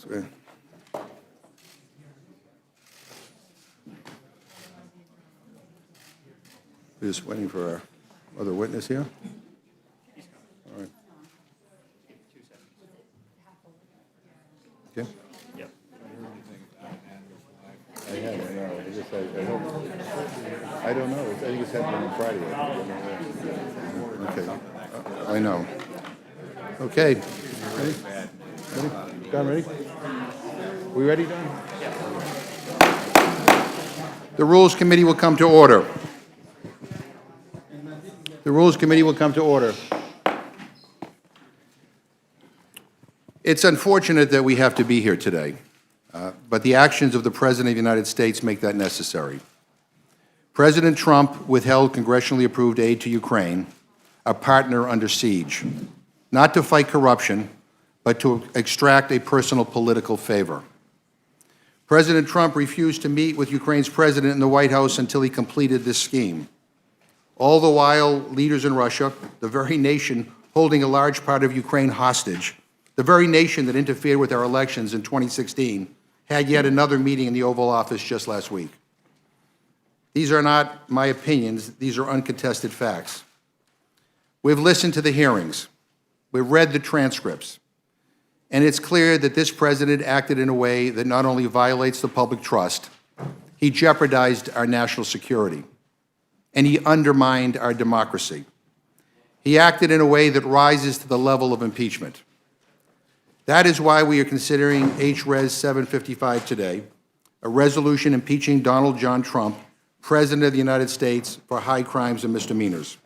We're just waiting for our other witness here. All right. Okay. Yep. I haven't, no. I guess I hope. I don't know. I think it's happening on Friday. Okay. I know. Okay. Ready? Ready? Don, ready? We ready, Don? The Rules Committee will come to order. The Rules Committee will come to order. It's unfortunate that we have to be here today, but the actions of the President of the United States make that necessary. President Trump withheld congressionally approved aid to Ukraine, a partner under siege, not to fight corruption, but to extract a personal political favor. President Trump refused to meet with Ukraine's president in the White House until he completed this scheme. All the while, leaders in Russia, the very nation holding a large part of Ukraine hostage, the very nation that interfered with our elections in 2016, had yet another meeting in the Oval Office just last week. These are not my opinions. These are uncontested facts. We've listened to the hearings. We've read the transcripts. And it's clear that this president acted in a way that not only violates the public trust, he jeopardized our national security, and he undermined our democracy. He acted in a way that rises to the level of impeachment. That is why we are considering H.Res 755 today, a resolution impeaching Donald John Trump, President of the United States, for high crimes and misdemeanors.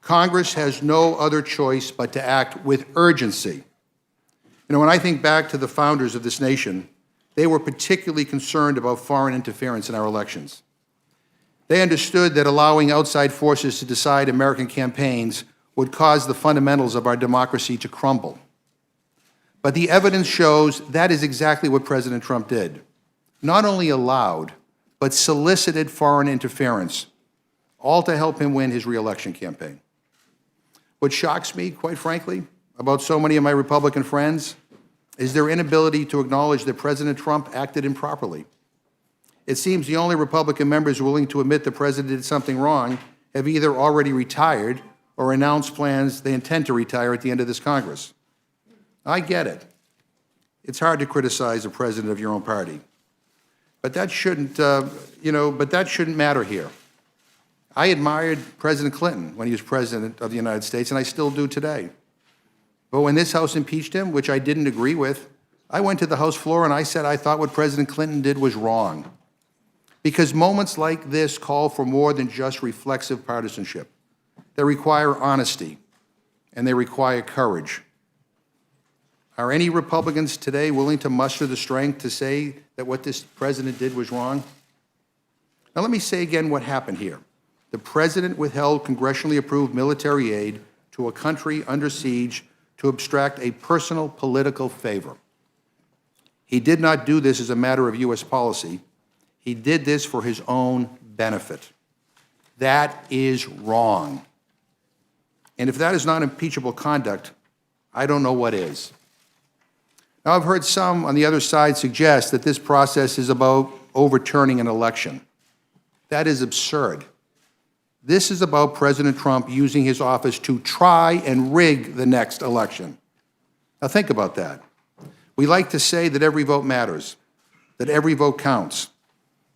Congress has no other choice but to act with urgency. You know, when I think back to the founders of this nation, they were particularly concerned about foreign interference in our elections. They understood that allowing outside forces to decide American campaigns would cause the fundamentals of our democracy to crumble. But the evidence shows that is exactly what President Trump did. Not only allowed, but solicited foreign interference, all to help him win his re-election campaign. What shocks me, quite frankly, about so many of my Republican friends is their inability to acknowledge that President Trump acted improperly. It seems the only Republican members willing to admit the president did something wrong have either already retired or announced plans they intend to retire at the end of this Congress. I get it. It's hard to criticize the president of your own party. But that shouldn't, that shouldn't matter here. I admired President Clinton when he was president of the United States, and I still do today. But when this House impeached him, which I didn't agree with, I went to the House floor and I said I thought what President Clinton did was wrong. Because moments like this call for more than just reflexive partisanship. They require honesty, and they require courage. Are any Republicans today willing to muster the strength to say that what this president did was wrong? Now let me say again what happened here. The president withheld congressionally approved military aid to a country under siege to abstract a personal political favor. He did not do this as a matter of U.S. policy. He did this for his own benefit. That is wrong. And if that is not impeachable conduct, I don't know what is. Now, I've heard some on the other side suggest that this process is about overturning an election. That is absurd. This is about President Trump using his office to try and rig the next election. Now think about that. We like to say that every vote matters, that every vote counts.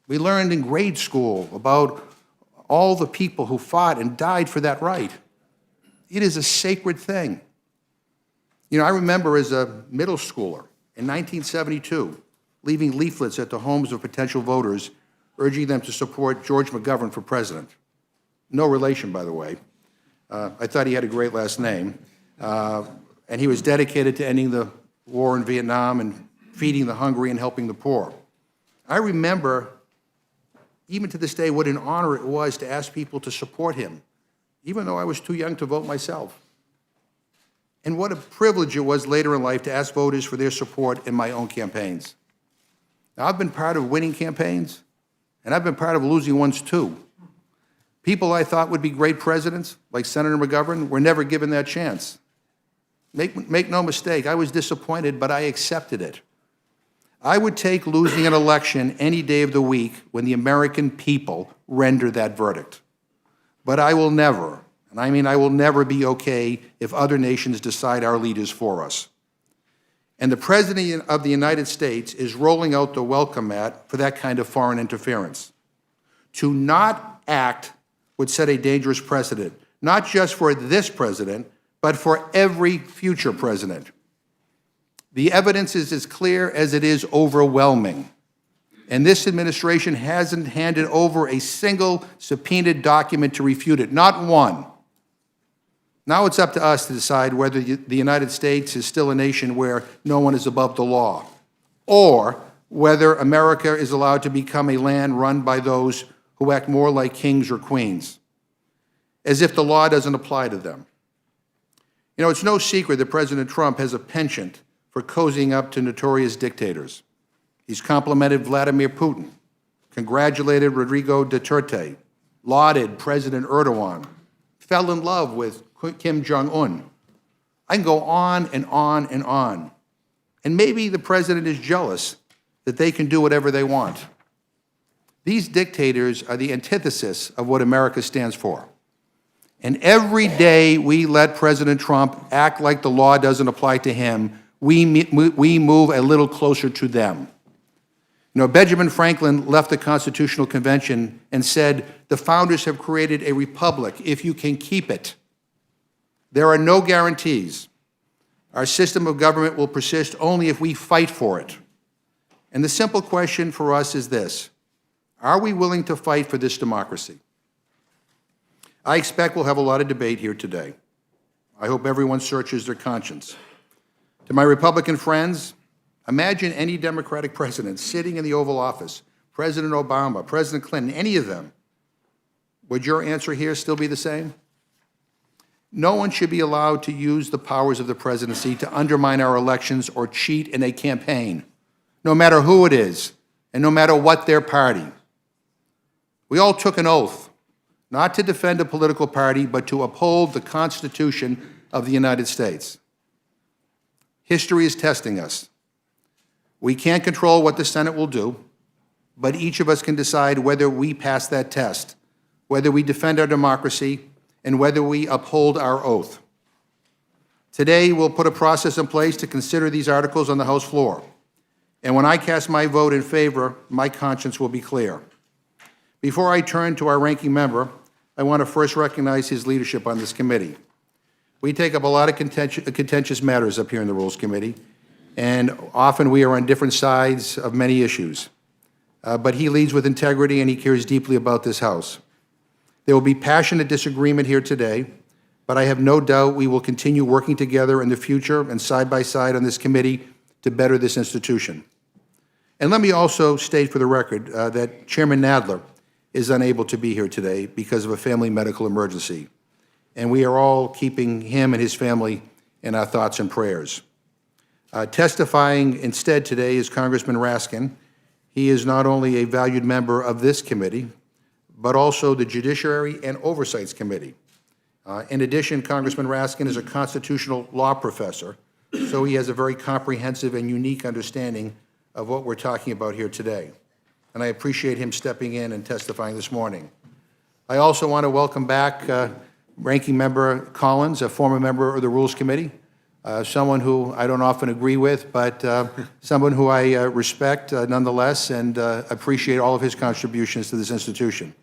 We learned in grade school about all the people who fought and died for that right. It is a sacred thing. You know, I remember as a middle schooler in 1972, leaving leaflets at the homes of potential voters, urging them to support George McGovern for president. No relation, by the way. I thought he had a great last name. And he was dedicated to ending the war in Vietnam and feeding the hungry and helping the poor. I remember, even to this day, what an honor it was to ask people to support him, even though I was too young to vote myself. And what a privilege it was later in life to ask voters for their support in my own campaigns. Now, I've been part of winning campaigns, and I've been part of losing ones too. People I thought would be great presidents, like Senator McGovern, were never given that chance. Make no mistake, I was disappointed, but I accepted it. I would take losing an election any day of the week when the American people render that verdict. But I will never, and I mean I will never be okay if other nations decide our leaders for us. And the President of the United States is rolling out the welcome mat for that kind of foreign interference. To not act would set a dangerous precedent, not just for this president, but for every future president. The evidence is as clear as it is overwhelming. And this administration hasn't handed over a single subpoenaed document to refute it, not one. Now it's up to us to decide whether the United States is still a nation where no one is above the law, or whether America is allowed to become a land run by those who act more like kings or queens, as if the law doesn't apply to them. You know, it's no secret that President Trump has a penchant for cozying up to notorious dictators. He's complimented Vladimir Putin, congratulated Rodrigo Duterte, lauded President Erdogan, fell in love with Kim Jong-un. I can go on and on and on. And maybe the president is jealous that they can do whatever they want. These dictators are the antithesis of what America stands for. And every day we let President Trump act like the law doesn't apply to him, we move a little closer to them. You know, Benjamin Franklin left the Constitutional Convention and said, the founders have created a republic if you can keep it. There are no guarantees. Our system of government will persist only if we fight for it. And the simple question for us is this: are we willing to fight for this democracy? I expect we'll have a lot of debate here today. I hope everyone searches their conscience. To my Republican friends, imagine any Democratic president sitting in the Oval Office, President Obama, President Clinton, any of them. Would your answer here still be the same? No one should be allowed to use the powers of the presidency to undermine our elections or cheat in a campaign, no matter who it is and no matter what their party. We all took an oath not to defend a political party, but to uphold the Constitution of the United States. History is testing us. We can't control what the Senate will do, but each of us can decide whether we pass that test, whether we defend our democracy, and whether we uphold our oath. Today, we'll put a process in place to consider these articles on the House floor. And when I cast my vote in favor, my conscience will be clear. Before I turn to our ranking member, I want to first recognize his leadership on this committee. We take up a lot of contentious matters up here in the Rules Committee, and often we are on different sides of many issues. But he leads with integrity and he cares deeply about this House. There will be passionate disagreement here today, but I have no doubt we will continue working together in the future and side by side on this committee to better this institution. And let me also state for the record that Chairman Nadler is unable to be here today because of a family medical emergency. And we are all keeping him and his family in our thoughts and prayers. Testifying instead today is Congressman Raskin. He is not only a valued member of this committee, but also the Judiciary and Oversights Committee. In addition, Congressman Raskin is a constitutional law professor, so he has a very comprehensive and unique understanding of what we're talking about here today. And I appreciate him stepping in and testifying this morning. I also want to welcome back Ranking Member Collins, a former member of the Rules Committee, someone who I don't often agree with, but someone who I respect nonetheless and appreciate all of his contributions to this institution.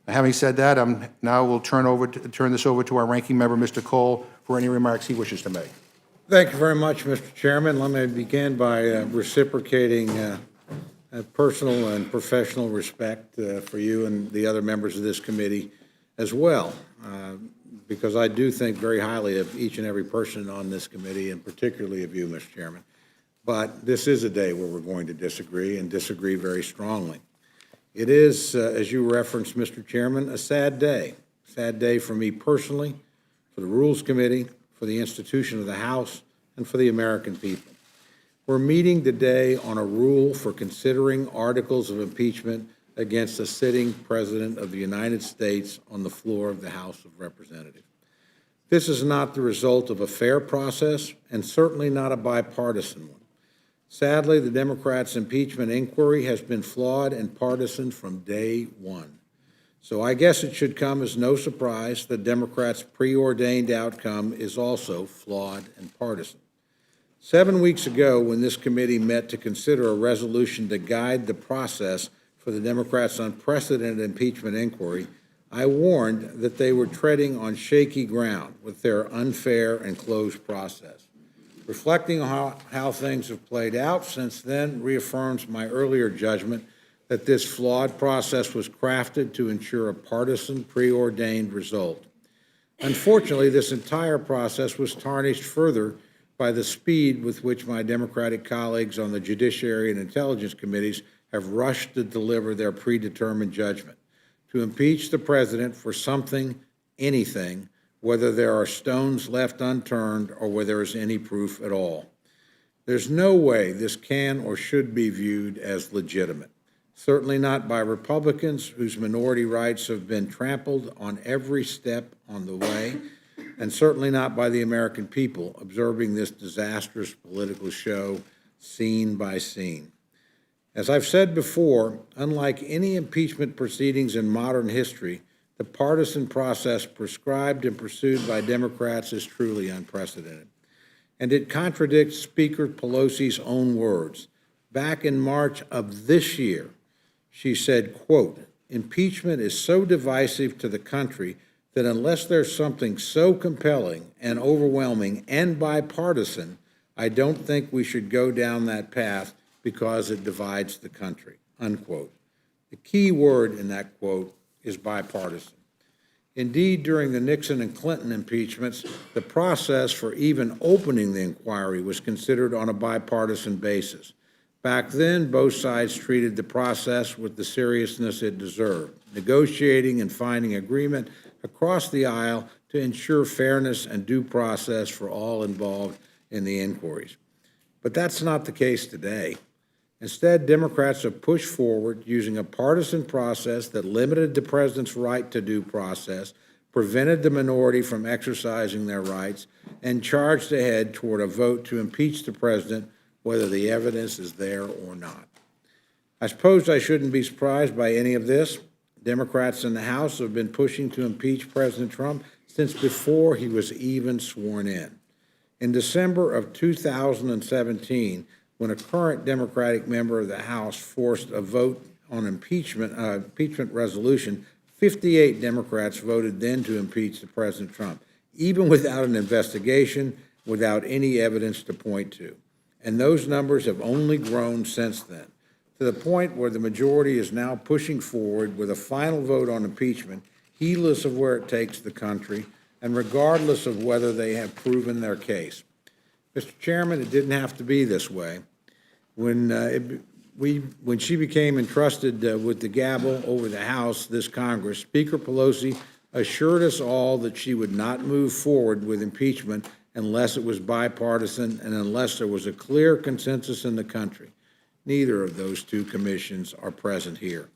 Having said that, now we'll turn this over to our ranking member, Mr. Cole, for any remarks he wishes to make. Thank you very much, Mr. Chairman. Let me begin by reciprocating personal and professional respect for you and the other members of this committee as well, because I do think very highly of each and every person on this committee, and particularly of you, Mr. Chairman. But this is a day where we're going to disagree, and disagree very strongly. It is, as you referenced, Mr. Chairman, a sad day for me personally, for the Rules Committee, for the institution of the House, and for the American people. We're meeting today on a rule for considering articles of impeachment against a sitting President of the United States on the floor of the House of Representatives. This is not the result of a fair process, and certainly not a bipartisan one. Sadly, the Democrats' impeachment inquiry has been flawed and partisan from day one. So I guess it should come as no surprise that Democrats' preordained outcome is also flawed and partisan. 7 weeks ago, when this committee met to consider a resolution to guide the process for the Democrats' unprecedented impeachment inquiry, I warned that they were treading on shaky ground with their unfair and closed process. Reflecting on how things have played out since then reaffirms my earlier judgment that this flawed process was crafted to ensure a partisan, preordained result. Unfortunately, this entire process was tarnished further by the speed with which my Democratic colleagues on the Judiciary and Intelligence Committees have rushed to deliver their predetermined judgment. To impeach the president for something, anything, whether there are stones left unturned or whether there is any proof at all. There's no way this can or should be viewed as legitimate. Certainly not by Republicans, whose minority rights have been trampled on every step on the way, and certainly not by the American people observing this disastrous political show scene by scene. As I've said before, unlike any impeachment proceedings in modern history, the partisan process prescribed and pursued by Democrats is truly unprecedented. And it contradicts Speaker Pelosi's own words. Back in March of this year, she said, quote, "Impeachment is so divisive to the country that unless there's something so compelling and overwhelming and bipartisan, I don't think we should go down that path because it divides the country," unquote. The key word in that quote is bipartisan. Indeed, during the Nixon and Clinton impeachments, the process for even opening the inquiry was considered on a bipartisan basis. Back then, both sides treated the process with the seriousness it deserved, negotiating and finding agreement across the aisle to ensure fairness and due process for all involved in the inquiries. But that's not the case today. Instead, Democrats have pushed forward using a partisan process that limited the president's right to due process, prevented the minority from exercising their rights, and charged ahead toward a vote to impeach the president, whether the evidence is there or not. I suppose I shouldn't be surprised by any of this. Democrats in the House have been pushing to impeach President Trump since before he was even sworn in. In December of 2017, when a current Democratic member of the House forced a vote on impeachment resolution, 58 Democrats voted then to impeach the President Trump, even without an investigation, without any evidence to point to. And those numbers have only grown since then, to the point where the majority is now pushing forward with a final vote on impeachment, heedless of where it takes the country, and regardless of whether they have proven their case. Mr. Chairman, it didn't have to be this way. When she became entrusted with the gavel over the House, this Congress, Speaker Pelosi assured us all that she would not move forward with impeachment unless it was bipartisan and unless there was a clear consensus in the country. Neither of those two commissions are present here.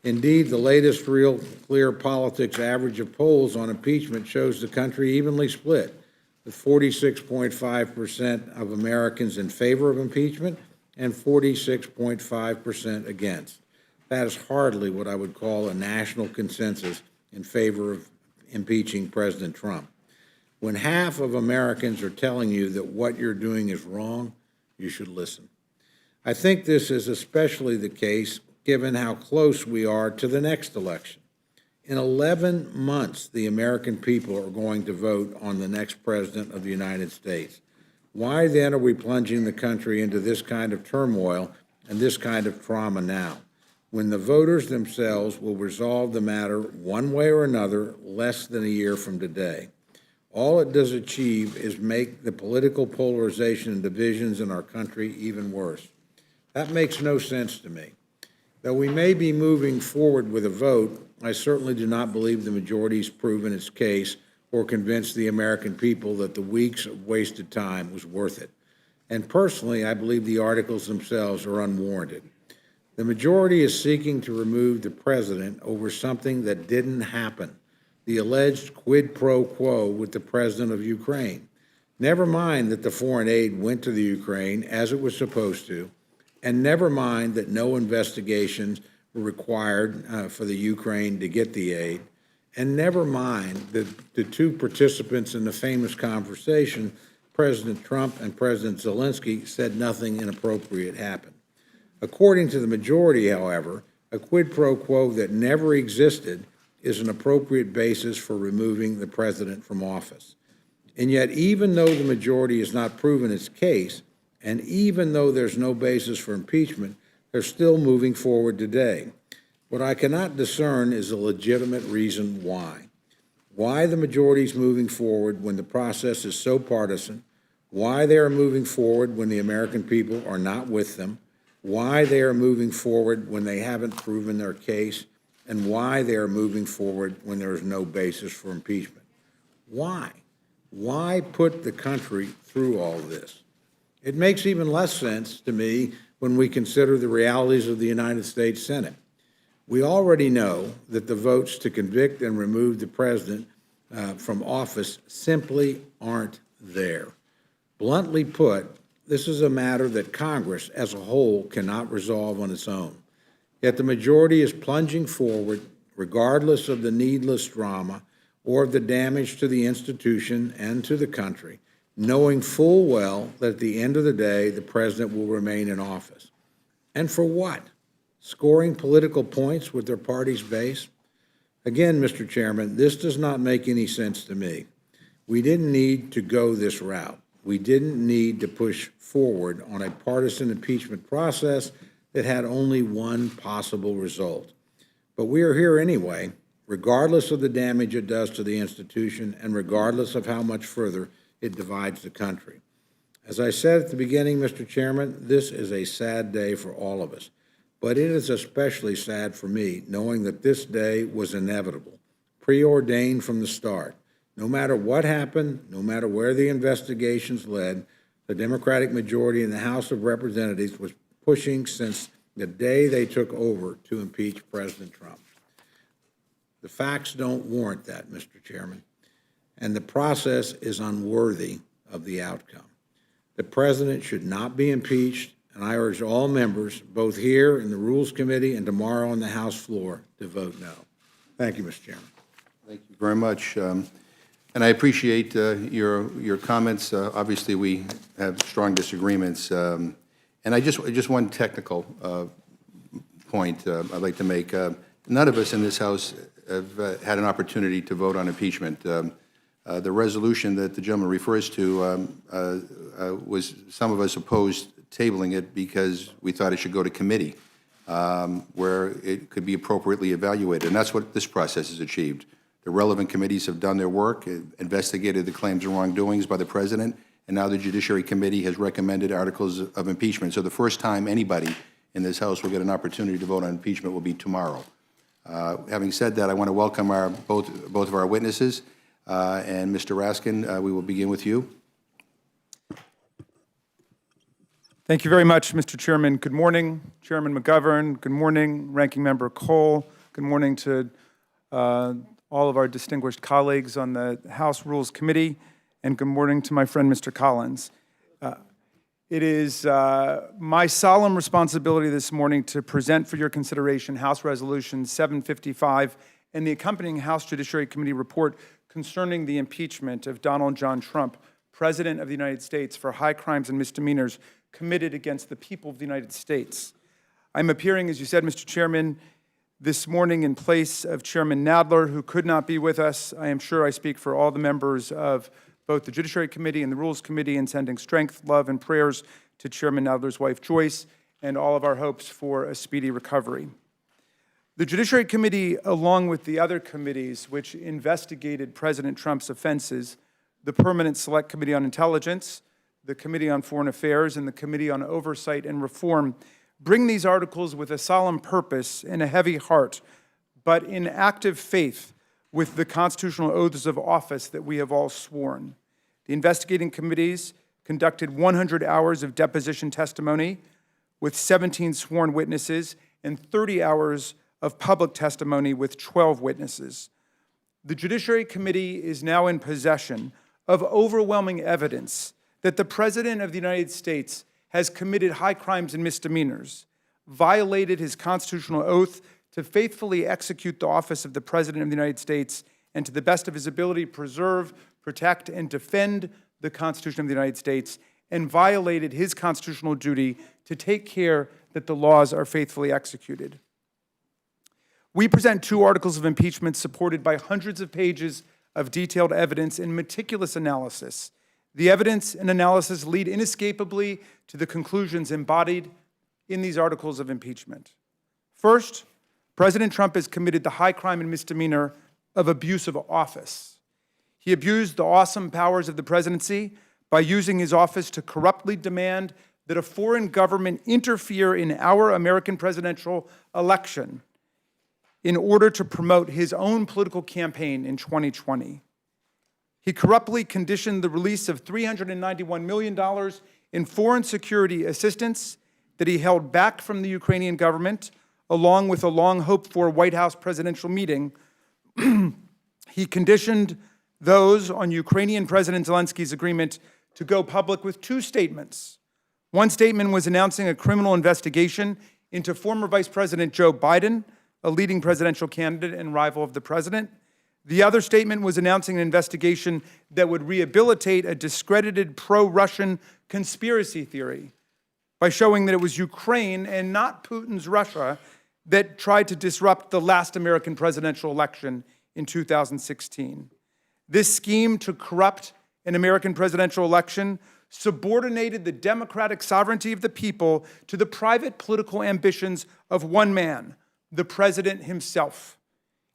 Indeed, the latest Real Clear Politics average of polls on impeachment shows the country evenly split, with 46.5% of Americans in favor of impeachment and 46.5% against. That is hardly what I would call a national consensus in favor of impeaching President Trump. When half of Americans are telling you that what you're doing is wrong, you should listen. I think this is especially the case given how close we are to the next election. In 11 months, the American people are going to vote on the next president of the United States. Why then are we plunging the country into this kind of turmoil and this kind of trauma now, when the voters themselves will resolve the matter one way or another less than a year from today? All it does achieve is make the political polarization and divisions in our country even worse. That makes no sense to me. Though we may be moving forward with a vote, I certainly do not believe the majority has proven its case or convinced the American people that the weeks of wasted time was worth it. And personally, I believe the articles themselves are unwarranted. The majority is seeking to remove the president over something that didn't happen, the alleged quid pro quo with the president of Ukraine. Never mind that the foreign aid went to the Ukraine as it was supposed to, and never mind that no investigations were required for the Ukraine to get the aid, and never mind that the two participants in the famous conversation, President Trump and President Zelensky, said nothing inappropriate happened. According to the majority, however, a quid pro quo that never existed is an appropriate basis for removing the president from office. And yet, even though the majority has not proven its case, and even though there's no basis for impeachment, they're still moving forward today. What I cannot discern is a legitimate reason why. Why the majority is moving forward when the process is so partisan, why they are moving forward when the American people are not with them, why they are moving forward when they haven't proven their case, and why they are moving forward when there is no basis for impeachment. Why? Why put the country through all this? It makes even less sense to me when we consider the realities of the United States Senate. We already know that the votes to convict and remove the president from office simply aren't there. Bluntly put, this is a matter that Congress as a whole cannot resolve on its own. Yet the majority is plunging forward, regardless of the needless drama or of the damage to the institution and to the country, knowing full well that at the end of the day, the president will remain in office. And for what? Scoring political points with their party's base? Again, Mr. Chairman, this does not make any sense to me. We didn't need to go this route. We didn't need to push forward on a partisan impeachment process that had only one possible result. But we are here anyway, regardless of the damage it does to the institution and regardless of how much further it divides the country. As I said at the beginning, Mr. Chairman, this is a sad day for all of us, but it is especially sad for me knowing that this day was inevitable, preordained from the start. No matter what happened, no matter where the investigations led, the Democratic majority in the House of Representatives was pushing since the day they took over to impeach President Trump. The facts don't warrant that, Mr. Chairman, and the process is unworthy of the outcome. The president should not be impeached, and I urge all members, both here in the Rules Committee and tomorrow on the House floor, to vote no. Thank you, Mr. Chairman. Thank you very much. And I appreciate your comments. Obviously, we have strong disagreements. And just one technical point I'd like to make. None of us in this House have had an opportunity to vote on impeachment. The resolution that the gentleman refers to was some of us opposed tabling it because we thought it should go to committee where it could be appropriately evaluated. And that's what this process has achieved. The relevant committees have done their work, investigated the claims of wrongdoings by the president, and now the Judiciary Committee has recommended articles of impeachment. So the first time anybody in this House will get an opportunity to vote on impeachment will be tomorrow. Having said that, I want to welcome both of our witnesses. And Mr. Raskin, we will begin with you. Thank you very much, Mr. Chairman. Good morning, Chairman McGovern. Good morning, Ranking Member Cole. Good morning to all of our distinguished colleagues on the House Rules Committee, and good morning to my friend, Mr. Collins. It is my solemn responsibility this morning to present for your consideration House Resolution 755 and the accompanying House Judiciary Committee report concerning the impeachment of Donald John Trump, President of the United States, for high crimes and misdemeanors committed against the people of the United States. I'm appearing, as you said, Mr. Chairman, this morning in place of Chairman Nadler, who could not be with us. I am sure I speak for all the members of both the Judiciary Committee and the Rules Committee in sending strength, love, and prayers to Chairman Nadler's wife, Joyce, and all of our hopes for a speedy recovery. The Judiciary Committee, along with the other committees which investigated President Trump's offenses, the Permanent Select Committee on Intelligence, the Committee on Foreign Affairs, and the Committee on Oversight and Reform, bring these articles with a solemn purpose and a heavy heart, but in active faith with the constitutional oaths of office that we have all sworn. The investigating committees conducted 100 hours of deposition testimony with 17 sworn witnesses and 30 hours of public testimony with 12 witnesses. The Judiciary Committee is now in possession of overwhelming evidence that the President of the United States has committed high crimes and misdemeanors, violated his constitutional oath to faithfully execute the office of the President of the United States and to the best of his ability preserve, protect, and defend the Constitution of the United States, and violated his constitutional duty to take care that the laws are faithfully executed. We present 2 articles of impeachment supported by hundreds of pages of detailed evidence and meticulous analysis. The evidence and analysis lead inescapably to the conclusions embodied in these articles of impeachment. First, President Trump has committed the high crime and misdemeanor of abuse of office. He abused the awesome powers of the presidency by using his office to corruptly demand that a foreign government interfere in our American presidential election in order to promote his own political campaign in 2020. He corruptly conditioned the release of $391 million in foreign security assistance that he held back from the Ukrainian government, along with a long-hoped-for White House presidential meeting. He conditioned those on Ukrainian President Zelensky's agreement to go public with 2 statements. One statement was announcing a criminal investigation into former Vice President Joe Biden, a leading presidential candidate and rival of the president. The other statement was announcing an investigation that would rehabilitate a discredited pro-Russian conspiracy theory by showing that it was Ukraine and not Putin's Russia that tried to disrupt the last American presidential election in 2016. This scheme to corrupt an American presidential election subordinated the democratic sovereignty of the people to the private political ambitions of one man, the president himself.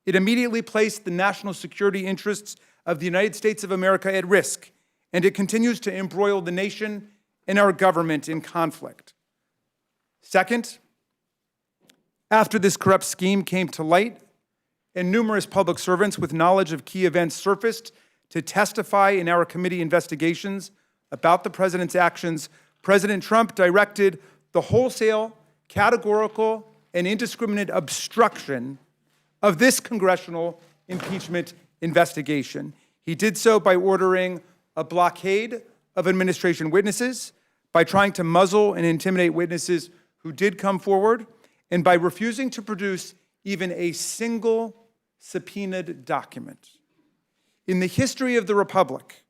It immediately placed the national security interests of the United States of America at risk, and it continues to embroil the nation and our government in conflict. Second, after this corrupt scheme came to light, and numerous public servants with knowledge of key events surfaced to testify in our committee investigations about the president's actions, President Trump directed the wholesale, categorical, and indiscriminate obstruction of this congressional impeachment investigation. He did so by ordering a blockade of administration witnesses, by trying to muzzle and intimidate witnesses who did come forward, and by refusing to produce even a single subpoenaed document. In the history of the Republic,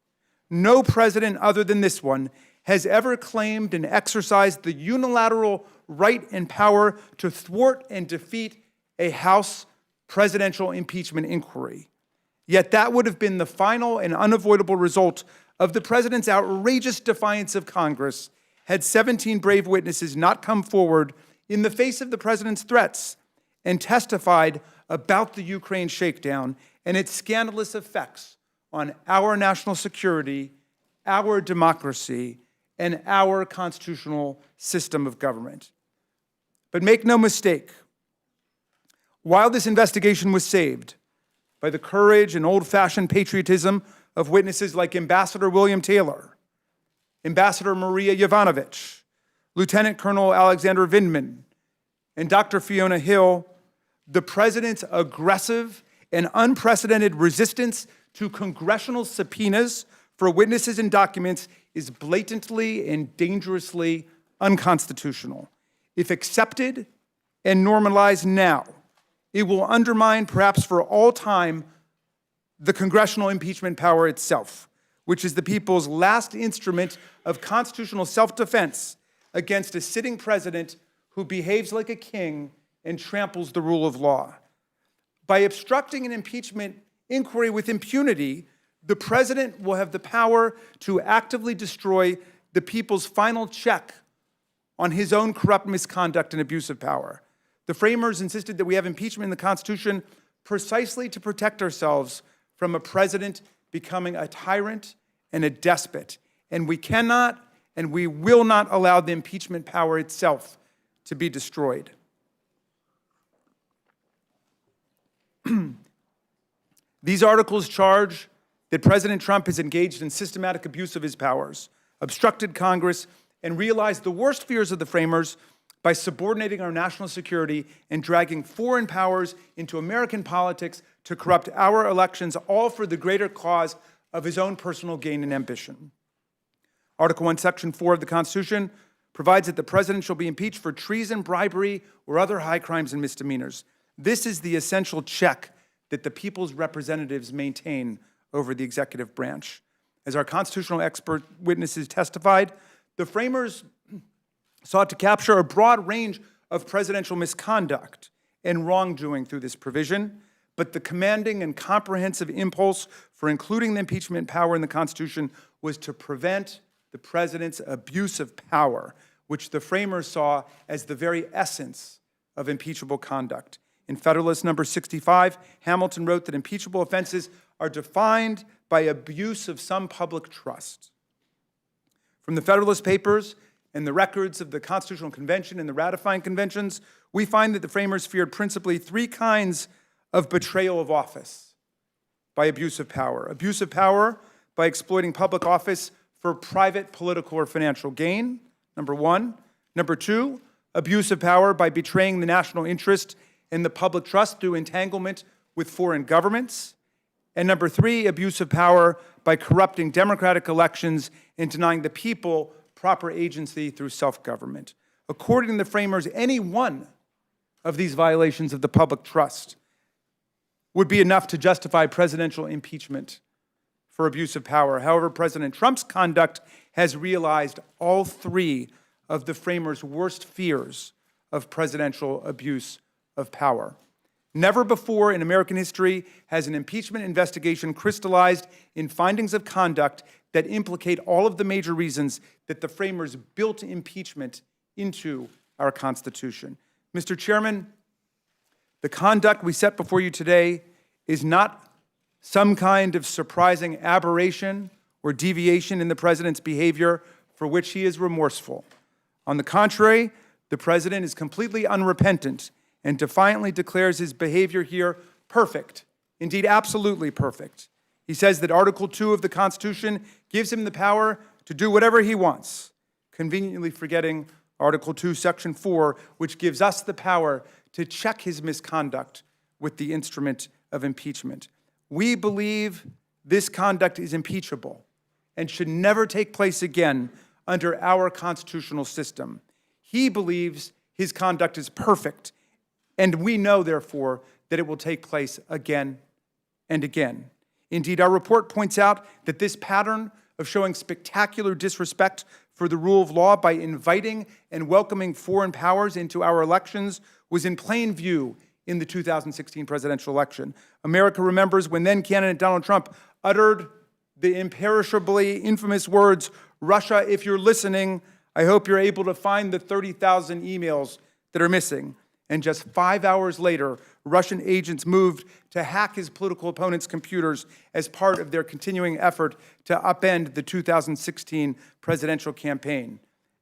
no president other than this one has ever claimed and exercised the unilateral right and power to thwart and defeat a House presidential impeachment inquiry. Yet that would have been the final and unavoidable result of the president's outrageous defiance of Congress had 17 brave witnesses not come forward in the face of the president's threats and testified about the Ukraine shakedown and its scandalous effects on our national security, our democracy, and our constitutional system of government. But make no mistake, while this investigation was saved by the courage and old-fashioned patriotism of witnesses like Ambassador William Taylor, Ambassador Maria Yovanovitch, Lieutenant Colonel Alexander Vindman, and Dr. Fiona Hill, the president's aggressive and unprecedented resistance to congressional subpoenas for witnesses and documents is blatantly and dangerously unconstitutional. If accepted and normalized now, it will undermine, perhaps for all time, the congressional impeachment power itself, which is the people's last instrument of constitutional self-defense against a sitting president who behaves like a king and tramples the rule of law. By obstructing an impeachment inquiry with impunity, the president will have the power to actively destroy the people's final check on his own corrupt misconduct and abuse of power. The framers insisted that we have impeachment in the Constitution precisely to protect ourselves from a president becoming a tyrant and a despot. And we cannot and we will not allow the impeachment power itself to be destroyed. These articles charge that President Trump has engaged in systematic abuse of his powers, obstructed Congress, and realized the worst fears of the framers by subordinating our national security and dragging foreign powers into American politics to corrupt our elections, all for the greater cause of his own personal gain and ambition. Article 1, Section 4 of the Constitution provides that the president shall be impeached for treason, bribery, or other high crimes and misdemeanors. This is the essential check that the people's representatives maintain over the executive branch. As our constitutional expert witnesses testified, the framers sought to capture a broad range of presidential misconduct and wrongdoing through this provision, but the commanding and comprehensive impulse for including the impeachment power in the Constitution was to prevent the president's abuse of power, which the framers saw as the very essence of impeachable conduct. In Federalist number 65, Hamilton wrote that impeachable offenses are defined by abuse of some public trust. From the Federalist Papers and the records of the Constitutional Convention and the ratifying conventions, we find that the framers feared principally three kinds of betrayal of office by abuse of power. Abuse of power by exploiting public office for private political or financial gain, number one. Number two, abuse of power by betraying the national interest and the public trust through entanglement with foreign governments. And number three, abuse of power by corrupting democratic elections and denying the people proper agency through self-government. According to the framers, any one of these violations of the public trust would be enough to justify presidential impeachment for abuse of power. However, President Trump's conduct has realized all three of the framers' worst fears of presidential abuse of power. Never before in American history has an impeachment investigation crystallized in findings of conduct that implicate all of the major reasons that the framers built impeachment into our Constitution. Mr. Chairman, the conduct we set before you today is not some kind of surprising aberration or deviation in the president's behavior for which he is remorseful. On the contrary, the president is completely unrepentant and defiantly declares his behavior here perfect, indeed absolutely perfect. He says that Article 2 of the Constitution gives him the power to do whatever he wants, conveniently forgetting Article 2, Section 4, which gives us the power to check his misconduct with the instrument of impeachment. We believe this conduct is impeachable and should never take place again under our constitutional system. He believes his conduct is perfect, and we know, therefore, that it will take place again and again. Indeed, our report points out that this pattern of showing spectacular disrespect for the rule of law by inviting and welcoming foreign powers into our elections was in plain view in the 2016 presidential election. America remembers when then-candidate Donald Trump uttered the imperishably infamous words, "Russia, if you're listening, I hope you're able to find the 30,000 emails that are missing." And just 5 hours later, Russian agents moved to hack his political opponents' computers as part of their continuing effort to upend the 2016 presidential campaign.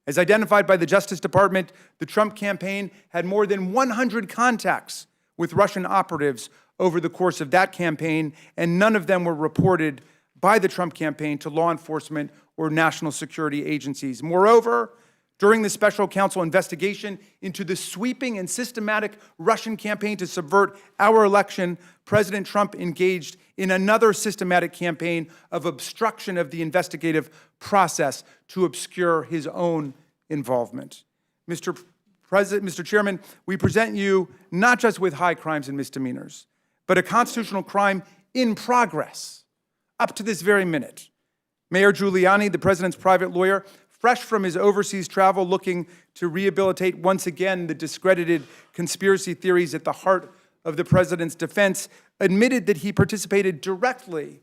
As identified by the Justice Department, the Trump campaign had more than 100 contacts with Russian operatives over the course of that campaign, and none of them were reported by the Trump campaign to law enforcement or national security agencies. Moreover, during the special counsel investigation into the sweeping and systematic Russian campaign to subvert our election, President Trump engaged in another systematic campaign of obstruction of the investigative process to obscure his own involvement. Mr. Chairman, we present you not just with high crimes and misdemeanors, but a constitutional crime in progress up to this very minute. Mayor Giuliani, the president's private lawyer, fresh from his overseas travel, looking to rehabilitate once again the discredited conspiracy theories at the heart of the president's defense, admitted that he participated directly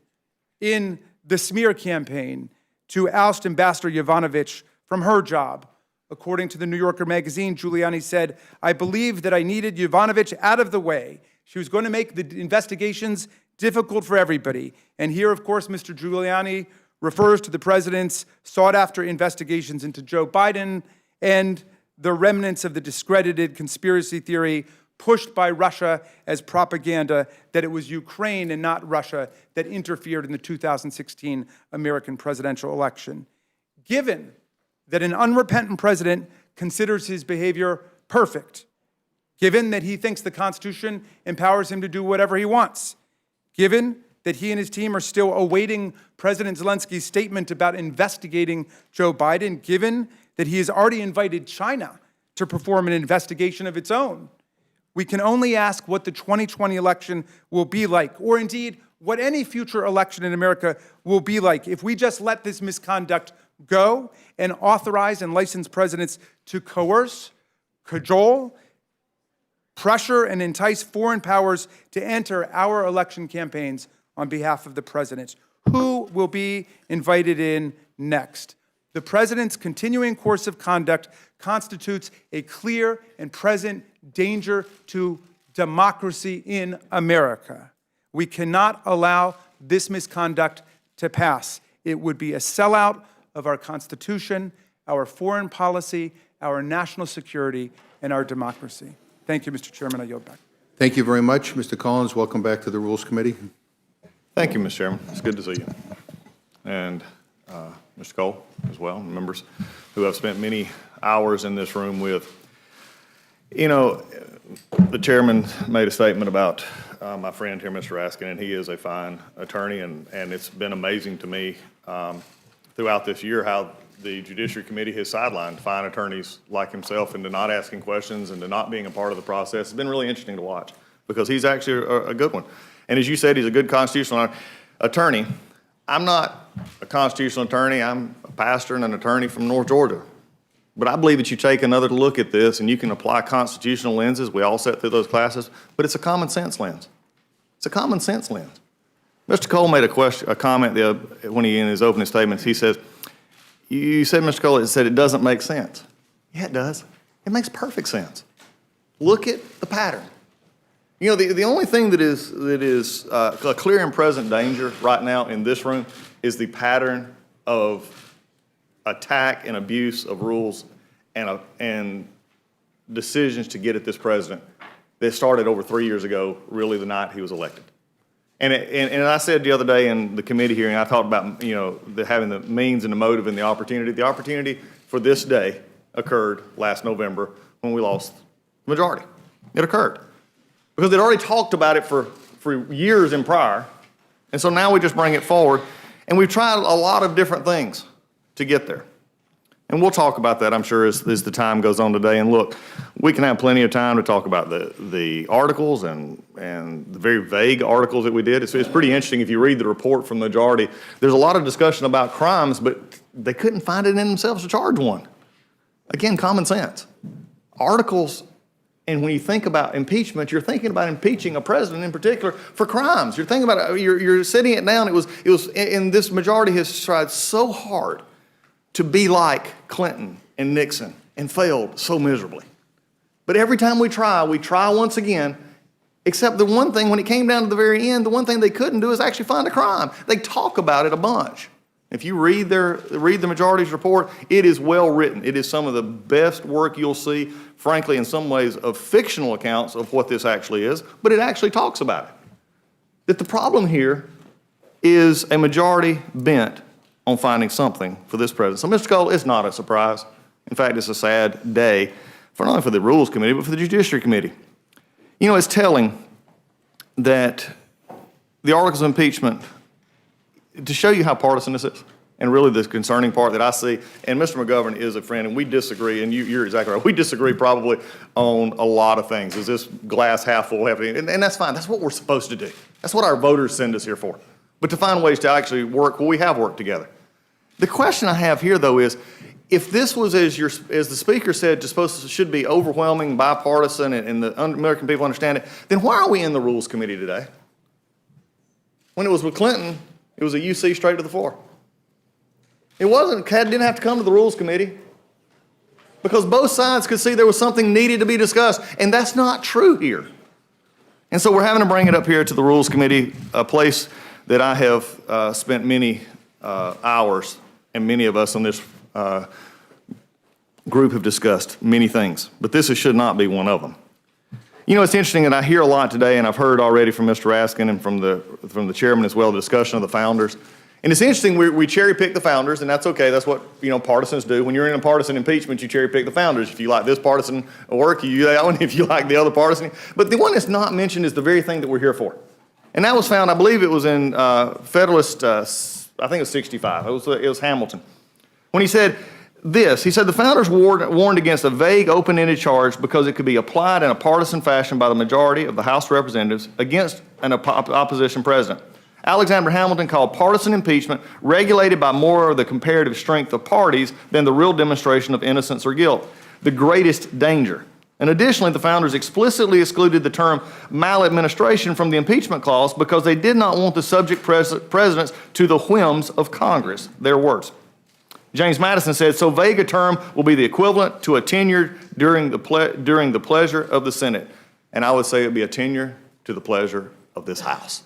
in the smear campaign to oust Ambassador Yovanovitch from her job. According to the New Yorker magazine, Giuliani said, "I believed that I needed Yovanovitch out of the way. She was going to make the investigations difficult for everybody." And here, of course, Mr. Giuliani refers to the president's sought-after investigations into Joe Biden and the remnants of the discredited conspiracy theory pushed by Russia as propaganda that it was Ukraine and not Russia that interfered in the 2016 American presidential election. Given that an unrepentant president considers his behavior perfect, given that he thinks the Constitution empowers him to do whatever he wants, given that he and his team are still awaiting President Zelensky's statement about investigating Joe Biden, given that he has already invited China to perform an investigation of its own. We can only ask what the 2020 election will be like, or indeed, what any future election in America will be like if we just let this misconduct go and authorize and license presidents to coerce, cajole, pressure, and entice foreign powers to enter our election campaigns on behalf of the president. Who will be invited in next? The president's continuing course of conduct constitutes a clear and present danger to democracy in America. We cannot allow this misconduct to pass. It would be a sellout of our Constitution, our foreign policy, our national security, and our democracy. Thank you, Mr. Chairman. I yield back. Thank you very much. Mr. Collins, welcome back to the Rules Committee. Thank you, Mr. Chairman. It's good to see you. And Mr. Cole as well, and members who I've spent many hours in this room with. You know, the chairman made a statement about my friend here, Mr. Raskin, and he is a fine attorney, and it's been amazing to me throughout this year how the Judiciary Committee has sidelined fine attorneys like himself into not asking questions and to not being a part of the process. It's been really interesting to watch because he's actually a good one. And as you said, he's a good constitutional attorney. I'm not a constitutional attorney. I'm a pastor and an attorney from North Georgia. But I believe that you take another look at this and you can apply constitutional lenses. We all sat through those classes, but it's a common sense lens. It's a common sense lens. Mr. Cole made a comment when he, in his opening statements, he says, you said, Mr. Cole, it said it doesn't make sense. Yeah, it does. It makes perfect sense. Look at the pattern. You know, the only thing that is a clear and present danger right now in this room is the pattern of attack and abuse of rules and decisions to get at this president that started over 3 years ago, really the night he was elected. And I said the other day in the committee hearing, I talked about, you know, having the means and the motive and the opportunity. The opportunity for this day occurred last November when we lost the majority. It occurred. Because they'd already talked about it for years in prior, and so now we just bring it forward, and we've tried a lot of different things to get there. And we'll talk about that, I'm sure, as the time goes on today. And look, we can have plenty of time to talk about the articles and the very vague articles that we did. It's pretty interesting if you read the report from the majority. There's a lot of discussion about crimes, but they couldn't find it in themselves to charge one. Again, common sense. Articles. And when you think about impeachment, you're thinking about impeaching a president in particular for crimes. You're thinking about it, you're sitting it down. It was, and this majority has tried so hard to be like Clinton and Nixon and failed so miserably. But every time we try once again, except the one thing, when it came down to the very end, the one thing they couldn't do is actually find a crime. They talk about it a bunch. If you read the majority's report, it is well written. It is some of the best work you'll see, frankly, in some ways, of fictional accounts of what this actually is, but it actually talks about it. That the problem here is a majority bent on finding something for this president. So, Mr. Cole, it's not a surprise. In fact, it's a sad day, for not only for the Rules Committee, but for the Judiciary Committee. You know, it's telling that the articles of impeachment, to show you how partisan this is, and really the concerning part that I see, and Mr. McGovern is a friend, and we disagree, and you're exactly right. We disagree probably on a lot of things. Is this glass half full, half empty? And that's fine. That's what we're supposed to do. That's what our voters send us here for. But to find ways to actually work, well, we have worked together. The question I have here, though, is if this was, as the Speaker said, should be overwhelming, bipartisan, and the American people understand it, then why are we in the Rules Committee today? When it was with Clinton, it was a UC straight to the floor. It didn't have to come to the Rules Committee because both sides could see there was something needed to be discussed, and that's not true here. And so we're having to bring it up here to the Rules Committee, a place that I have spent many hours, and many of us on this group have discussed many things, but this should not be one of them. You know, it's interesting that I hear a lot today, and I've heard already from Mr. Raskin and from the chairman as well, the discussion of the founders. And it's interesting, we cherry pick the founders, and that's okay. That's what, you know, partisans do. When you're in a partisan impeachment, you cherry pick the founders. If you like this partisan work, you do that one. If you like the other partisan. But the one that's not mentioned is the very thing that we're here for. And that was found, I believe it was in Federalist, I think it was 65. It was Hamilton. When he said this, he said, the founders warned against a vague, open-ended charge because it could be applied in a partisan fashion by the majority of the House of Representatives against an opposition president. Alexander Hamilton called partisan impeachment regulated by more of the comparative strength of parties than the real demonstration of innocence or guilt, the greatest danger. And additionally, the founders explicitly excluded the term maladministration from the impeachment clause because they did not want the subject presidents to the whims of Congress, their words. James Madison said, so vague a term will be the equivalent to a tenure during the pleasure of the Senate. And I would say it would be a tenure to the pleasure of this House.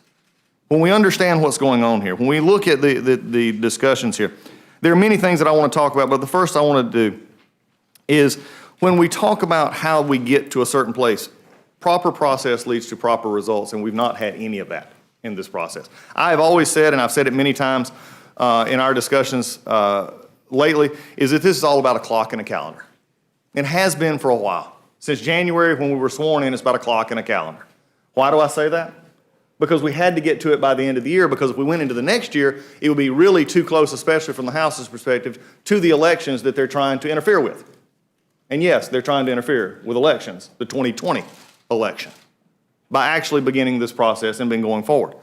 When we understand what's going on here, when we look at the discussions here, there are many things that I want to talk about, but the first I want to do is when we talk about how we get to a certain place, proper process leads to proper results, and we've not had any of that in this process. I have always said, and I've said it many times in our discussions lately, is that this is all about a clock and a calendar. It has been for a while. Since January when we were sworn in, it's about a clock and a calendar. Why do I say that? Because we had to get to it by the end of the year, because if we went into the next year, it would be really too close, especially from the House's perspective, to the elections that they're trying to interfere with. And yes, they're trying to interfere with elections, the 2020 election, by actually beginning this process and been going forward.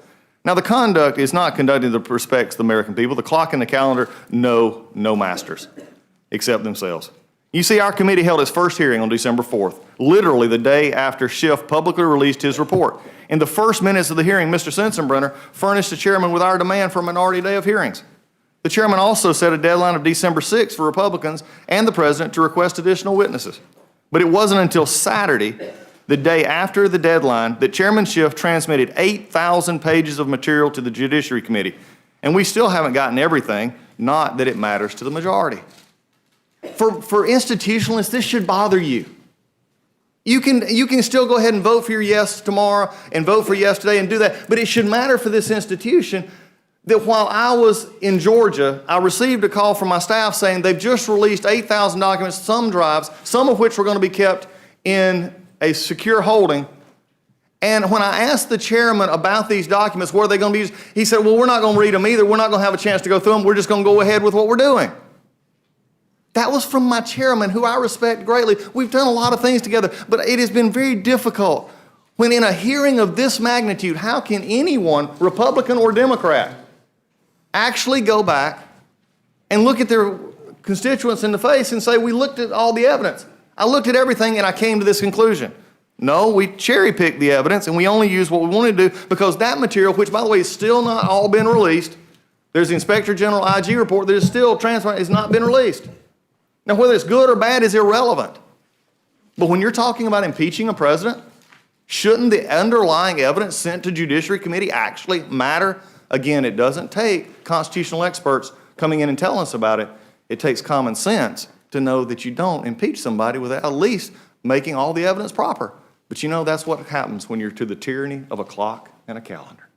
Now, the conduct is not conducted that respects the American people. The clock and the calendar know no masters except themselves. You see, our committee held its first hearing on December 4th, literally the day after Schiff publicly released his report. In the first minutes of the hearing, Mr. Sensenbrenner furnished the chairman with our demand for a minority day of hearings. The chairman also set a deadline of December 6th for Republicans and the president to request additional witnesses. But it wasn't until Saturday, the day after the deadline, that Chairman Schiff transmitted 8,000 pages of material to the Judiciary Committee. And we still haven't gotten everything, not that it matters to the majority. For institutionalists, this should bother you. You can still go ahead and vote for your yes tomorrow and vote for yes today and do that, but it should matter for this institution that while I was in Georgia, I received a call from my staff saying they've just released 8,000 documents, some drives, some of which were going to be kept in a secure holding. And when I asked the chairman about these documents, where are they going to be used, he said, well, we're not going to read them either. We're not going to have a chance to go through them. We're just going to go ahead with what we're doing. That was from my chairman, who I respect greatly. We've done a lot of things together, but it has been very difficult when in a hearing of this magnitude, how can anyone, Republican or Democrat, actually go back and look at their constituents in the face and say, we looked at all the evidence. I looked at everything and I came to this conclusion. No, we cherry-picked the evidence and we only used what we wanted to do because that material, which by the way is still not all been released, there's the Inspector General IG report that is still transparent, has not been released. Now, whether it's good or bad is irrelevant. But when you're talking about impeaching a president, shouldn't the underlying evidence sent to Judiciary Committee actually matter? Again, it doesn't take constitutional experts coming in and telling us about it. It takes common sense to know that you don't impeach somebody without at least making all the evidence proper. But you know, that's what happens when you're to the tyranny of a clock and a calendar.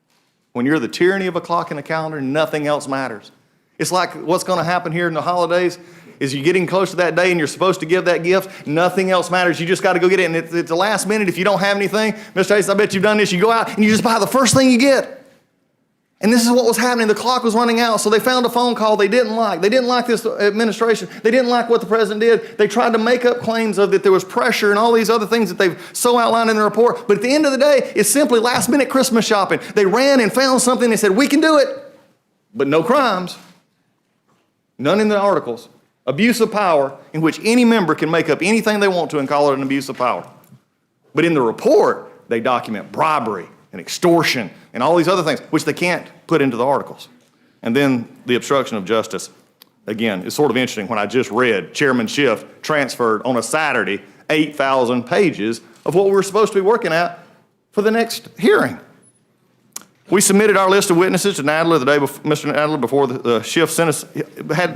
When you're the tyranny of a clock and a calendar, nothing else matters. It's like what's going to happen here in the holidays is you're getting close to that day and you're supposed to give that gift. Nothing else matters. You just got to go get it. And it's the last minute. If you don't have anything, Mr. Hayes, I bet you've done this. You go out and you just buy the first thing you get. And this is what was happening. The clock was running out, so they found a phone call they didn't like. They didn't like this administration. They didn't like what the president did. They tried to make up claims of that there was pressure and all these other things that they've so outlined in the report. But at the end of the day, it's simply last-minute Christmas shopping. They ran and found something and said, we can do it, but no crimes. None in the articles. Abuse of power, in which any member can make up anything they want to and call it an abuse of power. But in the report, they document bribery and extortion and all these other things, which they can't put into the articles. And then the obstruction of justice. Again, it's sort of interesting when I just read Chairman Schiff transferred on a Saturday 8,000 pages of what we were supposed to be working at for the next hearing. We submitted our list of witnesses to Nadler the day before, Mr. Nadler, before the Schiff sent us,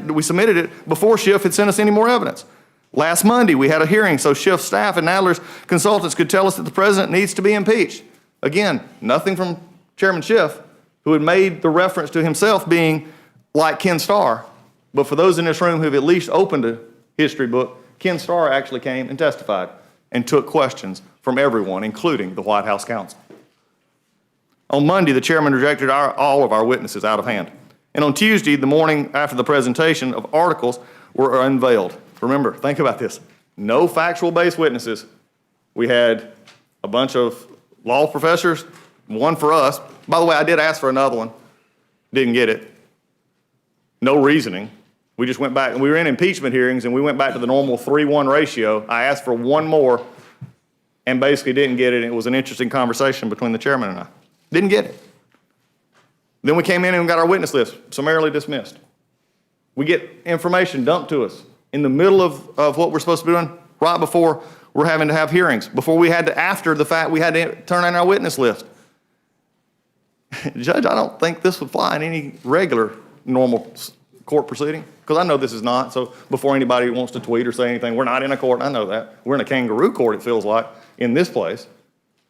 we submitted it before Schiff had sent us any more evidence. Last Monday, we had a hearing so Schiff's staff and Nadler's consultants could tell us that the president needs to be impeached. Again, nothing from Chairman Schiff, who had made the reference to himself being like Ken Starr. But for those in this room who have at least opened a history book, Ken Starr actually came and testified and took questions from everyone, including the White House counsel. On Monday, the chairman rejected all of our witnesses out of hand. And on Tuesday, the morning after the presentation of articles were unveiled. Remember, think about this. No factual-based witnesses. We had a bunch of law professors, one for us. By the way, I did ask for another one. Didn't get it. No reasoning. We just went back, and we were in impeachment hearings, and we went back to the normal 3-1 ratio. I asked for one more and basically didn't get it. It was an interesting conversation between the chairman and I. Didn't get it. Then we came in and got our witness list summarily dismissed. We get information dumped to us in the middle of what we're supposed to be doing, right before we're having to have hearings, before we had to, after the fact, we had to turn in our witness list. Judge, I don't think this would fly in any regular, normal court proceeding, because I know this is not. So before anybody wants to tweet or say anything, we're not in a court. I know that. We're in a kangaroo court, it feels like, in this place.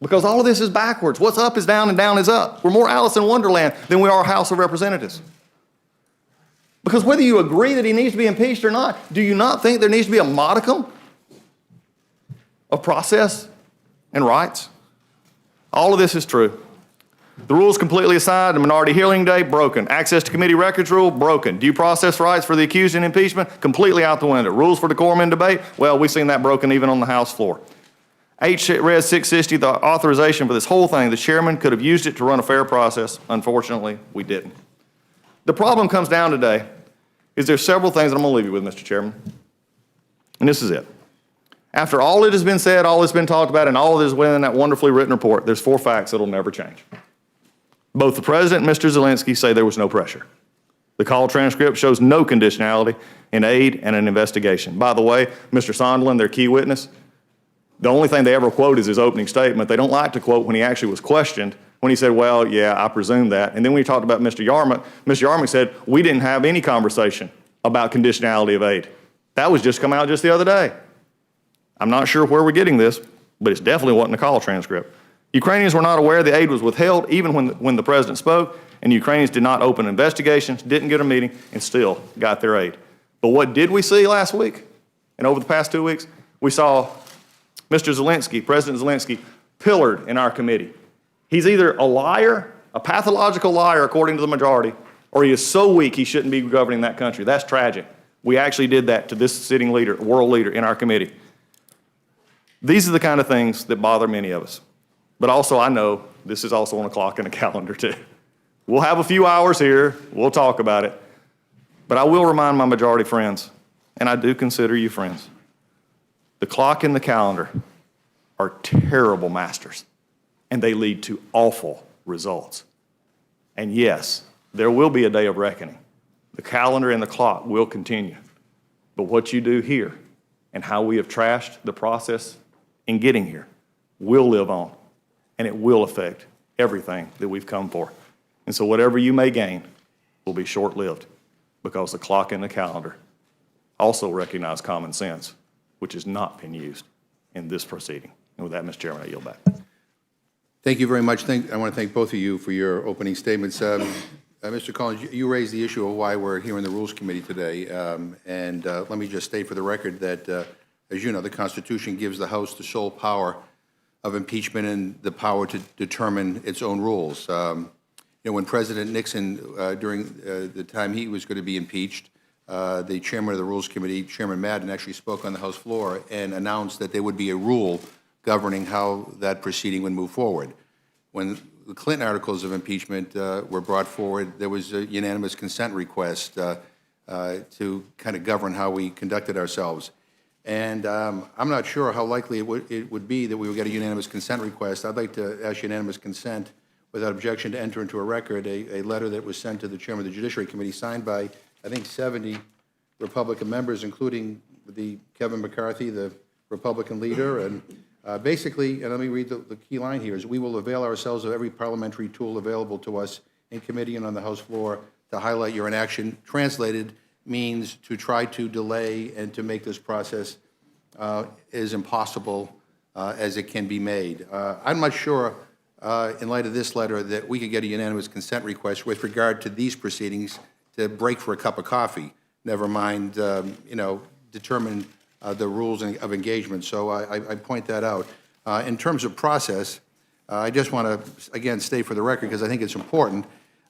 Because all of this is backwards. What's up is down and down is up. We're more Alice in Wonderland than we are House of Representatives. Because whether you agree that he needs to be impeached or not, do you not think there needs to be a modicum of process and rights? All of this is true. The rules completely aside, the minority hearing day, broken. Access to committee records rule, broken. Due process rights for the accused in impeachment, completely out the window. Rules for decorum in debate, well, we've seen that broken even on the House floor. H.Res 660, the authorization for this whole thing, the chairman could have used it to run a fair process. Unfortunately, we didn't. The problem comes down today is there's several things that I'm going to leave you with, Mr. Chairman. And this is it. After all that has been said, all that's been talked about, and all that is within that wonderfully written report, there's 4 facts that will never change. Both the President and Mr. Zelensky say there was no pressure. The call transcript shows no conditionality in aid and an investigation. By the way, Mr. Sondland, their key witness, the only thing they ever quote is his opening statement. They don't like to quote when he actually was questioned, when he said, well, yeah, I presume that. And then when he talked about Mr. Yarmouth, Mr. Yarmouth said, we didn't have any conversation about conditionality of aid. That was just come out just the other day. I'm not sure where we're getting this, but it's definitely wasn't a call transcript. Ukrainians were not aware the aid was withheld even when the president spoke, and Ukrainians did not open investigations, didn't get a meeting, and still got their aid. But what did we see last week and over the past 2 weeks? We saw Mr. Zelensky, President Zelensky, pillared in our committee. He's either a liar, a pathological liar according to the majority, or he is so weak he shouldn't be governing that country. That's tragic. We actually did that to this sitting leader, world leader in our committee. These are the kind of things that bother many of us. But also I know this is also on a clock and a calendar too. We'll have a few hours here, we'll talk about it. But I will remind my majority friends, and I do consider you friends, the clock and the calendar are terrible masters, and they lead to awful results. And yes, there will be a day of reckoning. The calendar and the clock will continue. But what you do here and how we have trashed the process in getting here will live on, and it will affect everything that we've come for. And so whatever you may gain will be short-lived, because the clock and the calendar also recognize common sense, which has not been used in this proceeding. And with that, Mr. Chairman, I yield back. Thank you very much. I want to thank both of you for your opening statements. Mr. Collins, you raised the issue of why we're here in the Rules Committee today. Let me just state for the record that, as you know, the Constitution gives the House the sole power of impeachment and the power to determine its own rules. When President Nixon, during the time he was going to be impeached, the chairman of the Rules Committee, Chairman Madden, actually spoke on the House floor and announced that there would be a rule governing how that proceeding would move forward. When the Clinton articles of impeachment were brought forward, there was a unanimous consent request to kind of govern how we conducted ourselves. And I'm not sure how likely it would be that we would get a unanimous consent request. I'd like to ask unanimous consent without objection to enter into a record a letter that was sent to the chairman of the Judiciary Committee, signed by, I think, 70 Republican members, including Kevin McCarthy, the Republican leader. And basically, and let me read the key line here, is we will avail ourselves of every parliamentary tool available to us in committee and on the House floor to highlight your inaction. Translated means to try to delay and to make this process as impossible as it can be made. I'm not sure, in light of this letter, that we could get a unanimous consent request with regard to these proceedings to break for a cup of coffee, never mind, determine the rules of engagement. So I point that out. In terms of process, I just want to, again, state for the record, because I think it's important,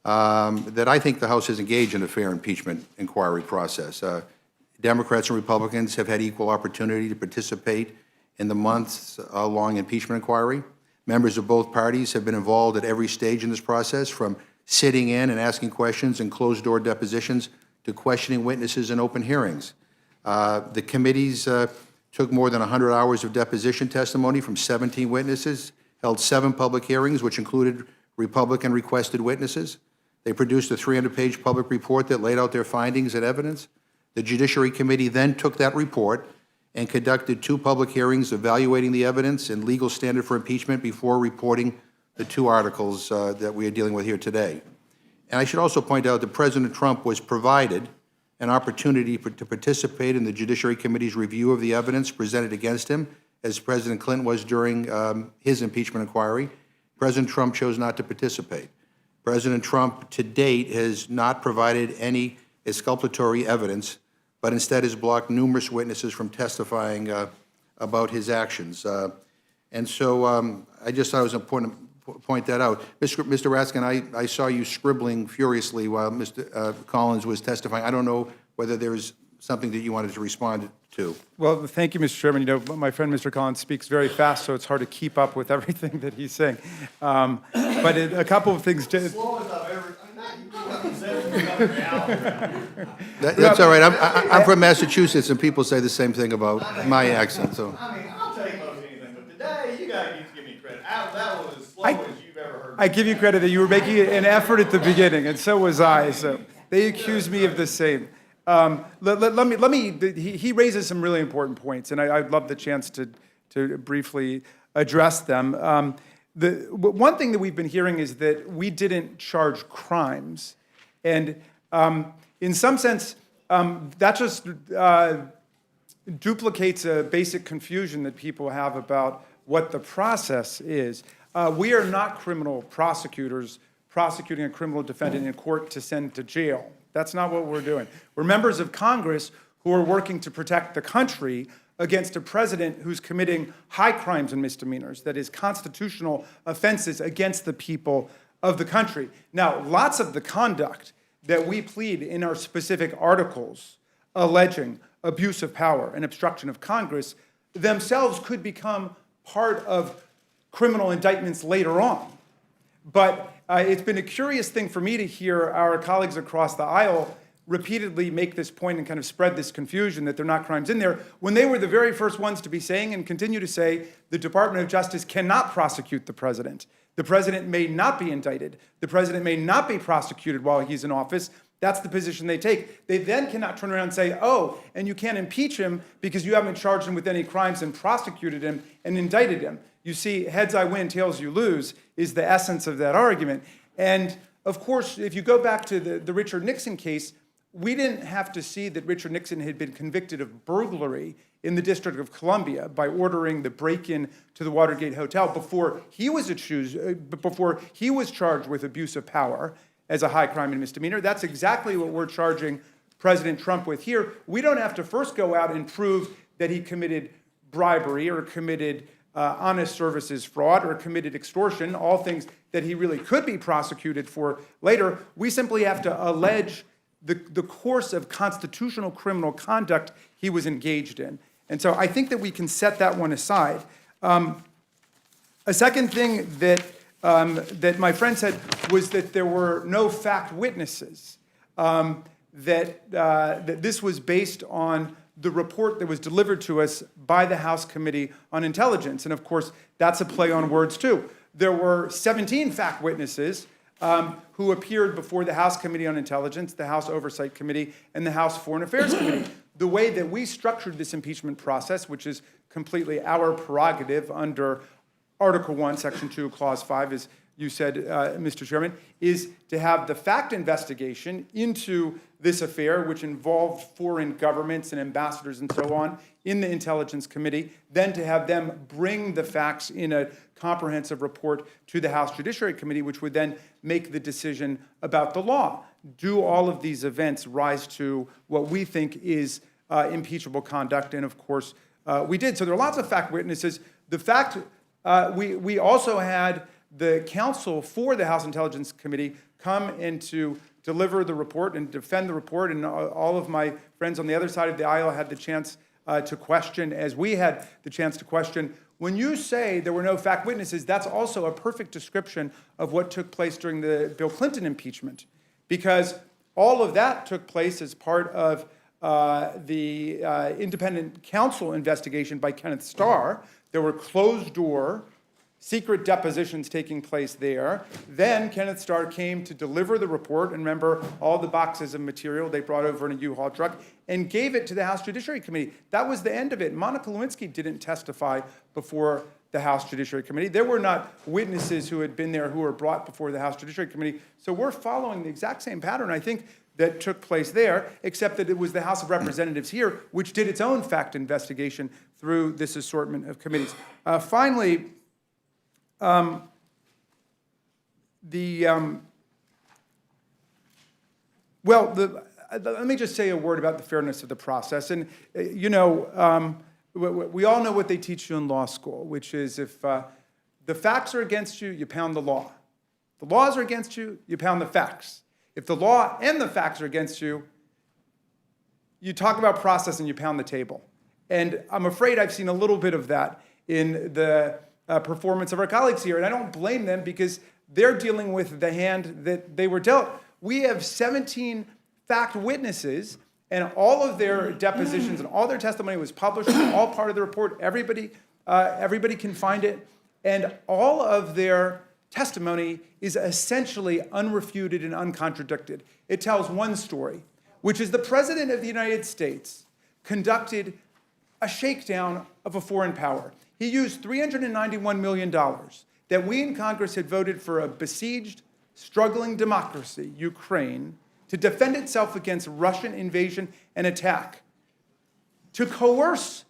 that I think the House is engaged in a fair impeachment inquiry process. Democrats and Republicans have had equal opportunity to participate in the months-long impeachment inquiry. Members of both parties have been involved at every stage in this process, from sitting in and asking questions in closed-door depositions to questioning witnesses in open hearings. The committees took more than 100 hours of deposition testimony from 17 witnesses, held 7 public hearings, which included Republican-requested witnesses. They produced a 300-page public report that laid out their findings and evidence. The Judiciary Committee then took that report and conducted 2 public hearings evaluating the evidence and legal standard for impeachment before reporting the 2 articles that we are dealing with here today. And I should also point out that President Trump was provided an opportunity to participate in the Judiciary Committee's review of the evidence presented against him, as President Clinton was during his impeachment inquiry. President Trump chose not to participate. President Trump, to date, has not provided any exculpatory evidence, but instead has blocked numerous witnesses from testifying about his actions. And so I just thought it was important to point that out. Mr. Raskin, I saw you scribbling furiously while Mr. Collins was testifying. I don't know whether there is something that you wanted to respond to. Well, thank you, Mr. Chairman. You know, my friend Mr. Collins speaks very fast, so it's hard to keep up with everything that he's saying. But a couple of things. Slowest I've ever. That's all right. I'm from Massachusetts, and people say the same thing about my accent. So. I mean, I'll take most anything, but today you guys need to give me credit. That was as slow as you've ever heard. I give you credit that you were making an effort at the beginning, and so was I. So they accuse me of the same. He raises some really important points, and I'd love the chance to briefly address them. One thing that we've been hearing is that we didn't charge crimes. And in some sense, that just duplicates a basic confusion that people have about what the process is. We are not criminal prosecutors prosecuting a criminal defendant in court to send to jail. That's not what we're doing. We're members of Congress who are working to protect the country against a president who's committing high crimes and misdemeanors, that is, constitutional offenses against the people of the country. Now, lots of the conduct that we plead in our specific articles alleging abuse of power and obstruction of Congress themselves could become part of criminal indictments later on. But it's been a curious thing for me to hear our colleagues across the aisle repeatedly make this point and kind of spread this confusion that there are not crimes in there, when they were the very first ones to be saying and continue to say the Department of Justice cannot prosecute the president. The president may not be indicted. The president may not be prosecuted while he's in office. That's the position they take. They then cannot turn around and say, oh, and you can't impeach him because you haven't charged him with any crimes and prosecuted him and indicted him. You see, heads I win, tails you lose is the essence of that argument. And of course, if you go back to the Richard Nixon case, we didn't have to see that Richard Nixon had been convicted of burglary in the District of Columbia by ordering the break-in to the Watergate Hotel before he was charged with abuse of power as a high crime and misdemeanor. That's exactly what we're charging President Trump with here. We don't have to first go out and prove that he committed bribery or committed honest services fraud or committed extortion, all things that he really could be prosecuted for later. We simply have to allege the course of constitutional criminal conduct he was engaged in. And so I think that we can set that one aside. A second thing that my friend said was that there were no fact witnesses, that this was based on the report that was delivered to us by the House Committee on Intelligence. And of course, that's a play on words too. There were 17 fact witnesses who appeared before the House Committee on Intelligence, the House Oversight Committee, and the House Foreign Affairs Committee. The way that we structured this impeachment process, which is completely our prerogative under Article 1, Section 2, Clause 5, as you said, Mr. Chairman, is to have the fact investigation into this affair, which involved foreign governments and ambassadors and so on, in the Intelligence Committee, then to have them bring the facts in a comprehensive report to the House Judiciary Committee, which would then make the decision about the law. Do all of these events rise to what we think is impeachable conduct? And of course, we did. So there are lots of fact witnesses. The fact we also had the counsel for the House Intelligence Committee come in to deliver the report and defend the report, and all of my friends on the other side of the aisle had the chance to question, as we had the chance to question. When you say there were no fact witnesses, that's also a perfect description of what took place during the Bill Clinton impeachment, because all of that took place as part of the independent counsel investigation by Kenneth Starr. There were closed-door, secret depositions taking place there. Then Kenneth Starr came to deliver the report, and remember all the boxes of material they brought over in a U-Haul truck, and gave it to the House Judiciary Committee. That was the end of it. Monica Lewinsky didn't testify before the House Judiciary Committee. There were not witnesses who had been there who were brought before the House Judiciary Committee. So we're following the exact same pattern, I think, that took place there, except that it was the House of Representatives here which did its own fact investigation through this assortment of committees. Finally, let me just say a word about the fairness of the process. And, we all know what they teach you in law school, which is if the facts are against you, you pound the law. The laws are against you, you pound the facts. If the law and the facts are against you, you talk about process and you pound the table. And I'm afraid I've seen a little bit of that in the performance of our colleagues here, and I don't blame them because they're dealing with the hand that they were dealt. We have 17 fact witnesses, and all of their depositions and all their testimony was published, all part of the report. Everybody can find it, and all of their testimony is essentially unrefuted and uncontradicted. It tells one story, which is the President of the United States conducted a shakedown of a foreign power. He used $391 million that we in Congress had voted for a besieged, struggling democracy, Ukraine, to defend itself against Russian invasion and attack, to coerce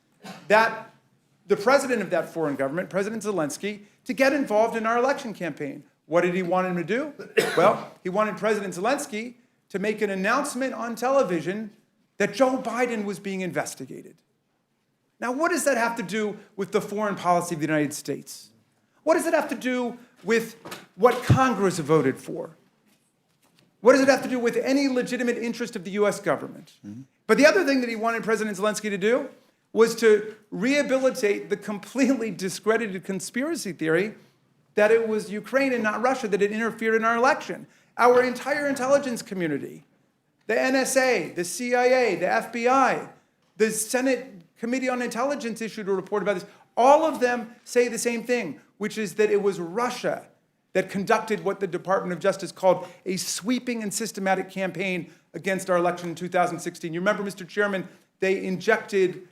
the president of that foreign government, President Zelensky, to get involved in our election campaign. What did he want him to do? Well, he wanted President Zelensky to make an announcement on television that Joe Biden was being investigated. Now, what does that have to do with the foreign policy of the United States? What does it have to do with what Congress voted for? What does it have to do with any legitimate interest of the U.S. government? Mm-hmm. But the other thing that he wanted President Zelensky to do was to rehabilitate the completely discredited conspiracy theory that it was Ukraine and not Russia that had interfered in our election. Our entire intelligence community, the NSA, the CIA, the FBI, the Senate Committee on Intelligence issued a report about this. All of them say the same thing, which is that it was Russia that conducted what the Department of Justice called a sweeping and systematic campaign against our election in 2016. You remember, Mr. Chairman, they injected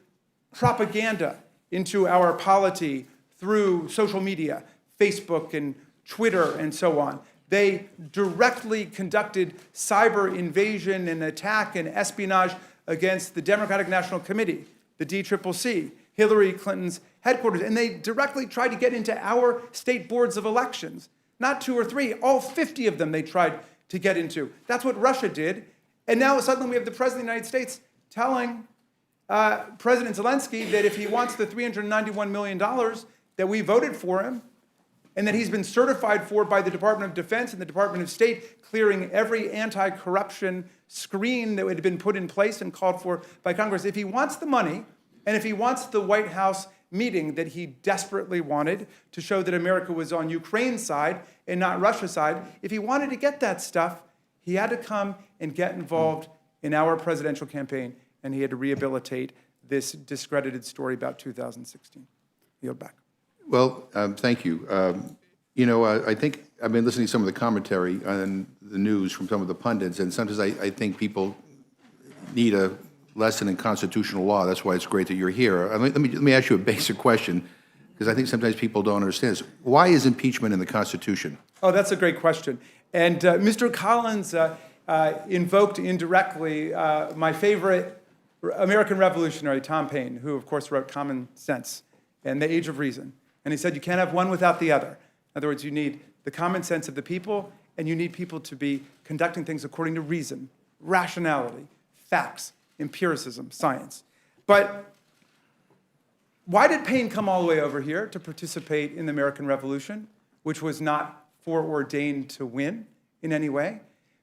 propaganda into our polity through social media, Facebook and Twitter and so on. They directly conducted cyber invasion and attack and espionage against the Democratic National Committee, the DCCC, Hillary Clinton's headquarters, and they directly tried to get into our state boards of elections. Not 2 or 3, all 50 of them they tried to get into. That's what Russia did. And now suddenly we have the President of the United States telling President Zelensky that if he wants the $391 million that we voted for him, and that he's been certified for by the Department of Defense and the Department of State, clearing every anti-corruption screen that had been put in place and called for by Congress. If he wants the money, and if he wants the White House meeting that he desperately wanted to show that America was on Ukraine's side and not Russia's side, if he wanted to get that stuff, he had to come and get involved in our presidential campaign, and he had to rehabilitate this discredited story about 2016. Yield back. Well, thank you. I think I've been listening to some of the commentary on the news from some of the pundits, and sometimes I think people need a lesson in constitutional law. That's why it's great that you're here. Let me ask you a basic question, because I think sometimes people don't understand this. Why is impeachment in the Constitution? Oh, that's a great question. And Mr. Collins invoked indirectly my favorite American revolutionary, Tom Paine, who, of course, wrote Common Sense and The Age of Reason. And he said you can't have one without the other. In other words, you need the common sense of the people, and you need people to be conducting things according to reason, rationality, facts, empiricism, science. But Why did Paine come all the way over here to participate in the American Revolution, which was not foreordained to win in any way?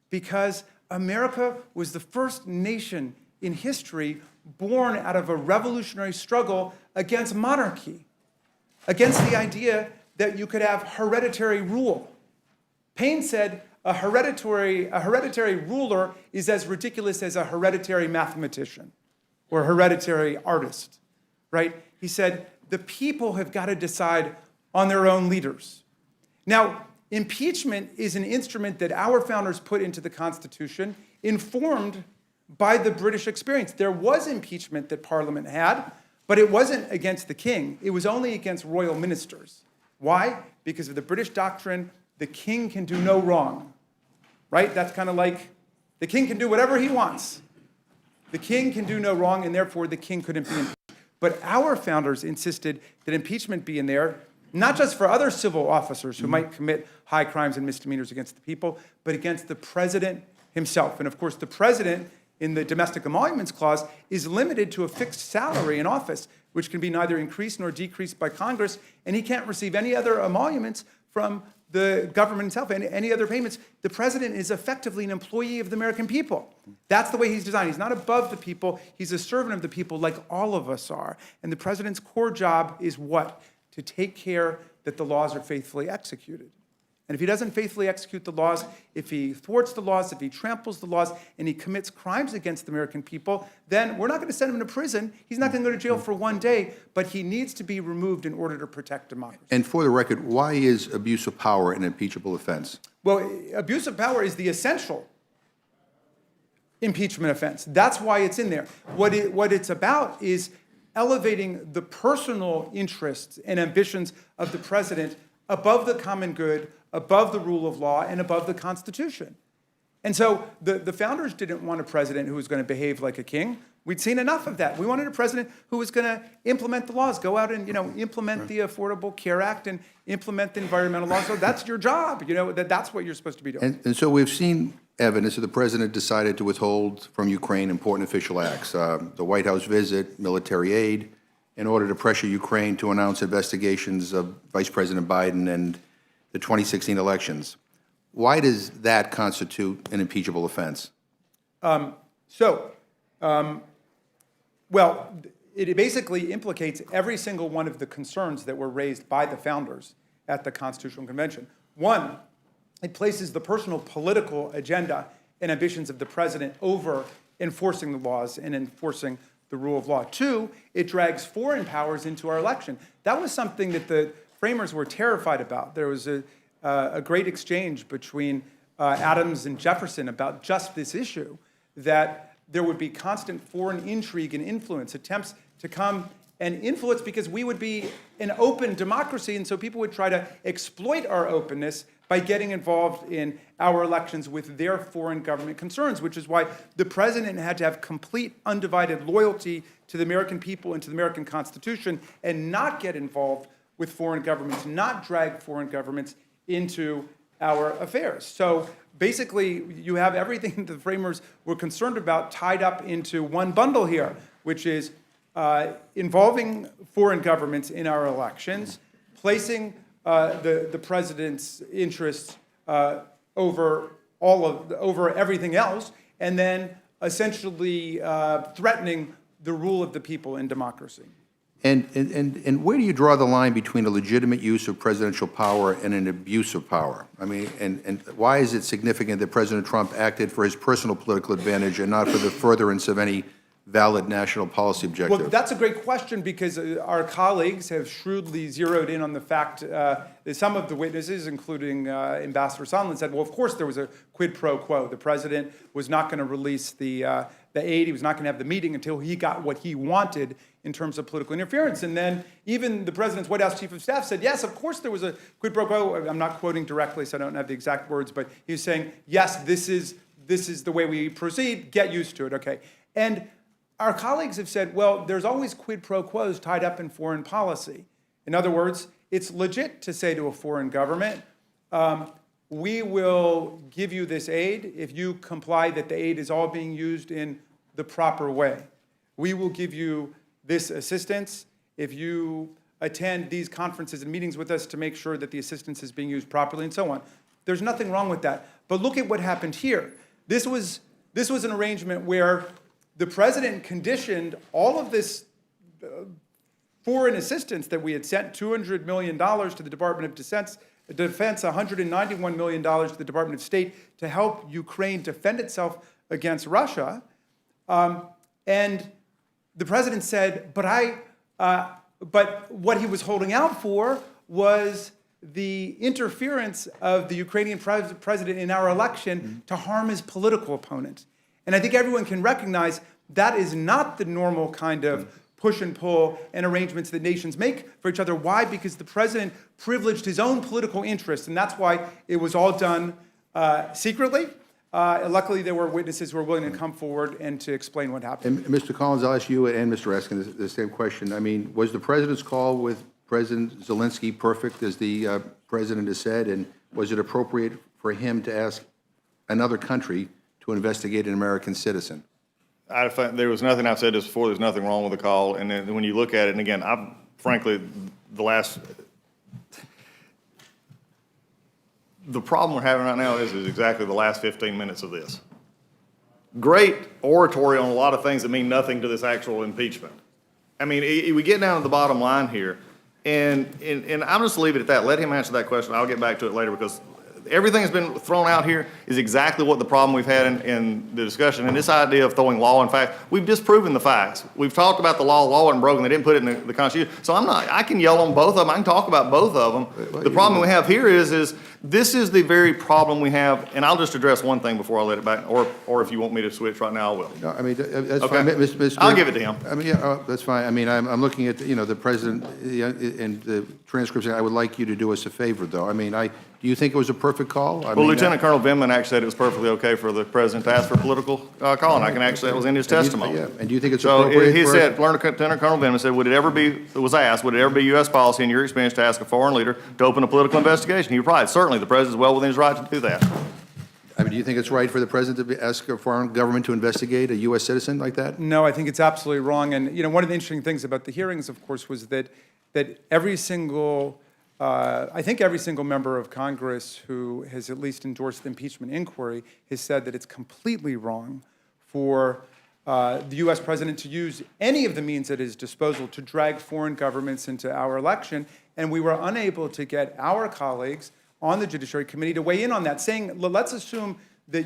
Because America was the first nation in history born out of a revolutionary struggle against monarchy, against the idea that you could have hereditary rule. Paine said a hereditary ruler is as ridiculous as a hereditary mathematician or hereditary artist, right? He said the people have got to decide on their own leaders. Now, impeachment is an instrument that our founders put into the Constitution, informed by the British experience. There was impeachment that Parliament had, but it wasn't against the king. It was only against royal ministers. Why? Because of the British doctrine, the king can do no wrong, right? That's kind of like the king can do whatever he wants. The king can do no wrong, and therefore the king couldn't be impeached. But our founders insisted that impeachment be in there, not just for other civil officers who might commit high crimes and misdemeanors against the people, but against the president himself. And of course, the president, in the domestic emoluments clause, is limited to a fixed salary in office, which can be neither increased nor decreased by Congress, and he can't receive any other emoluments from the government itself, any other payments. The president is effectively an employee of the American people. That's the way he's designed. He's not above the people. He's a servant of the people like all of us are. And the president's core job is what? To take care that the laws are faithfully executed. And if he doesn't faithfully execute the laws, if he thwarts the laws, if he tramples the laws, and he commits crimes against the American people, then we're not going to send him to prison. He's not going to go to jail for one day, but he needs to be removed in order to protect democracy. And for the record, why is abuse of power an impeachable offense? Well, abuse of power is the essential impeachment offense. That's why it's in there. What it's about is elevating the personal interests and ambitions of the president above the common good, above the rule of law, and above the Constitution. And so the founders didn't want a president who was going to behave like a king. We'd seen enough of that. We wanted a president who was going to implement the laws, go out and implement the Affordable Care Act and implement the environmental laws. So that's your job. That's what you're supposed to be doing. And so we've seen evidence that the president decided to withhold from Ukraine important official acts, the White House visit, military aid, in order to pressure Ukraine to announce investigations of Vice President Biden and the 2016 elections. Why does that constitute an impeachable offense? Well, it basically implicates every single one of the concerns that were raised by the founders at the Constitutional Convention. One, it places the personal political agenda and ambitions of the president over enforcing the laws and enforcing the rule of law. Two, it drags foreign powers into our election. That was something that the framers were terrified about. There was a great exchange between Adams and Jefferson about just this issue, that there would be constant foreign intrigue and influence, attempts to come and influence, because we would be an open democracy, and so people would try to exploit our openness by getting involved in our elections with their foreign government concerns, which is why the president had to have complete undivided loyalty to the American people and to the American Constitution and not get involved with foreign governments, not drag foreign governments into our affairs. So basically, you have everything the framers were concerned about tied up into one bundle here, which is involving foreign governments in our elections, placing the president's interests over everything else, and then essentially threatening the rule of the people in democracy. And where do you draw the line between a legitimate use of presidential power and an abuse of power? I mean, and why is it significant that President Trump acted for his personal political advantage and not for the furtherance of any valid national policy objective? Well, that's a great question, because our colleagues have shrewdly zeroed in on the fact that some of the witnesses, including Ambassador Sondland, said, well, of course there was a quid pro quo. The president was not going to release the aid. He was not going to have the meeting until he got what he wanted in terms of political interference. And then even the president's White House chief of staff said, yes, of course there was a quid pro quo. I'm not quoting directly, so I don't have the exact words, but he was saying, yes, this is the way we proceed. Get used to it, okay? And our colleagues have said, well, there's always quid pro quos tied up in foreign policy. In other words, it's legit to say to a foreign government, we will give you this aid if you comply that the aid is all being used in the proper way. We will give you this assistance if you attend these conferences and meetings with us to make sure that the assistance is being used properly and so on. There's nothing wrong with that. But look at what happened here. This was an arrangement where the president conditioned all of this foreign assistance that we had sent, $200 million to the Department of Defense, $191 million to the Department of State to help Ukraine defend itself against Russia. And the president said, but what he was holding out for was the interference of the Ukrainian president in our election to harm his political opponent. And I think everyone can recognize that is not the normal kind of push and pull and arrangements that nations make for each other. Why? Because the president privileged his own political interests, and that's why it was all done secretly. Luckily, there were witnesses who were willing to come forward and to explain what happened. And Mr. Collins, I'll ask you and Mr. Raskin the same question. I mean, was the president's call with President Zelensky perfect, as the president has said, and was it appropriate for him to ask another country to investigate an American citizen? There was nothing, I've said this before, there's nothing wrong with the call. And then when you look at it, and again, frankly, the problem we're having right now is exactly the last 15 minutes of this. Great oratory on a lot of things that mean nothing to this actual impeachment. I mean, we get down to the bottom line here, and I'll just leave it at that. Let him answer that question. I'll get back to it later, because everything that's been thrown out here is exactly what the problem we've had in the discussion. And this idea of throwing law and fact, we've disproven the facts. We've talked about the law wasn't broken. They didn't put it in the Constitution. So I can yell on both of them. I can talk about both of them. The problem we have here is this is the very problem we have. And I'll just address one thing before I let it back, or if you want me to switch right now, I will. No, I mean, that's Okay. fine. Mr. I'll give it to him. I mean, yeah, that's fine. I mean, I'm looking at, the president and the transcripts. I would like you to do us a favor, though. I mean, do you think it was a perfect call? Well, Lieutenant Colonel Vindman actually said it was perfectly okay for the president to ask for political call, and I can actually, that was in his testimony. Yeah, and do you think it's So appropriate he for... said, Lieutenant Colonel Vindman said, would it ever be U.S. policy in your experience to ask a foreign leader to open a political investigation? He replied, certainly, the president is well within his right to do that. I mean, do you think it's right for the president to ask a foreign government to investigate a U.S. citizen like that? No, I think it's absolutely wrong. And one of the interesting things about the hearings, of course, was that every single member of Congress who has at least endorsed the impeachment inquiry has said that it's completely wrong for the U.S. president to use any of the means at his disposal to drag foreign governments into our election. And we were unable to get our colleagues on the Judiciary Committee to weigh in on that, saying, let's assume that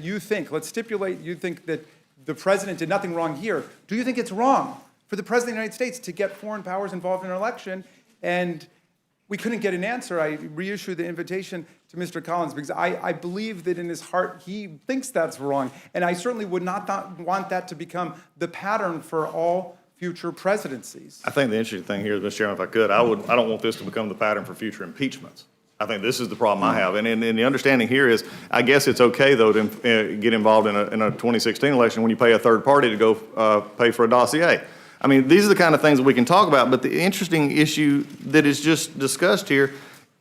let's stipulate you think that the president did nothing wrong here. Do you think it's wrong for the president of the United States to get foreign powers involved in an election? And we couldn't get an answer. I reissued the invitation to Mr. Collins because I believe that in his heart he thinks that's wrong. And I certainly would not want that to become the pattern for all future presidencies. I think the interesting thing here, Mr. Chairman, if I could, I don't want this to become the pattern for future impeachments. I think this is the problem I have. And the understanding here is, I guess it's okay, though, to get involved in a 2016 election when you pay a third party to go pay for a dossier. I mean, these are the kind of things that we can talk about, but the interesting issue that is just discussed here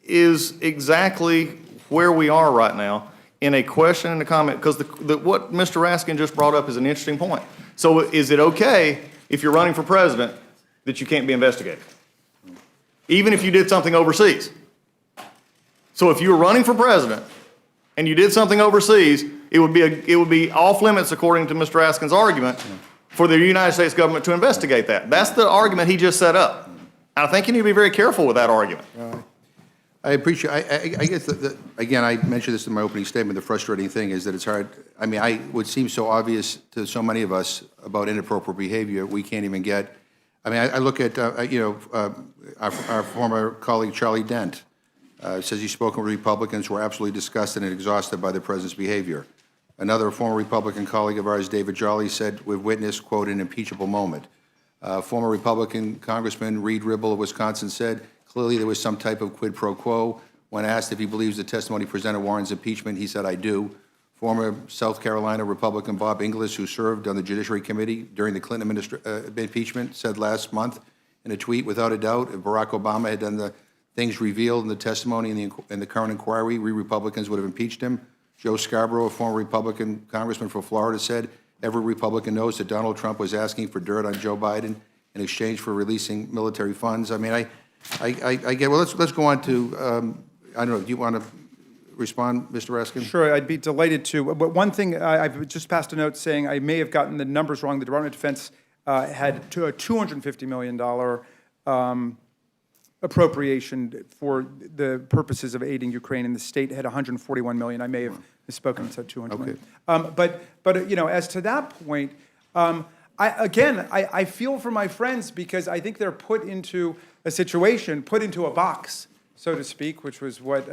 is exactly where we are right now in a question and a comment, because what Mr. Raskin just brought up is an interesting point. So is it okay if you're running for president that you can't be investigated, even if you did something overseas? So if you were running for president and you did something overseas, it would be off limits, according to Mr. Raskin's argument, for the United States government to investigate that. That's the argument he just set up. And I think you need to be very careful with that argument. I appreciate, I guess, again, I mentioned this in my opening statement, the frustrating thing is that it's hard, I mean, it would seem so obvious to so many of us about inappropriate behavior, we can't even get, I mean, I look at, our former colleague Charlie Dent, says he's spoken with Republicans who are absolutely disgusted and exhausted by the president's behavior. Another former Republican colleague of ours, David Jolly, said we've witnessed, quote, an impeachable moment. Former Republican Congressman Reed Ribble of Wisconsin said clearly there was some type of quid pro quo. When asked if he believes the testimony presented warrants impeachment, he said, I do. Former South Carolina Republican Bob Inglis, who served on the Judiciary Committee during the Clinton impeachment, said last month in a tweet, without a doubt, if Barack Obama had done the things revealed in the testimony in the current inquiry, we Republicans would have impeached him. Joe Scarborough, a former Republican congressman from Florida, said every Republican knows that Donald Trump was asking for dirt on Joe Biden in exchange for releasing military funds. I mean, I get, well, let's go on to, I don't know, do you want to respond, Mr. Raskin? Sure, I'd be delighted to. But one thing, I've just passed a note saying I may have gotten the numbers wrong. The Department of Defense had a $250 million appropriation for the purposes of aiding Ukraine, and the state had 141 million. I may have misspoken and said 200 million. But you know, as to that point, I feel for my friends because I think they're put into a situation, put into a box, so to speak, which was what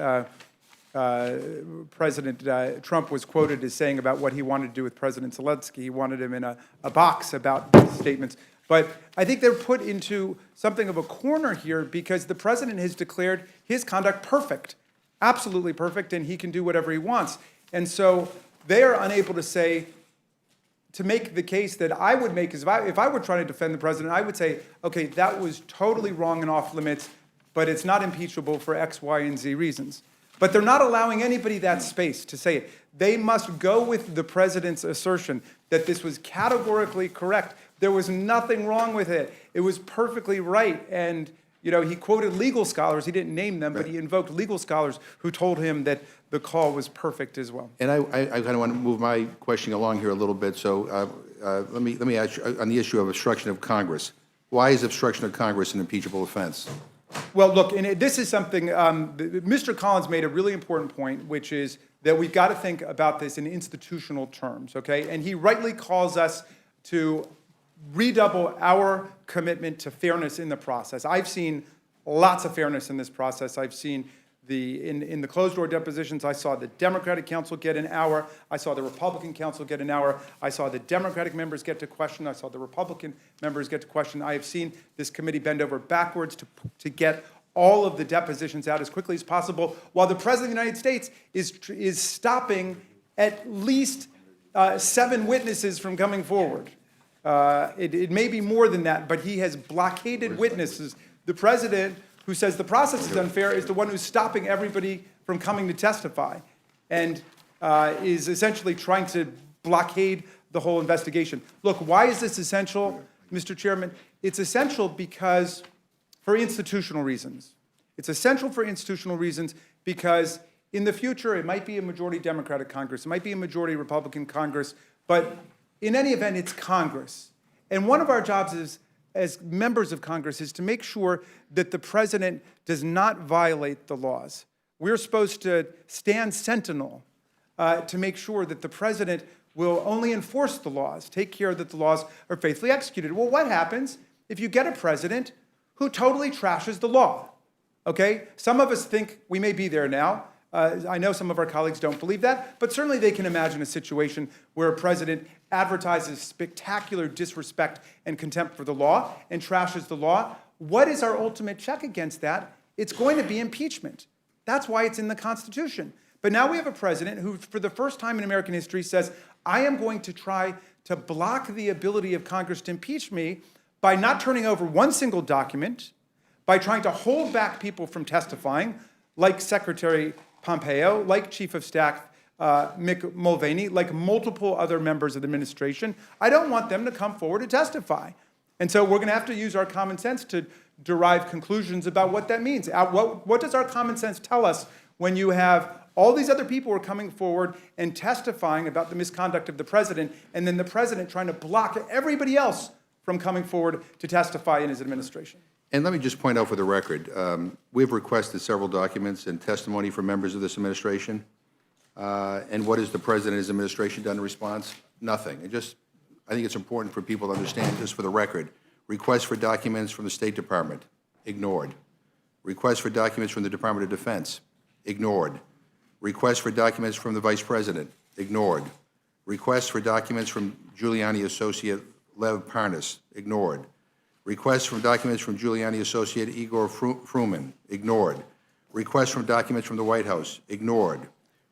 President Trump was quoted as saying about what he wanted to do with President Zelensky. He wanted him in a box about these statements. But I think they're put into something of a corner here because the president has declared his conduct perfect, absolutely perfect, and he can do whatever he wants. And so they are unable to say, to make the case that I would make is if I were trying to defend the president, I would say, okay, that was totally wrong and off limits, but it's not impeachable for X, Y, and Z reasons. But they're not allowing anybody that space to say it. They must go with the president's assertion that this was categorically correct. There was nothing wrong with it. It was perfectly right. And, you know, he quoted legal scholars. He didn't name them, but he invoked legal scholars who told him that the call was perfect as well. And I kind of want to move my questioning along here a little bit. So let me ask you on the issue of obstruction of Congress. Why is obstruction of Congress an impeachable offense? Well, look, and this is something, Mr. Collins made a really important point, which is that we've got to think about this in institutional terms, okay? And he rightly calls us to redouble our commitment to fairness in the process. I've seen lots of fairness in this process. I've seen in the closed-door depositions, I saw the Democratic counsel get an hour. I saw the Republican counsel get an hour. I saw the Democratic members get to question. I saw the Republican members get to question. I have seen this committee bend over backwards to get all of the depositions out as quickly as possible, while the President of the United States is stopping at least 7 witnesses from coming forward. It may be more than that, but he has blockaded witnesses. The President, who says the process is unfair, is the one who's stopping everybody from coming to testify and is essentially trying to blockade the whole investigation. Look, why is this essential, Mr. Chairman? It's essential because for institutional reasons. It's essential for institutional reasons because in the future, it might be a majority Democratic Congress, it might be a majority Republican Congress, but in any event, it's Congress. And one of our jobs is, as members of Congress, is to make sure that the president does not violate the laws. We're supposed to stand sentinel to make sure that the president will only enforce the laws, take care that the laws are faithfully executed. Well, what happens if you get a president who totally trashes the law? Okay? Some of us think we may be there now. I know some of our colleagues don't believe that, but certainly they can imagine a situation where a president advertises spectacular disrespect and contempt for the law and trashes the law. What is our ultimate check against that? It's going to be impeachment. That's why it's in the Constitution. But now we have a president who, for the first time in American history, says, I am going to try to block the ability of Congress to impeach me by not turning over one single document, by trying to hold back people from testifying, like Secretary Pompeo, like Chief of Staff Mick Mulvaney, like multiple other members of the administration. I don't want them to come forward to testify. And so we're going to have to use our common sense to derive conclusions about what that means. What does our common sense tell us when you have all these other people who are coming forward and testifying about the misconduct of the president, and then the president trying to block everybody else from coming forward to testify in his administration? And let me just point out for the record, we've requested several documents and testimony from members of this administration. And what has the president and his administration done in response? Nothing. I think it's important for people to understand, just for the record, requests for documents from the State Department, ignored. Requests for documents from the Department of Defense, ignored. Requests for documents from the Vice President, ignored. Requests for documents from Giuliani associate Lev Parnas, ignored. Requests from documents from Giuliani associate Igor Fruman, ignored. Requests from documents from the White House, ignored.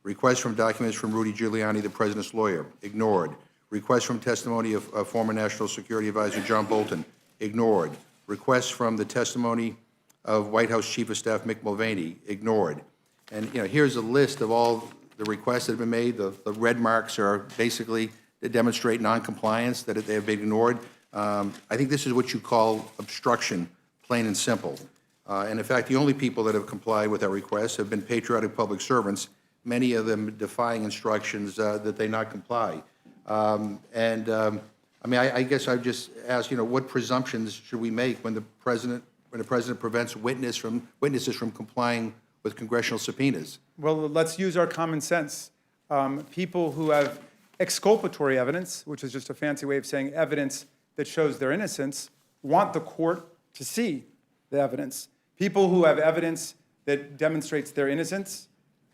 Requests from documents from Rudy Giuliani, the president's lawyer, ignored. Requests from testimony of former National Security Advisor John Bolton, ignored. Requests from the testimony of White House Chief of Staff Mick Mulvaney, ignored. And here's a list of all the requests that have been made. The red marks are basically to demonstrate noncompliance, that they have been ignored. I think this is what you call obstruction, plain and simple. And in fact, the only people that have complied with our requests have been patriotic public servants, many of them defying instructions that they not comply. I mean, I guess I would just ask, what presumptions should we make when the president prevents witnesses from complying with congressional subpoenas? Well, let's use our common sense. People who have exculpatory evidence, which is just a fancy way of saying evidence that shows their innocence, want the court to see the evidence. People who have evidence that demonstrates their innocence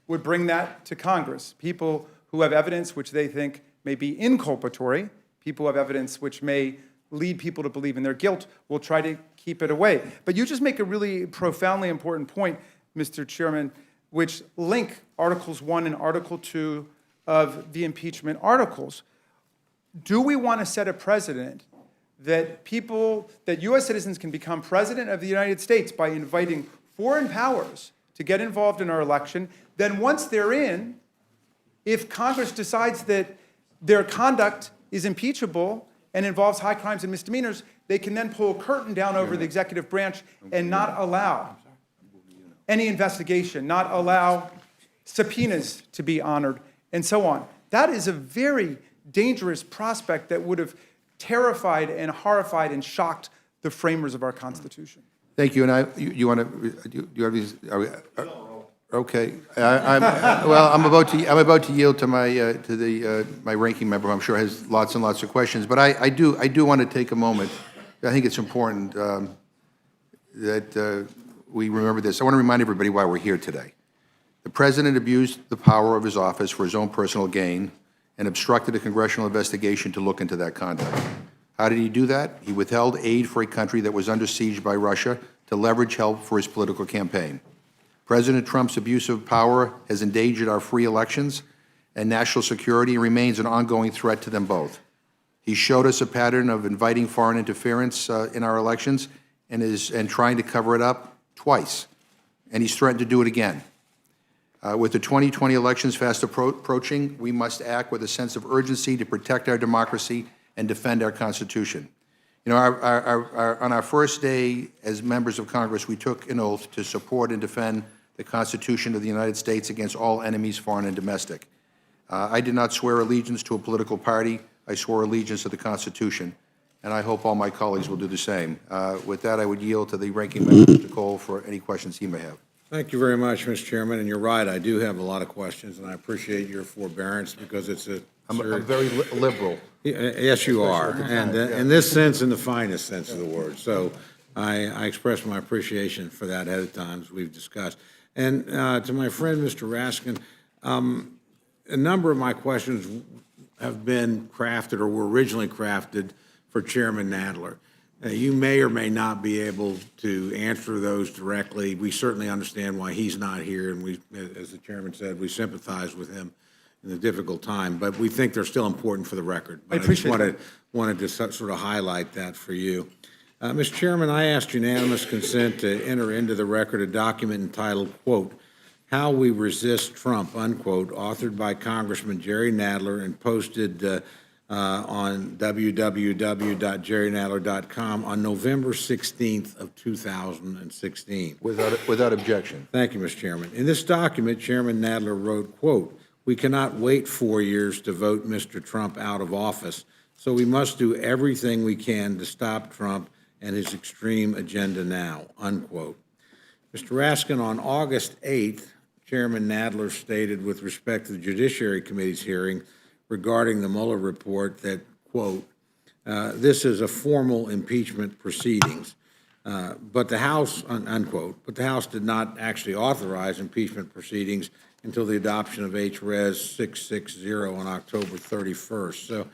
would bring that to Congress. People who have evidence which they think may be inculpatory, people who have evidence which may lead people to believe in their guilt, will try to keep it away. But you just make a really profoundly important point, Mr. Chairman, which link Articles 1 and Article 2 of the impeachment articles. Do we want to set a precedent that U.S. citizens can become president of the United States by inviting foreign powers to get involved in our election? Then once they're in, if Congress decides that their conduct is impeachable and involves high crimes and misdemeanors, they can then pull a curtain down over the executive branch and not allow any investigation, not allow subpoenas to be honored, and so on. That is a very dangerous prospect that would have terrified and horrified and shocked the framers of our Constitution. Thank you. And you want to? You have these? Okay. I'm about to yield to my ranking member, who I'm sure has lots and lots of questions. But I do want to take a moment. I think it's important that we remember this. I want to remind everybody why we're here today. The president abused the power of his office for his own personal gain and obstructed a congressional investigation to look into that conduct. How did he do that? He withheld aid for a country that was under siege by Russia to leverage help for his political campaign. President Trump's abuse of power has endangered our free elections and national security and remains an ongoing threat to them both. He showed us a pattern of inviting foreign interference in our elections and trying to cover it up twice, and he's threatened to do it again. With the 2020 elections fast approaching, we must act with a sense of urgency to protect our democracy and defend our Constitution. On our first day as members of Congress, we took an oath to support and defend the Constitution of the United States against all enemies, foreign and domestic. I did not swear allegiance to a political party. I swore allegiance to the Constitution, and I hope all my colleagues will do the same. With that, I would yield to the ranking member, Mr. Cole, for any questions he may have. Thank you very much, Mr. Chairman, and you're right, I do have a lot of questions, and I appreciate your forbearance because it's a... I'm very liberal. Yes, you are, and in this sense, in the finest sense of the word. So I express my appreciation for that ahead of time, as we've discussed. And to my friend, Mr. Raskin, a number of my questions have been crafted or were originally crafted for Chairman Nadler. You may or may not be able to answer those directly. We certainly understand why he's not here, and we, as the chairman said, we sympathize with him in the difficult time, but we think they're still important for the record. I appreciate that. I just wanted to sort of highlight that for you. Mr. Chairman, I asked unanimous consent to enter into the record a document entitled, quote, "How We Resist Trump," unquote, authored by Congressman Jerry Nadler and posted on www.jerrynadler.com on November 16th of 2016. Without objection. Thank you, Mr. Chairman. In this document, Chairman Nadler wrote, quote, "We cannot wait 4 years to vote Mr. Trump out of office, so we must do everything we can to stop Trump and his extreme agenda now," unquote. Mr. Raskin, on August 8th, Chairman Nadler stated with respect to the Judiciary Committee's hearing regarding the Mueller report that, quote, "This is a formal impeachment proceedings," but the House, unquote, but the House did not actually authorize impeachment proceedings until the adoption of H.Res. 660 on October 31st. So I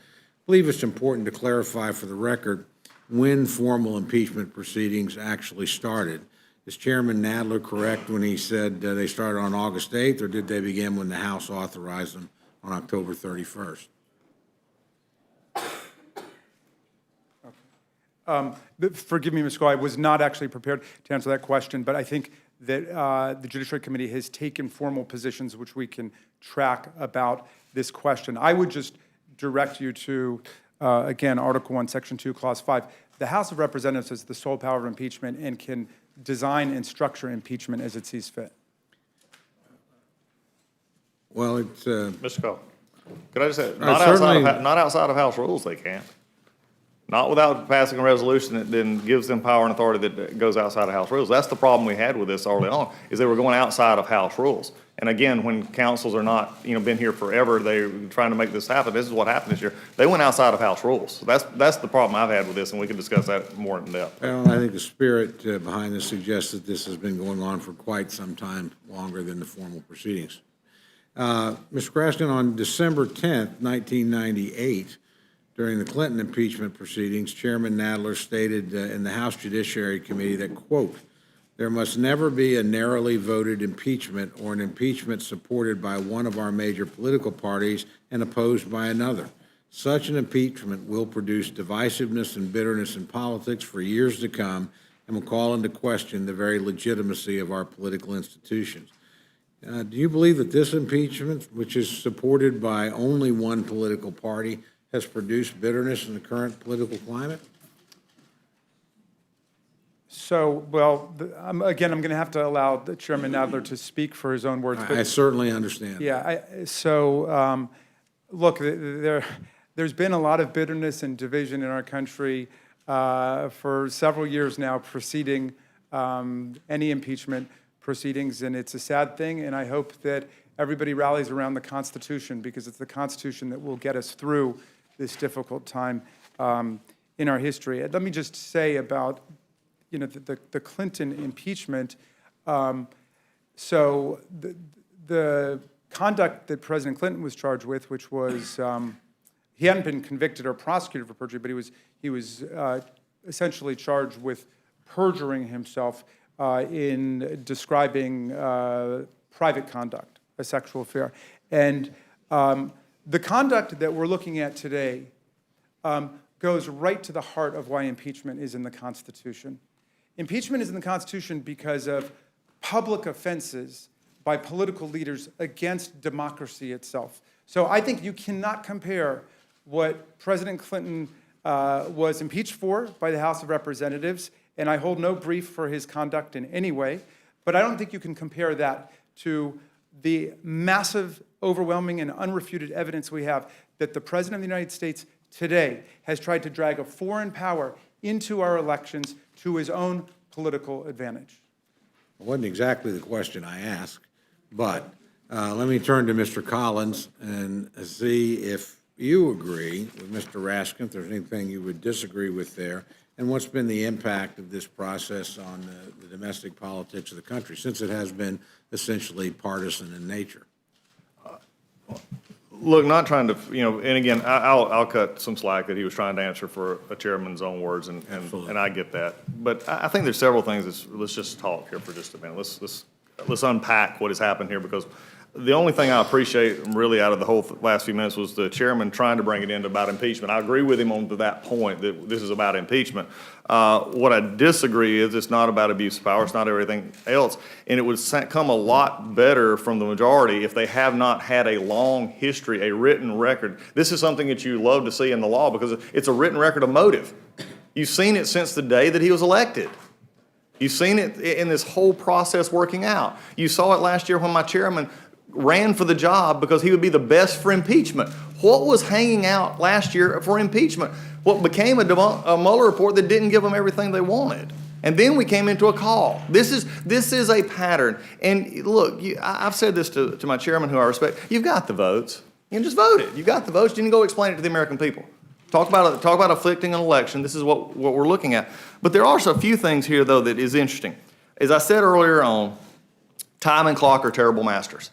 believe it's important to clarify for the record when formal impeachment proceedings actually started. Is Chairman Nadler correct when he said they started on August 8th, or did they begin when the House authorized them on October 31st? Forgive me, Mr. Cole, I was not actually prepared to answer that question, but I think that the Judiciary Committee has taken formal positions which we can track about this question. I would just direct you to again, Article 1, Section 2, Clause 5. The House of Representatives has the sole power of impeachment and can design and structure impeachment as it sees fit. Well, it's, Mr. Cole, could I just say, certainly- not outside of House rules, they can't. Not without passing a resolution that then gives them power and authority that goes outside of House rules. That's the problem we had with this early on, is they were going outside of House rules. And again, when councils are not, been here forever, they're trying to make this happen. This is what happened this year. They went outside of House rules. So that's the problem I've had with this, and we can discuss that more in depth. well, I think the spirit behind this suggests that this has been going on for quite some time, longer than the formal proceedings. Mr. Graston, on December 10th, 1998, during the Clinton impeachment proceedings, Chairman Nadler stated in the House Judiciary Committee that, quote, "There must never be a narrowly voted impeachment or an impeachment supported by one of our major political parties and opposed by another. Such an impeachment will produce divisiveness and bitterness in politics for years to come and will call into question the very legitimacy of our political institutions." Do you believe that this impeachment, which is supported by only one political party, has produced bitterness in the current political climate? So, well, again, I'm going to have to allow the Chairman Nadler to speak for his own words. I certainly understand. Yeah, look, there's been a lot of bitterness and division in our country for several years now preceding any impeachment proceedings, and it's a sad thing, and I hope that everybody rallies around the Constitution, because it's the Constitution that will get us through this difficult time in our history. And let me just say about the Clinton impeachment. So the conduct that President Clinton was charged with, which was he hadn't been convicted or prosecuted for perjury, but he was essentially charged with perjuring himself in describing private conduct, a sexual affair. And the conduct that we're looking at today goes right to the heart of why impeachment is in the Constitution. Impeachment is in the Constitution because of public offenses by political leaders against democracy itself. So I think you cannot compare what President Clinton was impeached for by the House of Representatives, and I hold no brief for his conduct in any way, but I don't think you can compare that to the massive, overwhelming, and unrefuted evidence we have that the President of the United States today has tried to drag a foreign power into our elections to his own political advantage. It wasn't exactly the question I asked, but let me turn to Mr. Collins and see if you agree with Mr. Raskin, if there's anything you would disagree with there, and what's been the impact of this process on the domestic politics of the country, since it has been essentially partisan in nature. Look, not trying to, and again, I'll cut some slack that he was trying to answer for a chairman's own words, and I get that. But I think there's several things. Let's just talk here for just a minute. Let's unpack what has happened here, because the only thing I appreciate really out of the whole last few minutes was the chairman trying to bring it into about impeachment. I agree with him on to that point, that this is about impeachment. What I disagree is it's not about abuse of power. It's not everything else. And it would come a lot better from the majority if they have not had a long history, a written record. This is something that you love to see in the law, because it's a written record of motive. You've seen it since the day that he was elected. You've seen it in this whole process working out. You saw it last year when my chairman ran for the job because he would be the best for impeachment. What was hanging out last year for impeachment? What became a Mueller report that didn't give them everything they wanted. And then we came into a call. This is a pattern. And look, I've said this to my chairman, who I respect. You've got the votes. You can just vote it. You got the votes. You can go explain it to the American people. Talk about afflicting an election. This is what we're looking at. But there are also a few things here, though, that is interesting. As I said earlier on, time and clock are terrible masters.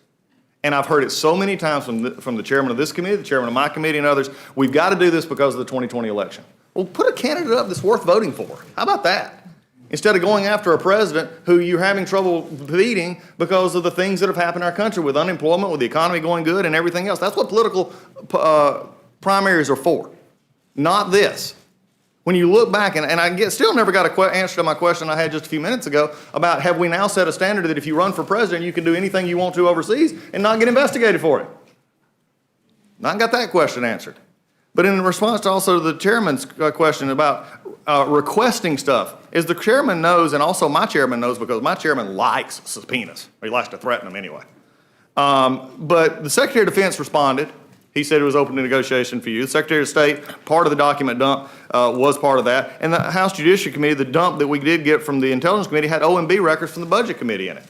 And I've heard it so many times from the chairman of this committee, the chairman of my committee, and others. We've got to do this because of the 2020 election. Well, put a candidate up that's worth voting for. How about that? Instead of going after a president who you're having trouble beating because of the things that have happened in our country, with unemployment, with the economy going good, and everything else. That's what political primaries are for, not this. When you look back, and I still never got an answer to my question I had just a few minutes ago about, have we now set a standard that if you run for president, you can do anything you want to overseas and not get investigated for it? Not got that question answered. But in response to also the chairman's question about requesting stuff, as the chairman knows, and also my chairman knows because my chairman likes subpoenas, or he likes to threaten them anyway. But the Secretary of Defense responded. He said it was open to negotiation for you. The Secretary of State, part of the document dump was part of that. And the House Judiciary Committee, the dump that we did get from the Intelligence Committee had OMB records from the Budget Committee in it.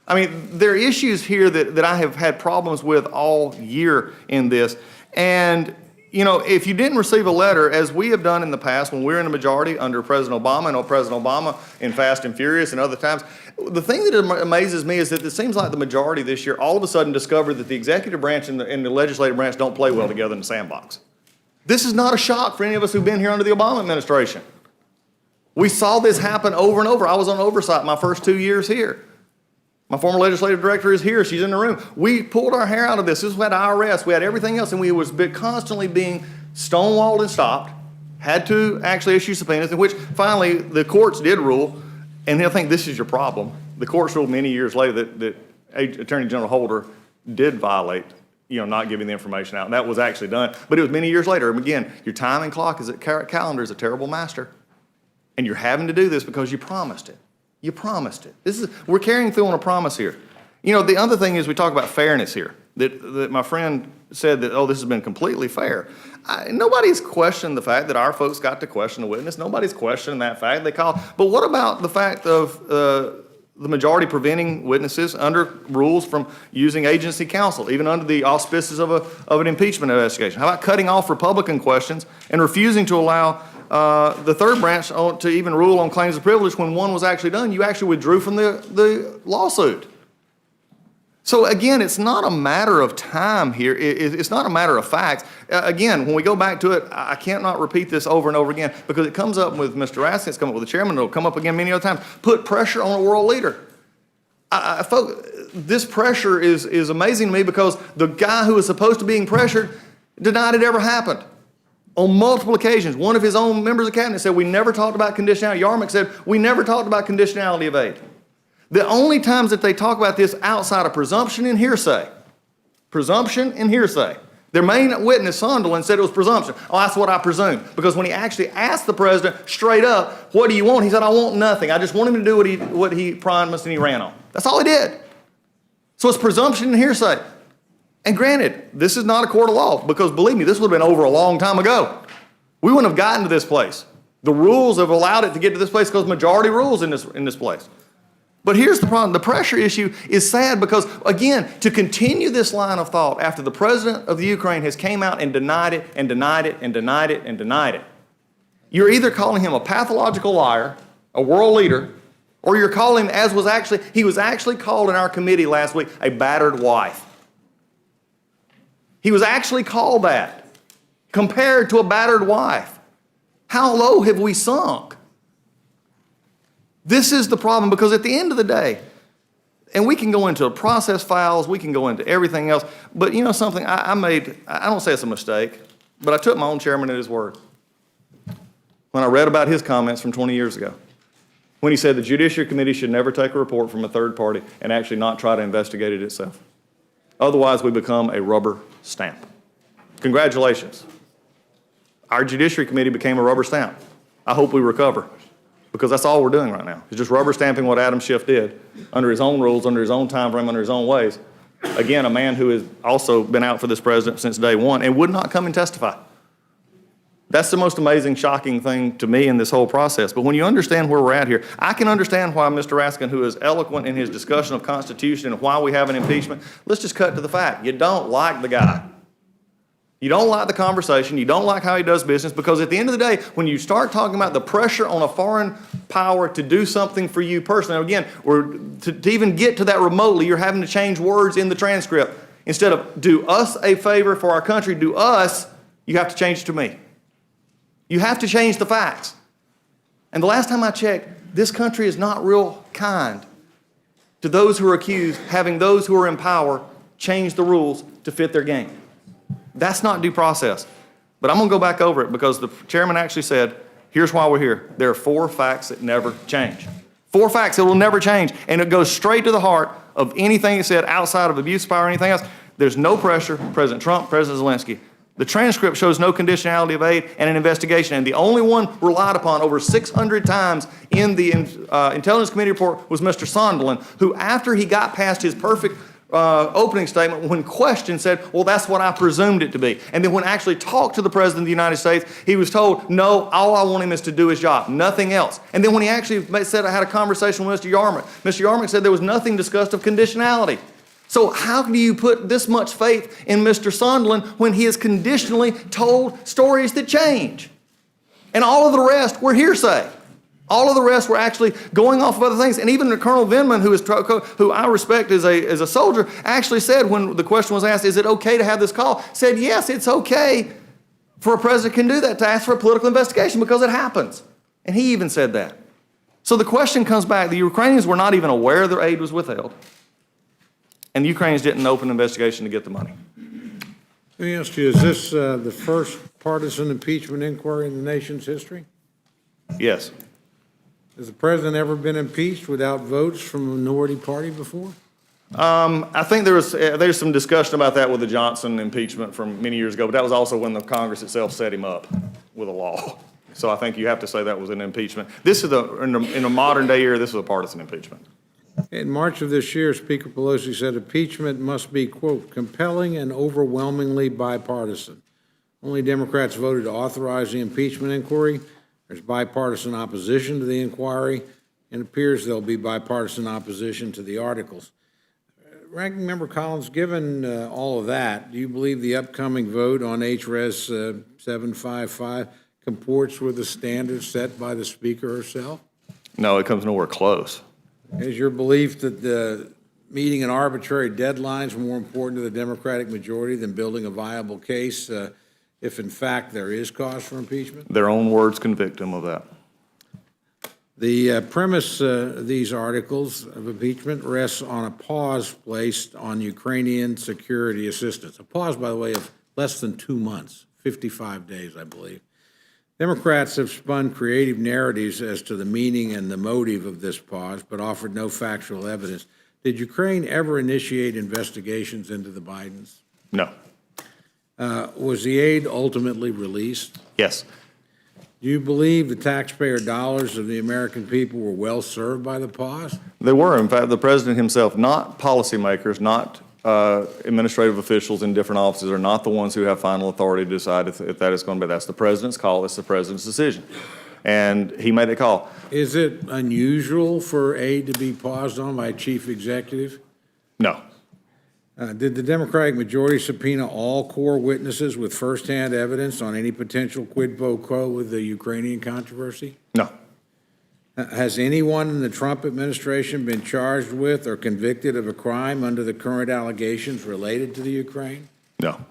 I mean, there are issues here that I have had problems with all year in this. And, you know, if you didn't receive a letter, as we have done in the past when we were in the majority under President Obama, I know President Obama in Fast and Furious and other times, the thing that amazes me is that it seems like the majority this year all of a sudden discovered that the executive branch and the legislative branch don't play well together in the sandbox. This is not a shock for any of us who've been here under the Obama administration. We saw this happen over and over. I was on oversight my first 2 years here. My former legislative director is here. She's in the room. We pulled our hair out of this. This was at IRS. We had everything else, and we was constantly being stonewalled and stopped, had to actually issue subpoenas, in which finally the courts did rule, and I think this is your problem. The courts ruled many years later that Attorney General Holder did violate, you know, not giving the information out, and that was actually done. But it was many years later. And again, your timing clock calendar is a terrible master, and you're having to do this because you promised it. You promised it. We're carrying through on a promise here. You know, the other thing is we talk about fairness here, that my friend said that, oh, this has been completely fair. Nobody's questioned the fact that our folks got to question the witness. Nobody's questioning that fact. They call. But what about the fact of the majority preventing witnesses under rules from using agency counsel, even under the auspices of an impeachment investigation? How about cutting off Republican questions and refusing to allow the third branch to even rule on claims of privilege when one was actually done? You actually withdrew from the lawsuit. So again, it's not a matter of time here. It's not a matter of facts. Again, when we go back to it, I can't not repeat this over and over again because it comes up with Mr. Raskin, it's come up with the chairman, it'll come up again many other times. Put pressure on a world leader. Folks, this pressure is amazing to me because the guy who is supposed to be being pressured denied it ever happened. On multiple occasions, one of his own members of cabinet said, we never talked about conditionality. Yarmick said, we never talked about conditionality of aid. The only times that they talk about this outside of presumption and hearsay, their main witness, Sunderland, said it was presumption. Oh, that's what I presume. Because when he actually asked the president straight up, what do you want? He said, I want nothing. I just want him to do what he promised and he ran on. That's all he did. So it's presumption and hearsay. And granted, this is not a court of law because believe me, this would have been over a long time ago. We wouldn't have gotten to this place. The rules have allowed it to get to this place because majority rules in this place. But here's the problem. The pressure issue is sad because, again, to continue this line of thought after the president of the Ukraine has came out and denied it and denied it and denied it and denied it, you're either calling him a pathological liar, a world leader, or you're calling him, he was actually called in our committee last week, a battered wife. He was actually called that, compared to a battered wife. How low have we sunk? This is the problem because at the end of the day, and we can go into process files, we can go into everything else, but you know something, I don't say it's a mistake, but I took my own chairman at his word when I read about his comments from 20 years ago, when he said the Judiciary Committee should never take a report from a third party and actually not try to investigate it itself. Otherwise, we become a rubber stamp. Congratulations. Our Judiciary Committee became a rubber stamp. I hope we recover. Because that's all we're doing right now. It's just rubber stamping what Adam Schiff did under his own rules, under his own time frame, under his own ways. Again, a man who has also been out for this president since day one and would not come and testify. That's the most amazing, shocking thing to me in this whole process. But when you understand where we're at here, I can understand why Mr. Raskin, who is eloquent in his discussion of Constitution and why we have an impeachment, let's just cut to the fact. You don't like the guy. You don't like the conversation. You don't like how he does business because at the end of the day, when you start talking about the pressure on a foreign power to do something for you personally, again, to even get to that remotely, you're having to change words in the transcript. Instead of do us a favor for our country, do us, you have to change it to me. You have to change the facts. And the last time I checked, this country is not real kind to those who are accused, having those who are in power change the rules to fit their game. That's not due process. But I'm going to go back over it because the chairman actually said, here's why we're here. There are 4 facts that never change. 4 facts that will never change. And it goes straight to the heart of anything he said outside of abuse of power or anything else. There's no pressure. President Trump, President Zelensky, The transcript shows no conditionality of aid and an investigation, and the only one relied upon over 600 times in the Intelligence Committee report was Mr. Sondland, who, after he got past his perfect opening statement, when questioned, said, well, that's what I presumed it to be. And then when actually talked to the President of the United States, he was told, no, all I want him is to do his job, nothing else. And then when he actually said, I had a conversation with Mr. Yarmick said there was nothing discussed of conditionality. So how do you put this much faith in Mr. Sondland when he has conditionally told stories that change? And all of the rest were hearsay. All of the rest were actually going off of other things. And even Colonel Vindman, who I respect as a soldier, actually said when the question was asked, is it okay to have this call, said, yes, it's okay for a president can do that, to ask for a political investigation because it happens. And he even said that. So the question comes back, the Ukrainians were not even aware their aid was withheld. And the Ukrainians didn't open an investigation to get the money. Let me ask you, is this the first partisan impeachment inquiry in the nation's history? Yes. Has the president ever been impeached without votes from a minority party before? I think there's some discussion about that with the Johnson impeachment from many years ago, but that was also when the Congress itself set him up with a law. So I think you have to say that was an impeachment. This is in a modern day era, this is a partisan impeachment. In March of this year, Speaker Pelosi said impeachment must be, quote, compelling and overwhelmingly bipartisan. Only Democrats voted to authorize the impeachment inquiry. There's bipartisan opposition to the inquiry, and it appears there'll be bipartisan opposition to the articles. Ranking Member Collins, given all of that, do you believe the upcoming vote on H.Res 755 comports with the standards set by the Speaker herself? No, it comes nowhere close. Is your belief that the meeting an arbitrary deadlines more important to the Democratic majority than building a viable case if, in fact, there is cause for impeachment? Their own words convict them of that. The premise of these articles of impeachment rests on a pause placed on Ukrainian security assistance. A pause, by the way, of less than 2 months, 55 days, I believe. Democrats have spun creative narratives as to the meaning and the motive of this pause, but offered no factual evidence. Did Ukraine ever initiate investigations into the Bidens? No. Was the aid ultimately released? Yes. Do you believe the taxpayer dollars of the American people were well served by the pause? They were. In fact, the president himself, not policymakers, not administrative officials in different offices, are not the ones who have final authority to decide if that is going to be. That's the president's call. It's the president's decision. And he made the call. Is it unusual for aid to be paused on by a chief executive? No. Did the Democratic majority subpoena all core witnesses with firsthand evidence on any potential quid pro quo with the Ukrainian controversy? No. Has anyone in the Trump administration been charged with or convicted of a crime under the current allegations related to the Ukraine? No.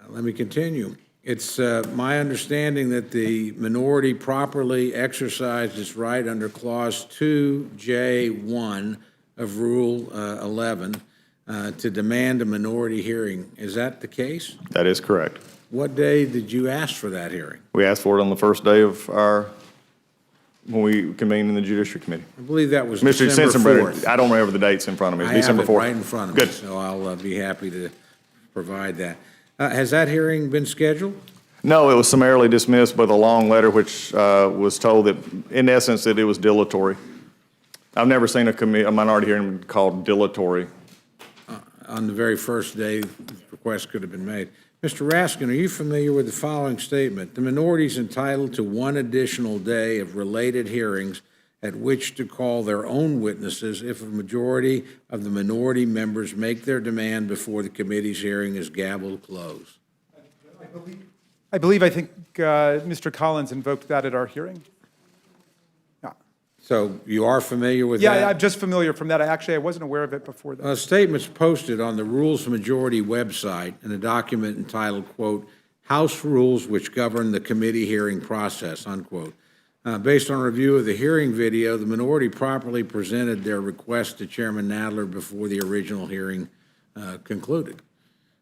Let me continue. It's my understanding that the minority properly exercised its right under Clause 2J1 of Rule 11 to demand a minority hearing. Is that the case? That is correct. What day did you ask for that hearing? We asked for it on the first day of when we convened in the Judiciary Committee. I believe that was Mr. December 4th. I don't remember the dates in front of me. It's December 4th. I have it right in front of me, Good. so I'll be happy to provide that. Has that hearing been scheduled? No, it was summarily dismissed with a long letter which was told that, in essence, that it was dilatory. I've never seen a minority hearing called dilatory. On the very first day, the request could have been made. Mr. Raskin, are you familiar with the following statement? The minority is entitled to one additional day of related hearings at which to call their own witnesses if a majority of the minority members make their demand before the committee's hearing is gaveled closed. I think Mr. Collins invoked that at our hearing. Yeah. So you are familiar with that? Yeah, I'm just familiar from that. I wasn't aware of it before that. A statement's posted on the Rules Majority website in a document entitled, quote, House Rules Which Govern the Committee Hearing Process, unquote. Based on review of the hearing video, the minority properly presented their request to Chairman Nadler before the original hearing concluded.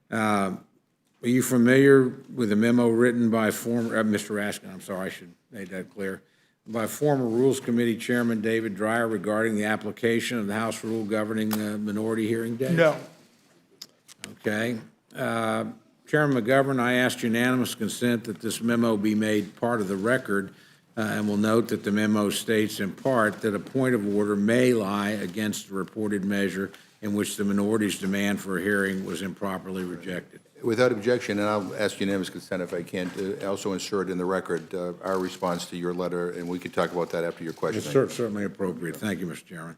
Are you familiar with the memo written by former, Mr. Raskin, I'm sorry, I should make that clear, by former Rules Committee Chairman David Dreyer regarding the application of the House rule governing minority hearing days? No. Okay. Chairman McGovern, I asked unanimous consent that this memo be made part of the record, and will note that the memo states in part that a point of order may lie against the reported measure in which the minority's demand for a hearing was improperly rejected. Without objection, and I'll ask unanimous consent if I can, to also insert in the record our response to your letter, and we could talk about that after your question. It's certainly appropriate. Thank you, Mr. Chairman.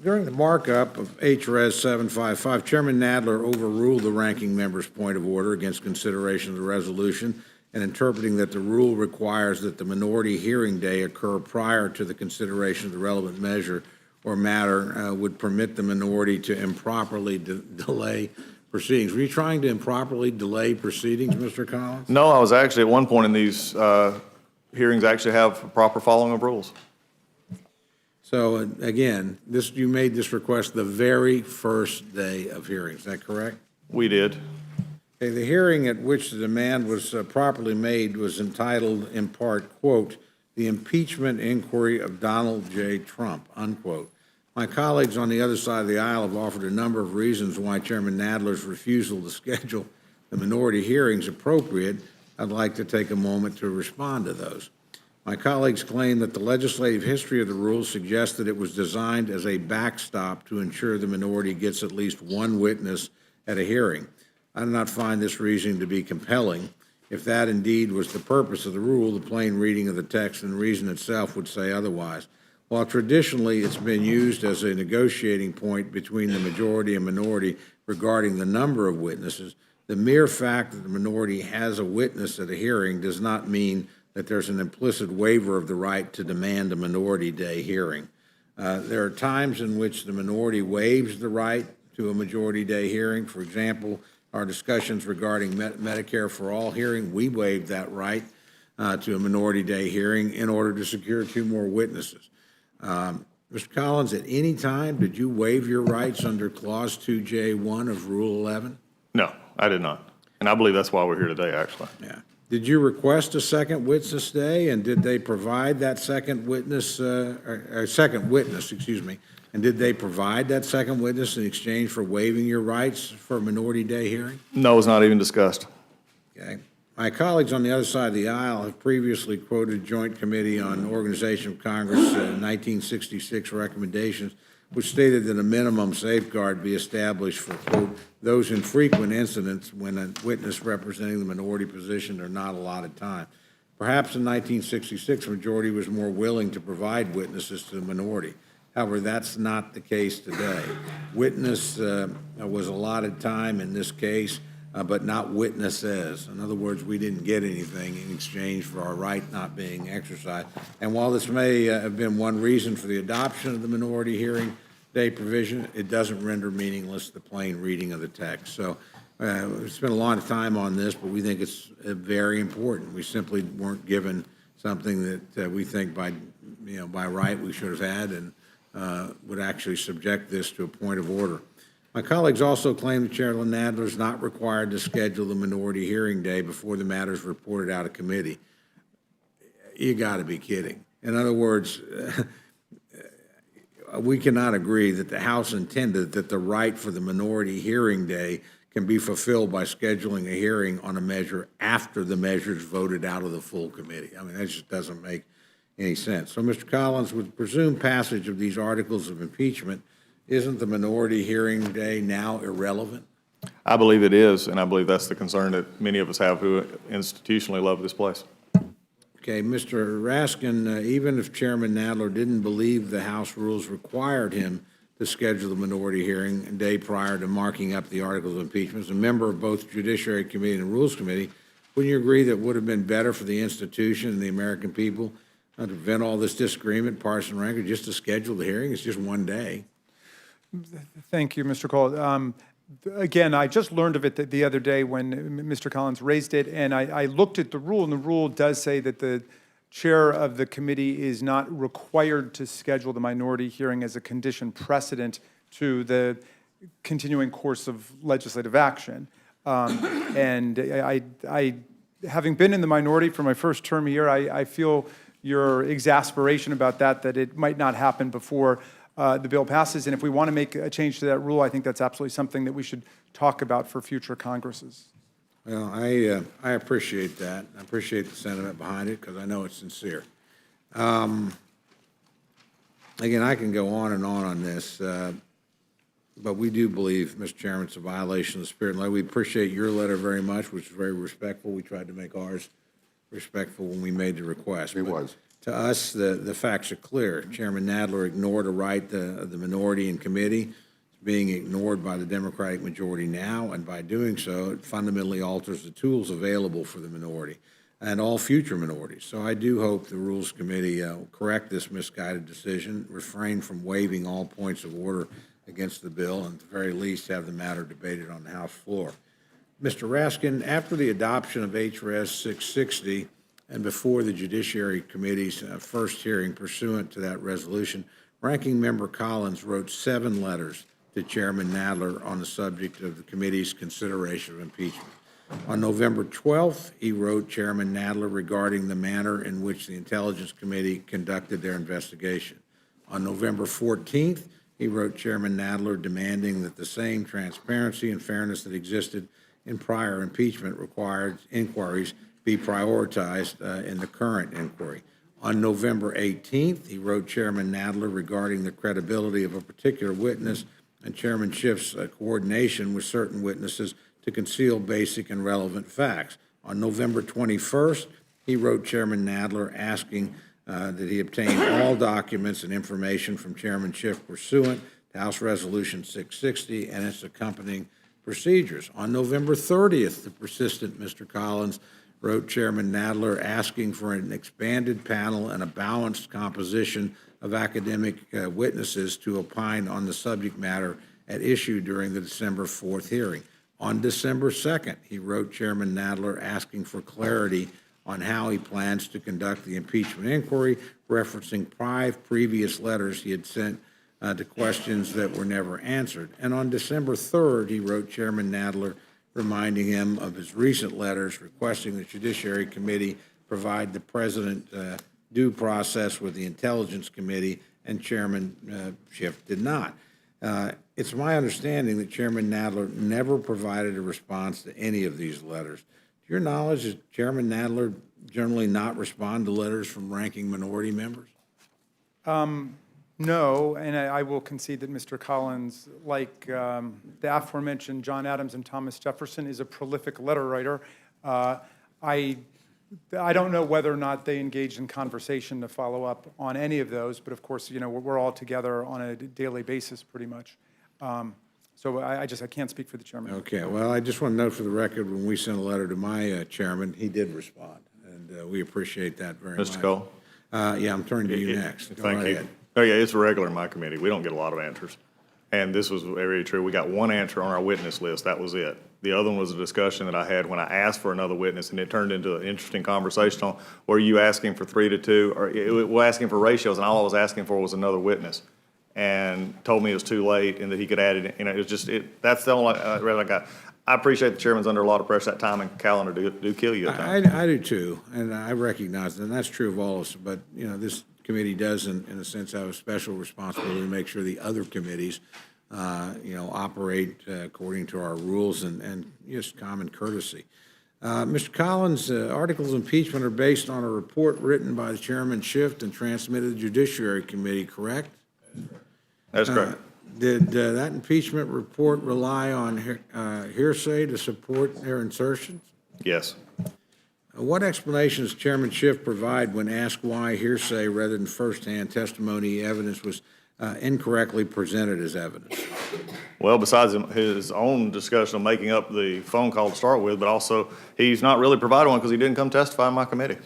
During the markup of H.Res. 755, Chairman Nadler overruled the ranking member's point of order against consideration of the resolution and interpreting that the rule requires that the minority hearing day occur prior to the consideration of the relevant measure or matter would permit the minority to improperly delay proceedings. Were you trying to improperly delay proceedings, Mr. Collins? No, I was actually, at one point in these hearings, actually have a proper following of rules. So again, you made this request the very first day of hearing, is that correct? We did. Okay, the hearing at which the demand was properly made was entitled in part, quote, "The Impeachment Inquiry of Donald J. Trump," unquote. My colleagues on the other side of the aisle have offered a number of reasons why Chairman Nadler's refusal to schedule the minority hearings appropriate. I'd like to take a moment to respond to those. My colleagues claim that the legislative history of the rule suggests that it was designed as a backstop to ensure the minority gets at least one witness at a hearing. I do not find this reasoning to be compelling. If that indeed was the purpose of the rule, the plain reading of the text and reason itself would say otherwise. While traditionally it's been used as a negotiating point between the majority and minority regarding the number of witnesses, the mere fact that the minority has a witness at a hearing does not mean that there's an implicit waiver of the right to demand a minority day hearing. There are times in which the minority waives the right to a majority day hearing. For example, our discussions regarding Medicare for All hearing, we waived that right to a minority day hearing in order to secure 2 more witnesses. Mr. Collins, at any time, did you waive your rights under Clause 2J1 of Rule 11? No, I did not. And I believe that's why we're here today, actually. Yeah. Did you request a second witness day, and did they provide that second witness, second witness, excuse me, and did they provide that second witness in exchange for waiving your rights for a minority day hearing? No, it was not even discussed. Okay. My colleagues on the other side of the aisle have previously quoted Joint Committee on Organization of Congress 1966 recommendations, which stated that a minimum safeguard be established for, quote, those infrequent incidents when a witness representing the minority position are not allotted time. Perhaps in 1966, the majority was more willing to provide witnesses to the minority. However, that's not the case today. Witness was allotted time in this case, but not witnesses. In other words, we didn't get anything in exchange for our right not being exercised. And while this may have been one reason for the adoption of the minority hearing day provision, it doesn't render meaningless the plain reading of the text. So we spent a lot of time on this, but we think it's very important. We simply weren't given something that we think by right we should have had, and would actually subject this to a point of order. My colleagues also claim that Chairman Nadler is not required to schedule the minority hearing day before the matter is reported out of committee. You got to be kidding. In other words, we cannot agree that the House intended that the right for the minority hearing day can be fulfilled by scheduling a hearing on a measure after the measure is voted out of the full committee. I mean, that just doesn't make any sense. So, Mr. Collins, with presumed passage of these articles of impeachment, isn't the minority hearing day now irrelevant? I believe it is, and I believe that's the concern that many of us have who institutionally love this place. Okay, Mr. Raskin, even if Chairman Nadler didn't believe the House rules required him to schedule the minority hearing a day prior to marking up the articles of impeachment, as a member of both Judiciary Committee and Rules Committee, wouldn't you agree that it would have been better for the institution and the American people to prevent all this disagreement, partisan rancor, just to schedule the hearing? It's just one day. Thank you, Mr. Cole. Again, I just learned of it the other day when Mr. Collins raised it, and I looked at the rule, and the rule does say that the chair of the committee is not required to schedule the minority hearing as a condition precedent to the continuing course of legislative action. And I, having been in the minority for my first term here, I feel your exasperation about that it might not happen before the bill passes. And if we want to make a change to that rule, I think that's absolutely something that we should talk about for future Congresses. Well, I appreciate that. I appreciate the sentiment behind it because I know it's sincere. Again, I can go on on this, but we do believe, Mr. Chairman, it's a violation of the spirit and law. We appreciate your letter very much, which is very respectful. We tried to make ours respectful when we made the request. It But was. to us, the facts are clear. Chairman Nadler ignored a right of the minority in committee. It's being ignored by the Democratic majority now, and by doing so, it fundamentally alters the tools available for the minority and all future minorities. So I do hope the Rules Committee will correct this misguided decision, refrain from waiving all points of order against the bill, and at the very least have the matter debated on the House floor. Mr. Raskin, after the adoption of H.Res 660 and before the Judiciary Committee's first hearing pursuant to that resolution, Ranking Member Collins wrote 7 letters to Chairman Nadler on the subject of the committee's consideration of impeachment. On November 12th, he wrote Chairman Nadler regarding the manner in which the Intelligence Committee conducted their investigation. On November 14th, he wrote Chairman Nadler demanding that the same transparency and fairness that existed in prior impeachment required inquiries be prioritized in the current inquiry. On November 18th, he wrote Chairman Nadler regarding the credibility of a particular witness and Chairman Schiff's coordination with certain witnesses to conceal basic and relevant facts. On November 21st, he wrote Chairman Nadler asking that he obtain all documents and information from Chairman Schiff pursuant to House Resolution 660 and its accompanying procedures. On November 30th, the persistent Mr. Collins wrote Chairman Nadler asking for an expanded panel and a balanced composition of academic witnesses to opine on the subject matter at issue during the December 4th hearing. On December 2nd, he wrote Chairman Nadler asking for clarity on how he plans to conduct the impeachment inquiry, referencing 5 previous letters he had sent to questions that were never answered. And on December 3rd, he wrote Chairman Nadler reminding him of his recent letters requesting the Judiciary Committee provide the President due process with the Intelligence Committee, and Chairman Schiff did not. It's my understanding that Chairman Nadler never provided a response to any of these letters. To your knowledge, does Chairman Nadler generally not respond to letters from ranking minority members? No, and I will concede that Mr. Collins, like the aforementioned John Adams and Thomas Jefferson, is a prolific letter writer. I don't know whether or not they engaged in conversation to follow up on any of those, but of course, you know, we're all together on a daily basis pretty much. So I can't speak for the chairman. Okay, well, I just want to note for the record, when we sent a letter to my chairman, he did respond, and we appreciate that very much. Mr. Cole? Yeah, I'm turning to you next. Go Thank right you. ahead. Oh, yeah, it's regular in my committee. We don't get a lot of answers. And this was very true. We got one answer on our witness list. That was it. The other one was a discussion that I had when I asked for another witness, and it turned into an interesting conversation on, were you asking for 3 to 2? Or we're asking for ratios, and all I was asking for was another witness. And told me it was too late and that he could add it. You know, it was just, that's the only, I got. I appreciate the chairman's under a lot of pressure. That time and calendar do kill you at times. I do too, and I recognize that, and that's true of all of us, but, you know, this committee does, in a sense, have a special responsibility to make sure the other committees, you know, operate according to our rules and just common courtesy. Mr. Collins, articles of impeachment are based on a report written by the Chairman Schiff and transmitted to the Judiciary Committee, correct? That's correct. Did that impeachment report rely on hearsay to support their insertions? Yes. What explanation does Chairman Schiff provide when asked why hearsay rather than firsthand testimony evidence was incorrectly presented as evidence? Well, besides his own discussion of making up the phone call to start with, but also he's not really provided one because he didn't come testify in my committee.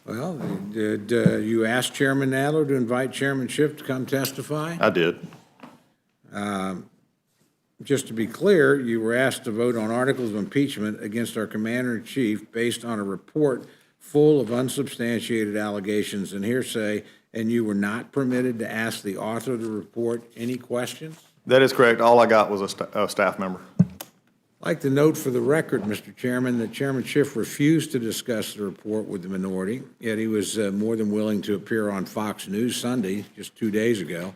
Well, did you ask Chairman Nadler to invite Chairman Schiff to come testify? I did. Just to be clear, you were asked to vote on articles of impeachment against our Commander-in-Chief based on a report full of unsubstantiated allegations and hearsay, and you were not permitted to ask the author of the report any questions? That is correct. All I got was a staff member. I'd like to note for the record, Mr. Chairman, that Chairman Schiff refused to discuss the report with the minority, yet he was more than willing to appear on Fox News Sunday, just 2 days ago.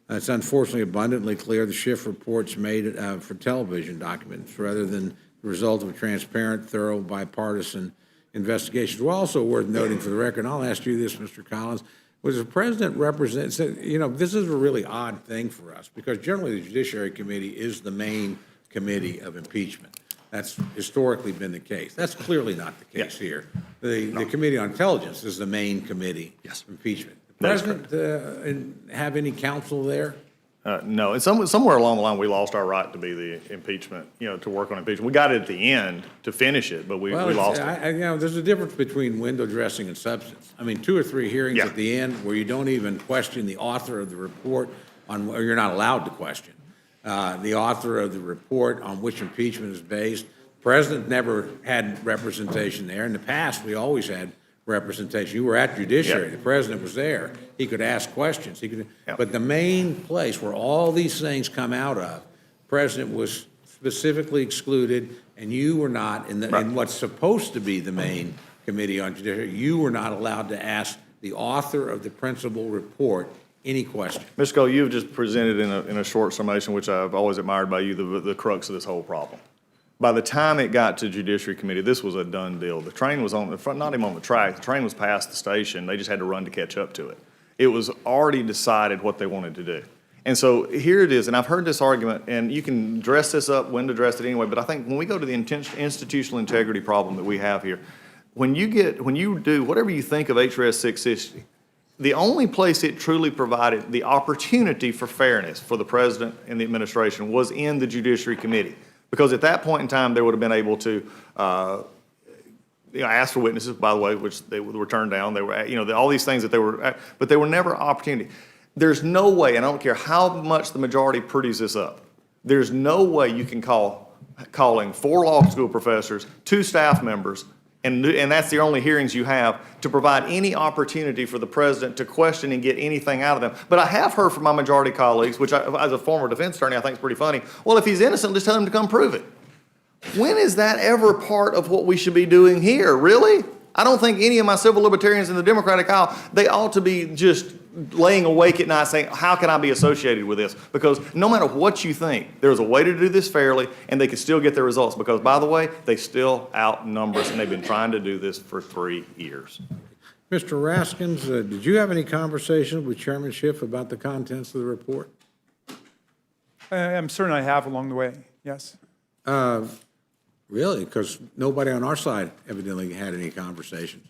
It's unfortunately abundantly clear the Schiff report's made for television documents rather than the result of a transparent, thorough, bipartisan investigation. It's also worth noting for the record, and I'll ask you this, Mr. Collins, was the president represents, you know, this is a really odd thing for us, because generally the Judiciary Committee is the main committee of impeachment. That's historically been the case. That's clearly not the case here. The Committee on Intelligence is the main committee of impeachment. The president have any counsel there? No, and somewhere along the line, we lost our right to be the impeachment, you know, to work on impeachment. We got it at the end to finish it, but we lost it. You know, there's a difference between window dressing and substance. I mean, 2 or 3 hearings at the end where you don't even question the author of the report on, or you're not allowed to question the author of the report on which impeachment is based. The president never had representation there. In the past, we always had representation. You were at Judiciary. The president was there. He could ask questions. He could, but the main place where all these things come out of, the president was specifically excluded, and you were not in what's supposed to be the main committee on judiciary. You were not allowed to ask the author of the principal report any question. Mr. Cole, you've just presented in a short summation, which I've always admired by you, the crux of this whole problem. By the time it got to Judiciary Committee, this was a done deal. The train was on the front, not even on the track. The train was past the station. They just had to run to catch up to it. It was already decided what they wanted to do. And so here it is, and I've heard this argument, and you can dress this up when to dress it anyway, but I think when we go to the institutional integrity problem that we have here, when you do whatever you think of H.Res 660, the only place it truly provided the opportunity for fairness for the president and the administration was in the Judiciary Committee. Because at that point in time, they would have been able to ask for witnesses, by the way, which they were turned down. They were, all these things that they were, but they were never opportunity. There's no way, and I don't care how much the majority pretties this up, there's no way you can calling 4 law school professors, 2 staff members, and that's the only hearings you have, to provide any opportunity for the president to question and get anything out of them. But I have heard from my majority colleagues, which as a former defense attorney I think is pretty funny, well, if he's innocent, just tell him to come prove it. When is that ever part of what we should be doing here? Really? I don't think any of my civil libertarians in the Democratic aisle, they ought to be just laying awake at night saying, how can I be associated with this? Because no matter what you think, there's a way to do this fairly, and they can still get their results. Because, by the way, they still outnumber us, and they've been trying to do this for 3 years. Mr. Raskins, did you have any conversations with Chairman Schiff about the contents of the report? I'm certain I have along the way, yes. Really? Because nobody on our side evidently had any conversations.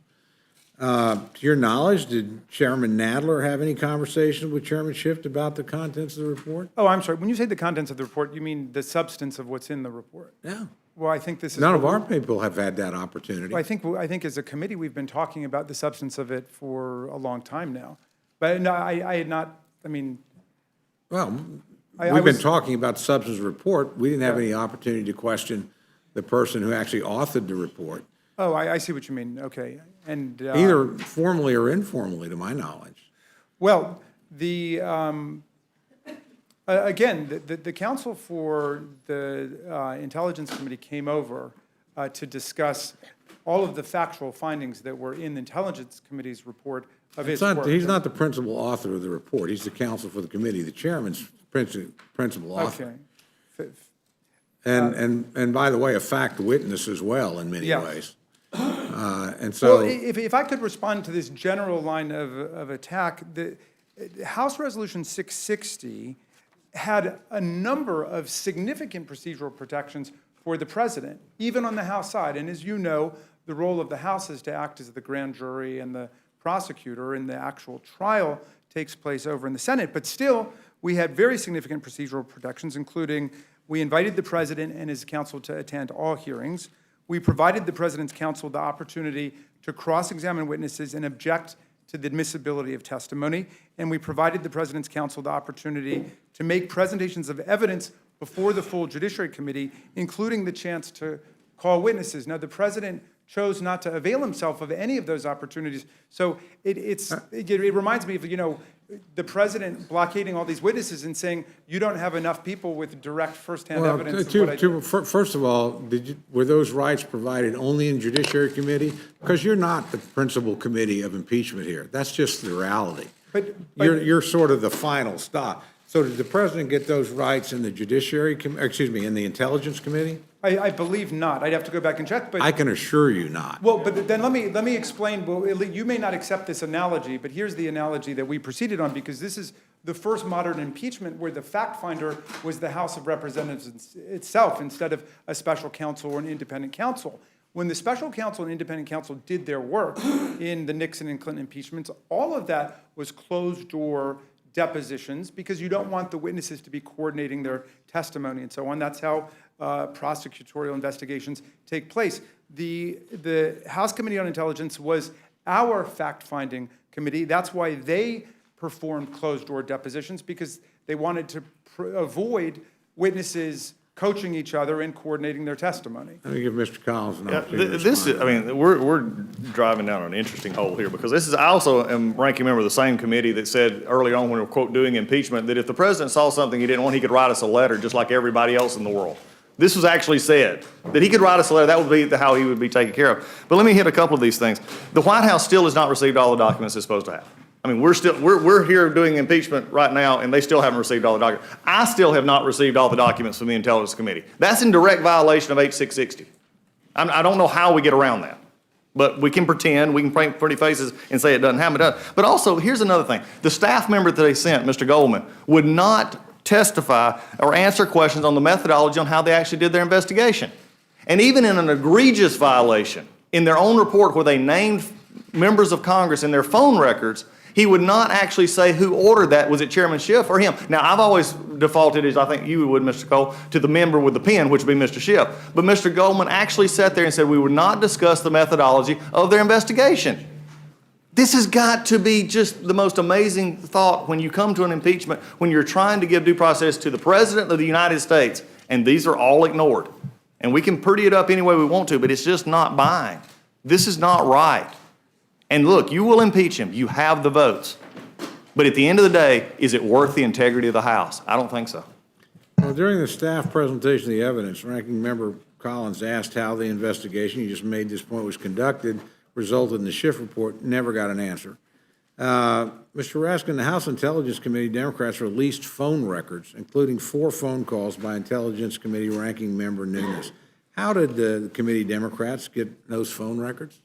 To your knowledge, did Chairman Nadler have any conversations with Chairman Schiff about the contents of the report? Oh, I'm sorry. When you say the contents of the report, you mean the substance of what's in the report? Yeah. Well, I think this is... None of our people have had that opportunity. Well, I think as a committee, we've been talking about the substance of it for a long time now. But no, I had not, I mean... Well, we've been talking about the substance of the report. We didn't have any opportunity to question the person who actually authored the report. Oh, I see what you mean. Okay. And either formally or informally, to my knowledge. Well, the again, the counsel for the Intelligence Committee came over to discuss all of the factual findings that were in the Intelligence Committee's report of its work. He's not the principal author of the report. He's the counsel for the committee. The chairman's principal author. Okay. And by the way, a fact witness as well in many Yes. ways. And so, well, if I could respond to this general line of attack, the House Resolution 660 had a number of significant procedural protections for the president, even on the House side. And as you know, the role of the House is to act as the grand jury and the prosecutor, and the actual trial takes place over in the Senate. But still, we had very significant procedural protections, including we invited the president and his counsel to attend all hearings. We provided the president's counsel the opportunity to cross-examine witnesses and object to the admissibility of testimony. And we provided the president's counsel the opportunity to make presentations of evidence before the full Judiciary Committee, including the chance to call witnesses. Now, the president chose not to avail himself of any of those opportunities. So it reminds me of, the president blockading all these witnesses and saying, you don't have enough people with direct firsthand evidence of what I did. First of all, were those rights provided only in Judiciary Committee? Because you're not the principal committee of impeachment here. That's just the reality. But you're sort of the final stop. So did the president get those rights in the in the Intelligence Committee? I believe not. I'd have to go back and check, but. I can assure you not. Well, but then let me explain. Well, you may not accept this analogy, but here's the analogy that we proceeded on, because this is the first modern impeachment where the fact finder was the House of Representatives itself instead of a special counsel or an independent counsel. When the special counsel and independent counsel did their work in the Nixon and Clinton impeachments, all of that was closed-door depositions, because you don't want the witnesses to be coordinating their testimony and so on. That's how prosecutorial investigations take place. The House Committee on Intelligence was our fact-finding committee. That's why they performed closed-door depositions, because they wanted to avoid witnesses coaching each other and coordinating their testimony. Let me give Mr. Collins an Yeah, opportunity to this is, respond. I mean, we're driving down an interesting hole here, because this is, I also am ranking member of the same committee that said early on when we were, quote, doing impeachment, that if the president saw something he didn't want, he could write us a letter just like everybody else in the world. This was actually said, that he could write us a letter. That would be how he would be taken care of. But let me hit a couple of these things. The White House still has not received all the documents it's supposed to have. I mean, we're here doing impeachment right now, and they still haven't received all the documents. I still have not received all the documents from the Intelligence Committee. That's in direct violation of H.660. I don't know how we get around that. But we can pretend, we can paint pretty faces and say it doesn't happen. It does. But also, here's another thing. The staff member that they sent, Mr. Goldman, would not testify or answer questions on the methodology on how they actually did their investigation. And even in an egregious violation, in their own report where they named members of Congress in their phone records, he would not actually say who ordered that. Was it Chairman Schiff or him? Now, I've always defaulted, as I think you would, Mr. Cole, to the member with the pen, which would be Mr. Schiff. But Mr. Goldman actually sat there and said we would not discuss the methodology of their investigation. This has got to be just the most amazing thought when you come to an impeachment, when you're trying to give due process to the President of the United States, and these are all ignored. And we can pretty it up any way we want to, but it's just not buying. This is not right. And look, you will impeach him. You have the votes. But at the end of the day, is it worth the integrity of the House? I don't think so. Well, during the staff presentation of the evidence, Ranking Member Collins asked how the investigation, you just made this point, was conducted, resulted in the Schiff report, never got an answer. Mr. Raskin, the House Intelligence Committee Democrats released phone records, including 4 phone calls by Intelligence Committee Ranking Member Nunes. How did the committee Democrats get those phone records?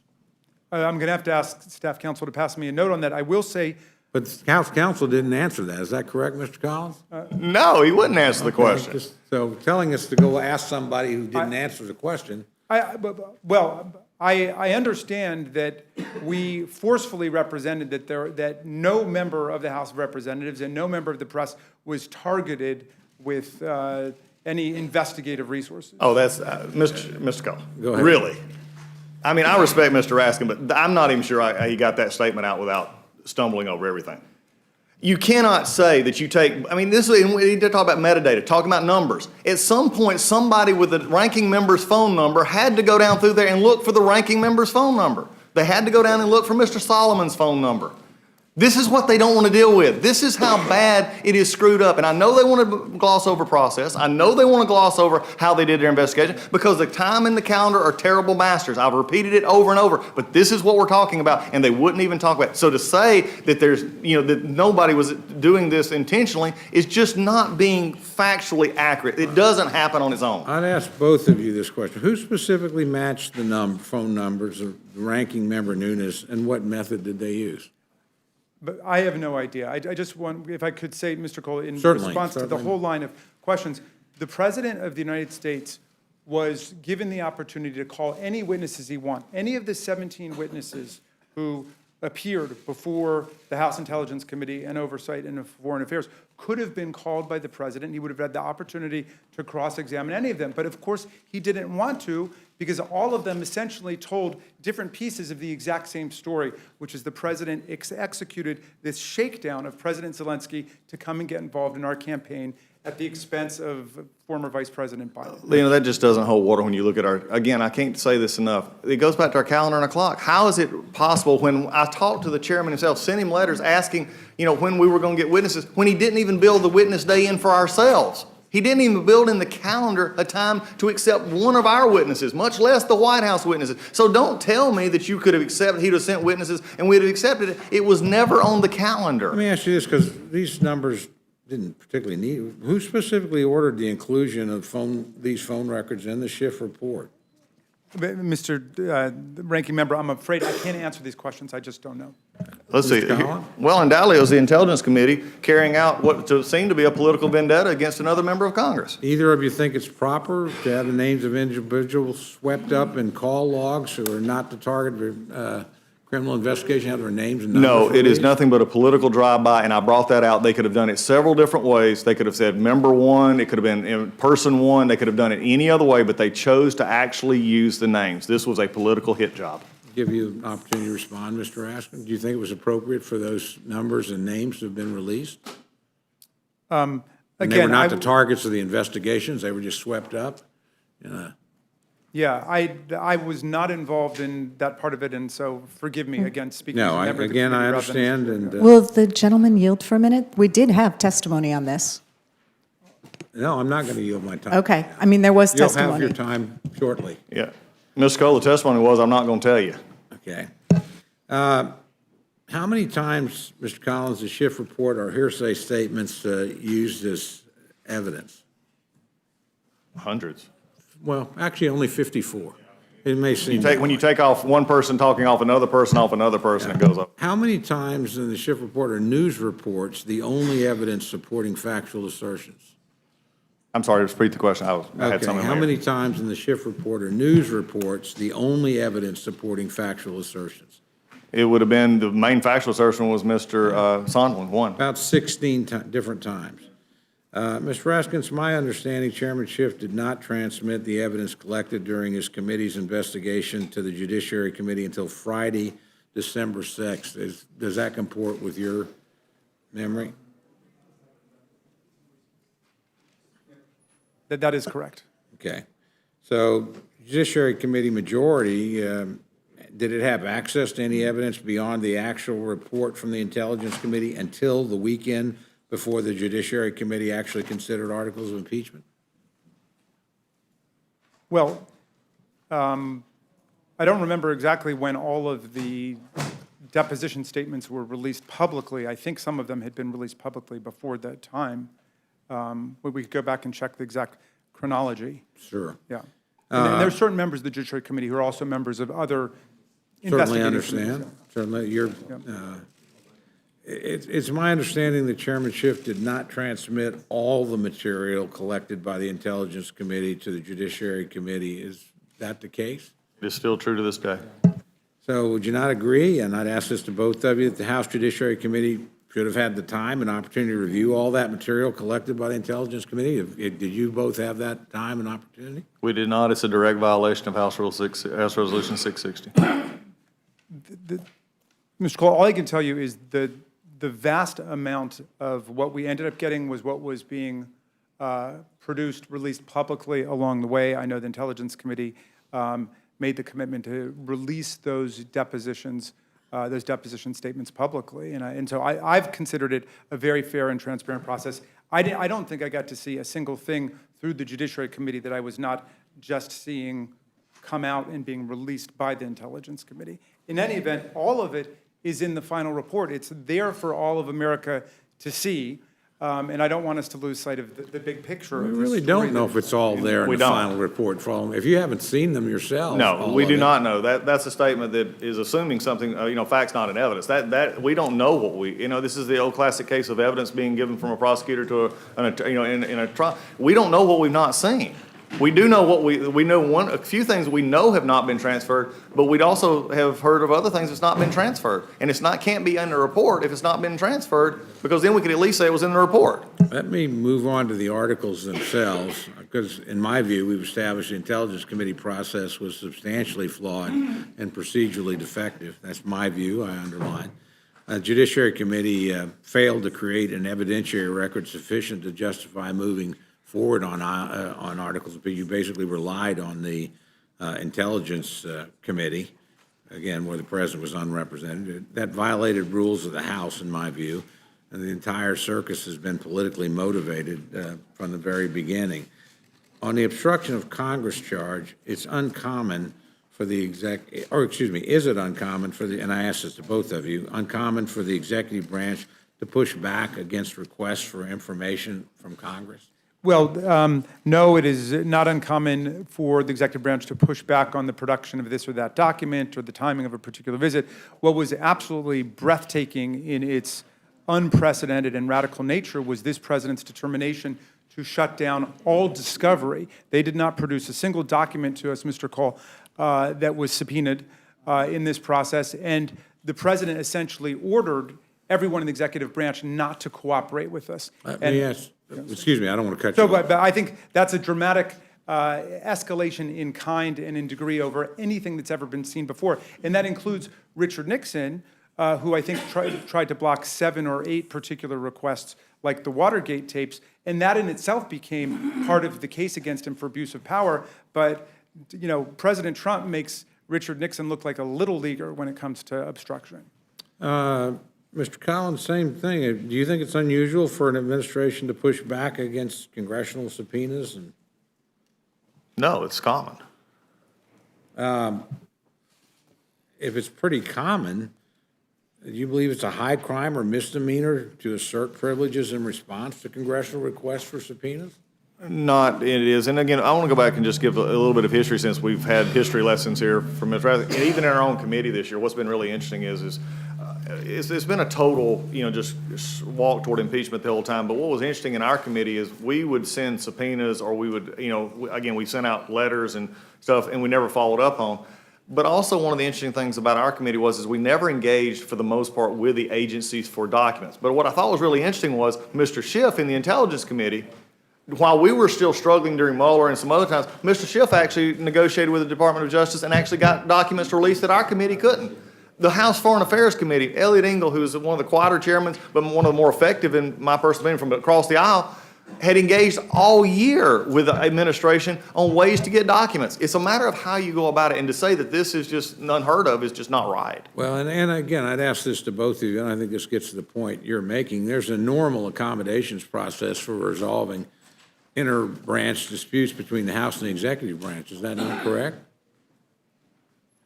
I'm going to have to ask staff counsel to pass me a note on that. I will say. But the House counsel didn't answer that. Is that correct, Mr. Collins? No, he wouldn't answer the question. Just, so telling us to go ask somebody who didn't answer the question. I understand that we forcefully represented that no member of the House of Representatives and no member of the press was targeted with any investigative resources. Oh, that's, Mr. Cole. Go ahead. Really? I mean, I respect Mr. Raskin, but I'm not even sure he got that statement out without stumbling over everything. You cannot say that you take, I mean, this is, we need to talk about metadata, talk about numbers. At some point, somebody with the ranking member's phone number had to go down through there and look for the ranking member's phone number. They had to go down and look for Mr. Solomon's phone number. This is what they don't want to deal with. This is how bad it is screwed up. And I know they want to gloss over process. I know they want to gloss over how they did their investigation, because the time and the calendar are terrible masters. I've repeated it over and over, but this is what we're talking about, and they wouldn't even talk about it. So to say that there's, that nobody was doing this intentionally is just not being factually accurate. It doesn't happen on its own. I'd ask both of you this question. Who specifically matched the phone numbers of the ranking member Nunes, and what method did they use? But I have no idea. I just want, if I could say, Mr. Cole, in Certainly, response to the certainly. whole line of questions, the President of the United States was given the opportunity to call any witnesses he wanted. Any of the 17 witnesses who appeared before the House Intelligence Committee and Oversight and Foreign Affairs could have been called by the President. He would have had the opportunity to cross-examine any of them. But of course, he didn't want to, because all of them essentially told different pieces of the exact same story, which is the President executed this shakedown of President Zelensky to come and get involved in our campaign at the expense of former Vice President Biden. That just doesn't hold water when you look at again, I can't say this enough. It goes back to our calendar and our clock. How is it possible when I talked to the chairman himself, sent him letters asking, when we were going to get witnesses, when he didn't even build the witness day in for ourselves? He didn't even build in the calendar a time to accept one of our witnesses, much less the White House witnesses. So don't tell me that you could have accepted, he'd have sent witnesses and we'd have accepted it. It was never on the calendar. Let me ask you this, because these numbers didn't particularly need, who specifically ordered the inclusion of these phone records in the Schiff report? Mr. Ranking Member, I'm afraid I can't answer these questions. I just don't know. Let's see. Mr. Collins? Well, undoubtedly, it was the Intelligence Committee carrying out what seemed to be a political vendetta against another member of Congress. Either of you think it's proper to have the names of individuals swept up in call logs who are not the target of criminal investigation, have their names and numbers? No, it is released? nothing but a political drive-by, and I brought that out. They could have done it several different ways. They could have said member one, it could have been in person one, they could have done it any other way, but they chose to actually use the names. This was a political hit job. Give you an opportunity to respond, Mr. Askin. Do you think it was appropriate for those numbers and names to have been released? And they were not the targets of the investigations, they were just swept up? Yeah, I was not involved in that part of it, and so forgive me again speaking. No, as a member of the again, I committee rather than- understand, and, Will the gentleman yield for a minute? We did have testimony on this. no, I'm not going to yield my time. Okay, I mean, there was You'll have your testimony. time shortly, Yeah. Ms. Cole, the testimony was, I'm not going to tell you. okay? How many times, Mr. Collins, the Schiff report or hearsay statements used as evidence? Hundreds. Well, actually, only 54. It may seem. When you take off one person talking off another person, it goes up. How many times in the Schiff report are news reports the only evidence supporting factual assertions? I'm sorry, repeat the question. I had Okay, something how there. many times in the Schiff report are news reports the only evidence supporting factual assertions? It would have been, the main factual assertion was Mr. Sondland, one. About 16 different times. Mr. Raskins, my understanding, Chairman Schiff did not transmit the evidence collected during his committee's investigation to the Judiciary Committee until Friday, December 6th. Does that comport with your memory? That is correct. Okay. So Judiciary Committee majority, did it have access to any evidence beyond the actual report from the Intelligence Committee until the weekend before the Judiciary Committee actually considered articles of impeachment? Well, I don't remember exactly when all of the deposition statements were released publicly. I think some of them had been released publicly before that time. But we could go back and check the exact chronology. Sure. Yeah. And there are certain members of the Judiciary Committee who are also members of other Certainly investigative understand. committees. Certainly, it's my understanding that Chairman Schiff did not transmit all the material collected by the Intelligence Committee to the Judiciary Committee. Is that the case? It is still true to this day. So would you not agree, and I'd ask this to both of you, that the House Judiciary Committee should have had the time and opportunity to review all that material collected by the Intelligence Committee? Did you both have that time and opportunity? We did not. It's a direct violation of House Resolution 660. Mr. Cole, all I can tell you is the vast amount of what we ended up getting was what was being produced, released publicly along the way. I know the Intelligence Committee made the commitment to release those deposition statements publicly. And so I've considered it a very fair and transparent process. I don't think I got to see a single thing through the Judiciary Committee that I was not just seeing come out and being released by the Intelligence Committee. In any event, all of it is in the final report. It's there for all of America to see, and I don't want us to lose sight of the big picture. We of the really story don't know if it's all there in We the don't. final report. If you haven't seen them yourselves. No, we do not know. That's a statement that is assuming something, facts not in evidence. That we don't know what this is the old classic case of evidence being given from a prosecutor to in a trial. We don't know what we've not seen. We do know we know a few things we know have not been transferred, but we'd also have heard of other things that's not been transferred. And can't be in the report if it's not been transferred, because then we could at least say it was in the report. Let me move on to the articles themselves, because in my view, we've established the Intelligence Committee process was substantially flawed and procedurally defective. That's my view, I underline. Judiciary Committee failed to create an evidentiary record sufficient to justify moving forward on articles, but you basically relied on the Intelligence Committee, again, where the president was unrepresented. That violated rules of the House, in my view, and the entire circus has been politically motivated from the very beginning. On the obstruction of Congress charge, it's uncommon for the is it uncommon for the, and I ask this to both of you, uncommon for the executive branch to push back against requests for information from Congress? Well, no, it is not uncommon for the executive branch to push back on the production of this or that document or the timing of a particular visit. What was absolutely breathtaking in its unprecedented and radical nature was this president's determination to shut down all discovery. They did not produce a single document to us, Mr. Cole, that was subpoenaed in this process, and the president essentially ordered everyone in the executive branch not to cooperate with us. Yes. Excuse me, I don't want to cut you So, off. but I think that's a dramatic escalation in kind and in degree over anything that's ever been seen before. And that includes Richard Nixon, who I think tried to block 7 or 8 particular requests, like the Watergate tapes. And that in itself became part of the case against him for abuse of power. But, you know, President Trump makes Richard Nixon look like a little leaguer when it comes to obstruction. Mr. Collins, same thing. Do you think it's unusual for an administration to push back against congressional subpoenas? And No, it's common. if it's pretty common, do you believe it's a high crime or misdemeanor to assert privileges in response to congressional requests for subpoenas? Not, it is. And again, I want to go back and just give a little bit of history since we've had history lessons here from Ms. Rather. And even in our own committee this year, what's been really interesting is it's been a total, just walk toward impeachment the whole time. But what was interesting in our committee is we would send subpoenas or we would, again, we sent out letters and stuff and we never followed up on. But also one of the interesting things about our committee was we never engaged for the most part with the agencies for documents. But what I thought was really interesting was Mr. Schiff in the Intelligence Committee, while we were still struggling during Mueller and some other times, Mr. Schiff actually negotiated with the Department of Justice and actually got documents released that our committee couldn't. The House Foreign Affairs Committee, Elliot Engel, who is one of the quieter chairmen, but one of the more effective in my personal opinion from across the aisle, had engaged all year with the administration on ways to get documents. It's a matter of how you go about it, and to say that this is just unheard of is just not right. Well, and again, I'd ask this to both of you, and I think this gets to the point you're making. There's a normal accommodations process for resolving inter-branch disputes between the House and the executive branch. Is that not correct?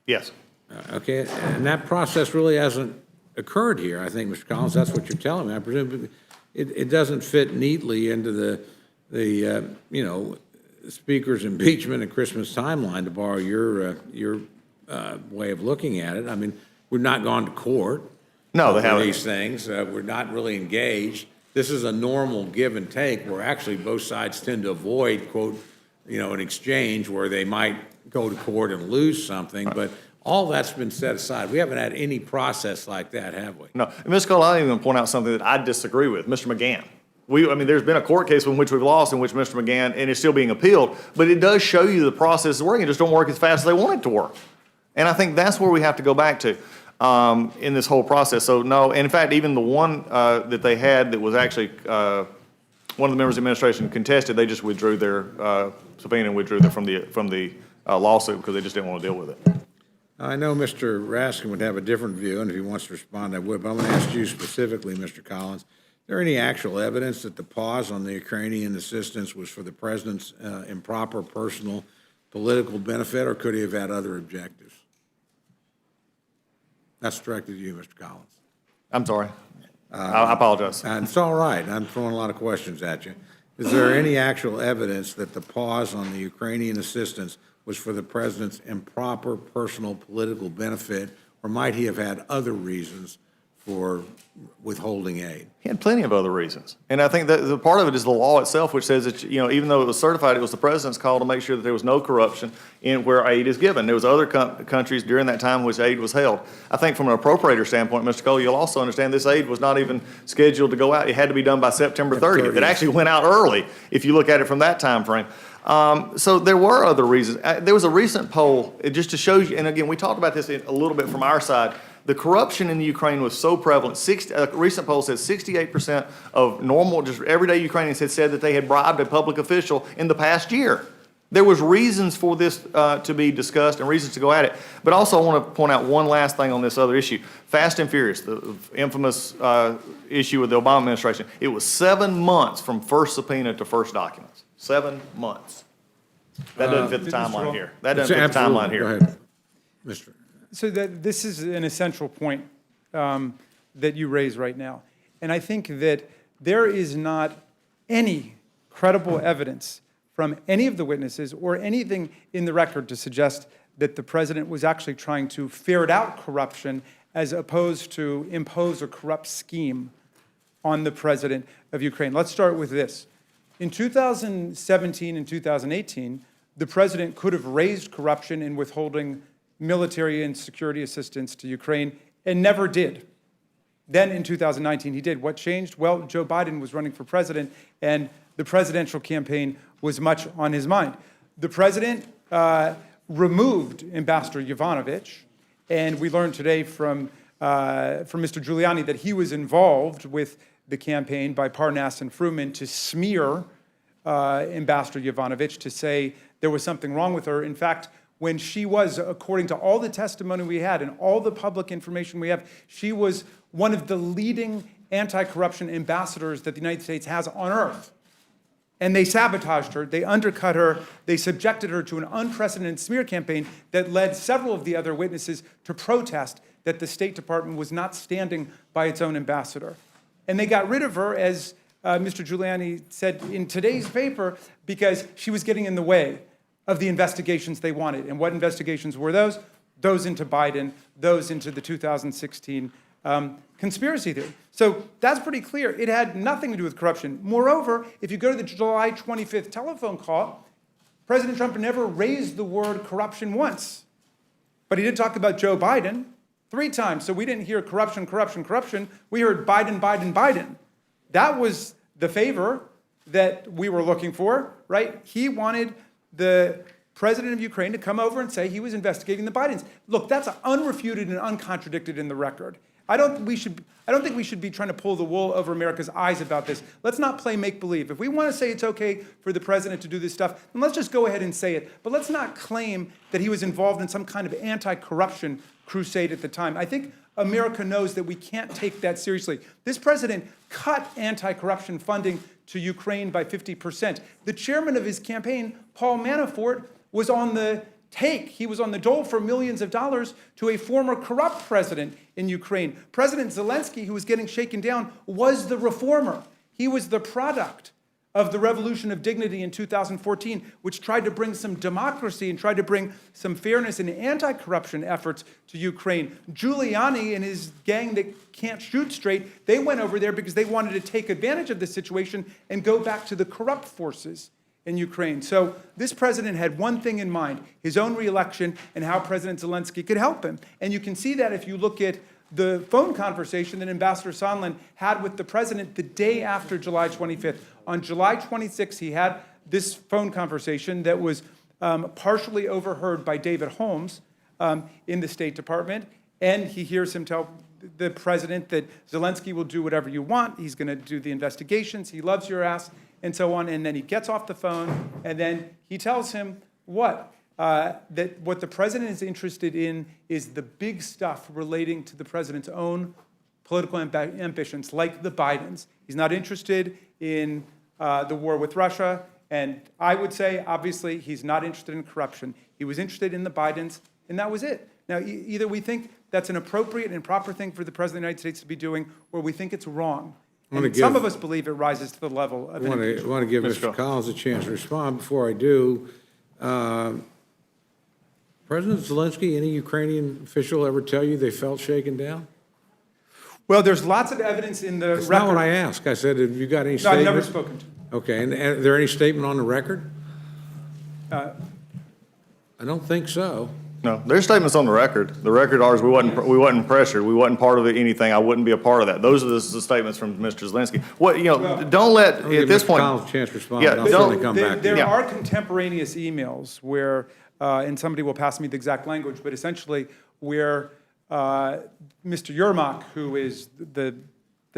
Yes. Okay, and that process really hasn't occurred here, I think, Mr. Collins. That's what you're telling me. I presume it doesn't fit neatly into the Speaker's impeachment and Christmas timeline, to borrow your way of looking at it. I mean, we've not gone to court. No, they for haven't. these things. We're not really engaged. This is a normal give and take where actually both sides tend to avoid, quote, an exchange where they might go to court and lose something, but all that's been set aside. We haven't had any process like that, have we? No. And Ms. Cole, I even point out something that I disagree with, Mr. McGahn. There's been a court case in which we've lost, in which Mr. McGahn, and it's still being appealed, but it does show you the process is working. It just don't work as fast as they want it to work. And I think that's where we have to go back to in this whole process. So, no, and in fact, even the one that they had that was actually one of the members of the administration contested, they just withdrew their subpoena and withdrew from the lawsuit because they just didn't want to deal with it. I know Mr. Raskin would have a different view, and if he wants to respond, I would, but I'm going to ask you specifically, Mr. Collins. Is there any actual evidence that the pause on the Ukrainian assistance was for the president's improper personal political benefit, or could he have had other objectives? That's directed to you, Mr. Collins. I'm sorry. I apologize. And it's all right. I'm throwing a lot of questions at you. Is there any actual evidence that the pause on the Ukrainian assistance was for the president's improper personal political benefit, or might he have had other reasons for withholding aid? He had plenty of other reasons. And I think that the part of it is the law itself, which says that, even though it was certified, it was the president's call to make sure that there was no corruption in where aid is given. There was other countries during that time in which aid was held. I think from an appropriator standpoint, Mr. Cole, you'll also understand this aid was not even scheduled to go out. It had to be done by September 30th. It actually went out early, if you look at it from that time frame. So there were other reasons. There was a recent poll, just to show you, and again, we talked about this a little bit from our side. The corruption in the Ukraine was so prevalent. A recent poll said 68% of normal, just everyday Ukrainians had said that they had bribed a public official in the past year. There was reasons for this to be discussed and reasons to go at it. But also I want to point out one last thing on this other issue. Fast and Furious, the infamous issue with the Obama administration. It was 7 months from first subpoena to first documents. 7 months. That doesn't fit the timeline here. That doesn't fit the timeline here. Go ahead, Mr. So this is an essential point that you raise right now. And I think that there is not any credible evidence from any of the witnesses or anything in the record to suggest that the president was actually trying to ferret out corruption as opposed to impose a corrupt scheme on the president of Ukraine. Let's start with this. In 2017 and 2018, the president could have raised corruption in withholding military and security assistance to Ukraine and never did. Then in 2019, he did. What changed? Well, Joe Biden was running for president, and the presidential campaign was much on his mind. The president removed Ambassador Yovanovitch, and we learned today from Mr. Giuliani that he was involved with the campaign by Parnas and Fruman to smear Ambassador Yovanovitch, to say there was something wrong with her. In fact, when she was, according to all the testimony we had and all the public information we have, she was one of the leading anti-corruption ambassadors that the United States has on earth. And they sabotaged her, they undercut her, they subjected her to an unprecedented smear campaign that led several of the other witnesses to protest that the State Department was not standing by its own ambassador. And they got rid of her, as Mr. Giuliani said in today's paper, because she was getting in the way of the investigations they wanted. And what investigations were those? Those into Biden, those into the 2016 conspiracy theory. So that's pretty clear. It had nothing to do with corruption. Moreover, if you go to the July 25th telephone call, President Trump never raised the word corruption once. But he did talk about Joe Biden 3 times. So we didn't hear corruption, corruption, corruption. We heard Biden, Biden, Biden. That was the favor that we were looking for, right? He wanted the president of Ukraine to come over and say he was investigating the Bidens. Look, that's unrefuted and uncontradicted in the record. I don't think we should be trying to pull the wool over America's eyes about this. Let's not play make-believe. If we want to say it's okay for the president to do this stuff, then let's just go ahead and say it. But let's not claim that he was involved in some kind of anti-corruption crusade at the time. I think America knows that we can't take that seriously. This president cut anti-corruption funding to Ukraine by 50%. The chairman of his campaign, Paul Manafort, was on the take. He was on the dole for millions of dollars to a former corrupt president in Ukraine. President Zelensky, who was getting shaken down, was the reformer. He was the product of the Revolution of Dignity in 2014, which tried to bring some democracy and tried to bring some fairness and anti-corruption efforts to Ukraine. Giuliani and his gang that can't shoot straight, they went over there because they wanted to take advantage of the situation and go back to the corrupt forces in Ukraine. So this president had one thing in mind, his own reelection and how President Zelensky could help him. And you can see that if you look at the phone conversation that Ambassador Sondland had with the president the day after July 25th. On July 26th, he had this phone conversation that was partially overheard by David Holmes in the State Department, and he hears him tell the president that Zelensky will do whatever you want, he's going to do the investigations, he loves your ass, and so on. And then he gets off the phone, and then he tells him what? That what the president is interested in is the big stuff relating to the president's own political ambitions, like the Bidens. He's not interested in the war with Russia, and I would say, obviously, he's not interested in corruption. He was interested in the Bidens, and that was it. Now, either we think that's an appropriate and proper thing for the president of the United States to be doing, or we think it's wrong. And some of us believe it rises to the level of an impeachment. I want to give Mr. Collins a chance to respond. Before I do, President Zelensky, any Ukrainian official ever tell you they felt shaken down? Well, there's lots of evidence in the record. That's not what I asked. I said, have you got any No, statement? I've never spoken to him. Okay, and is there any statement on the record? I don't think so. No, there's statements on the record. The record ours, we wasn't pressured. We wasn't part of anything. I wouldn't be a part of that. Those are the statements from Mr. Zelensky. What, don't let, I'll give at this Mr. point. Collins a chance to respond, Yeah, and I'll certainly come back to you. There are contemporaneous emails where, and somebody will pass me the exact language, but essentially where Mr. Yermak, who is the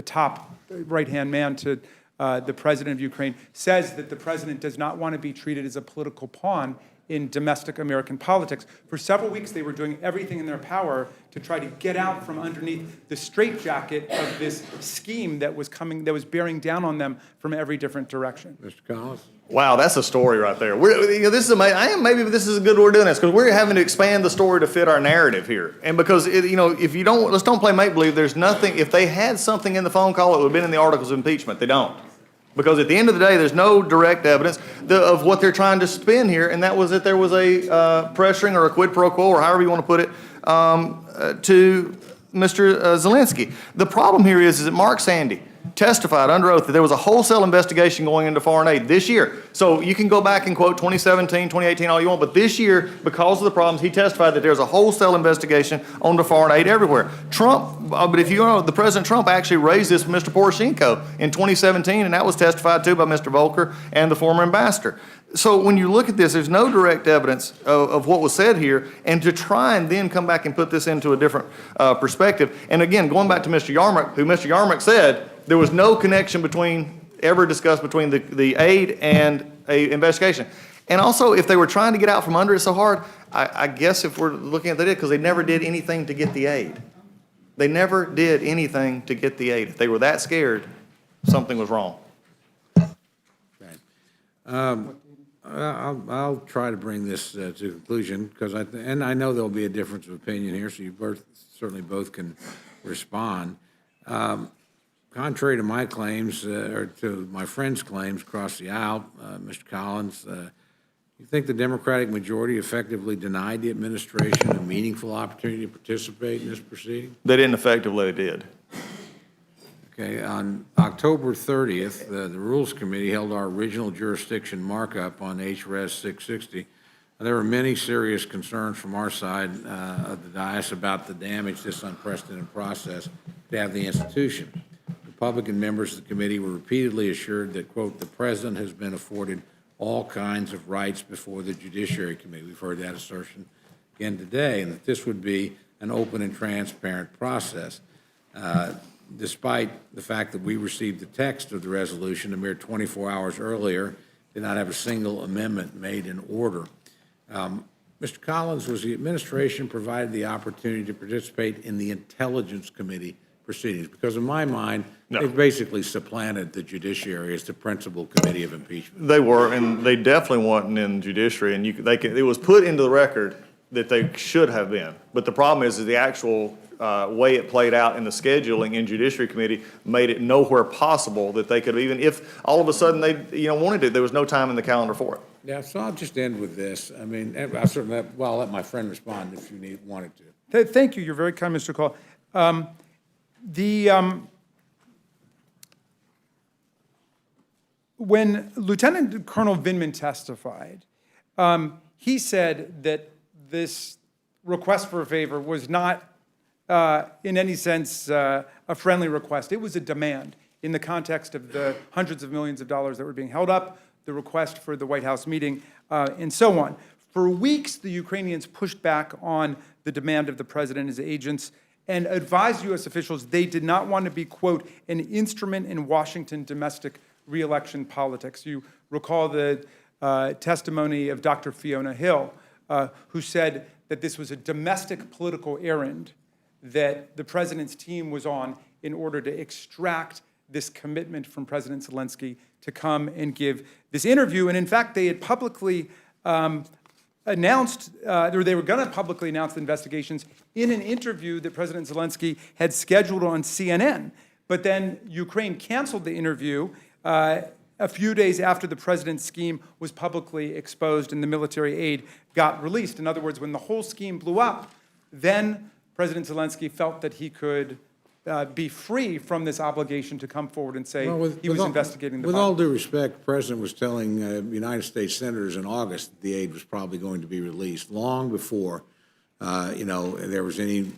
top right-hand man to the president of Ukraine, says that the president does not want to be treated as a political pawn in domestic American politics. For several weeks, they were doing everything in their power to try to get out from underneath the straitjacket of this scheme that was bearing down on them from every different direction. Mr. Collins? Wow, that's a story right there. This is amazing. Maybe this is a good way we're doing this, because we're having to expand the story to fit our narrative here. And because, if you don't, let's don't play make-believe. There's nothing, if they had something in the phone call, it would have been in the articles of impeachment. They don't. Because at the end of the day, there's no direct evidence of what they're trying to spin here, and that was that there was a pressuring or a quid pro quo, or however you want to put it, to Mr. Zelensky. The problem here is that Mark Sandy testified under oath that there was a wholesale investigation going into foreign aid this year. So you can go back and quote 2017, 2018, all you want, but this year, because of the problems, he testified that there's a wholesale investigation on the foreign aid everywhere. Trump, but if you know, the President Trump actually raised this with Mr. Poroshenko in 2017, and that was testified to by Mr. Volker and the former ambassador. So when you look at this, there's no direct evidence of what was said here, and to try and then come back and put this into a different perspective. And again, going back to Mr. Yarmouk, who Mr. Yarmouk said there was no connection ever discussed between the aid and a investigation. And also, if they were trying to get out from under it so hard, I guess if we're looking at that, because they never did anything to get the aid. They never did anything to get the aid. If they were that scared, something was wrong. I'll try to bring this to conclusion, because I know there'll be a difference of opinion here, so you certainly both can respond. Contrary to my claims, or to my friend's claims across the aisle, Mr. Collins, you think the Democratic majority effectively denied the administration a meaningful opportunity to participate in this proceeding? They didn't effectively, they did. Okay, on October 30th, the Rules Committee held our original jurisdiction markup on H.Res. 660. There were many serious concerns from our side of the dais about the damage this unprecedented process could have the institution. Republican members of the committee were repeatedly assured that, quote, the president has been afforded all kinds of rights before the Judiciary Committee. We've heard that assertion again today, and that this would be an open and transparent process. Despite the fact that we received the text of the resolution a mere 24 hours earlier, did not have a single amendment made in order. Mr. Collins, was the administration provided the opportunity to participate in the Intelligence Committee proceedings? Because in my mind, No. they've basically supplanted the judiciary as the principal committee of impeachment. They were, and they definitely weren't in judiciary, and it was put into the record that they should have been. But the problem is the actual way it played out in the scheduling in Judiciary Committee made it nowhere possible that they could, even if all of a sudden they wanted it, there was no time in the calendar for it. Yeah, so I'll just end with this. I mean, I certainly, I'll let my friend respond if you wanted to. Thank you. You're very kind, Mr. Cole. When Lieutenant Colonel Vindman testified, he said that this request for a favor was not, in any sense, a friendly request. It was a demand in the context of the hundreds of millions of dollars that were being held up, the request for the White House meeting, and so on. For weeks, the Ukrainians pushed back on the demand of the president and his agents and advised U.S. officials they did not want to be, quote, an instrument in Washington domestic re-election politics. You recall the testimony of Dr. Fiona Hill, who said that this was a domestic political errand that the president's team was on in order to extract this commitment from President Zelensky to come and give this interview. And in fact, they had publicly announced, or they were going to publicly announce the investigations in an interview that President Zelensky had scheduled on CNN. But then Ukraine canceled the interview a few days after the president's scheme was publicly exposed and the military aid got released. In other words, when the whole scheme blew up, then President Zelensky felt that he could be free from this obligation to come forward and say he was investigating the With bomb. all due respect, the president was telling United States senators in August that the aid was probably going to be released long before, there was any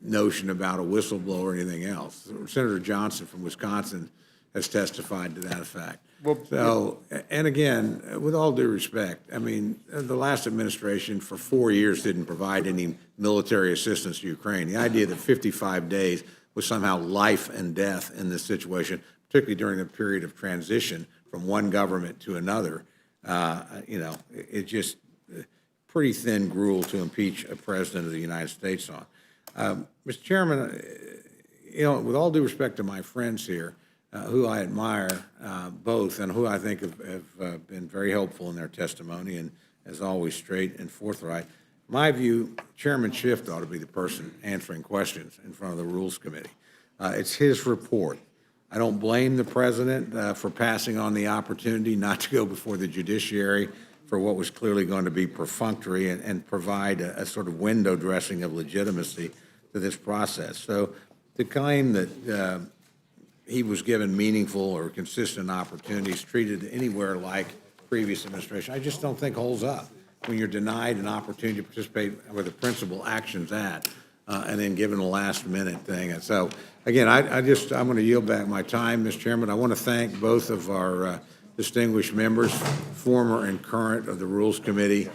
notion about a whistleblower or anything else. Senator Johnson from Wisconsin has testified to that effect. Well, and again, with all due respect, I mean, the last administration for 4 years didn't provide any military assistance to Ukraine. The idea that 55 days was somehow life and death in this situation, particularly during the period of transition from one government to another, it's just pretty thin gruel to impeach a president of the United States on. Mr. Chairman, with all due respect to my friends here, who I admire both and who I think have been very helpful in their testimony and, as always, straight and forthright. My view, Chairman Schiff ought to be the person answering questions in front of the Rules Committee. It's his report. I don't blame the president for passing on the opportunity not to go before the judiciary for what was clearly going to be perfunctory and provide a sort of window dressing of legitimacy to this process. So to claim that he was given meaningful or consistent opportunities treated anywhere like previous administration, I just don't think holds up when you're denied an opportunity to participate where the principal action's at, and then given a last-minute thing. And so, again, I'm going to yield back my time, Mr. Chairman. I want to thank both of our distinguished members, former and current, of the Rules Committee,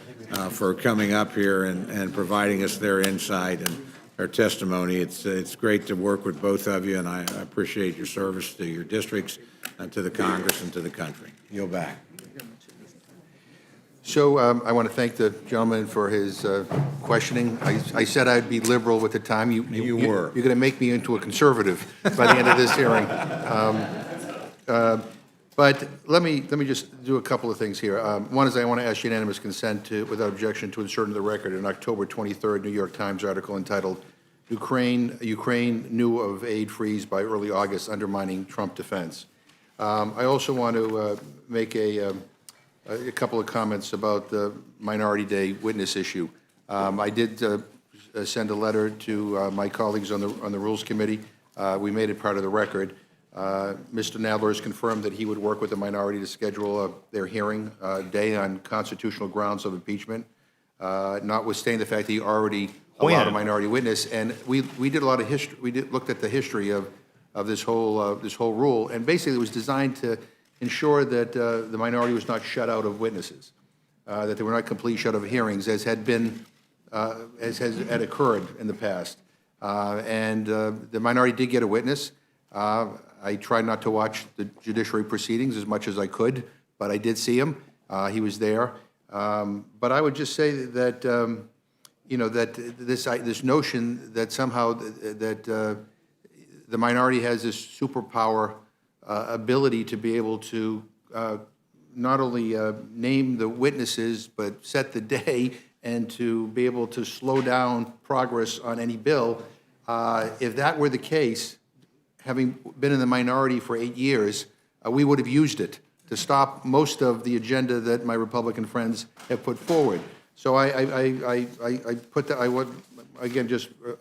for coming up here and providing us their insight and their testimony. It's great to work with both of you, and I appreciate your service to your districts, to the Congress, and to the country. Yield back. So I want to thank the gentleman for his questioning. I said I'd be liberal with the time. You were. You're going to make me into a conservative by the end of this hearing. But let me just do a couple of things here. One is I want to ask unanimous consent without objection to insert into the record an October 23rd New York Times article entitled Ukraine knew of aid freeze by early August, undermining Trump defense. I also want to make a couple of comments about the Minority Day witness issue. I did send a letter to my colleagues on the Rules Committee. We made it part of the record. Mr. Nadler has confirmed that he would work with the minority to schedule their hearing day on constitutional grounds of impeachment, notwithstanding the fact that he already allowed a minority witness. And we did a lot of history. We looked at the history of this whole rule, and basically it was designed to ensure that the minority was not shut out of witnesses, that they were not completely shut out of hearings, as had occurred in the past. And the minority did get a witness. I tried not to watch the judiciary proceedings as much as I could, but I did see him. He was there. But I would just say that that this notion that somehow that the minority has this superpower ability to be able to not only name the witnesses, but set the day and to be able to slow down progress on any bill. If that were the case, having been in the minority for 8 years, we would have used it to stop most of the agenda that my Republican friends have put forward. So I put that, I would, again,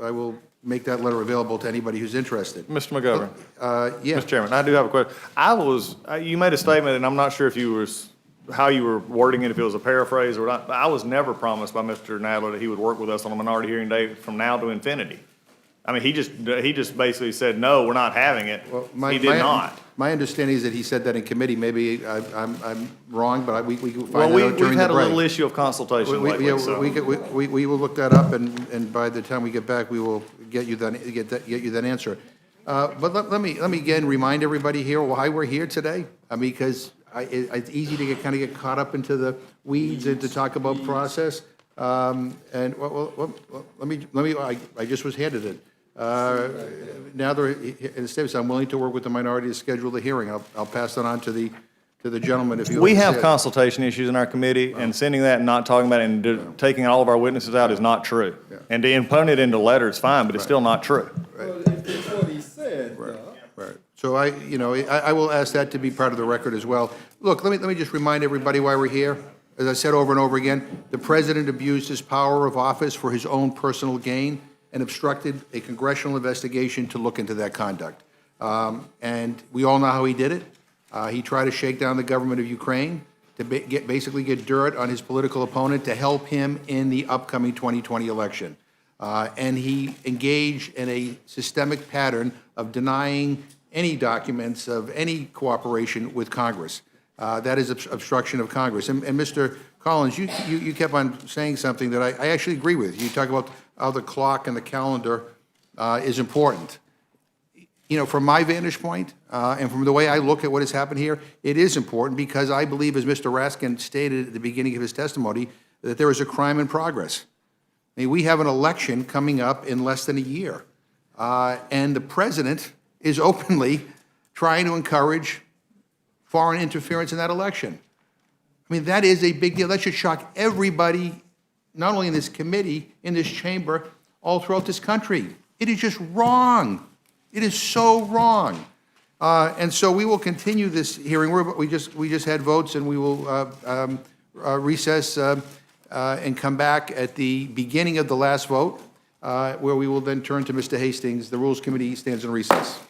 I will make that letter available to anybody who's interested. Mr. McGovern. Yeah. Mr. Chairman, I do have a question. You made a statement, and I'm not sure if how you were wording it, if it was a paraphrase or not, but I was never promised by Mr. Nadler that he would work with us on a minority hearing day from now to infinity. I mean, he just basically said, no, we're not having it. Well, he did not. My understanding is that he said that in committee. Maybe I'm wrong, but we can find that out during the break. We've had a little issue of consultation lately. We will look that up, and by the time we get back, we will get you that answer. But let me again remind everybody here why we're here today. I mean, because it's easy to get caught up into the weeds and to talk about process. And I just was handed it. Now they're in a statement, I'm willing to work with the minority to schedule the hearing. I'll pass that on to the gentleman if you. We have consultation issues in our committee, and sending that and not talking about it and taking all of our witnesses out is not true. Yeah. And to put it into letter is fine, but it's still not true. Well, it's what he said. Right. So I will ask that to be part of the record as well. Look, let me just remind everybody why we're here. As I said over and over again, the president abused his power of office for his own personal gain and obstructed a congressional investigation to look into that conduct. And we all know how he did it. He tried to shake down the government of Ukraine to basically get dirt on his political opponent to help him in the upcoming 2020 election. And he engaged in a systemic pattern of denying any documents of any cooperation with Congress. That is obstruction of Congress. And Mr. Collins, you kept on saying something that I actually agree with. You talk about how the clock and the calendar is important. From my vantage point and from the way I look at what has happened here, it is important because I believe, as Mr. Raskin stated at the beginning of his testimony, that there is a crime in progress. I mean, we have an election coming up in less than a year, and the president is openly trying to encourage foreign interference in that election. I mean, that is a big deal. That should shock everybody, not only in this committee, in this chamber, all throughout this country. It is just wrong. It is so wrong. And so we will continue this hearing. We just had votes, and we will recess and come back at the beginning of the last vote, where we will then turn to Mr. Hastings. The Rules Committee stands in recess.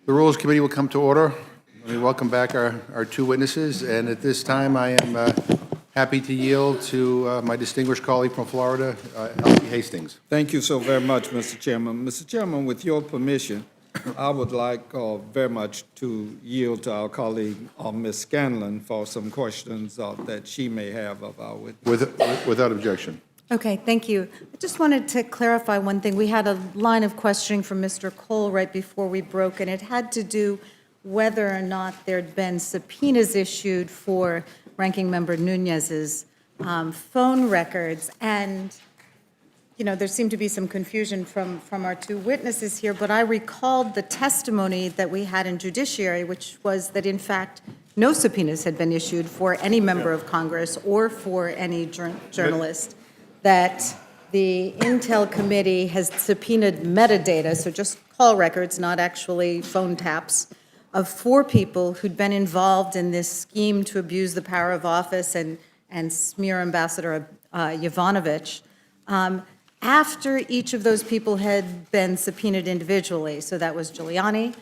The Rules Committee will come to order. Let me welcome back our two witnesses, and at this time, I am happy to yield to my distinguished colleague from Florida, Elsie Hastings. Thank you so very much, Mr. Chairman. Mr. Chairman, with your permission, I would like very much to yield to our colleague, Ms. Scanlon, for some questions that she may have of our witness. Without objection. Okay, thank you. I just wanted to clarify one thing. We had a line of questioning from Mr. Cole right before we broke, and it had to do whether or not there'd been subpoenas issued for Ranking Member Nunez's phone records. And, you know, there seemed to be some confusion from our two witnesses here, but I recalled the testimony that we had in judiciary, which was that, in fact, no subpoenas had been issued for any member of Congress or for any journalist, that the Intel Committee has subpoenaed metadata, so just call records, not actually phone taps, of 4 people who'd been involved in this scheme to abuse the power of office and smear Ambassador Yovanovitch, after each of those people had been subpoenaed individually. So that was Giuliani,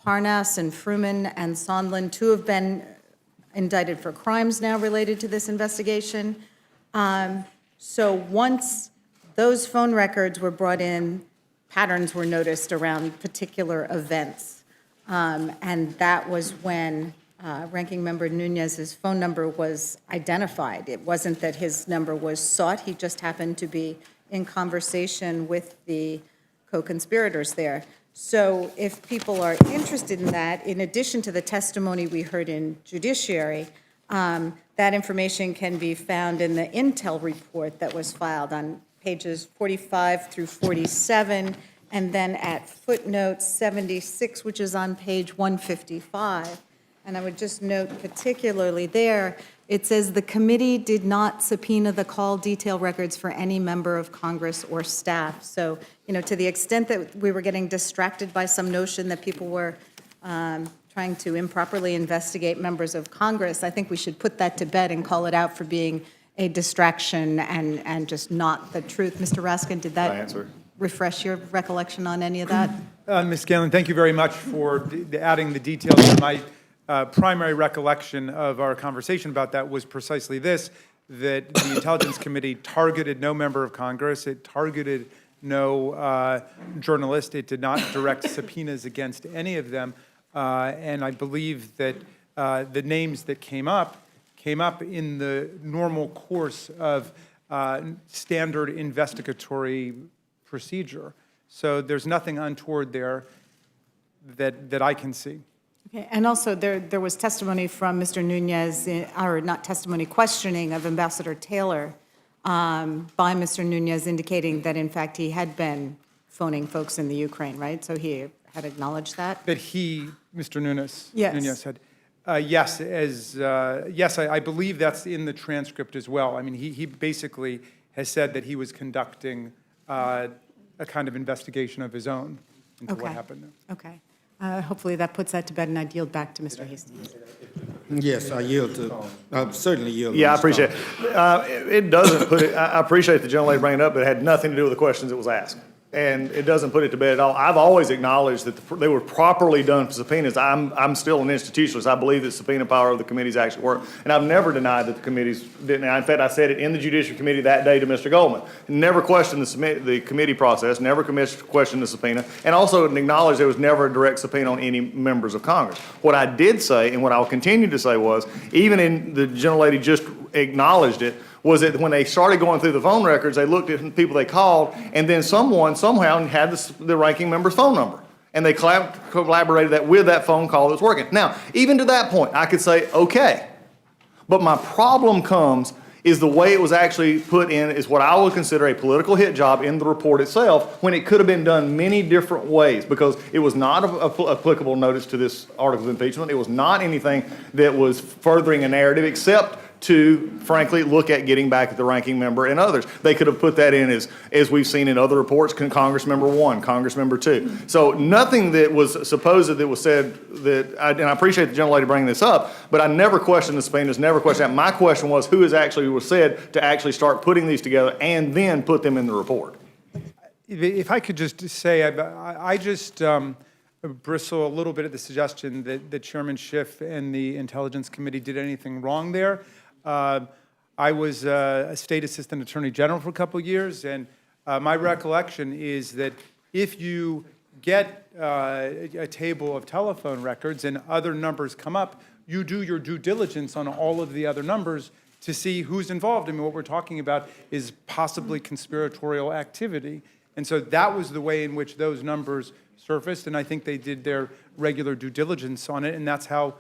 Parnas, and Fruman, and Sondland. 2 have been indicted for crimes now related to this investigation. So once those phone records were brought in, patterns were noticed around particular events. And that was when Ranking Member Nunez's phone number was identified. It wasn't that his number was sought. He just happened to be in conversation with the co-conspirators there. So if people are interested in that, in addition to the testimony we heard in judiciary, that information can be found in the Intel report that was filed on pages 45 through 47, and then at footnote 76, which is on page 155. And I would just note particularly there, it says the committee did not subpoena the call detail records for any member of Congress or staff. So, you know, to the extent that we were getting distracted by some notion that people were trying to improperly investigate members of Congress, I think we should put that to bed and call it out for being a distraction and just not the truth. Mr. Raskin, did that refresh your recollection on any of that? Ms. Scanlon, thank you very much for adding the details. My primary recollection of our conversation about that was precisely this, that the Intelligence Committee targeted no member of Congress. It targeted no journalist. It did not direct subpoenas against any of them. And I believe that the names that came up in the normal course of standard investigatory procedure. So there's nothing untoward there that I can see. Okay, and also there was testimony from Mr. Nunez, or not testimony, questioning of Ambassador Taylor by Mr. Nunez indicating that in fact he had been phoning folks in the Ukraine, right? So he had acknowledged that? That he, Mr. Nunez, Yes. Nunez said, yes, I believe that's in the transcript as well. I mean, he basically has said that he was conducting a kind of investigation of his own into what happened there. Okay. Hopefully that puts that to bed, and I'd yield back to Mr. Hastings. Yes, I yield to, certainly yield. to Yeah, I Ms. appreciate it. It doesn't put it, I appreciate the gentlelady bringing it up, but it had nothing to do with the questions that was asked. And it doesn't put it to bed at all. I've always acknowledged that they were properly done for subpoenas. I'm still an institutionalist. I believe that subpoena power of the committees actually work. And I've never denied that the committees didn't. In fact, I said it in the Judiciary Committee that day to Mr. Goldman. Never questioned the committee process, never questioned the subpoena, and also acknowledged there was never a direct subpoena on any members of Congress. What I did say, and what I'll continue to say was, even in the gentlelady just acknowledged it, was that when they started going through the phone records, they looked at the people they called, and then someone somehow had the ranking member's phone number. And they collaborated that with that phone call that was working. Now, even to that point, I could say, okay. But my problem is the way it was actually put in is what I would consider a political hit job in the report itself, when it could have been done many different ways, because it was not applicable notice to this article of impeachment. It was not anything that was furthering a narrative, except to, frankly, look at getting back at the ranking member and others. They could have put that in as we've seen in other reports, Congress member 1, Congress member 2. So nothing that was supposed that was said and I appreciate the gentlelady bringing this up, but I never questioned the subpoenas, never questioned that. My question was who was said to actually start putting these together and then put them in the report. If I could just say, bristle a little bit at the suggestion that Chairman Schiff and the Intelligence Committee did anything wrong there. I was a state assistant attorney general for a couple of years, and my recollection is that if you get a table of telephone records and other numbers come up, you do your due diligence on all of the other numbers to see who's involved. I mean, what we're talking about is possibly conspiratorial activity. And so that was the way in which those numbers surfaced, and I think they did their regular due diligence on it, and that's how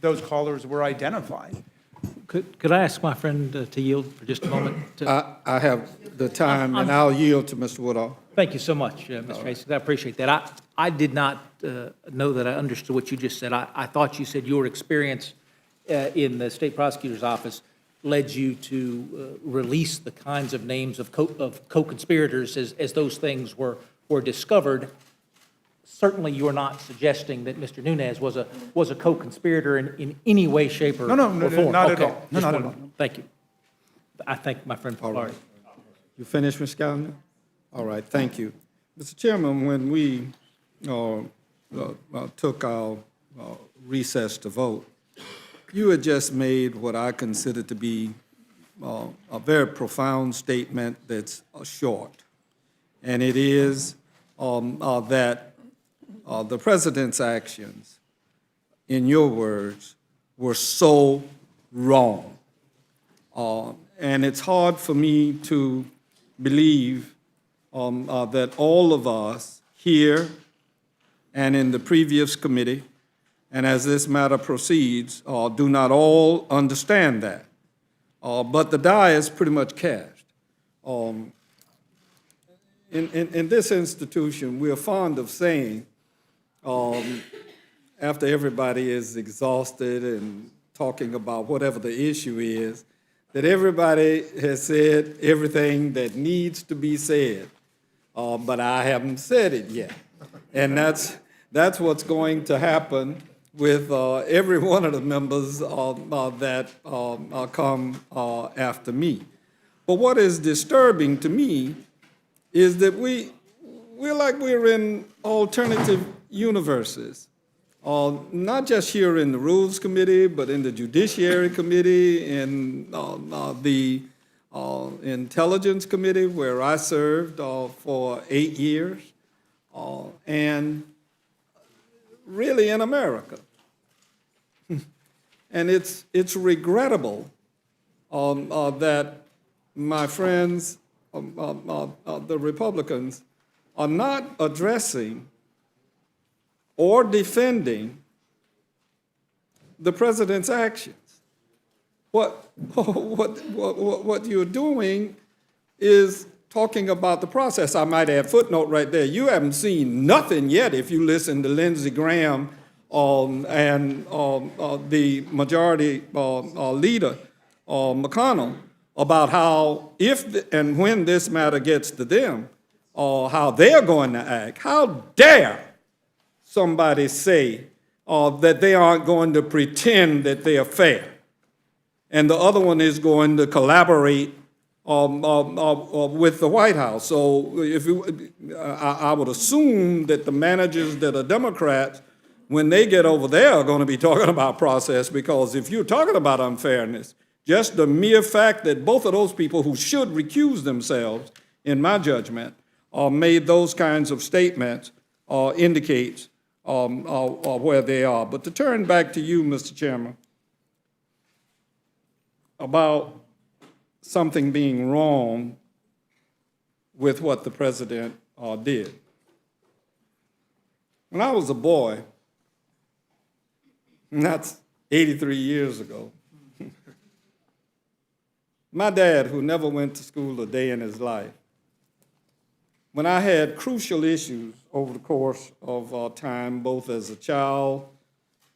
those callers were identified. Could I ask my friend to yield for just a moment? I have the time, and I'll yield to Mr. Woodall. Thank you so much, Mr. Hastings. I appreciate that. I did not know that I understood what you just said. I thought you said your experience in the state prosecutor's office led you to release the kinds of names of co-conspirators as those things were discovered. Certainly, you're not suggesting that Mr. Nunes was a co-conspirator in any way, shape, or No, form. not at Okay. all. No, not at all. Thank you. I thank my friend for All right. You finished, Ms. Scanlon? All right, thank you. Mr. Chairman, when we took our recess to vote, you had just made what I consider to be a very profound statement that's short. And it is that the president's actions, in your words, were so wrong. And it's hard for me to believe that all of us here and in the previous committee, and as this matter proceeds, do not all understand that. But the die is pretty much cast. In this institution, we're fond of saying, after everybody is exhausted and talking about whatever the issue is, that everybody has said everything that needs to be said, but I haven't said it yet. And that's what's going to happen with every one of the members that come after me. But what is disturbing to me is that we're like we're in alternative universes. Not just here in the Rules Committee, but in the Judiciary Committee, in the Intelligence Committee, where I served for 8 years, and really in America. And it's regrettable that my friends, the Republicans, are not addressing or defending the president's actions. What you're doing is talking about the process. I might add footnote right there. You haven't seen nothing yet if you listen to Lindsey Graham and the majority leader, McConnell, about how if and when this matter gets to them, how they're going to act. How dare somebody say that they aren't going to pretend that they are fair, and the other one is going to collaborate with the White House. So I would assume that the managers that are Democrats, when they get over there, are going to be talking about process, because if you're talking about unfairness, just the mere fact that both of those people who should recuse themselves, in my judgment, made those kinds of statements indicates where they are. But to turn back to you, Mr. Chairman, about something being wrong with what the president did. When I was a boy, and that's 83 years ago, my dad, who never went to school a day in his life, when I had crucial issues over the course of time, both as a child,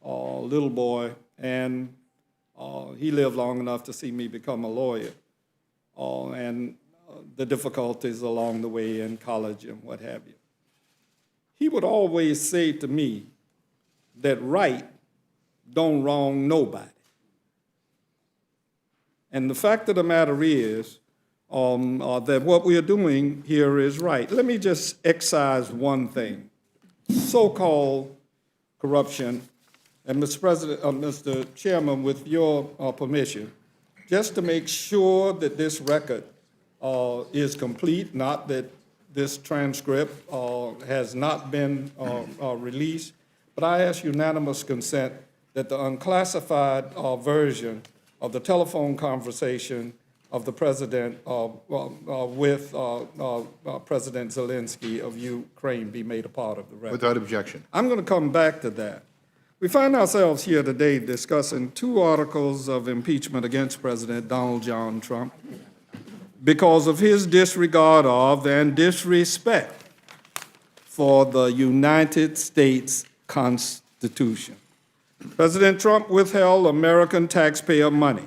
little boy, and he lived long enough to see me become a lawyer, and the difficulties along the way in college and what have you. He would always say to me that right don't wrong nobody. And the fact of the matter is that what we are doing here is right. Let me just excise one thing. so-called corruption, and Mr. Chairman, with your permission, just to make sure that this record is complete, not that this transcript has not been released, but I ask unanimous consent that the unclassified version of the telephone conversation of the President with President Zelensky of Ukraine be made a part of the record. Without objection. I'm going to come back to that. We find ourselves here today discussing 2 articles of impeachment against President Donald John Trump because of his disregard of and disrespect for the United States Constitution. President Trump withheld American taxpayer money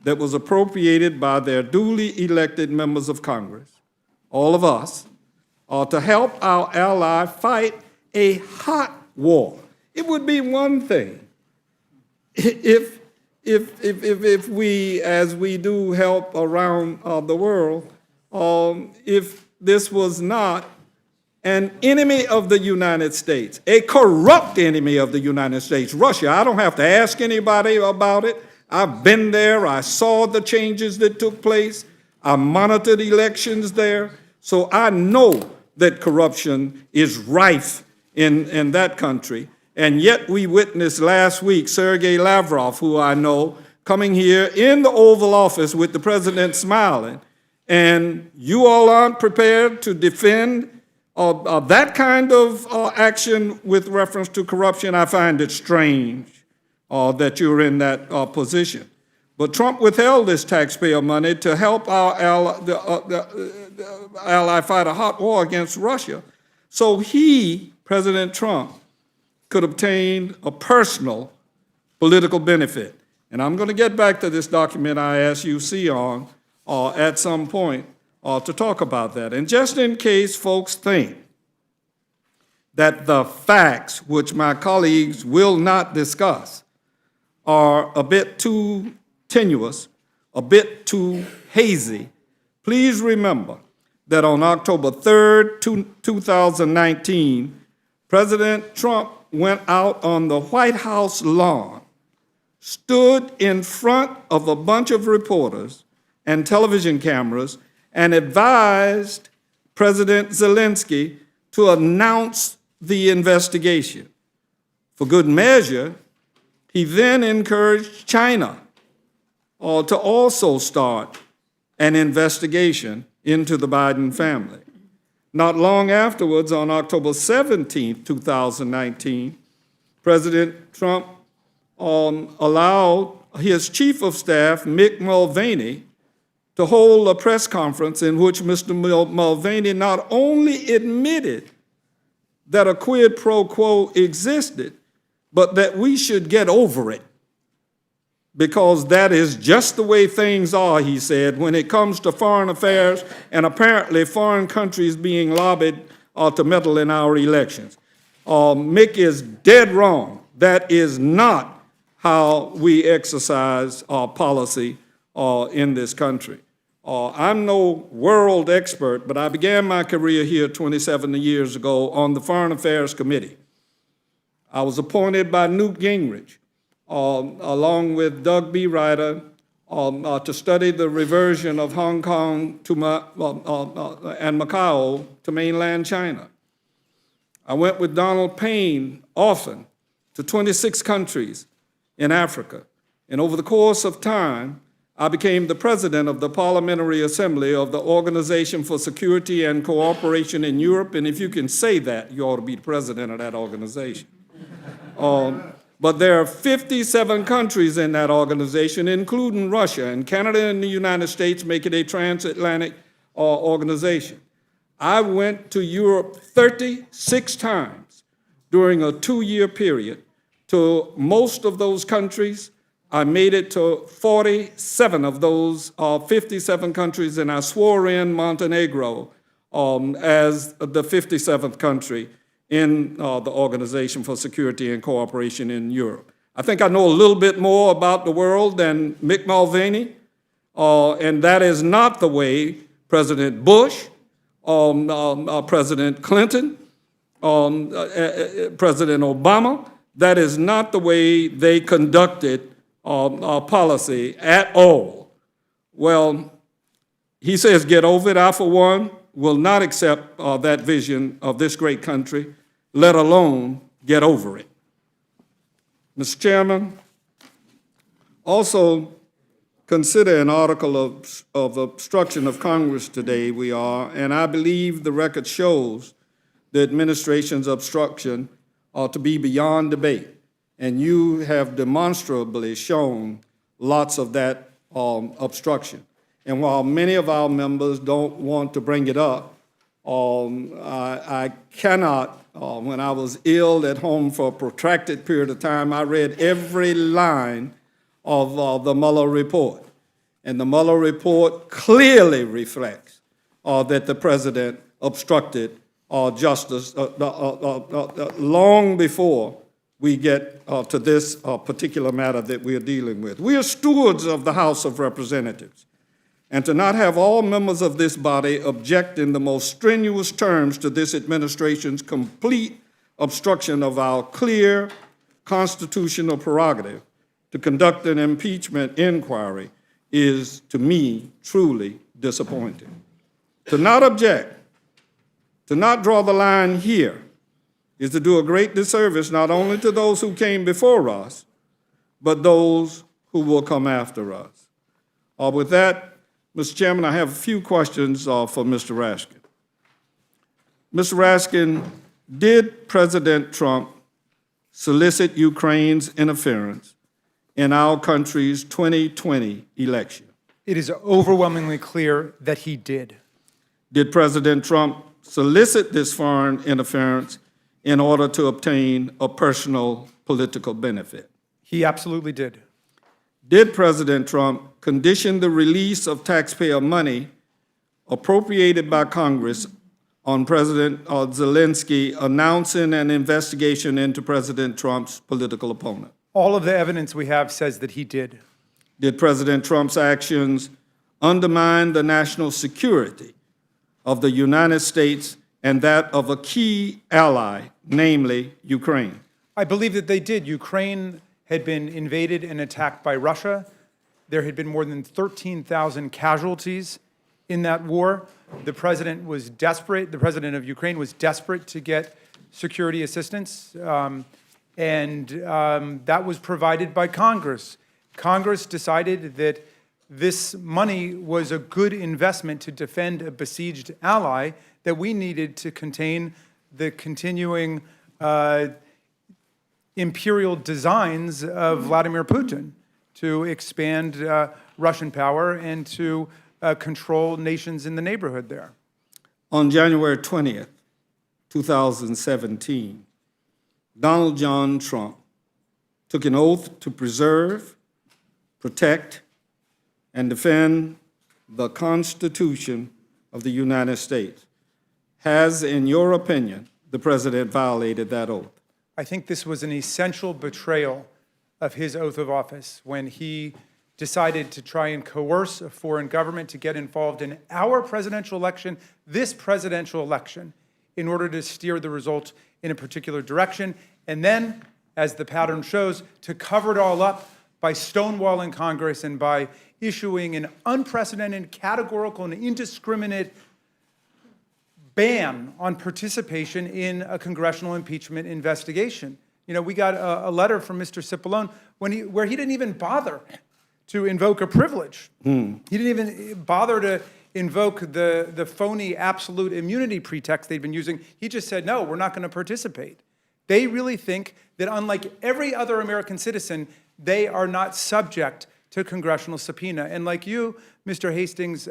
that was appropriated by their duly elected members of Congress, all of us, to help our ally fight a hot war. It would be one thing if we, as we do help around the world, if this was not an enemy of the United States, a corrupt enemy of the United States. Russia, I don't have to ask anybody about it. I've been there. I saw the changes that took place. I monitored elections there. So I know that corruption is rife in that country. And yet we witnessed last week Sergei Lavrov, who I know, coming here in the Oval Office with the president smiling. And you all aren't prepared to defend that kind of action with reference to corruption. I find it strange that you're in that position. But Trump withheld this taxpayer money to help our ally fight a hot war against Russia. So he, President Trump, could obtain a personal political benefit. And I'm going to get back to this document I asked UC on at some point to talk about that. And just in case folks think that the facts, which my colleagues will not discuss, are a bit too tenuous, a bit too hazy, please remember that on October 3rd, 2019, President Trump went out on the White House lawn, stood in front of a bunch of reporters and television cameras, and advised President Zelensky to announce the investigation. For good measure, he then encouraged China to also start an investigation into the Biden family. Not long afterwards, on October 17, 2019, President Trump allowed his chief of staff, Mick Mulvaney, to hold a press conference in which Mr. Mulvaney not only admitted that a quid pro quo existed, but that we should get over it, because that is just the way things are, he said, when it comes to foreign affairs and apparently foreign countries being lobbied to meddle in our elections. Mick is dead wrong. That is not how we exercise our policy in this country. I'm no world expert, but I began my career here 27 years ago on the Foreign Affairs Committee. I was appointed by Newt Gingrich, along with Doug B. Ryder, to study the reversion of Hong Kong to and Macau to mainland China. I went with Donald Payne often to 26 countries in Africa. And over the course of time, I became the president of the Parliamentary Assembly of the Organization for Security and Cooperation in Europe. And if you can say that, you ought to be the president of that organization. But there are 57 countries in that organization, including Russia, and Canada and the United States make it a transatlantic organization. I went to Europe 36 times during a 2-year period. To most of those countries, I made it to 47 of those 57 countries, and I swore in Montenegro as the 57th country in the Organization for Security and Cooperation in Europe. I think I know a little bit more about the world than Mick Mulvaney, and that is not the way President Bush, President Clinton, President Obama. That is not the way they conducted policy at all. Well, he says, get over it. I, for one, will not accept that vision of this great country, let alone get over it. Mr. Chairman, also consider an article of obstruction of Congress today, and I believe the record shows the administration's obstruction to be beyond debate. And you have demonstrably shown lots of that obstruction. And while many of our members don't want to bring it up, I cannot, when I was ill at home for a protracted period of time, I read every line of the Mueller report. And the Mueller report clearly reflects that the president obstructed justice long before we get to this particular matter that we are dealing with. We are stewards of the House of Representatives. And to not have all members of this body object in the most strenuous terms to this administration's complete obstruction of our clear constitutional prerogative to conduct an impeachment inquiry is, to me, truly disappointing. To not object, to not draw the line here, is to do a great disservice not only to those who came before us, but those who will come after us. With that, Mr. Chairman, I have a few questions for Mr. Raskin. Mr. Raskin, did President Trump solicit Ukraine's interference in our country's 2020 election? It is overwhelmingly clear that he did. Did President Trump solicit this foreign interference in order to obtain a personal political benefit? He absolutely did. Did President Trump condition the release of taxpayer money appropriated by Congress on President Zelensky announcing an investigation into President Trump's political opponent? All of the evidence we have says that he did. Did President Trump's actions undermine the national security of the United States and that of a key ally, namely Ukraine? I believe that they did. Ukraine had been invaded and attacked by Russia. There had been more than 13,000 casualties in that war. The president was desperate. The president of Ukraine was desperate to get security assistance, and that was provided by Congress. Congress decided that this money was a good investment to defend a besieged ally, that we needed to contain the continuing imperial designs of Vladimir Putin to expand Russian power and to control nations in the neighborhood there. On January 20th, 2017, Donald John Trump took an oath to preserve, protect, and defend the Constitution of the United States. Has, in your opinion, the president violated that oath? I think this was an essential betrayal of his oath of office when he decided to try and coerce a foreign government to get involved in our presidential election, this presidential election, in order to steer the result in a particular direction. And then, as the pattern shows, to cover it all up by stonewalling Congress and by issuing an unprecedented, categorical, and indiscriminate ban on participation in a congressional impeachment investigation. You know, we got a letter from Mr. Cipollone where he didn't even bother to invoke a privilege. He didn't even bother to invoke the phony absolute immunity pretext they've been using. He just said, no, we're not going to participate. They really think that unlike every other American citizen, they are not subject to congressional subpoena. And like you, Mr. Hastings,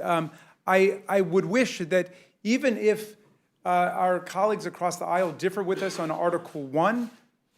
I would wish that even if our colleagues across the aisle differ with us on Article 1,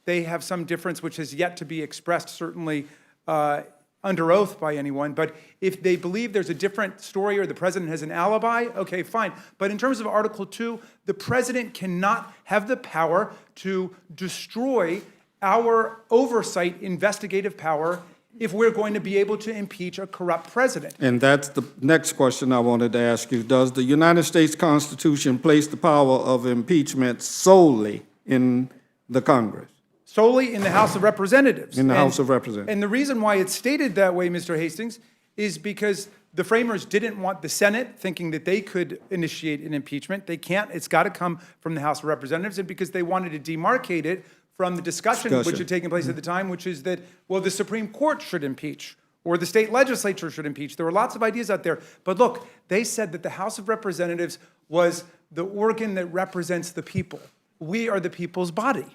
they have some difference which has yet to be expressed, certainly under oath by anyone. But if they believe there's a different story or the president has an alibi, okay, fine. But in terms of Article 2, the president cannot have the power to destroy our oversight investigative power if we're going to be able to impeach a corrupt president. And that's the next question I wanted to ask you. Does the United States Constitution place the power of impeachment solely in the Congress? Solely in the House of Representatives. In the House of Representatives. And the reason why it's stated that way, Mr. Hastings, is because the framers didn't want the Senate thinking that they could initiate an impeachment. They can't. It's got to come from the House of Representatives, and because they wanted to demarcate it from the discussion which had taken place at the time, which is that, well, the Supreme Court should impeach, or the state legislature should impeach. There were lots of ideas out there. But look, they said that the House of Representatives was the organ that represents the people. We are the people's body.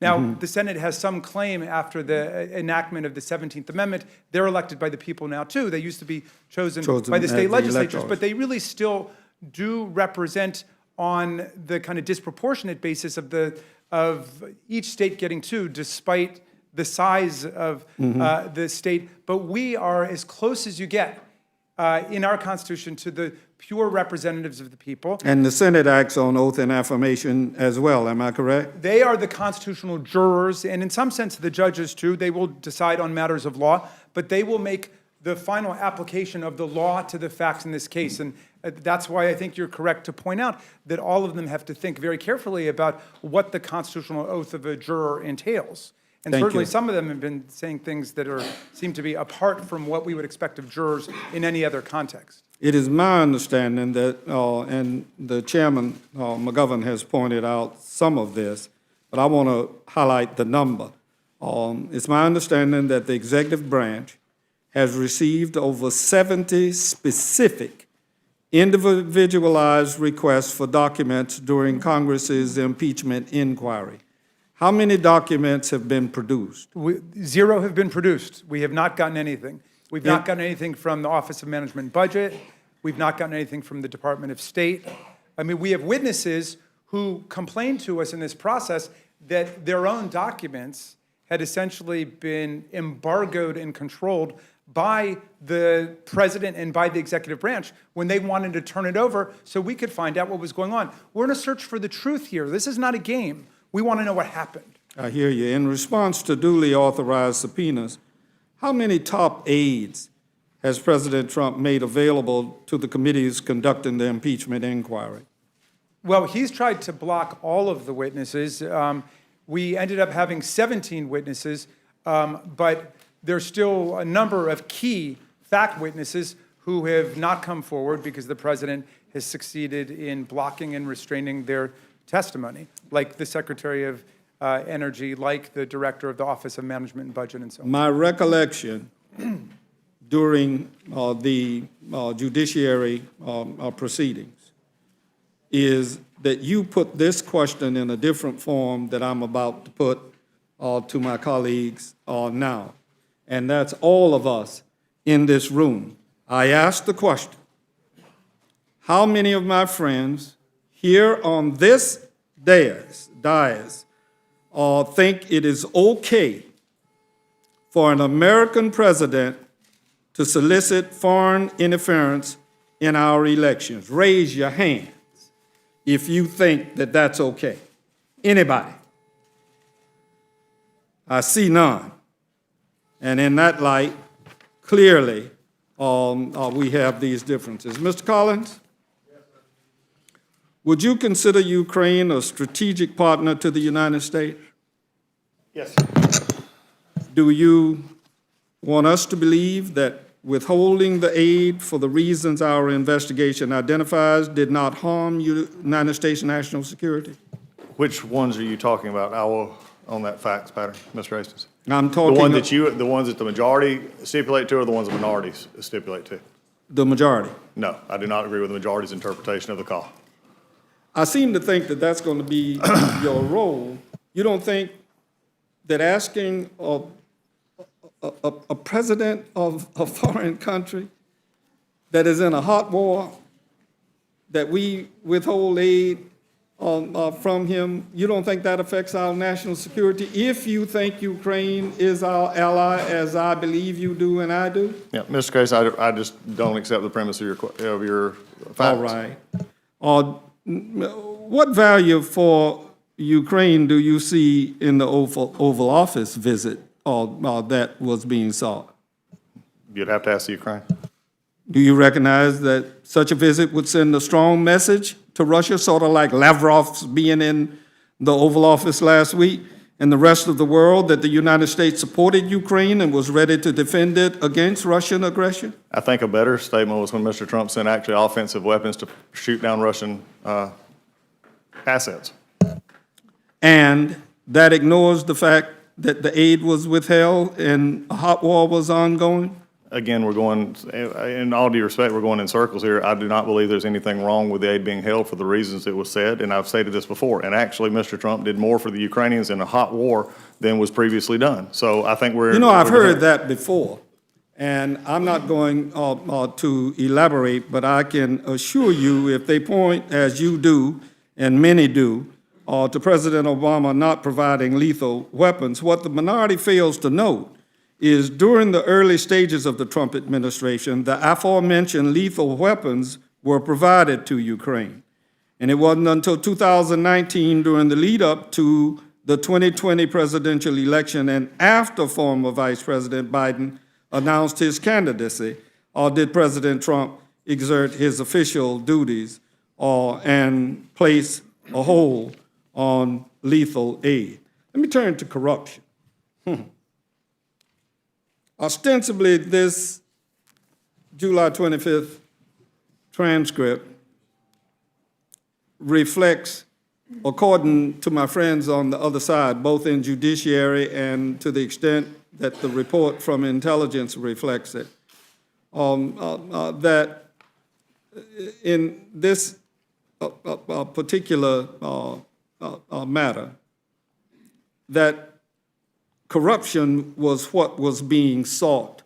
Now, the Senate has some claim after the enactment of the 17th Amendment. They're elected by the people now, too. They used to be chosen by the state legislatures, but they really still do represent on the kind of disproportionate basis of each state getting two, despite the size of the state. But we are as close as you get in our Constitution to the pure representatives of the people. And the Senate acts on oath and affirmation as well, am I correct? They are the constitutional jurors, and in some sense, the judges too. They will decide on matters of law, but they will make the final application of the law to the facts in this case. And that's why I think you're correct to point out that all of them have to think very carefully about what the constitutional oath of a juror entails. And Thank certainly you. some of them have been saying things that seem to be apart from what we would expect of jurors in any other context. It is my understanding that, and the chairman, McGovern, has pointed out some of this, but I want to highlight the number. It's my understanding that the executive branch has received over 70 specific individualized requests for documents during Congress's impeachment inquiry. How many documents have been produced? Zero have been produced. We have not gotten anything. We've not gotten anything from the Office of Management and Budget. We've not gotten anything from the Department of State. I mean, we have witnesses who complained to us in this process that their own documents had essentially been embargoed and controlled by the president and by the executive branch when they wanted to turn it over so we could find out what was going on. We're in a search for the truth here. This is not a game. We want to know what happened. I hear you. In response to duly authorized subpoenas, how many top aides has President Trump made available to the committees conducting the impeachment inquiry? Well, he's tried to block all of the witnesses. We ended up having 17 witnesses, but there's still a number of key fact witnesses who have not come forward because the president has succeeded in blocking and restraining their testimony, like the Secretary of Energy, like the Director of the Office of Management and Budget, and so on. My recollection during the judiciary proceedings is that you put this question in a different form that I'm about to put to my colleagues now. And that's all of us in this room. I asked the question, how many of my friends here on this dais think it is okay for an American president to solicit foreign interference in our elections? Raise your hands if you think that that's okay. Anybody? I see none. And in that light, clearly, we have these differences. Mr. Collins? Yes, sir. Would you consider Ukraine a strategic partner to the United States? Yes, sir. Do you want us to believe that withholding the aid for the reasons our investigation identifies did not harm United States national security? Which ones are you talking about? I will, on that facts pattern, Mr. Hastings. I'm talking The ones that the majority stipulate to, or the ones the minorities stipulate to? the majority. No, I do not agree with the majority's interpretation of the call. I seem to think that that's going to be your role. You don't think that asking a president of a foreign country that is in a hot war, that we withhold aid from him, you don't think that affects our national security if you think Ukraine is our ally, as I believe you do and I do? Yeah, Mr. Case, I just don't accept the premise of your facts. All right. What value for Ukraine do you see in the Oval Office visit that was being sought? You'd have to ask the Ukraine. Do you recognize that such a visit would send a strong message to Russia, sort of like Lavrov's being in the Oval Office last week, and the rest of the world, that the United States supported Ukraine and was ready to defend it against Russian aggression? I think a better statement was when Mr. Trump sent actually offensive weapons to shoot down Russian assets. And that ignores the fact that the aid was withheld and a hot war was ongoing? Again, we're going, in all due respect, we're going in circles here. I do not believe there's anything wrong with the aid being held for the reasons it was said, and I've stated this before. And actually, Mr. Trump did more for the Ukrainians in a hot war than was previously done. So I think we're... You know, I've heard that before, and I'm not going to elaborate, but I can assure you, if they point, as you do, and many do, to President Obama not providing lethal weapons, what the minority fails to note is during the early stages of the Trump administration, the aforementioned lethal weapons were provided to Ukraine. And it wasn't until 2019, during the lead up to the 2020 presidential election and after former Vice President Biden announced his candidacy, did President Trump exert his official duties and place a hold on lethal aid. Let me turn to corruption. Ostensibly, this July 25th transcript reflects, according to my friends on the other side, both in judiciary and to the extent that the report from intelligence reflects it, that in this particular matter, that corruption was what was being sought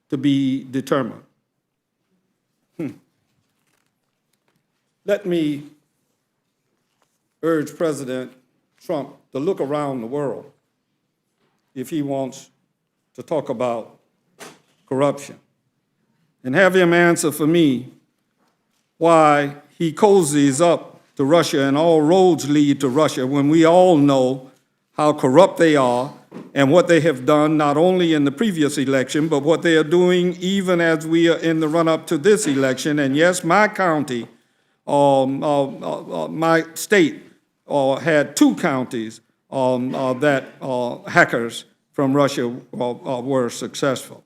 to be determined. Let me urge President Trump to look around the world if he wants to talk about corruption, and have him answer for me why he cozies up to Russia and all roads lead to Russia when we all know how corrupt they are and what they have done, not only in the previous election, but what they are doing even as we are in the run-up to this election. And yes, my county, my state, had 2 counties that hackers from Russia were successful.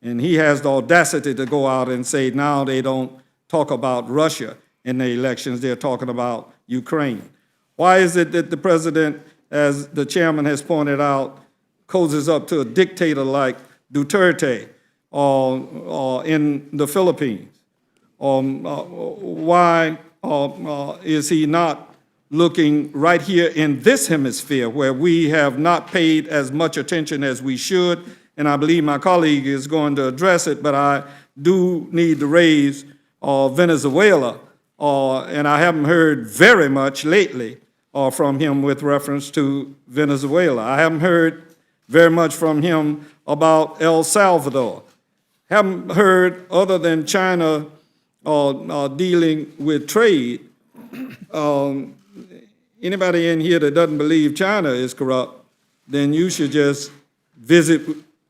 And he has the audacity to go out and say now they don't talk about Russia in the elections, they're talking about Ukraine. Why is it that the president, as the chairman has pointed out, cozies up to a dictator like Duterte in the Philippines? Why is he not looking right here in this hemisphere where we have not paid as much attention as we should? And I believe my colleague is going to address it, but I do need to raise Venezuela, and I haven't heard very much lately from him with reference to Venezuela. I haven't heard very much from him about El Salvador. Haven't heard, other than China dealing with trade. Anybody in here that doesn't believe China is corrupt, then you should just visit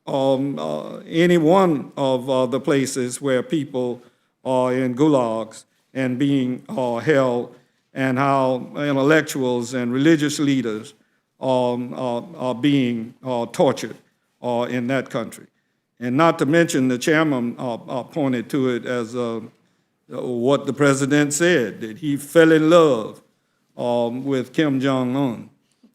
any one of the places where people are in gulags and being held, and how intellectuals and religious leaders are being tortured in that country. And not to mention, the chairman pointed to it as what the president said, that he fell in love with Kim Jong-un.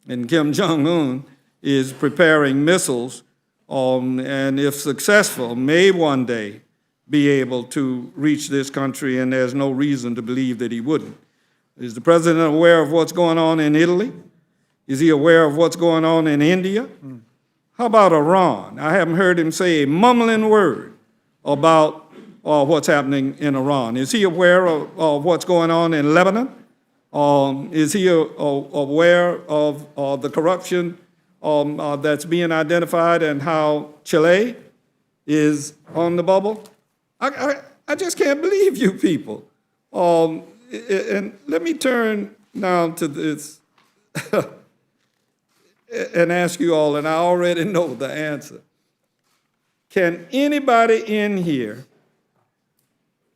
And Kim Jong-un is preparing missiles, and if successful, may one day be able to reach this country, and there's no reason to believe that he wouldn't. Is the president aware of what's going on in Italy? Is he aware of what's going on in India? How about Iran? I haven't heard him say a mumbling word about what's happening in Iran. Is he aware of what's going on in Lebanon? Is he aware of the corruption that's being identified and how Chile is on the bubble? I just can't believe you people. And let me turn now to this. and ask you all, and I already know the answer. Can anybody in here,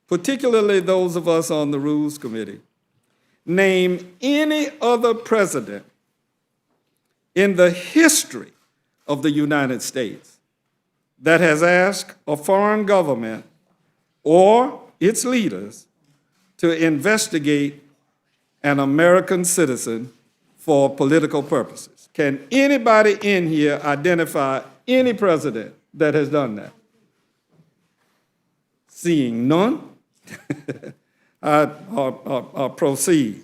particularly those of us on the Rules Committee, name any other president in the history of the United States that has asked a foreign government or its leaders to investigate an American citizen for political purposes? Can anybody in here identify any president that has done that? Seeing none, I'll proceed.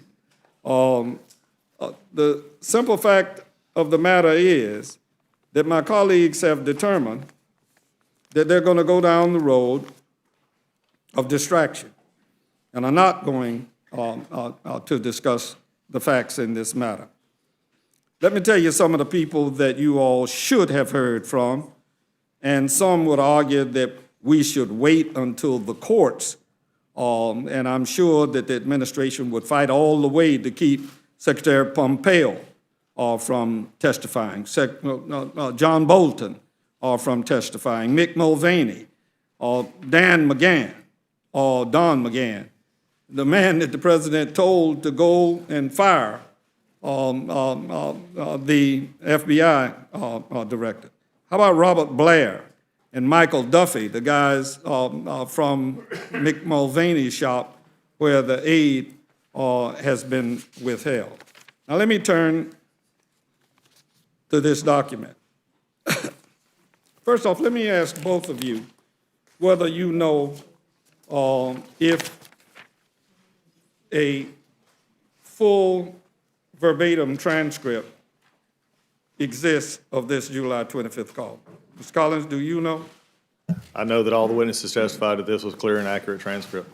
The simple fact of the matter is that my colleagues have determined that they're going to go down the road of distraction and are not going to discuss the facts in this matter. Let me tell you some of the people that you all should have heard from, and some would argue that we should wait until the courts, and I'm sure that the administration would fight all the way to keep Secretary Pompeo from testifying, John Bolton from testifying, Mick Mulvaney, Dan McGahn, Don McGahn, the man that the president told to go and fire the FBI director. How about Robert Blair and Michael Duffy, the guys from Mick Mulvaney's shop where the aid has been withheld? Now let me turn to this document. First off, let me ask both of you whether you know if a full verbatim transcript exists of this July 25th call. Ms. Collins, do you know? I know that all the witnesses testified that this was clear and accurate transcript.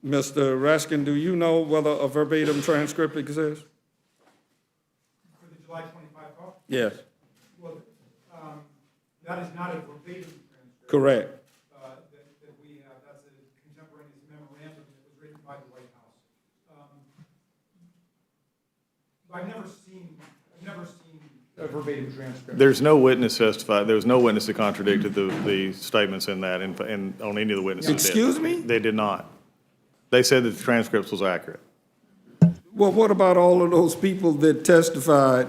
Mr. Raskin, do you know whether a verbatim transcript exists? For the July 25 call? Yes. Well, that is not a verbatim transcript. Correct. That we have. That's a contemporaneous memorandum that was written by the White House. I've never seen a verbatim transcript. There's no witness testified, there was no witness that contradicted the statements in that, and on any of the witnesses did. Excuse me? They did not. They said that the transcripts was accurate. Well, what about all of those people that testified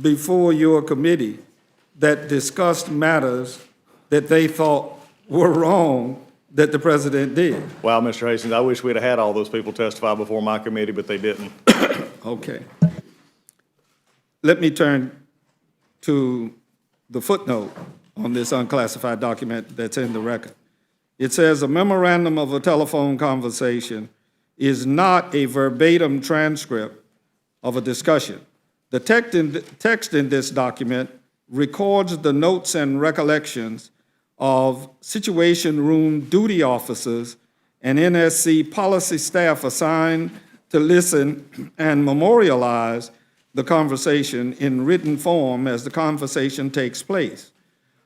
before your committee that discussed matters that they thought were wrong that the president did? Wow, Mr. Hastings, I wish we'd have had all those people testify before my committee, but they didn't. Okay. Let me turn to the footnote on this unclassified document that's in the record. It says a memorandum of a telephone conversation is not a verbatim transcript of a discussion. The text in this document records the notes and recollections of Situation Room duty officers and NSC policy staff assigned to listen and memorialize the conversation in written form as the conversation takes place.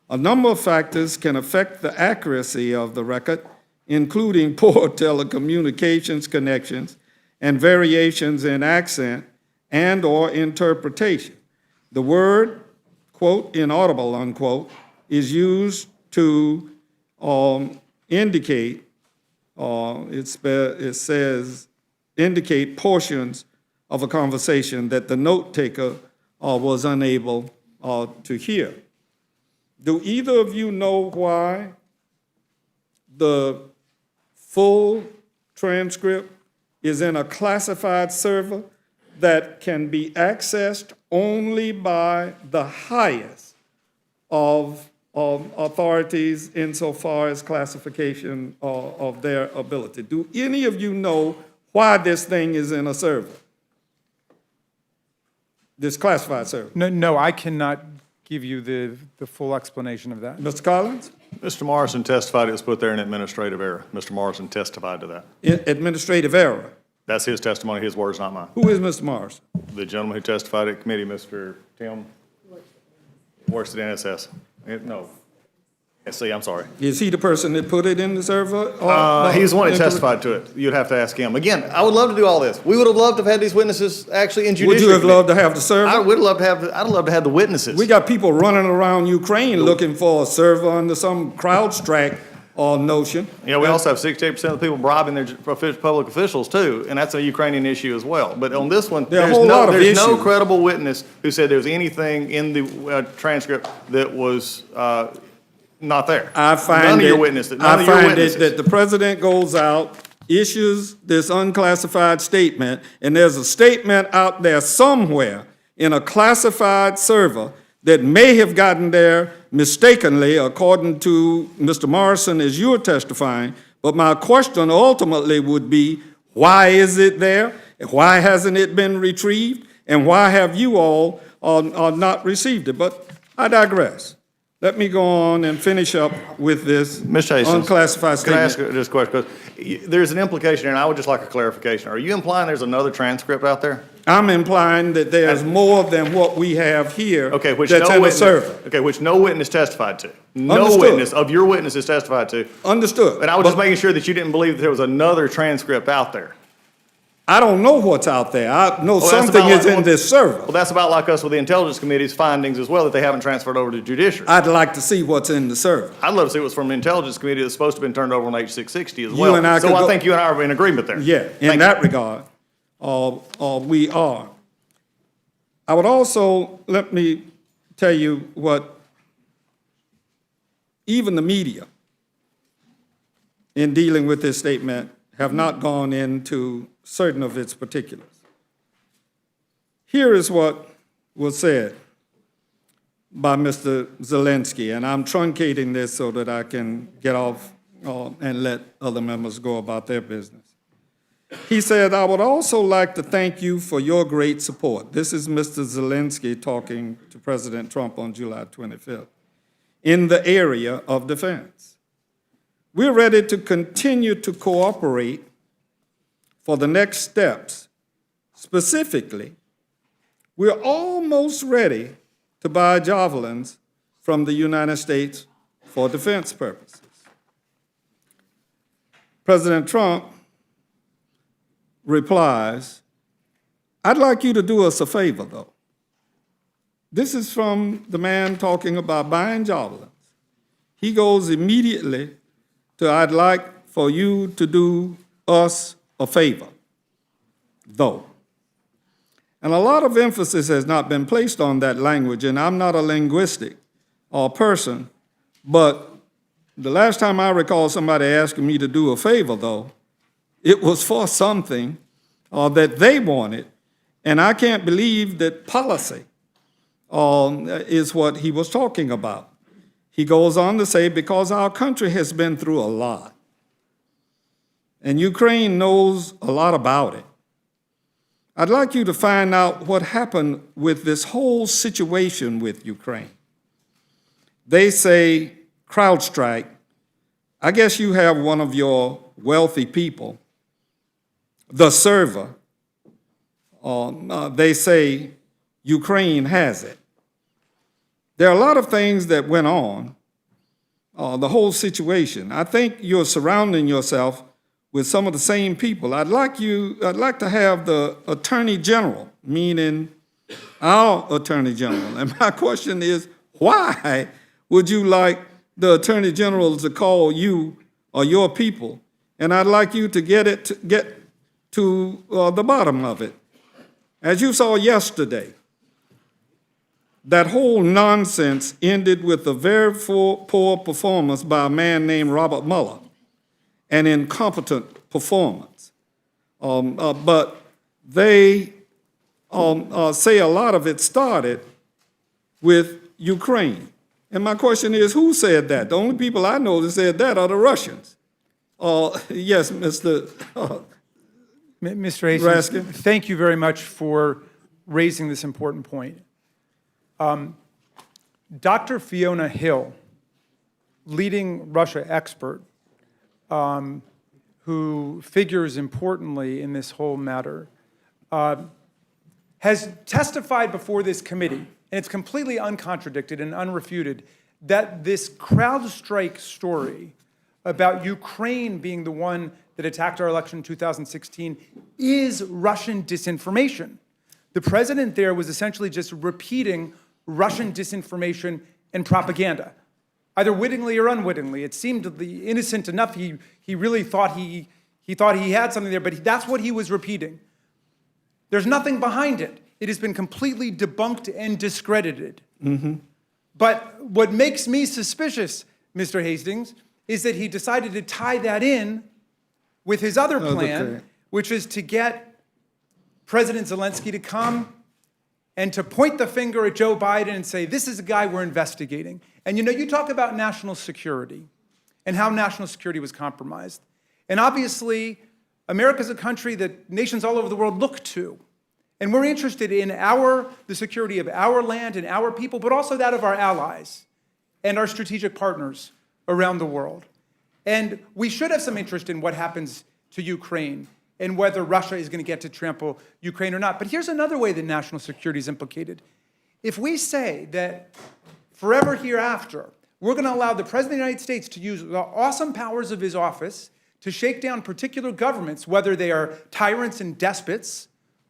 A number of factors can affect the accuracy of the record, including poor telecommunications connections and variations in accent and/or interpretation. The word, quote, inaudible, unquote, is used to indicate, it says, indicate portions of a conversation that the note taker was unable to hear. Do either of you know why the full transcript is in a classified server that can be accessed only by the highest of authorities insofar as classification of their ability? Do any of you know why this thing is in a server? This classified server? No, I cannot give you the full explanation of that. Mr. Collins? Mr. Morrison testified it was put there in administrative error. Mr. Morrison testified to that. Administrative error. That's his testimony, his words, not mine. Who is Mr. Morrison? The gentleman who testified at committee, Mr. Tim, works at NSS. No. See, I'm sorry. Is he the person that put it in the server? or- He's the one that into- testified to it. You'd have to ask him. Again, I would love to do all this. We would have loved to have had these witnesses actually in Would judicial. you have committee. loved to have the server? I would love to have, I'd love to have the witnesses. We got people running around Ukraine looking for a server under some CrowdStrike notion. You know, we also have 68% of the people bribing their public officials too, and that's a Ukrainian issue as well. But on this one, There are a there's whole lot no, of there's no issues. credible witness who said there was anything in the transcript that was not there. I find None of your it- witnesses, I none of your find it witnesses. that the president goes out, issues this unclassified statement, and there's a statement out there somewhere in a classified server that may have gotten there mistakenly, according to Mr. Morrison, as you're testifying. But my question ultimately would be, why is it there? Why hasn't it been retrieved? And why have you all not received it? But I digress. Let me go on and finish up with this Mr. Hastings, unclassified Can I ask statement. this question? 'Cause there's an implication, and I would just like a clarification. Are you implying there's another transcript out there? I'm implying that there's more than what we have here Okay, which that's no in the witness, server. okay, which no witness testified to. No Understood. witness of your witnesses testified to. Understood. And I was just But making sure that you didn't believe that there was another transcript out there. I don't know what's out there. I know that's something about is like- in this server. Well, that's about like us with the Intelligence Committee's findings as well, that they haven't transferred over to judiciary. I'd like to see what's in the server. I'd love to see what's from the Intelligence Committee that's supposed to have been turned over on H.660 as You well. and I So could I go- think you and I are in agreement there. Yeah, Thank in you. that regard, we are. I would also, let me tell you what even the media, in dealing with this statement, have not gone into certain of its particulars. Here is what was said by Mr. Zelensky, and I'm truncating this so that I can get off and let other members go about their business. He said, I would also like to thank you for your great support. This is Mr. Zelensky talking to President Trump on July 25th, in the area of defense. We're ready to continue to cooperate for the next steps. Specifically, we're almost ready to buy javelins from the United States for defense purposes. President Trump replies, I'd like you to do us a favor, though. This is from the man talking about buying javelins. He goes immediately to, I'd like for you to do us a favor, though. And a lot of emphasis has not been placed on that language, and I'm not a linguistic person, but the last time I recall somebody asking me to do a favor, though, it was for something that they wanted, and I can't believe that policy is what he was talking about. He goes on to say, because our country has been through a lot, and Ukraine knows a lot about it. I'd like you to find out what happened with this whole situation with Ukraine. They say, CrowdStrike, I guess you have one of your wealthy people, the server, they say Ukraine has it. There are a lot of things that went on, the whole situation. I think you're surrounding yourself with some of the same people. I'd like to have the Attorney General, meaning our Attorney General. And my question is, why would you like the Attorney General to call you or your people? And I'd like you to get to the bottom of it. As you saw yesterday, that whole nonsense ended with a very poor performance by a man named Robert Mueller, an incompetent performance. But they say a lot of it started with Ukraine. And my question is, who said that? The only people I know that said that are the Russians. Yes, Mr. Mr. Hastings, Raskin. thank you very much for raising this important point. Dr. Fiona Hill, leading Russia expert, who figures importantly in this whole matter, has testified before this committee, and it's completely uncontradicted and unrefuted, that this CrowdStrike story about Ukraine being the one that attacked our election in 2016 is Russian disinformation. The president there was essentially just repeating Russian disinformation and propaganda, either wittingly or unwittingly. It seemed innocent enough. He really thought he had something there, but that's what he was repeating. There's nothing behind it. It has been completely debunked and discredited. But what makes me suspicious, Mr. Hastings, is that he decided to tie that in with his other plan, which is to get President Zelensky to come and to point the finger at Joe Biden and say, this is a guy we're investigating. And you talk about national security and how national security was compromised. And obviously, America's a country that nations all over the world look to. And we're interested in the security of our land and our people, but also that of our allies and our strategic partners around the world. And we should have some interest in what happens to Ukraine and whether Russia is going to get to trample Ukraine or not. But here's another way that national security is implicated. If we say that forever hereafter, we're going to allow the President of the United States to use the awesome powers of his office to shake down particular governments, whether they are tyrants and despots,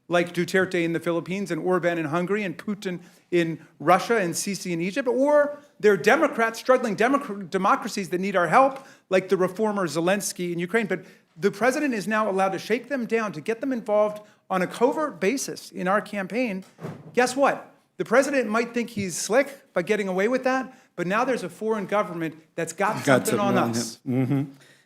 like Duterte in the Philippines and Orban in Hungary and Putin in Russia and Sisi in Egypt, or they're Democrats, struggling democracies that need our help, like the reformer Zelensky in Ukraine. But the president is now allowed to shake them down, to get them involved on a covert basis in our campaign. Guess what? The president might think he's slick by getting away with that, but now there's a foreign government that's got something on us.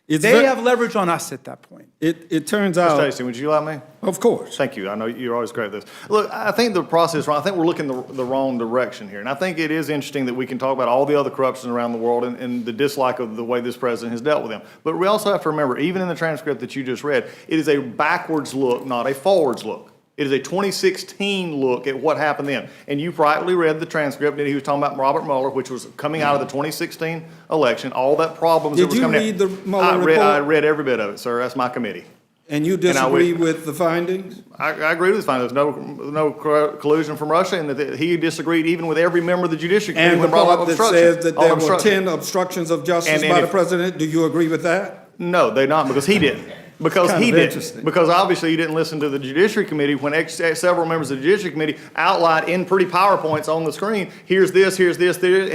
They have leverage on us at that point. It turns out. Mr. Hastings, would you allow me? Of course. Thank you. I know you're always great at this. Look, I think the process is wrong. I think we're looking the wrong direction here. And I think it is interesting that we can talk about all the other corruption around the world and the dislike of the way this president has dealt with them. But we also have to remember, even in the transcript that you just read, it is a backwards look, not a forwards look. It is a 2016 look at what happened then. And you rightly read the transcript, and he was talking about Robert Mueller, which was coming out of the 2016 election, all that problems that was coming in. Did you read the Mueller report? I read every bit of it, sir. That's my committee. And you disagree with the findings? I agree with his findings. No collusion from Russia, and that he disagreed even with every member of the Judiciary Committee. And the part that says that there were 10 obstructions of justice by the president, do you agree with that? No, they not, because he didn't. Because he didn't. Because obviously you didn't listen to the Judiciary Committee when several members of the Judiciary Committee outlined in pretty PowerPoints on the screen, here's this, and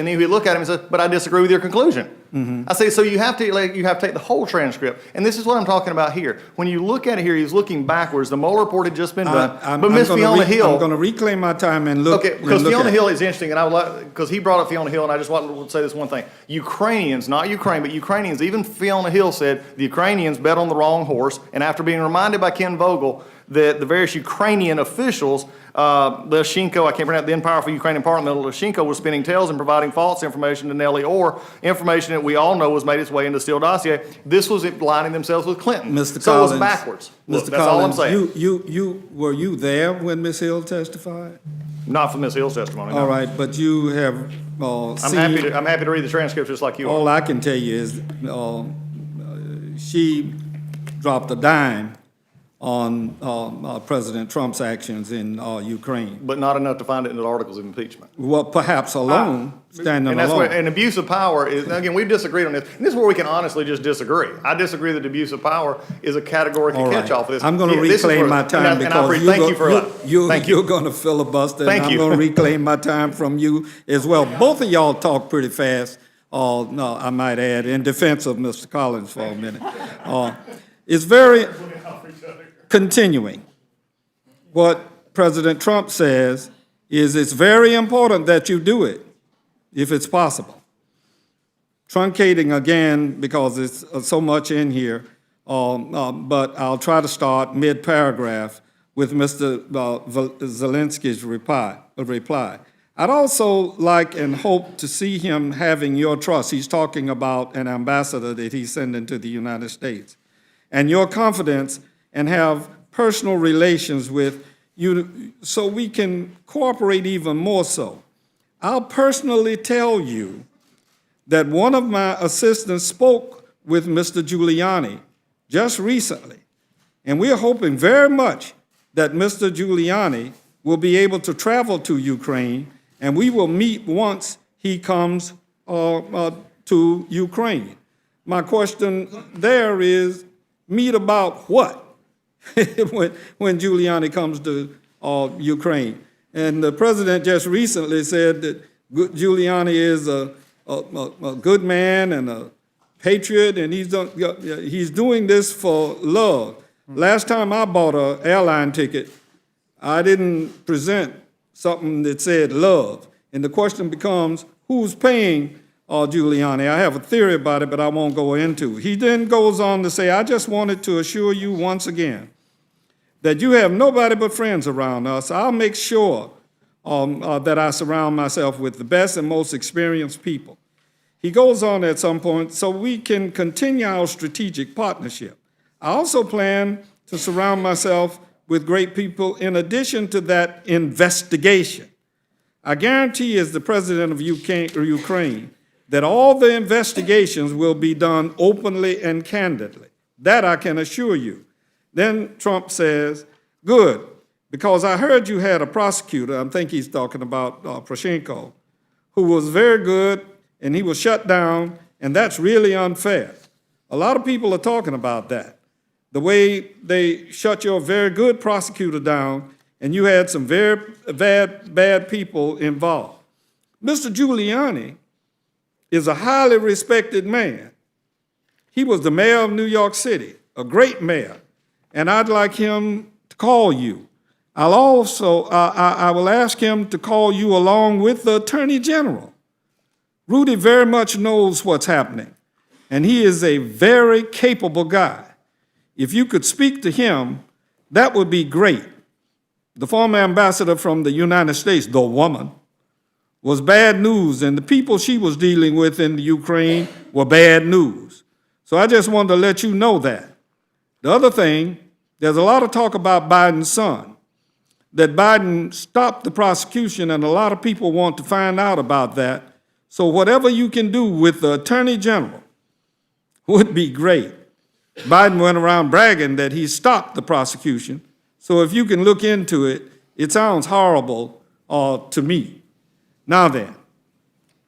then we look at him and say, but I disagree with your conclusion. I say, so you have to take the whole transcript. And this is what I'm talking about here. When you look at it here, he's looking backwards. The Mueller report had just been done. But Ms. Fiona Hill. I'm going to reclaim my time and look. Okay, because Fiona Hill is interesting, and I would like, because he brought up Fiona Hill, and I just want to say this one thing. Ukrainians, not Ukraine, but Ukrainians, even Fiona Hill said the Ukrainians bet on the wrong horse, and after being reminded by Ken Vogel that the various Ukrainian officials, Leshchenko, I can't pronounce, the then powerful Ukrainian parliament, Leshchenko was spinning tails and providing false information to Nellie Orr, information that we all know was made its way into the Steele dossier. This was aligning themselves with Clinton. Mr. So Collins, it was backwards. Look, Mr. that's Collins, all I'm saying. were you there when Ms. Hill testified? Not for Ms. Hill's testimony, no. All right, but you have seen. I'm happy to read the transcript just like you are. All I can tell you is she dropped a dime on President Trump's actions in Ukraine. But not enough to find it in the articles of impeachment. Well, perhaps standing And that's alone. where, and abuse of power is, again, we've disagreed on this, and this is where we can honestly just disagree. I disagree that abuse of power is a categorical All right. catch-all for this. I'm going to Yeah, this is reclaim where- my time and I because thank you you're going to filibuster, Thank and I'm you. going to reclaim my time from you as well. Both of y'all talk pretty fast. No, I might add, in defense of Mr. Collins for a minute. It's very continuing. What President Trump says is it's very important that you do it, if it's possible. Truncating again, because it's so much in here, but I'll try to start mid-paragraph with Mr. Zelensky's reply. I'd also like and hope to see him having your trust. He's talking about an ambassador that he's sending to the United States. And your confidence, and have personal relations with you so we can cooperate even more so. I'll personally tell you that one of my assistants spoke with Mr. Giuliani just recently, and we're hoping very much that Mr. Giuliani will be able to travel to Ukraine, and we will meet once he comes to Ukraine. My question there is, meet about what when Giuliani comes to Ukraine? And the president just recently said that Giuliani is a good man and a patriot, and he's doing this for love. Last time I bought an airline ticket, I didn't present something that said love. And the question becomes, who's paying Giuliani? I have a theory about it, but I won't go into it. He then goes on to say, I just wanted to assure you once again that you have nobody but friends around us. I'll make sure that I surround myself with the best and most experienced people. He goes on at some point, so we can continue our strategic partnership. I also plan to surround myself with great people in addition to that investigation. I guarantee as the president of Ukraine that all the investigations will be done openly and candidly. That I can assure you. Then Trump says, good, because I heard you had a prosecutor, I think he's talking about Poroshenko, who was very good and he was shut down, and that's really unfair. A lot of people are talking about that. The way they shut your very good prosecutor down and you had some very bad people involved. Mr. Giuliani is a highly respected man. He was the mayor of New York City, a great mayor, and I'd like him to call you. I will ask him to call you along with the Attorney General. Rudy very much knows what's happening, and he is a very capable guy. If you could speak to him, that would be great. The former ambassador from the United States, the woman, was bad news, and the people she was dealing with in the Ukraine were bad news. So I just wanted to let you know that. The other thing, there's a lot of talk about Biden's son, that Biden stopped the prosecution, and a lot of people want to find out about that. So whatever you can do with the Attorney General would be great. Biden went around bragging that he stopped the prosecution. So if you can look into it, it sounds horrible to me. Now then,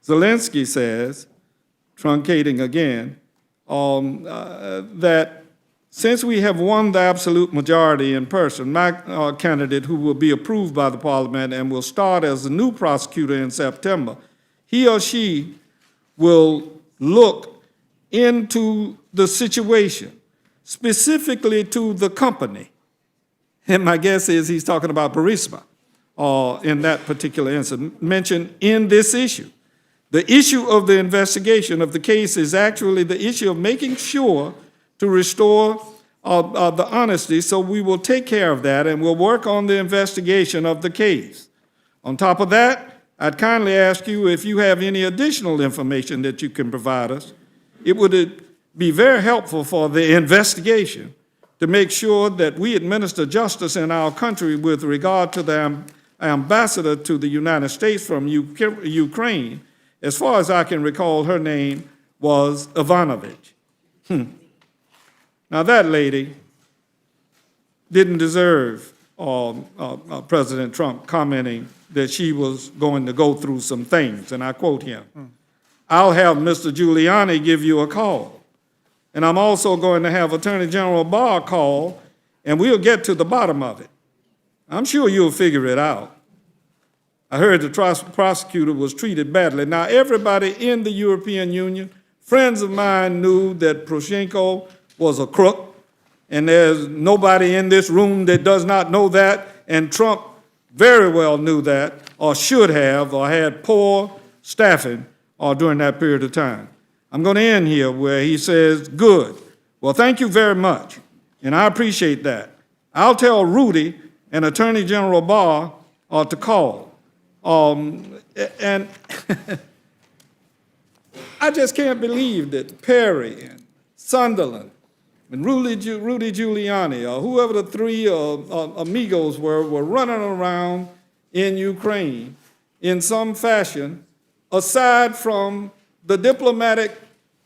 Zelensky says, truncating again, that since we have won the absolute majority in person, my candidate, who will be approved by the parliament and will start as the new prosecutor in September, he or she will look into the situation, specifically to the company. And my guess is he's talking about Burisma in that particular incident, mentioned in this issue. The issue of the investigation of the case is actually the issue of making sure to restore the honesty, so we will take care of that and we'll work on the investigation of the case. On top of that, I'd kindly ask you if you have any additional information that you can provide us. It would be very helpful for the investigation to make sure that we administer justice in our country with regard to the ambassador to the United States from Ukraine. As far as I can recall, her name was Ivanovich. Now that lady didn't deserve President Trump commenting that she was going to go through some things, and I quote him. I'll have Mr. Giuliani give you a call. And I'm also going to have Attorney General Barr call, and we'll get to the bottom of it. I'm sure you'll figure it out. I heard the prosecutor was treated badly. Now, everybody in the European Union, friends of mine, knew that Poroshenko was a crook, and there's nobody in this room that does not know that, and Trump very well knew that, or should have, or had poor staffing during that period of time. I'm going to end here where he says, good. Well, thank you very much, and I appreciate that. I'll tell Rudy and Attorney General Barr to call. And I just can't believe that Perry and Sunderland and Rudy Giuliani, or whoever the three amigos were running around in Ukraine in some fashion, aside from the diplomatic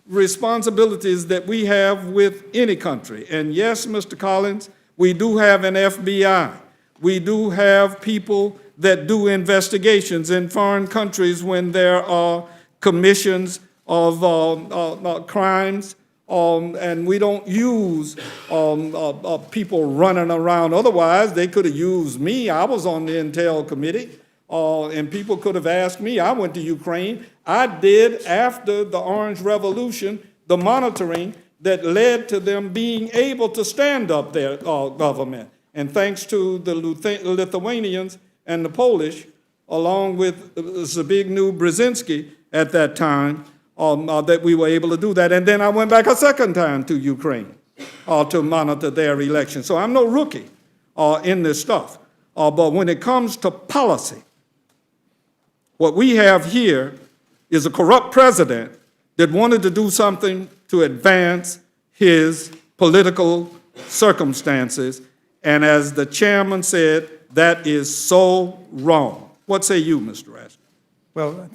responsibilities that we have with any country. And yes, Mr. Collins, we do have an FBI. We do have people that do investigations in foreign countries when there are commissions of crimes, and we don't use people running around. Otherwise, they could have used me. I was on the Intel Committee, and people could have asked me. I went to Ukraine. I did, after the Orange Revolution, the monitoring that led to them being able to stand up their government. And thanks to the Lithuanians and the Polish, along with Zbigniew Brzezinski at that time, that we were able to do that. And then I went back a second time to Ukraine to monitor their election. So I'm no rookie in this stuff. But when it comes to policy, what we have here is a corrupt president that wanted to do something to advance his political circumstances. And as the chairman said, that is so wrong. What say you, Mr. Ashton? Well,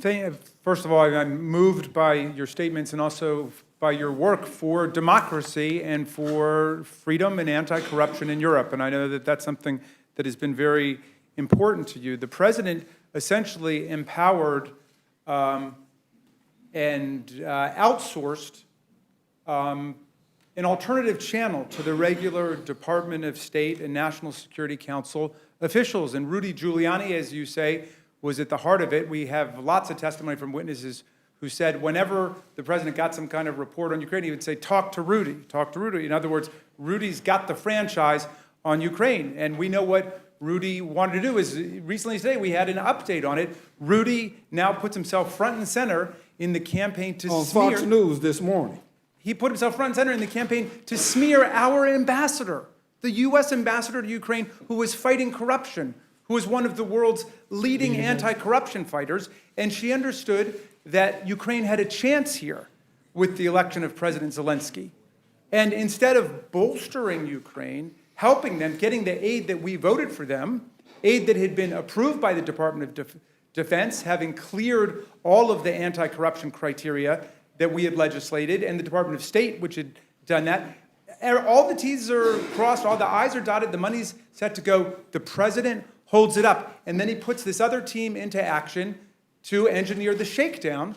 first of all, I'm moved by your statements and also by your work for democracy and for freedom and anti-corruption in Europe. And I know that that's something that has been very important to you. The president essentially empowered and outsourced an alternative channel to the regular Department of State and National Security Council officials. And Rudy Giuliani, as you say, was at the heart of it. We have lots of testimony from witnesses who said whenever the president got some kind of report on Ukraine, he would say, talk to Rudy, talk to Rudy. In other words, Rudy's got the franchise on Ukraine. And we know what Rudy wanted to do. Is recently today we had an update on it. Rudy now puts himself front and center in the campaign to smear. On Fox News this morning. He put himself front and center in the campaign to smear our ambassador, the U.S. ambassador to Ukraine, who was fighting corruption, who was one of the world's leading anti-corruption fighters, and she understood that Ukraine had a chance here with the election of President Zelensky. And instead of bolstering Ukraine, helping them, getting the aid that we voted for them, aid that had been approved by the Department of Defense, having cleared all of the anti-corruption criteria that we had legislated, and the Department of State, which had done that, all the T's are crossed, all the I's are dotted, the money's set to go. The president holds it up, and then he puts this other team into action to engineer the shakedown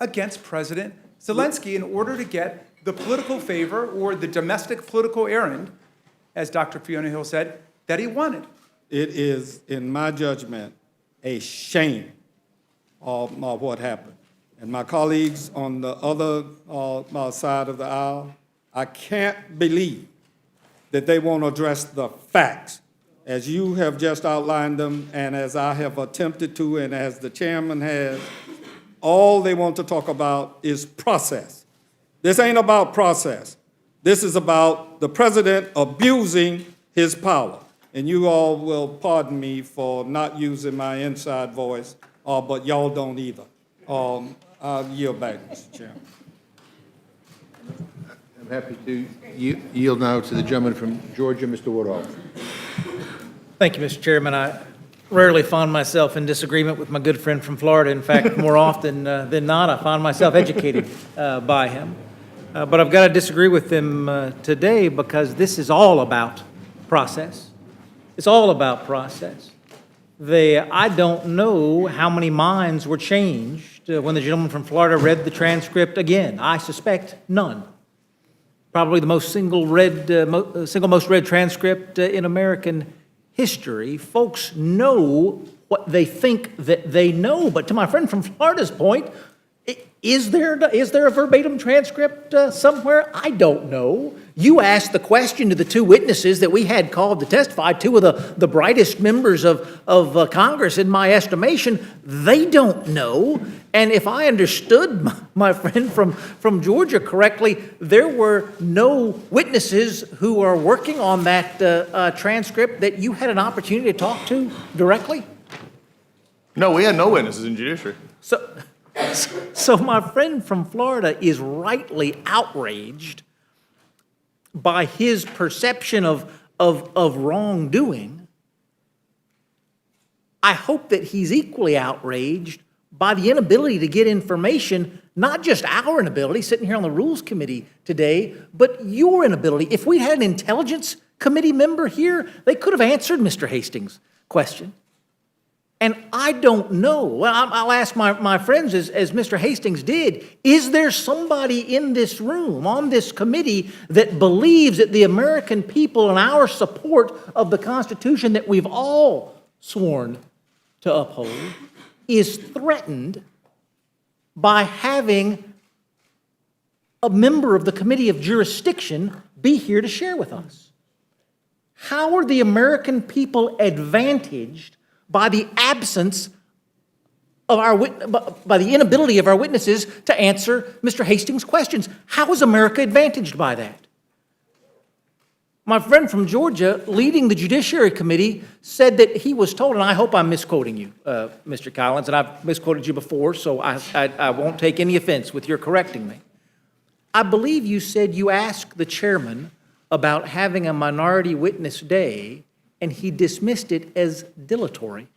against President Zelensky in order to get the political favor or the domestic political errand, as Dr. Fiona Hill said, that he wanted. It is, in my judgment, a shame of what happened. And my colleagues on the other side of the aisle, I can't believe that they won't address the facts as you have just outlined them and as I have attempted to and as the chairman has. All they want to talk about is process. This ain't about process. This is about the president abusing his power. And you all will pardon me for not using my inside voice, but y'all don't either. I'll yield back, Mr. Chairman. I'm happy to yield now to the gentleman from Georgia, Mr. Woodall. Thank you, Mr. Chairman. I rarely find myself in disagreement with my good friend from Florida. In fact, more often than not, I find myself educated by him. But I've got to disagree with him today because this is all about process. It's all about process. I don't know how many minds were changed when the gentleman from Florida read the transcript again. I suspect none. Probably the single most read transcript in American history. Folks know what they think that they know. But to my friend from Florida's point, is there a verbatim transcript somewhere? I don't know. You asked the question to the two witnesses that we had called to testify, two of the brightest members of Congress, in my estimation. They don't know. And if I understood my friend from Georgia correctly, there were no witnesses who are working on that transcript that you had an opportunity to talk to directly? No, we had no witnesses in judiciary. So my friend from Florida is rightly outraged by his perception of wrongdoing. I hope that he's equally outraged by the inability to get information, not just our inability, sitting here on the Rules Committee today, but your inability. If we had an Intelligence Committee member here, they could have answered Mr. Hastings' question. And I don't know. Well, I'll ask my friends, as Mr. Hastings did, is there somebody in this room, on this committee, that believes that the American people and our support of the Constitution that we've all sworn to uphold is threatened by having a member of the Committee of Jurisdiction be here to share with us? How are the American people advantaged by the absence of by the inability of our witnesses to answer Mr. Hastings' questions? How is America advantaged by that? My friend from Georgia, leading the Judiciary Committee, said that he was told, and I hope I'm misquoting you, Mr. Collins, and I've misquoted you before, so I won't take any offense with your correcting me. I believe you said you asked the chairman about having a minority witness day, and he dismissed it as dilatory.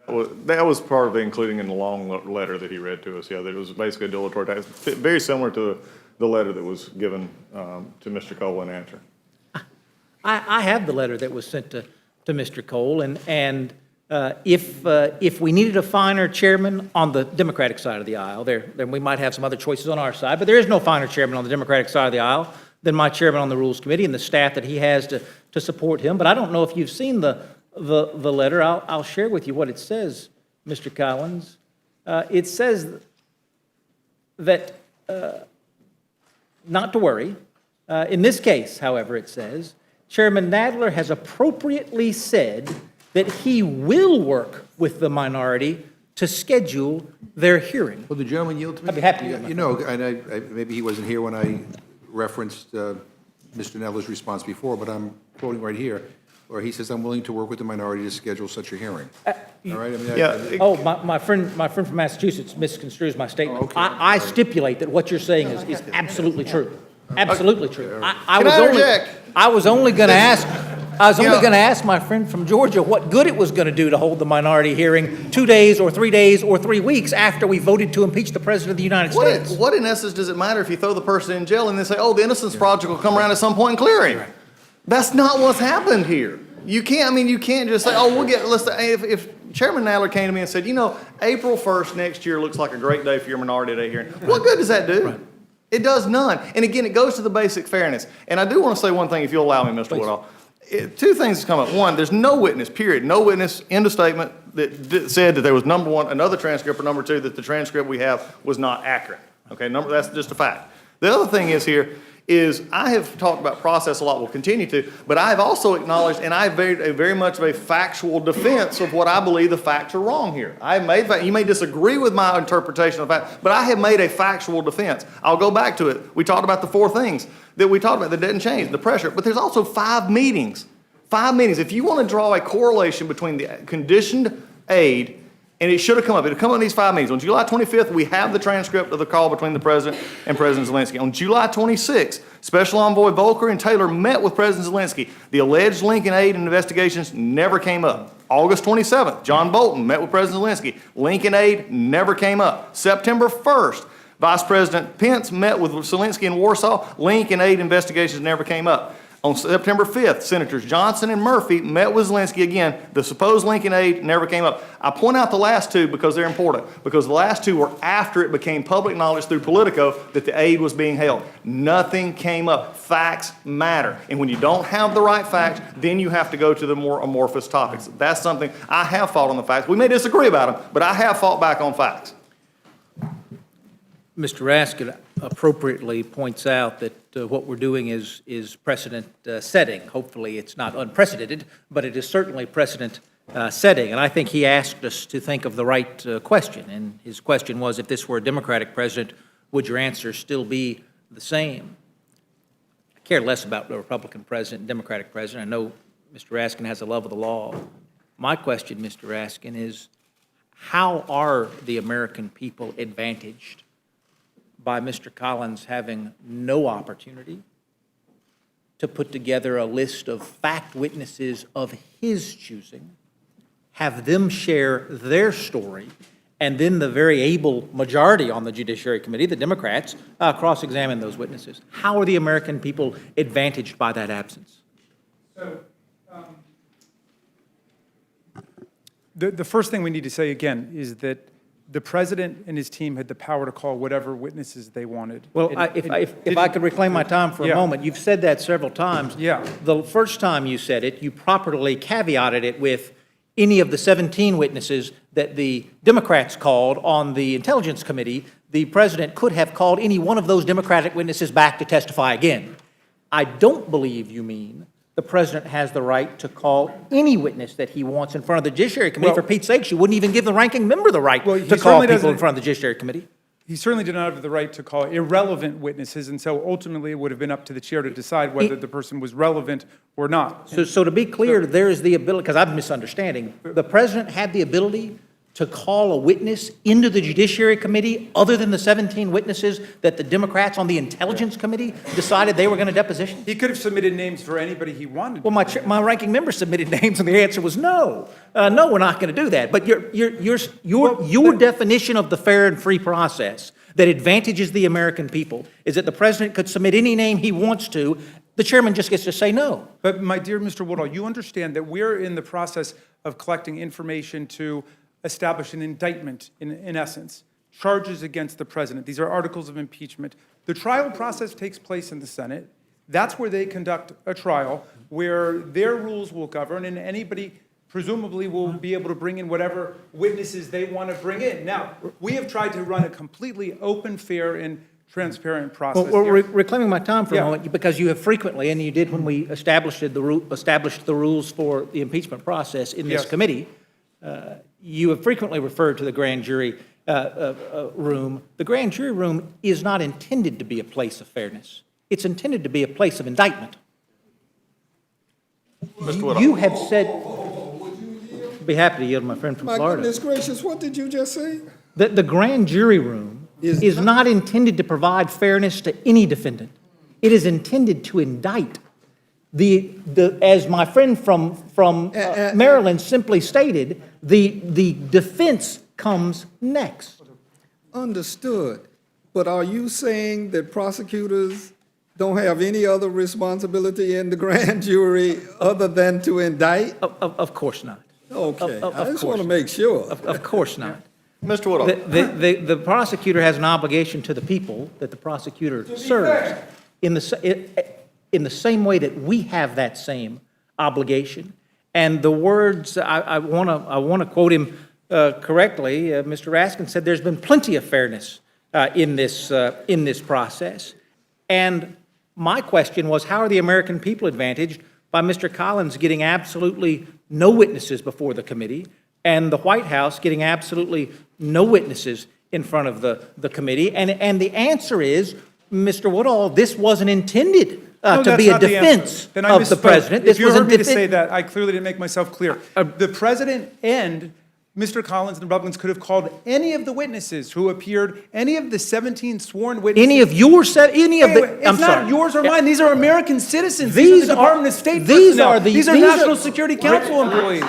Well, that was part of including in the long letter that he read to us, yeah, that it was basically a dilatory task, very similar to the letter that was given to Mr. Cole in answer. I have the letter that was sent to Mr. Cole, and if we needed a finer chairman on the Democratic side of the aisle, then we might have some other choices on our side, but there is no finer chairman on the Democratic side of the aisle than my chairman on the Rules Committee and the staff that he has to support him. But I don't know if you've seen the letter. I'll share with you what it says, Mr. Collins. It says that not to worry. In this case, however, it says, Chairman Nadler has appropriately said that he will work with the minority to schedule their hearing. Will the gentleman yield to me? I'd be happy to yield. You know, and maybe he wasn't here when I referenced Mr. Neville's response before, but I'm quoting right here, where he says, "I'm willing to work with the minority to schedule such a hearing." All right? I mean, Yeah. My friend from Massachusetts misconstrues my statement. Oh, okay. I stipulate that what you're saying is absolutely true. Absolutely true. I Can I interject? was only going to ask. I was only know- going to ask my friend from Georgia what good it was going to do to hold the minority hearing 2 days or 3 days or 3 weeks after we voted to impeach the President of the United States. What in essence does it matter if you throw the person in jail and then say, oh, the Innocence Project will come around at some point and clear him? That's not what's happened here. You can't just say, oh, if Chairman Nadler came to me and said, you know, April 1st next year looks like a great day for your minority day hearing. What good does that do? Right. It does none. And again, it goes to the basic fairness. And I do want to say one thing, if you'll allow me, Mr. Woodall. Two things come up. One, there's no witness, period. No witness in the statement that said that there was, number one, another transcript, or number two, that the transcript we have was not accurate. Okay, that's just a fact. The other thing is here is I have talked about process a lot, will continue to, but I have also acknowledged, and I have very much of a factual defense of what I believe the facts are wrong here. You may disagree with my interpretation of the fact, but I have made a factual defense. I'll go back to it. We talked about the 4 things that we talked about that didn't change, the pressure, but there's also 5 meetings. 5 meetings. If you want to draw a correlation between the conditioned aid, and it should have come up. It would come up in these 5 meetings. On July 25th, we have the transcript of the call between the President and President Zelensky. On July 26th, Special Envoy Volker and Taylor met with President Zelensky. The alleged link in aid and investigations never came up. August 27th, John Bolton met with President Zelensky. Link in aid never came up. September 1st, Vice President Pence met with Zelensky in Warsaw. Link in aid investigations never came up. On September 5th, Senators Johnson and Murphy met with Zelensky again. The supposed link in aid never came up. I point out the last 2 because they're important, because the last 2 were after it became public knowledge through Politico that the aid was being held. Nothing came up. Facts matter. And when you don't have the right facts, then you have to go to the more amorphous topics. That's something I have fought on the facts. We may disagree about them, but I have fought back on facts. Mr. Raskin appropriately points out that what we're doing is precedent setting. Hopefully it's not unprecedented, but it is certainly precedent setting. And I think he asked us to think of the right question. And his question was, if this were a Democratic president, would your answer still be the same? I care less about the Republican president and Democratic president. I know Mr. Raskin has a love of the law. My question, Mr. Raskin, is how are the American people advantaged by Mr. Collins having no opportunity to put together a list of fact witnesses of his choosing, have them share their story, and then the very able majority on the Judiciary Committee, the Democrats, cross-examine those witnesses? How are the American people advantaged by that absence? So, The first thing we need to say again is that the president and his team had the power to call whatever witnesses they wanted. Well, And- if I could reclaim my time for a Yeah. moment, you've said that several times. Yeah. The first time you said it, you properly caveated it with any of the 17 witnesses that the Democrats called on the Intelligence Committee, the president could have called any one of those Democratic witnesses back to testify again. I don't believe you mean the president has the right to call any witness that he wants in front of the Judiciary Committee. Well- For Pete's sakes, you wouldn't even give the ranking member the right Well, he to call certainly people in doesn't- front of the Judiciary Committee. He certainly did not have the right to call irrelevant witnesses, and so ultimately it would have been up to the chair to decide whether the person was relevant or not. So to be clear, there is the ability, because I'm misunderstanding, the president had the ability to call a witness into the Judiciary Committee other than the 17 witnesses that the Democrats on the Intelligence Committee decided they were going to deposition? He could have submitted names for anybody he wanted. Well, my ranking member submitted names, and the answer was no. No, we're not going to do that. But your definition of the fair and free process that advantages the American people is that the president could submit any name he wants to. The chairman just gets to say no. But my dear Mr. Woodall, you understand that we're in the process of collecting information to establish an indictment, in essence, charges against the president. These are articles of impeachment. The trial process takes place in the Senate. That's where they conduct a trial, where their rules will govern, and anybody presumably will be able to bring in whatever witnesses they want to bring in. Now, we have tried to run a completely open, fair, and transparent process Well, here. reclaiming my time for a Yeah. moment, because you have frequently, and you did when we established the rules for the impeachment process in this Yes. committee, you have frequently referred to the grand jury room. The grand jury room is not intended to be a place of fairness. It's intended to be a place of indictment. Mr. Woodall. You have said, be happy to yield to my friend from My Florida. goodness gracious, what did you just say? That the grand jury room is not intended to provide fairness to any defendant. It is intended to indict. As my friend from Maryland simply stated, the defense comes next. Understood. But are you saying that prosecutors don't have any other responsibility in the grand jury other than to indict? Of course not. Okay, of I just want course. to make sure. Of course not. Mr. Woodall. The prosecutor has an obligation to the people that the prosecutor serves in the same way that we have that same obligation. And the words, I want to quote him correctly, Mr. Raskin said there's been plenty of fairness in this process. And my question was, how are the American people advantaged by Mr. Collins getting absolutely no witnesses before the committee and the White House getting absolutely no witnesses in front of the committee? And the answer is, Mr. Woodall, this wasn't intended No, to that's be a not the answer. defense Then I of the misspoke. president. If This you was heard me to defen- say that, I clearly didn't make myself clear. The president and Mr. Collins and the Republicans could have called any of the witnesses who appeared, any of the 17 sworn witnesses. Any of your any of Wait, the, wait, I'm it's sorry. not yours or mine. These are American citizens. These These are the are- Department of State these personnel. are the- These are these are- National Security Council employees.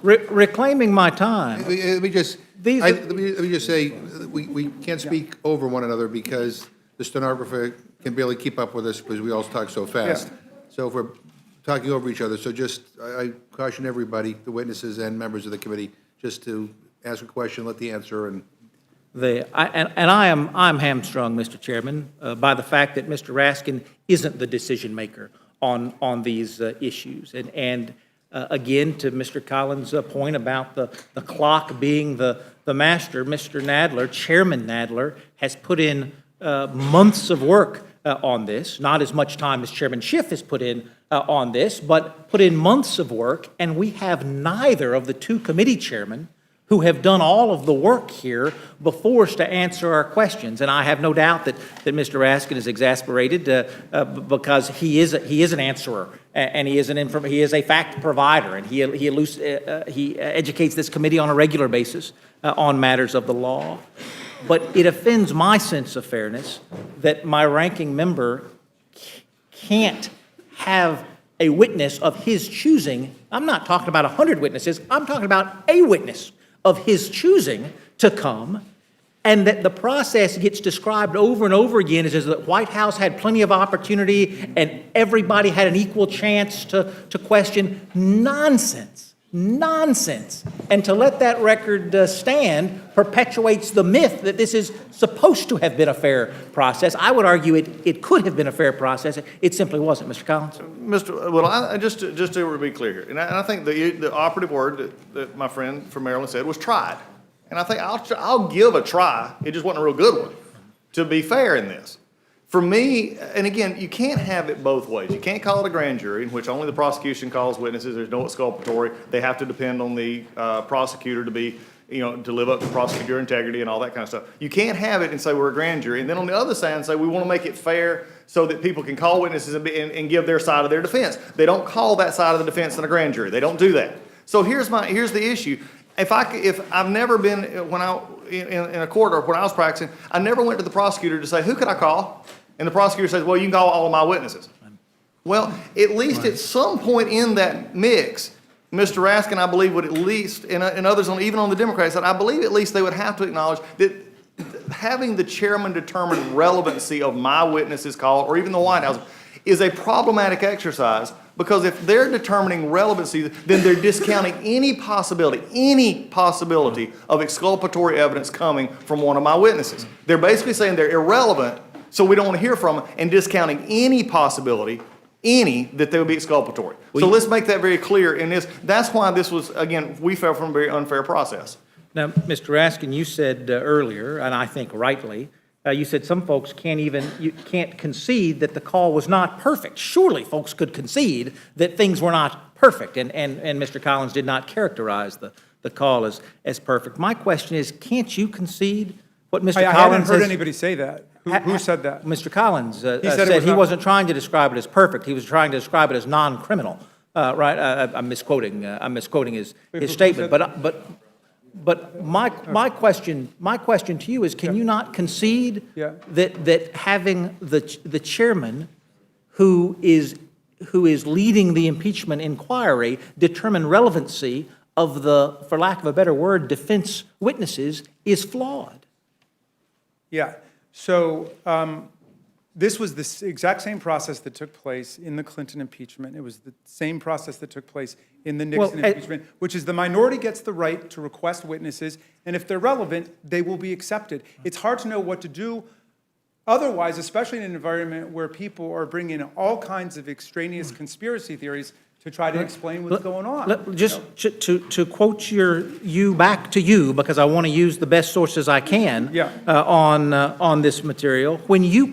Reclaiming my time. Let me just, These let are- me just say, we can't speak over one another because the stenographer can barely keep up with us because we all talk so fast. Yeah. So if we're talking over each other, so just, I caution everybody, the witnesses and members of the committee, just to ask a question, let the answer, and I'm hamstrung, Mr. Chairman, by the fact that Mr. Raskin isn't the decision maker on these issues. And again, to Mr. Collins' point about the clock being the master, Mr. Nadler, Chairman Nadler, has put in months of work on this, not as much time as Chairman Schiff has put in on this, but put in months of work, and we have neither of the two committee chairmen who have done all of the work here before us to answer our questions. And I have no doubt that Mr. Raskin is exasperated because he is an answerer, and he is a fact provider, and he educates this committee on a regular basis on matters of the law. But it offends my sense of fairness that my ranking member can't have a witness of his choosing. I'm not talking about 100 witnesses. I'm talking about a witness of his choosing to come, and that the process gets described over and over again as the White House had plenty of opportunity and everybody had an equal chance to question. Nonsense. nonsense. And to let that record stand perpetuates the myth that this is supposed to have been a fair process. I would argue it could have been a fair process. It simply wasn't, Mr. Collins. Just to be clear here, and I think the operative word that my friend from Maryland said was tried. And I think I'll give a try. It just wasn't a real good one, to be fair in this. For me, and again, you can't have it both ways. You can't call it a grand jury in which only the prosecution calls witnesses. There's no exculpatory. They have to depend on the prosecutor to be, to live up to prosecutor integrity and all that kind of stuff. You can't have it and say we're a grand jury, and then on the other side say we want to make it fair so that people can call witnesses and give their side of their defense. They don't call that side of the defense in a grand jury. They don't do that. So here's the issue. If I've never been in a court or when I was practicing, I never went to the prosecutor to say, who could I call? And the prosecutor says, well, you can call all of my witnesses. Well, at least at some point in that mix, Mr. Raskin, I believe, would at least, and others, even on the Democrat side, I believe at least they would have to acknowledge that having the chairman determine relevancy of my witnesses call, or even the White House, is a problematic exercise, because if they're determining relevancy, then they're discounting any possibility of exculpatory evidence coming from one of my witnesses. They're basically saying they're irrelevant, so we don't want to hear from them, and discounting any possibility, that they would be exculpatory. So let's make that very clear in this. That's why this was, again, we fell from a very unfair process. Now, Mr. Raskin, you said earlier, and I think rightly, you said some folks can't concede that the call was not perfect. Surely folks could concede that things were not perfect, and Mr. Collins did not characterize the call as perfect. My question is, can't you concede what Mr. Collins I haven't heard anybody say that. Who said that? Mr. Collins said he wasn't trying to describe it as perfect. He was trying to describe it as non-criminal. Right? I'm misquoting his statement. But my question to you is, can you not concede that having the chairman who is leading the impeachment inquiry determine relevancy of the, for lack of a better word, defense witnesses is flawed? Yeah. So this was the exact same process that took place in the Clinton impeachment. It was the same process that took place in the Nixon impeachment, which is the minority gets the right to request witnesses, and if they're relevant, they will be accepted. It's hard to know what to do otherwise, especially in an environment where people are bringing in all kinds of extraneous conspiracy theories to try to explain what's going on. Just to quote you back to you, because I want to use the best sources I can on this material. When you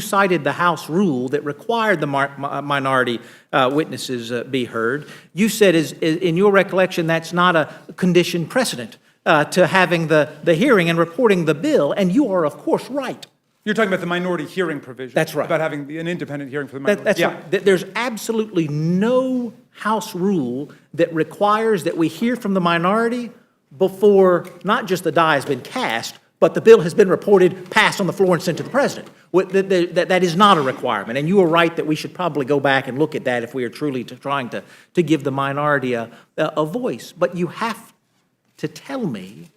cited the House rule that required the minority witnesses be heard, you said, in your recollection, that's not a condition precedent to having the hearing and reporting the bill, and you are, of course, right. You're talking about the minority hearing provision. That's right. About having an independent hearing for the minority. That's right. There's absolutely no House rule that requires that we hear from the minority before not just the die has been cast, but the bill has been reported, passed on the floor, and sent to the president. That is not a requirement. And you are right that we should probably go back and look at that if we are truly trying to give the minority a voice. But you have to tell me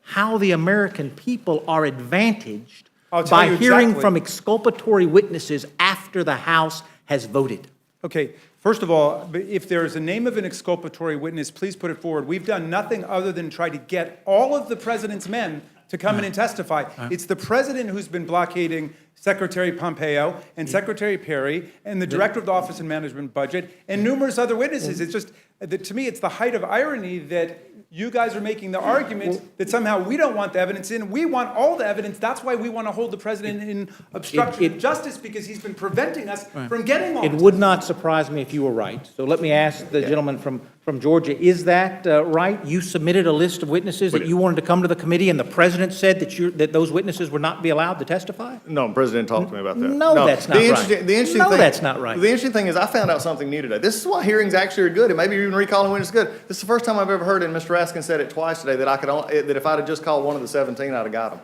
how the American people are advantaged by hearing from exculpatory witnesses after the House has voted. Okay, first of all, if there is a name of an exculpatory witness, please put it forward. We've done nothing other than try to get all of the president's men to come in and testify. It's the president who's been blockading Secretary Pompeo and Secretary Perry and the Director of the Office of Management Budget and numerous other witnesses. It's just, to me, it's the height of irony that you guys are making the argument that somehow we don't want the evidence in. We want all the evidence. That's why we want to hold the president in obstruction of justice, because he's been preventing us from getting all It would not surprise me if you were right. So let me ask the gentleman from Georgia, is that right? You submitted a list of witnesses that you wanted to come to the committee, and the president said that those witnesses would not be allowed to testify? No, the president talked to me about that. No, that's not right. That's not right. The interesting thing is I found out something new today. This is why hearings actually are good, and maybe even recalling witnesses is good. This is the first time I've ever heard, and Mr. Raskin said it twice today, that if I'd have just called one of the 17, I'd have got him.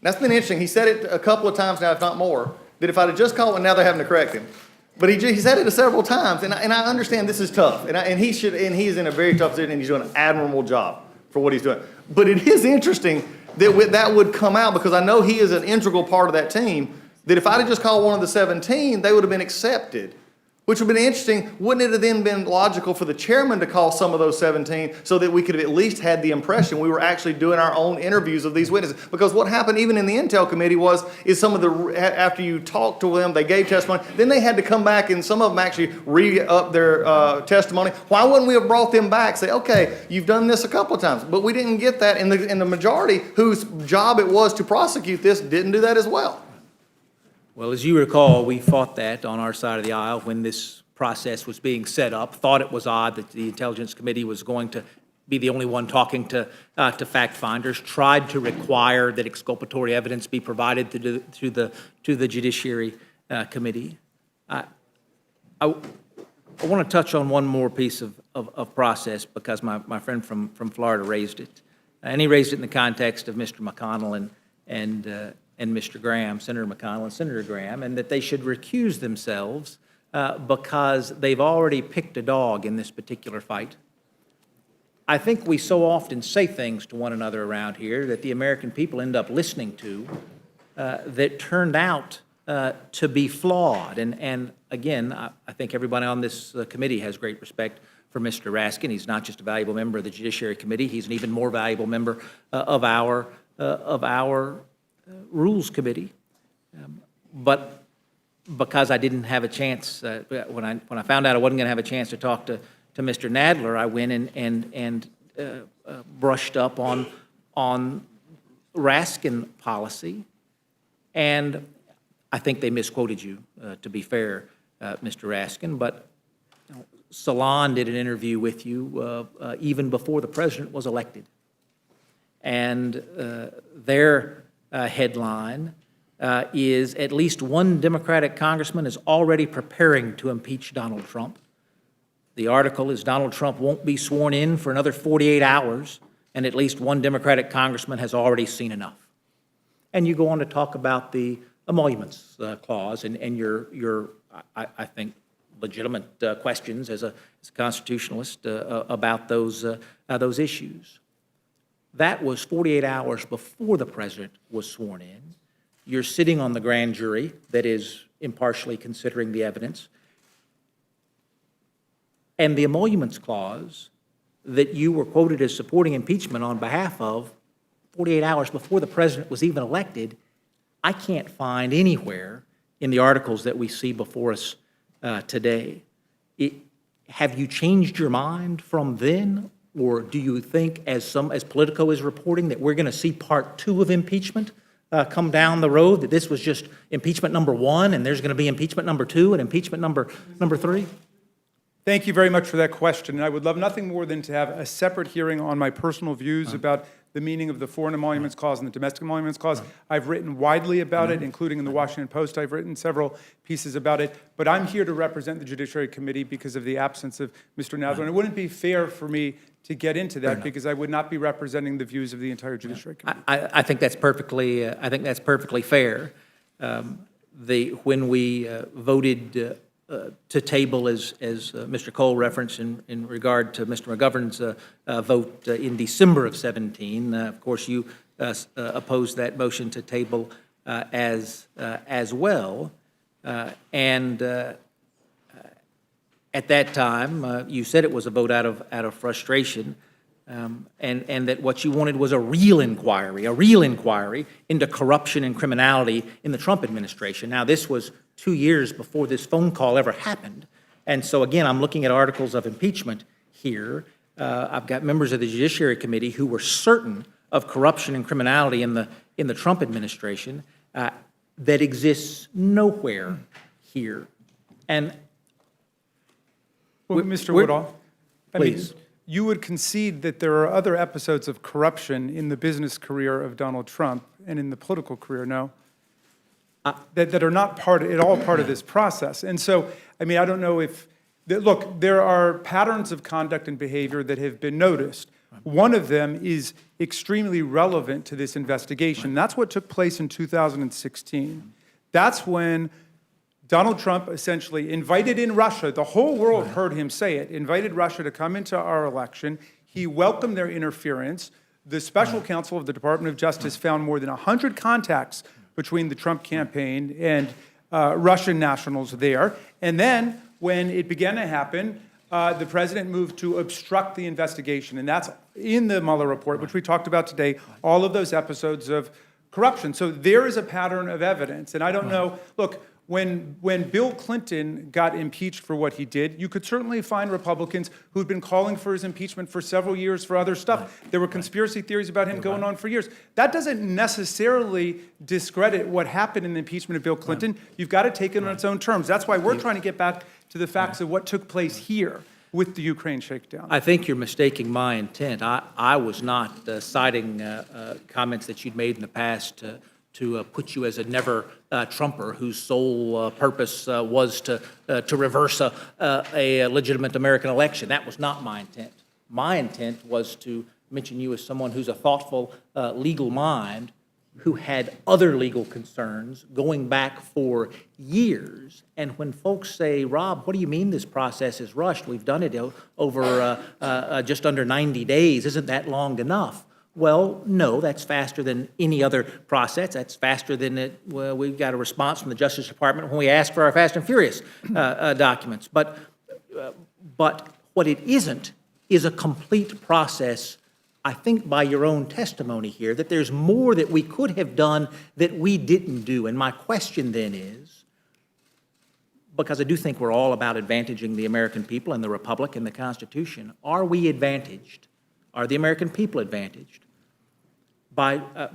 That's been interesting. He said it a couple of times now, if not more, that if I'd have just called one, now they're having to correct him. But he said it several times, and I understand this is tough, and he's in a very tough position, and he's doing an admirable job for what he's doing. But it is interesting that would come out, because I know he is an integral part of that team, that if I'd have just called one of the 17, they would have been accepted. Which would have been interesting. Wouldn't it have then been logical for the chairman to call some of those 17 so that we could have at least had the impression we were actually doing our own interviews of these witnesses? Because what happened even in the Intel committee is some of the, after you talked to them, they gave testimony, then they had to come back and some of them actually re-up their testimony. Why wouldn't we have brought them back, say, okay, you've done this a couple of times, but we didn't get that, and the majority whose job it was to prosecute this didn't do that as well. Well, as you recall, we fought that on our side of the aisle when this process was being set up, thought it was odd that the Intelligence Committee was going to be the only one talking to fact finders, tried to require that exculpatory evidence be provided to the Judiciary Committee. I want to touch on one more piece of process because my friend from Florida raised it. And he raised it in the context of Mr. McConnell and Mr. Graham, Senator McConnell and Senator Graham, and that they should recuse themselves because they've already picked a dog in this particular fight. I think we so often say things to one another around here that the American people end up listening to that turned out to be flawed. And again, I think everybody on this committee has great respect for Mr. Raskin. He's not just a valuable member of the Judiciary Committee, he's an even more valuable member of our Rules Committee. But because I didn't have a chance, when I found out I wasn't going to have a chance to talk to Mr. Nadler, I went and brushed up on Raskin policy, and I think they misquoted you, to be fair, Mr. Raskin, but Salon did an interview with you even before the president was elected, and their headline is at least one Democratic congressman is already preparing to impeach Donald Trump. The article is Donald Trump won't be sworn in for another 48 hours, and at least one Democratic congressman has already seen enough. And you go on to talk about the emoluments clause and your I think, legitimate questions as a constitutionalist about those issues. That was 48 hours before the president was sworn in. You're sitting on the grand jury that is impartially considering the evidence. And the emoluments clause that you were quoted as supporting impeachment on behalf of 48 hours before the president was even elected, I can't find anywhere in the articles that we see before us today. Have you changed your mind from then? Or do you think, as Politico is reporting, that we're going to see part 2 of impeachment come down the road, that this was just impeachment number 1, and there's going to be impeachment number 2 and impeachment number 3? Thank you very much for that question. And I would love nothing more than to have a separate hearing on my personal views about the meaning of the Foreign Emoluments Clause and the Domestic Emoluments Clause. I've written widely about it, including in the Washington Post. I've written several pieces about it. But I'm here to represent the Judiciary Committee because of the absence of Mr. Nadler. And it wouldn't be fair for me to get into that because I would not be representing the views of the entire Judiciary Committee. I think that's perfectly fair. When we voted to table, as Mr. Cole referenced in regard to Mr. McGovern's vote in December of 17, of course you opposed that motion to table as well, and at that time you said it was a vote out of frustration, and that what you wanted was a real inquiry into corruption and criminality in the Trump administration. Now, this was 2 years before this phone call ever happened. And so, again, I'm looking at articles of impeachment here. I've got members of the Judiciary Committee who were certain of corruption and criminality in the Trump administration that exists nowhere here. And Well, Mr. Woodall, please. You would concede that there are other episodes of corruption in the business career of Donald Trump and in the political career, no? That are not part of this process. And so, I mean, I don't know if, look, there are patterns of conduct and behavior that have been noticed. One of them is extremely relevant to this investigation. That's what took place in 2016. That's when Donald Trump essentially invited in Russia. The whole world heard him say it, invited Russia to come into our election. He welcomed their interference. The special counsel of the Department of Justice found more than 100 contacts between the Trump campaign and Russian nationals there. And then when it began to happen, the president moved to obstruct the investigation, and that's in the Mueller report, which we talked about today, all of those episodes of corruption. So there is a pattern of evidence, and I don't know, look, when Bill Clinton got impeached for what he did, you could certainly find Republicans who'd been calling for his impeachment for several years for other stuff. There were conspiracy theories about him going on for years. That doesn't necessarily discredit what happened in the impeachment of Bill Clinton. You've got to take it on its own terms. That's why we're trying to get back to the facts of what took place here with the Ukraine shakedown. I think you're mistaking my intent. I was not citing comments that you'd made in the past to put you as a never Trumper whose sole purpose was to reverse a legitimate American election. That was not my intent. My intent was to mention you as someone who's a thoughtful legal mind who had other legal concerns going back for years. And when folks say, Rob, what do you mean this process is rushed? We've done it over just under 90 days. Isn't that long enough? Well, no, that's faster than any other process. That's faster than we've got a response from the Justice Department when we ask for our Fast and Furious documents. But what it isn't is a complete process, I think by your own testimony here, that there's more that we could have done that we didn't do. And my question then is, because I do think we're all about advantaging the American people and the Republic and the Constitution, are we advantaged? Are the American people advantaged?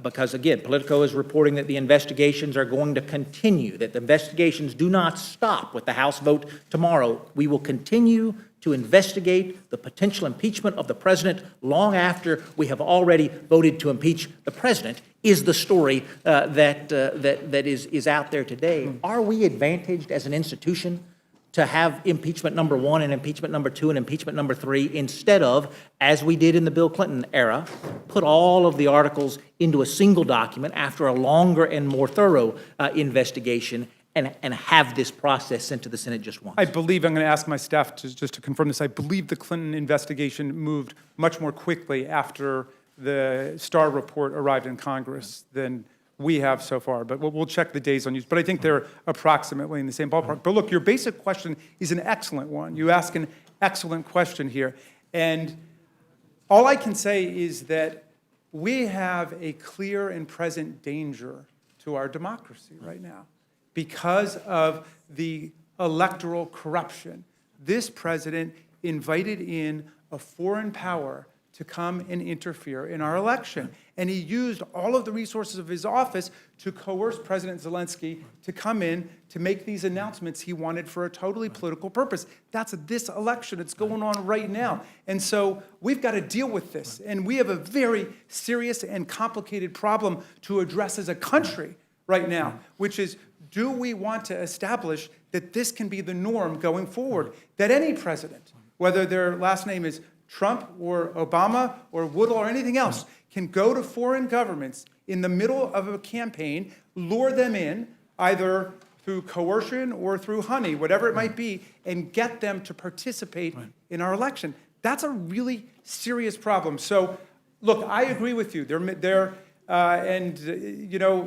Because again, Politico is reporting that the investigations are going to continue, that the investigations do not stop with the House vote tomorrow. We will continue to investigate the potential impeachment of the president long after we have already voted to impeach the president, is the story that is out there today. Are we advantaged as an institution to have impeachment number 1 and impeachment number 2 and impeachment number 3 instead of, as we did in the Bill Clinton era, put all of the articles into a single document after a longer and more thorough investigation and have this process sent to the Senate just once? I believe, I'm going to ask my staff just to confirm this, I believe the Clinton investigation moved much more quickly after the Starr report arrived in Congress than we have so far, but we'll check the days on use. But I think they're approximately in the same ballpark. But look, your basic question is an excellent one. You ask an excellent question here. And all I can say is that we have a clear and present danger to our democracy right now because of the electoral corruption. This president invited in a foreign power to come and interfere in our election. And he used all of the resources of his office to coerce President Zelensky to come in to make these announcements he wanted for a totally political purpose. That's this election. It's going on right now. And so we've got to deal with this. And we have a very serious and complicated problem to address as a country right now, which is, do we want to establish that this can be the norm going forward, that any president, whether their last name is Trump or Obama or Woodall or anything else, can go to foreign governments in the middle of a campaign, lure them in, either through coercion or through honey, whatever it might be, and get them to participate in our election. That's a really serious problem. So, look, I agree with you.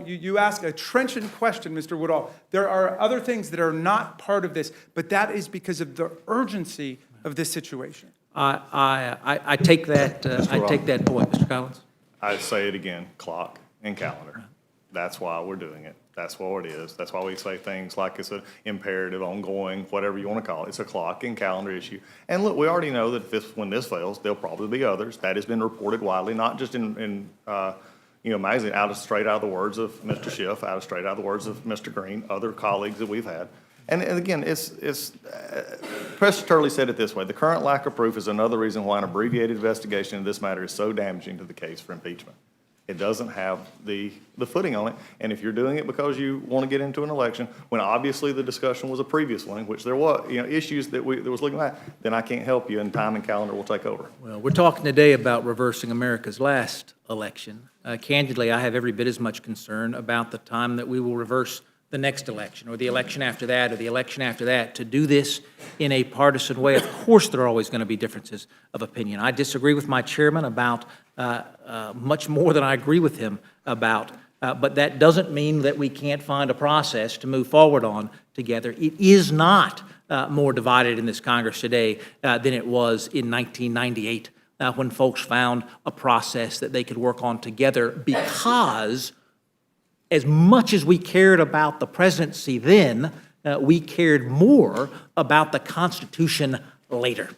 You ask a trenchant question, Mr. Woodall. There are other things that are not part of this, but that is because of the urgency of this situation. I take that. I take that point, Mr. Collins. I say it again: clock and calendar. That's why we're doing it. That's what it is. That's why we say things like it's an imperative, ongoing, whatever you want to call it. It's a clock and calendar issue. And look, we already know that when this fails, there'll probably be others. That has been reported widely, not just in magazine, straight out of the words of Mr. Schiff, straight out of the words of Mr. Green, other colleagues that we've had. And again, Press Turley said it this way: the current lack of proof is another reason why an abbreviated investigation of this matter is so damaging to the case for impeachment. It doesn't have the footing on it, and if you're doing it because you want to get into an election, when obviously the discussion was a previous one in which there was issues that was looking at, then I can't help you, and time and calendar will take over. Well, we're talking today about reversing America's last election. Candidly, I have every bit as much concern about the time that we will reverse the next election, or the election after that, or the election after that. To do this in a partisan way, of course there are always going to be differences of opinion. I disagree with my chairman about much more than I agree with him about, but that doesn't mean that we can't find a process to move forward on together. It is not more divided in this Congress today than it was in 1998, when folks found a process that they could work on together, because as much as we cared about the presidency then, we cared more about the Constitution later.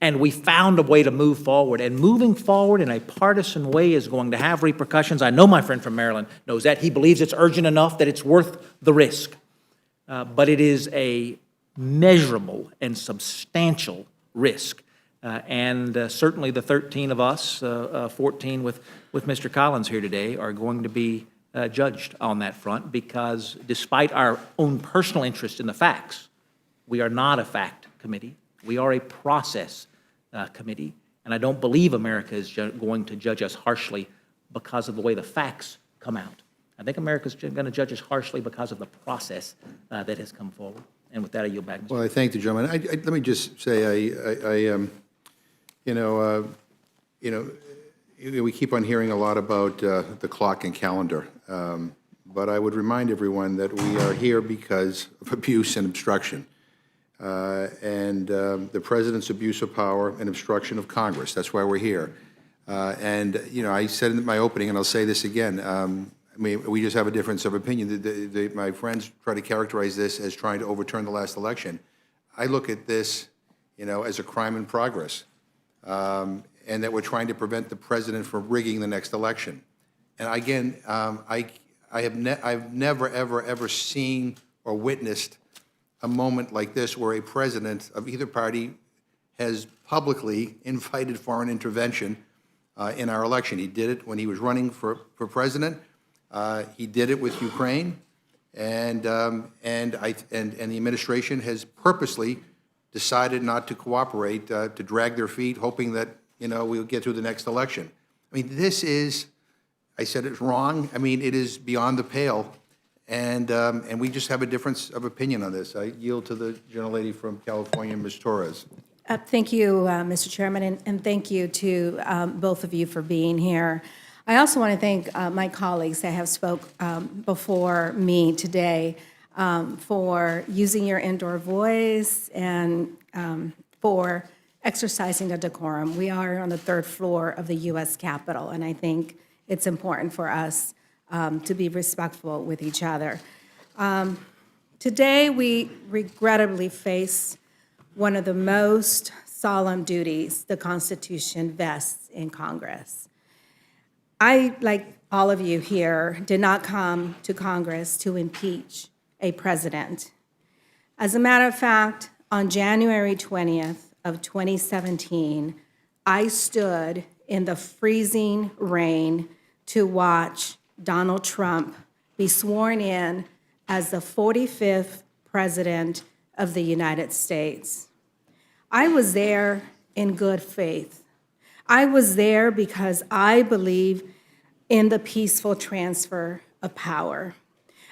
And we found a way to move forward. And moving forward in a partisan way is going to have repercussions. I know my friend from Maryland knows that. He believes it's urgent enough that it's worth the risk. But it is a measurable and substantial risk. And certainly the 13 of us, 14 with Mr. Collins here today, are going to be judged on that front, because despite our own personal interest in the facts, we are not a fact committee. We are a process committee, and I don't believe America is going to judge us harshly because of the way the facts come out. I think America's going to judge us harshly because of the process that has come forward. And with that, I yield back, Mr. Well, I thank the gentleman. Let me just say, we keep on hearing a lot about the clock and calendar, but I would remind everyone that we are here because of abuse and obstruction. And the president's abuse of power and obstruction of Congress. That's why we're here. I said in my opening, and I'll say this again, I mean, we just have a difference of opinion. My friends try to characterize this as trying to overturn the last election. I look at this, as a crime in progress, and that we're trying to prevent the president from rigging the next election. And again, I've never, ever seen or witnessed a moment like this where a president of either party has publicly invited foreign intervention in our election. He did it when he was running for president. He did it with Ukraine, and the administration has purposely decided not to cooperate, to drag their feet, hoping that we'll get through the next election. I mean, this is, I said it's wrong. I mean, it is beyond the pale. And we just have a difference of opinion on this. I yield to the gentlelady from California, Ms. Torres. Thank you, Mr. Chairman, and thank you to both of you for being here. I also want to thank my colleagues that have spoke before me today for using your indoor voice and for exercising the decorum. We are on the third floor of the U.S. Capitol, and I think it's important for us to be respectful with each other. Today, we regrettably face one of the most solemn duties the Constitution vests in Congress. I, like all of you here, did not come to Congress to impeach a president. As a matter of fact, on January 20th of 2017, I stood in the freezing rain to watch Donald Trump be sworn in as the 45th President of the United States. I was there in good faith. I was there because I believe in the peaceful transfer of power.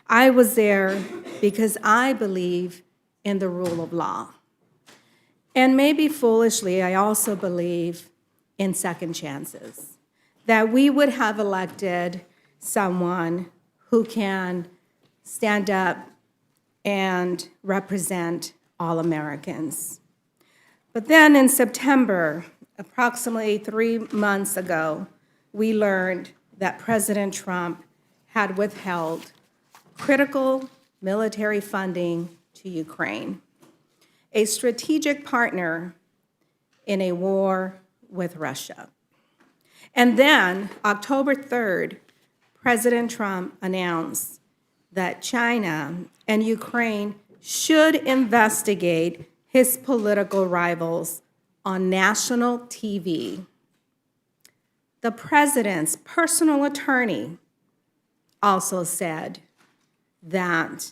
I was there because I believe in the rule of law. And maybe foolishly, I also believe in second chances, that we would have elected someone who can stand up and represent all Americans. But then in September, approximately 3 months ago, we learned that President Trump had withheld critical military funding to Ukraine, a strategic partner in a war with Russia. And then, October 3rd, President Trump announced that China and Ukraine should investigate his political rivals on national TV. The president's personal attorney also said that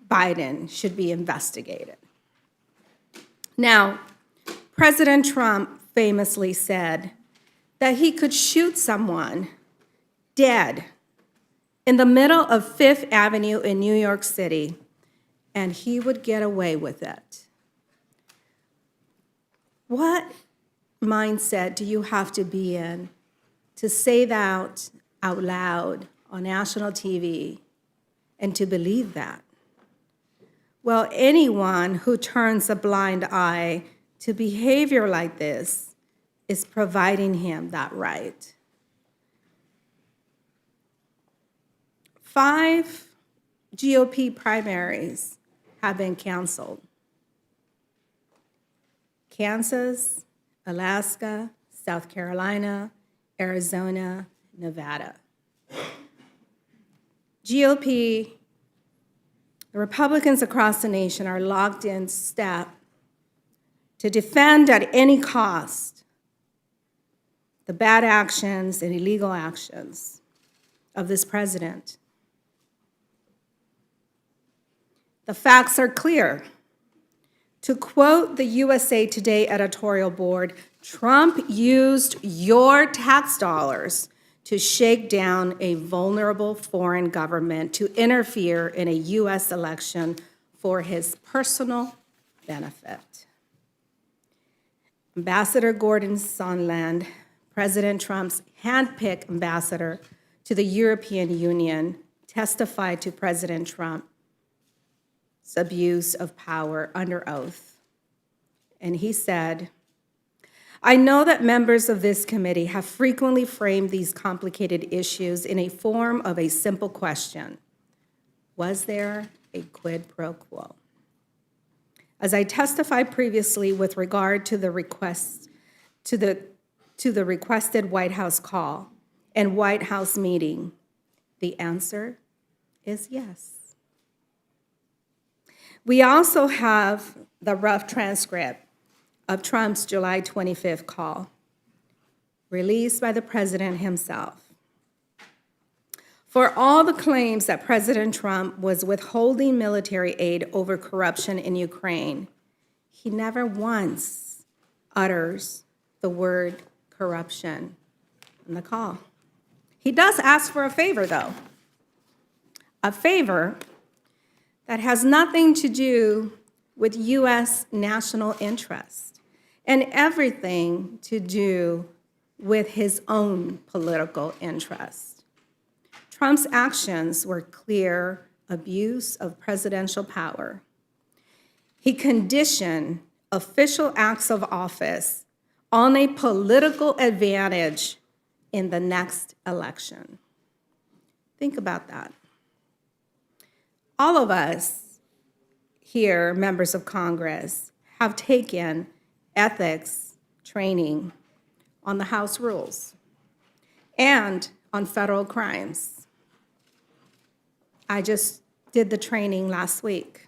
Biden should be investigated. Now, President Trump famously said that he could shoot someone dead in the middle of Fifth Avenue in New York City, and he would get away with it. What mindset do you have to be in to say that out loud on national TV and to believe that? Well, anyone who turns a blind eye to behavior like this is providing him that right. 5 GOP primaries have been canceled. Kansas, Alaska, South Carolina, Arizona, Nevada. GOP, the Republicans across the nation are locked in step to defend at any cost the bad actions and illegal actions of this president. The facts are clear. To quote the USA Today editorial board, Trump used your tax dollars to shake down a vulnerable foreign government to interfere in a U.S. election for his personal benefit. Ambassador Gordon Sondland, President Trump's handpicked ambassador to the European Union, testified to President Trump's abuse of power under oath. And he said, I know that members of this committee have frequently framed these complicated issues in a form of a simple question. Was there a quid pro quo? As I testified previously with regard to the request to the requested White House call and White House meeting, the answer is yes. We also have the rough transcript of Trump's July 25th call, released by the president himself. For all the claims that President Trump was withholding military aid over corruption in Ukraine, he never once utters the word corruption in the call. He does ask for a favor, though, a favor that has nothing to do with U.S. national interest and everything to do with his own political interest. Trump's actions were clear abuse of presidential power. He conditioned official acts of office on a political advantage in the next election. Think about that. All of us here, members of Congress, have taken ethics training on the House rules and on federal crimes. I just did the training last week.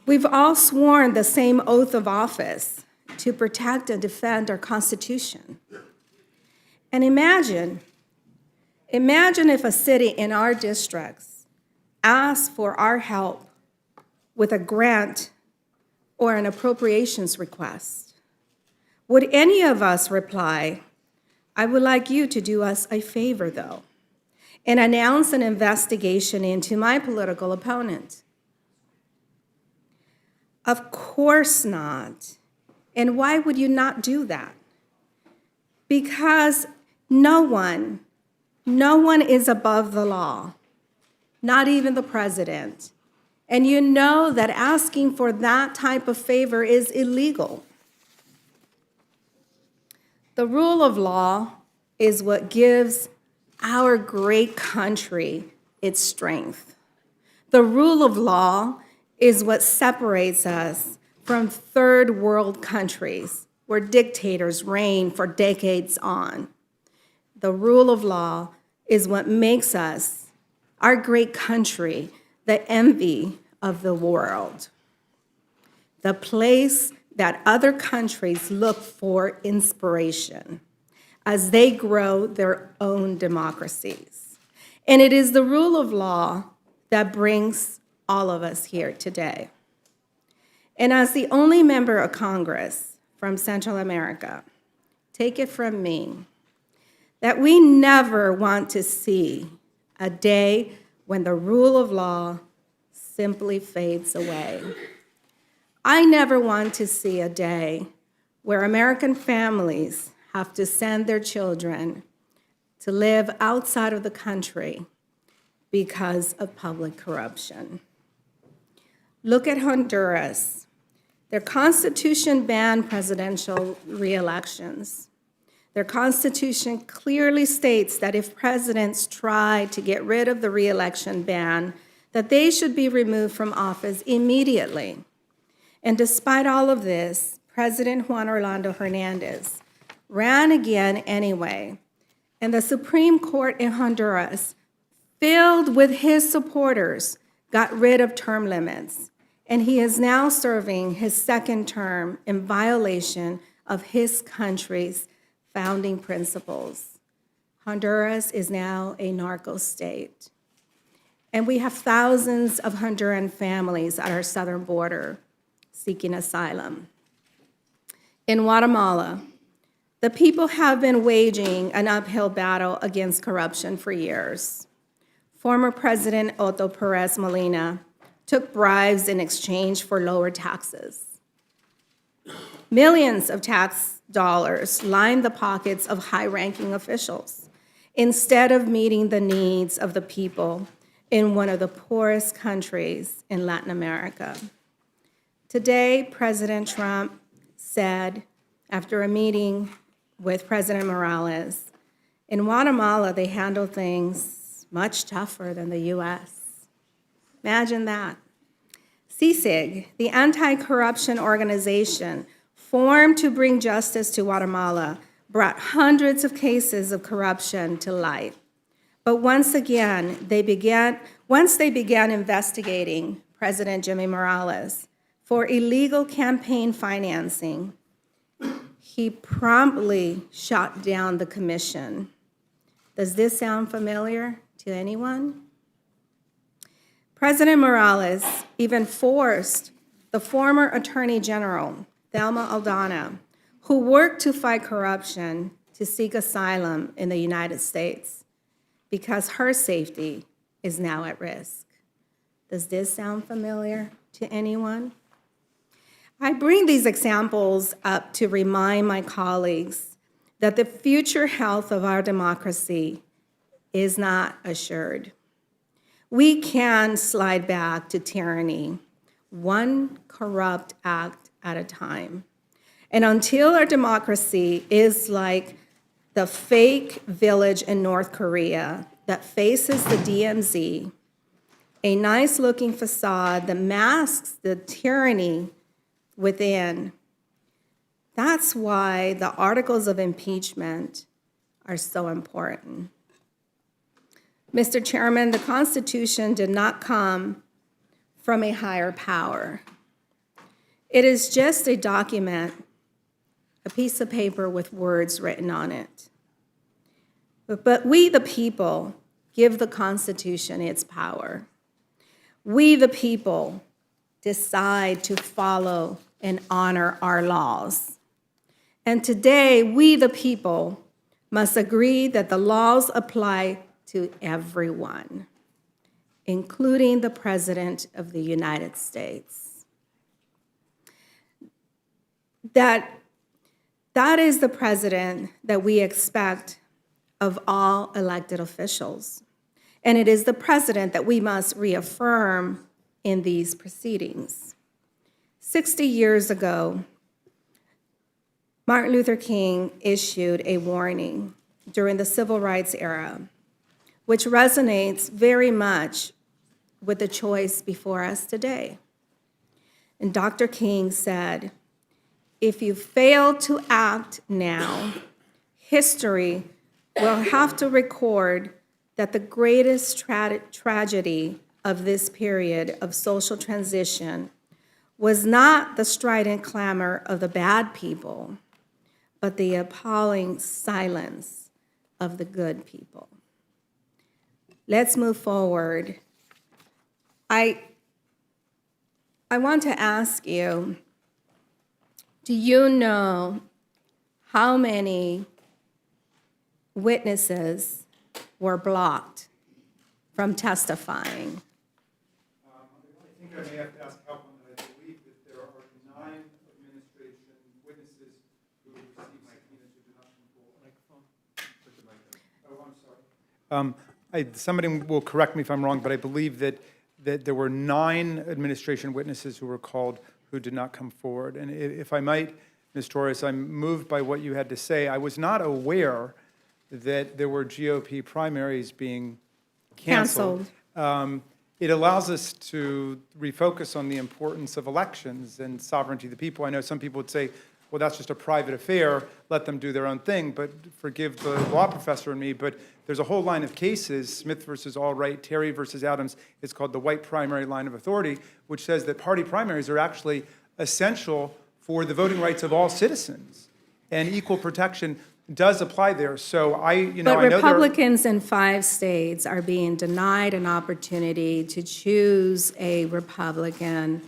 We've all sworn the same oath of office to protect and defend our Constitution. And imagine if a city in our districts asked for our help with a grant or an appropriations request. Would any of us reply, I would like you to do us a favor, though, and announce an investigation into my political opponent? Of course not. And why would you not do that? Because no one is above the law, not even the president. And you know that asking for that type of favor is illegal. The rule of law is what gives our great country its strength. The rule of law is what separates us from third world countries where dictators reign for decades on. The rule of law is what makes us, our great country, the envy of the world, the place that other countries look for inspiration as they grow their own democracies. And it is the rule of law that brings all of us here today. And as the only member of Congress from Central America, take it from me that we never want to see a day when the rule of law simply fades away. I never want to see a day where American families have to send their children to live outside of the country because of public corruption. Look at Honduras. Their constitution banned presidential re-elections. Their constitution clearly states that if presidents try to get rid of the re-election ban, that they should be removed from office immediately. And despite all of this, President Juan Orlando Hernandez ran again anyway, and the Supreme Court in Honduras, filled with his supporters, got rid of term limits, and he is now serving his second term in violation of his country's founding principles. Honduras is now a narco state. And we have thousands of Honduran families at our southern border seeking asylum. In Guatemala, the people have been waging an uphill battle against corruption for years. Former President Otto Perez Molina took bribes in exchange for lower taxes. Millions of tax dollars lined the pockets of high-ranking officials instead of meeting the needs of the people in one of the poorest countries in Latin America. Today, President Trump said, after a meeting with President Morales, in Guatemala, they handle things much tougher than the US. Imagine that. CICIG, the anti-corruption organization formed to bring justice to Guatemala, brought hundreds of cases of corruption to light. But once they began investigating President Jimmy Morales for illegal campaign financing, he promptly shot down the commission. Does this sound familiar to anyone? President Morales even forced the former Attorney General, Thelma Aldana, who worked to fight corruption, to seek asylum in the United States because her safety is now at risk. Does this sound familiar to anyone? I bring these examples up to remind my colleagues that the future health of our democracy is not assured. We can slide back to tyranny, one corrupt act at a time. And until our democracy is like the fake village in North Korea that faces the DMZ, a nice-looking facade that masks the tyranny within, that's why the articles of impeachment are so important. Mr. Chairman, the Constitution did not come from a higher power. It is just a document, a piece of paper with words written on it. But we, the people, give the Constitution its power. We, the people, decide to follow and honor our laws. And today, we, the people, must agree that the laws apply to everyone, including the President of the United States. That is the president that we expect of all elected officials. And it is the president that we must reaffirm in these proceedings. 60 years ago, Martin Luther King issued a warning during the Civil Rights era, which resonates very much with the choice before us today. And Dr. King said, if you fail to act now, history will have to record that the greatest tragedy of this period of social transition was not the strident clamor of the bad people, but the appalling silence of the good people. Let's move forward. I want to ask you, do you know how many witnesses were blocked from testifying? I think I may have to ask help on that. I believe that there are 9 administration witnesses who received subpoenas who did not come forward. Oh, I'm sorry. Somebody will correct me if I'm wrong, but I believe that that there were 9 administration witnesses who were called who did not come forward. And if I might, Ms. Torres, I'm moved by what you had to say. I was not aware that there were GOP primaries being canceled. It allows us to refocus on the importance of elections and sovereignty of the people. I know some people would say, well, that's just a private affair, let them do their own thing, but forgive the law professor in me, but there's a whole line of cases, Smith versus Allwright, Terry versus Adams, it's called the white primary line of authority, which says that party primaries are actually essential for the voting rights of all citizens, and equal protection does apply there. So But I know Republicans in 5 states are being denied an opportunity to choose a Republican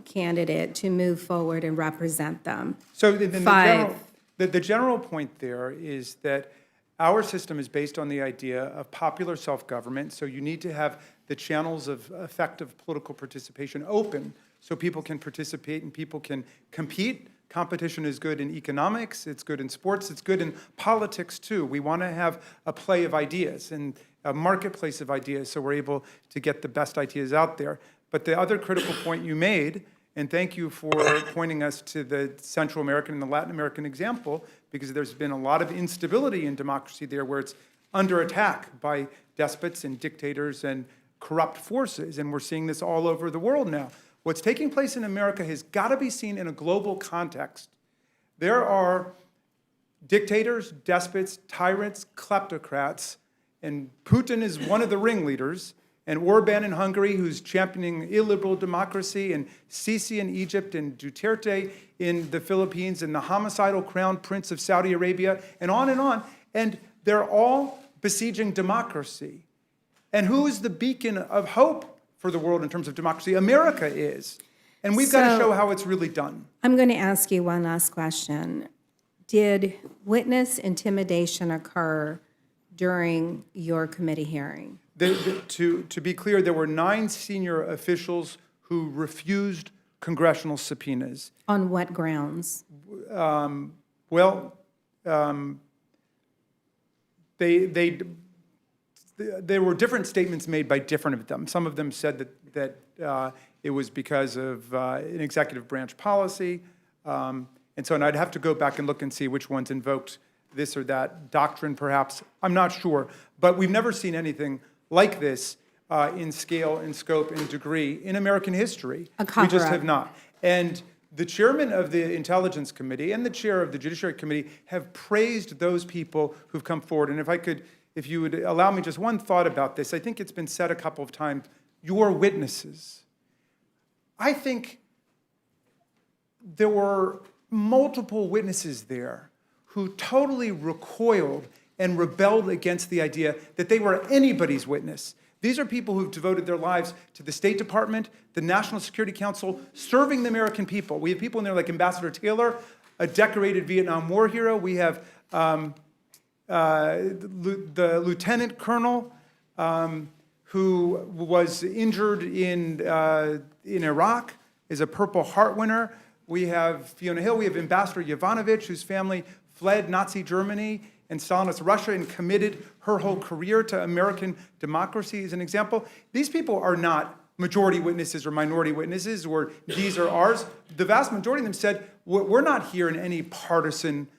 candidate to move forward and represent them. So Five. the general point there is that our system is based on the idea of popular self-government, so you need to have the channels of effective political participation open so people can participate and people can compete. Competition is good in economics, it's good in sports, it's good in politics too. We want to have a play of ideas and a marketplace of ideas so we're able to get the best ideas out there. But the other critical point you made, and thank you for pointing us to the Central American and the Latin American example, because there's been a lot of instability in democracy there where it's under attack by despots and dictators and corrupt forces, and we're seeing this all over the world now. What's taking place in America has got to be seen in a global context. There are dictators, despots, tyrants, kleptocrats, and Putin is one of the ringleaders, and Orban in Hungary, who's championing illiberal democracy, and Sisi in Egypt, and Duterte in the Philippines, and the homicidal crown prince of Saudi Arabia, and on and on. And they're all besieging democracy. And who is the beacon of hope for the world in terms of democracy? America is. And we've got to show how it's really done. I'm going to ask you one last question. Did witness intimidation occur during your committee hearing? To be clear, there were 9 senior officials who refused congressional subpoenas. On what grounds? There were different statements made by different of them. Some of them said that it was because of an executive branch policy. And I'd have to go back and look and see which ones invoked this or that doctrine, perhaps. I'm not sure. But we've never seen anything like this in scale, in scope, in degree in American history. A cover-up. We just have not. And the chairman of the Intelligence Committee and the chair of the Judiciary Committee have praised those people who've come forward. And if you would allow me just one thought about this, I think it's been said a couple of times, your witnesses. I think there were multiple witnesses there who totally recoiled and rebelled against the idea that they were anybody's witness. These are people who've devoted their lives to the State Department, the National Security Council, serving the American people. We have people in there like Ambassador Taylor, a decorated Vietnam War hero. We have the lieutenant colonel who was injured in Iraq, is a Purple Heart winner. We have Fiona Hill. We have Ambassador Yovanovitch, whose family fled Nazi Germany and Stalinist Russia and committed her whole career to American democracy as an example. These people are not majority witnesses or minority witnesses or these or ours. The vast majority of them said, we're not here in any partisan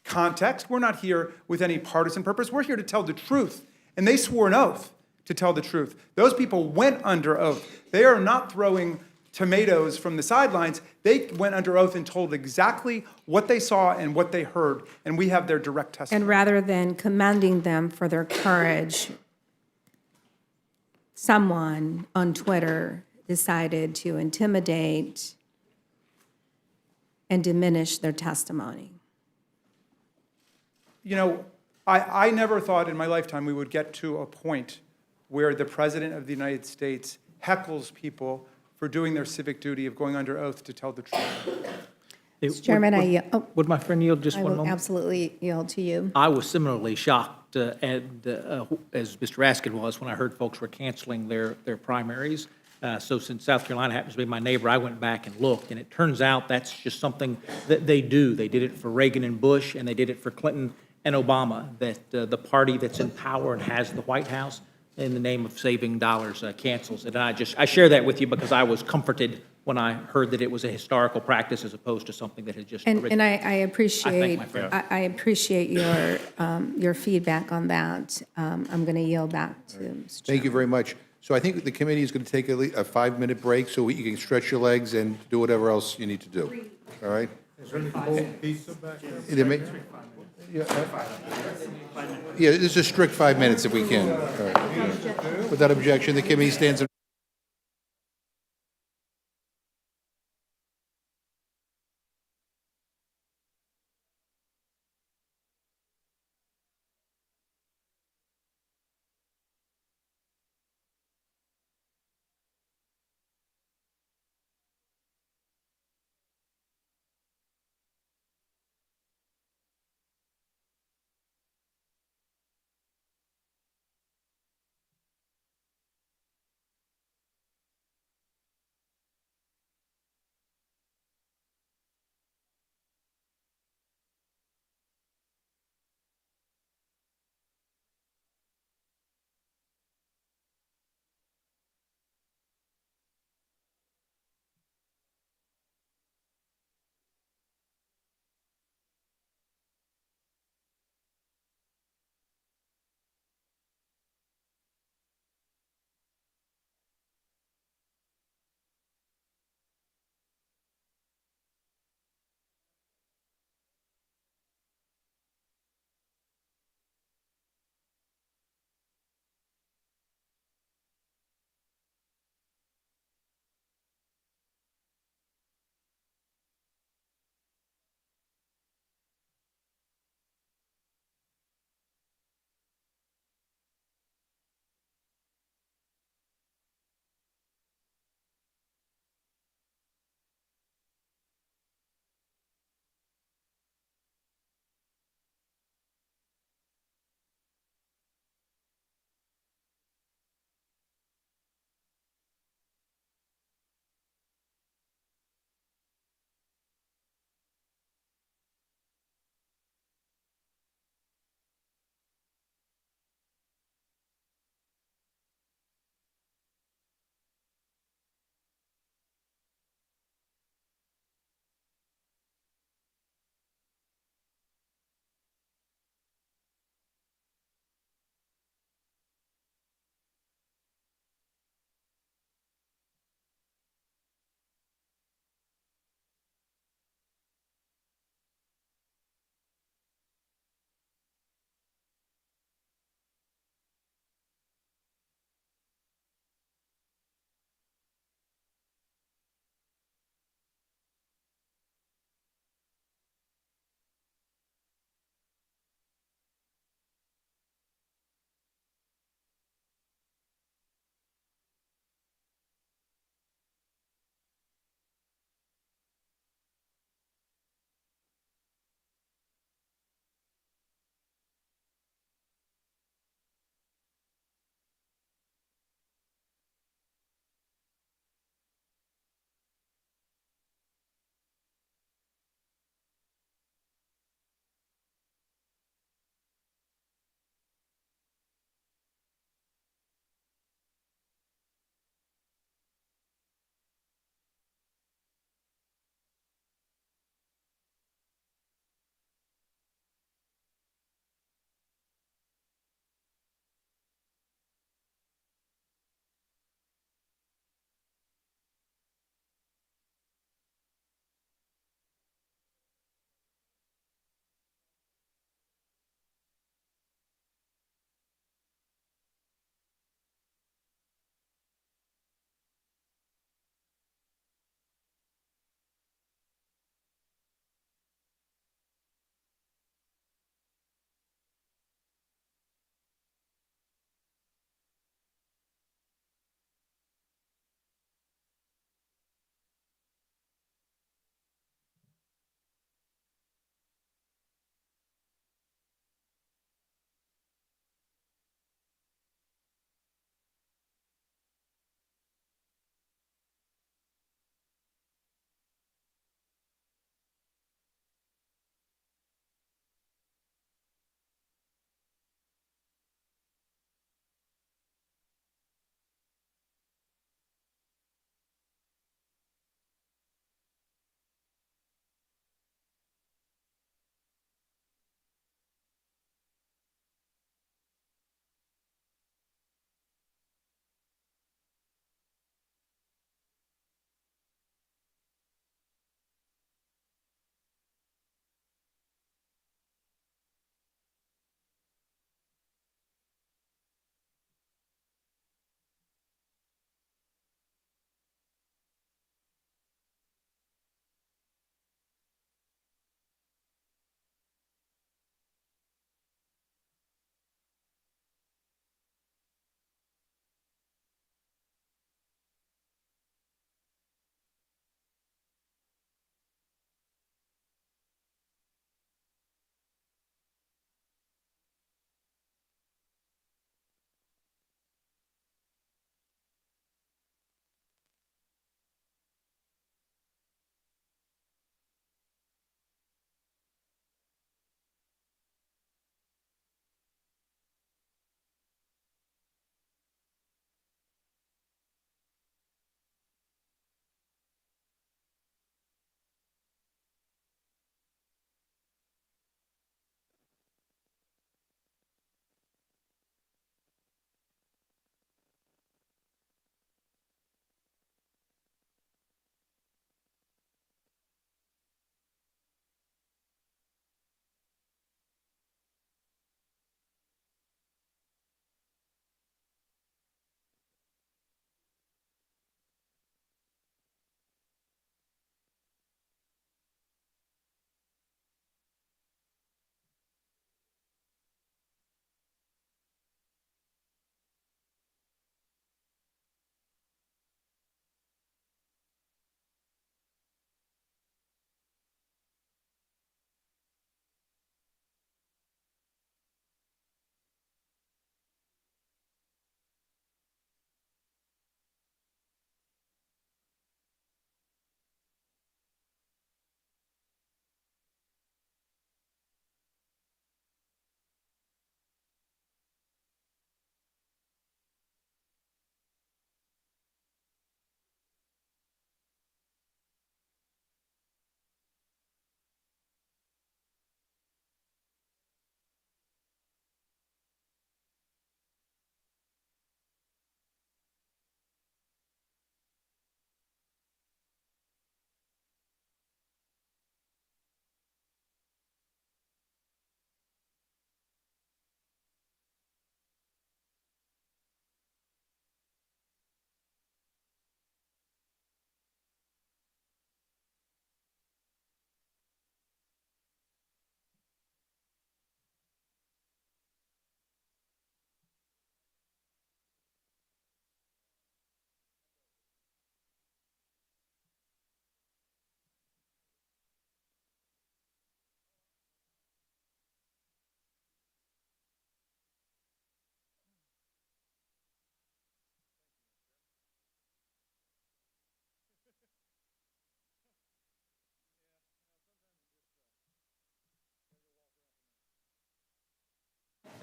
context. We're not here with any partisan purpose. We're here to tell the truth. And they swore an oath to tell the truth. Those people went under oath. They are not throwing tomatoes from the sidelines. They went under oath and told exactly what they saw and what they heard, and we have their direct testimony. And rather than commending them for their courage, someone on Twitter decided to intimidate and diminish their testimony. You know, I never thought in my lifetime we would get to a point where the President of the United States heckles people for doing their civic duty of going under oath to tell the truth. Mr. Chairman, Would my friend yield just I one will moment? absolutely yield to you. I was similarly shocked, as Mr. Raskin was, when I heard folks were canceling their primaries. So since South Carolina happens to be my neighbor, I went back and looked, and it turns out that's just something that they do. They did it for Reagan and Bush, and they did it for Clinton and Obama, that the party that's in power and has the White House in the name of saving dollars, cancels it. And I share that with you because I was comforted when I heard that it was a historical practice as opposed to something that had just. And I appreciate, my friend. I appreciate your feedback on that. I'm going to yield back to Mr. Chairman. Thank you very much. So I think the committee is going to take a 5-minute break so you can stretch your legs and do whatever else you need to do. All right? Is there any cold pizza back there? Yeah, this is a strict 5 minutes if we can. All right. Without objection, the committee stands.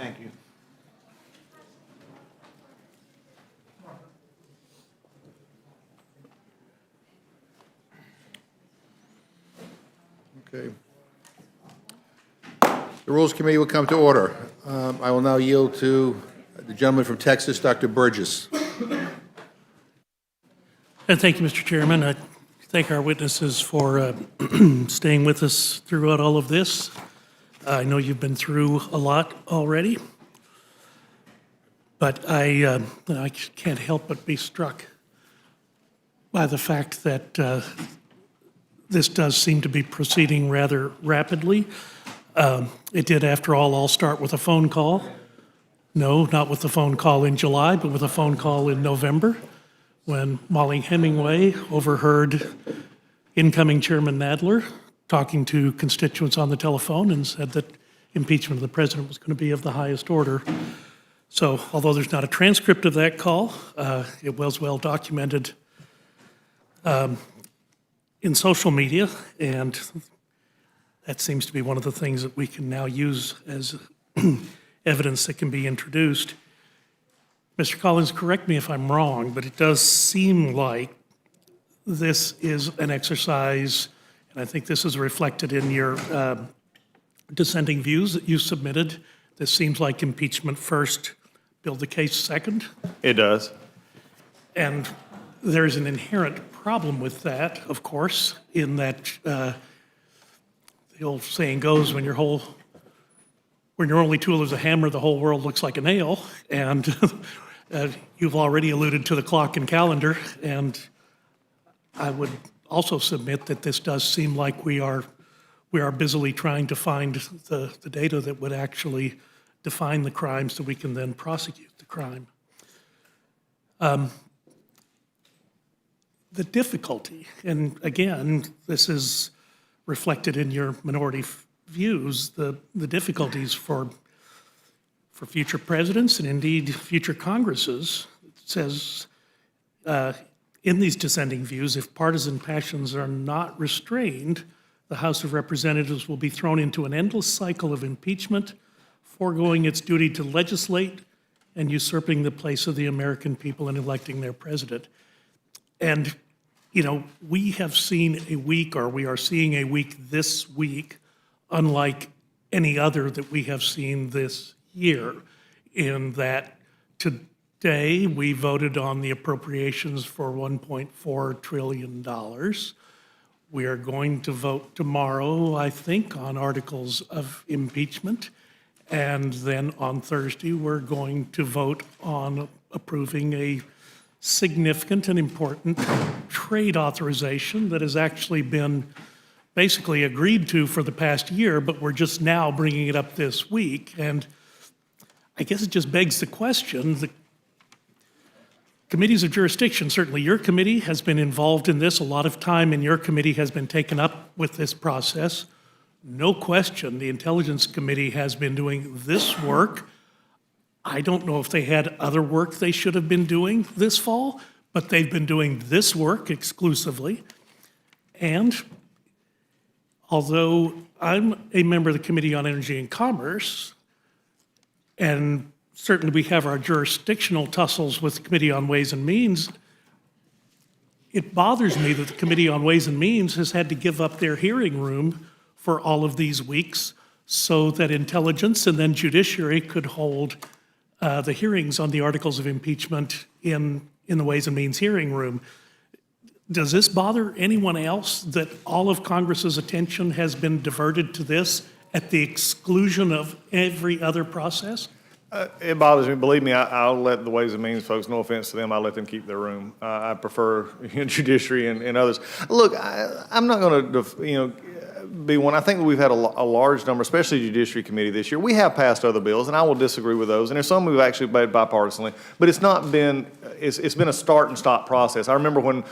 Thank you. Okay. The Rules Committee will come to order. I will now yield to the gentleman from Texas, Dr. Burgess. And thank you, Mr. Chairman. I thank our witnesses for staying with us throughout all of this. I know you've been through a lot already, but I can't help but be struck by the fact that this does seem to be proceeding rather rapidly. It did, after all start with a phone call. No, not with the phone call in July, but with a phone call in November, when Molly Hemingway overheard incoming Chairman Nadler talking to constituents on the telephone and said that impeachment of the president was going to be of the highest order. So although there's not a transcript of that call, it was well documented in social media, and that seems to be one of the things that we can now use as evidence that can be introduced. Mr. Collins, correct me if I'm wrong, but it does seem like this is an exercise, and I think this is reflected in your dissenting views that you submitted. This seems like impeachment first, build the case second. It does. And there's an inherent problem with that, of course, in that the old saying goes, when your only tool is a hammer, the whole world looks like a nail. And you've already alluded to the clock and calendar, and I would also submit that this does seem like we are busily trying to find the data that would actually define the crime so we can then prosecute the crime. The difficulty, and again, this is reflected in your minority views, the difficulties for future presidents and indeed future Congresses. It says in these dissenting views, if partisan passions are not restrained, the House of Representatives will be thrown into an endless cycle of impeachment, foregoing its duty to legislate and usurping the place of the American people in electing their president. And, you know, we have seen a week, or we are seeing a week this week, unlike any other that we have seen this year, in that today we voted on the appropriations for $1.4 trillion. We are going to vote tomorrow, I think, on articles of impeachment. And then on Thursday, we're going to vote on approving a significant and important trade authorization that has actually been basically agreed to for the past year, but we're just now bringing it up this week. And I guess it just begs the question, the committees of jurisdiction, certainly your committee has been involved in this. A lot of time in your committee has been taken up with this process. No question, the Intelligence Committee has been doing this work. I don't know if they had other work they should have been doing this fall, but they've been doing this work exclusively. And although I'm a member of the Committee on Energy and Commerce, and certainly we have our jurisdictional tussles with the Committee on Ways and Means, it bothers me that the Committee on Ways and Means has had to give up their hearing room for all of these weeks so that Intelligence and then Judiciary could hold the hearings on the articles of impeachment in the Ways and Means hearing room. Does this bother anyone else that all of Congress's attention has been diverted to this at the exclusion of every other process? It bothers me. Believe me, I'll let the Ways and Means folks, no offense to them, I'll let them keep their room. I prefer Judiciary and others. Look, I'm not going to, be one. I think we've had a large number, especially Judiciary Committee this year. We have passed other bills, and I will disagree with those. And there's some we've actually made bipartisanly, but it's not been. It's been a start and stop process. I remember when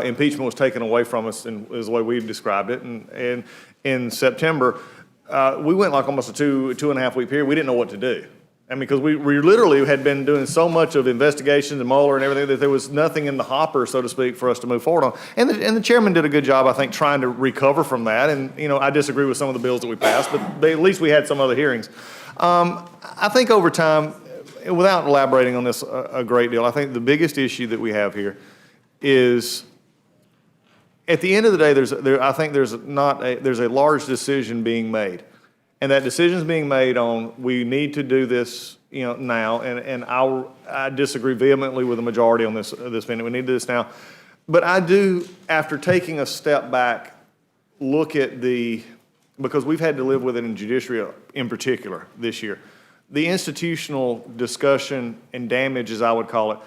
impeachment was taken away from us, and is the way we described it. And in September, we went like almost a two and a half week period. We didn't know what to do. I mean, because we literally had been doing so much of investigations and Mueller and everything that there was nothing in the hopper, so to speak, for us to move forward on. And the chairman did a good job, I think, trying to recover from that. And, I disagree with some of the bills that we passed, but at least we had some other hearings. I think over time, without elaborating on this a great deal, I think the biggest issue that we have here is, at the end of the day, I think there's a large decision being made, and that decision is being made on, we need to do this, now, and I disagree vehemently with the majority on this opinion. We need to do this now, but I do, after taking a step back, look at because we've had to live with it in judiciary in particular this year, the institutional discussion and damage, as I would call it,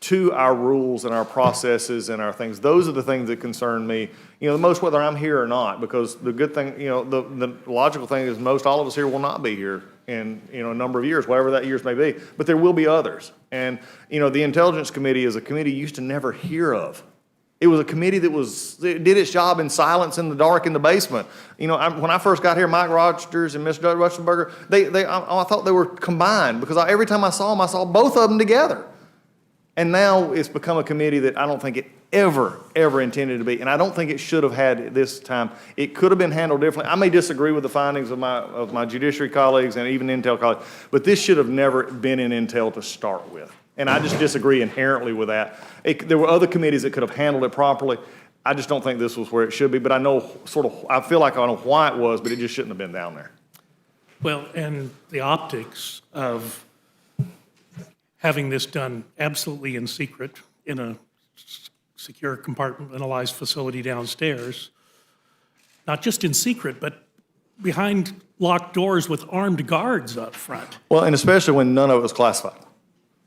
to our rules and our processes and our things. Those are the things that concern me, the most, whether I'm here or not, because the good thing, the logical thing is all of us here will not be here in, a number of years, whatever that years may be, but there will be others. And, the Intelligence Committee is a committee you used to never hear of. It was a committee that did its job in silence, in the dark, in the basement. When I first got here, Mike Rogers and Mr. Doug Rustenberger, I thought they were combined, because every time I saw them, I saw both of them together. And now it's become a committee that I don't think it ever intended to be, and I don't think it should have had at this time. It could have been handled differently. I may disagree with the findings of my judiciary colleagues and even Intel colleagues, but this should have never been in Intel to start with. And I just disagree inherently with that. There were other committees that could have handled it properly. I just don't think this was where it should be, but I feel like I know why it was, but it just shouldn't have been down there. Well, and the optics of having this done absolutely in secret in a secure compartmentalized facility downstairs, not just in secret, but behind locked doors with armed guards up front. Well, and especially when none of it was classified.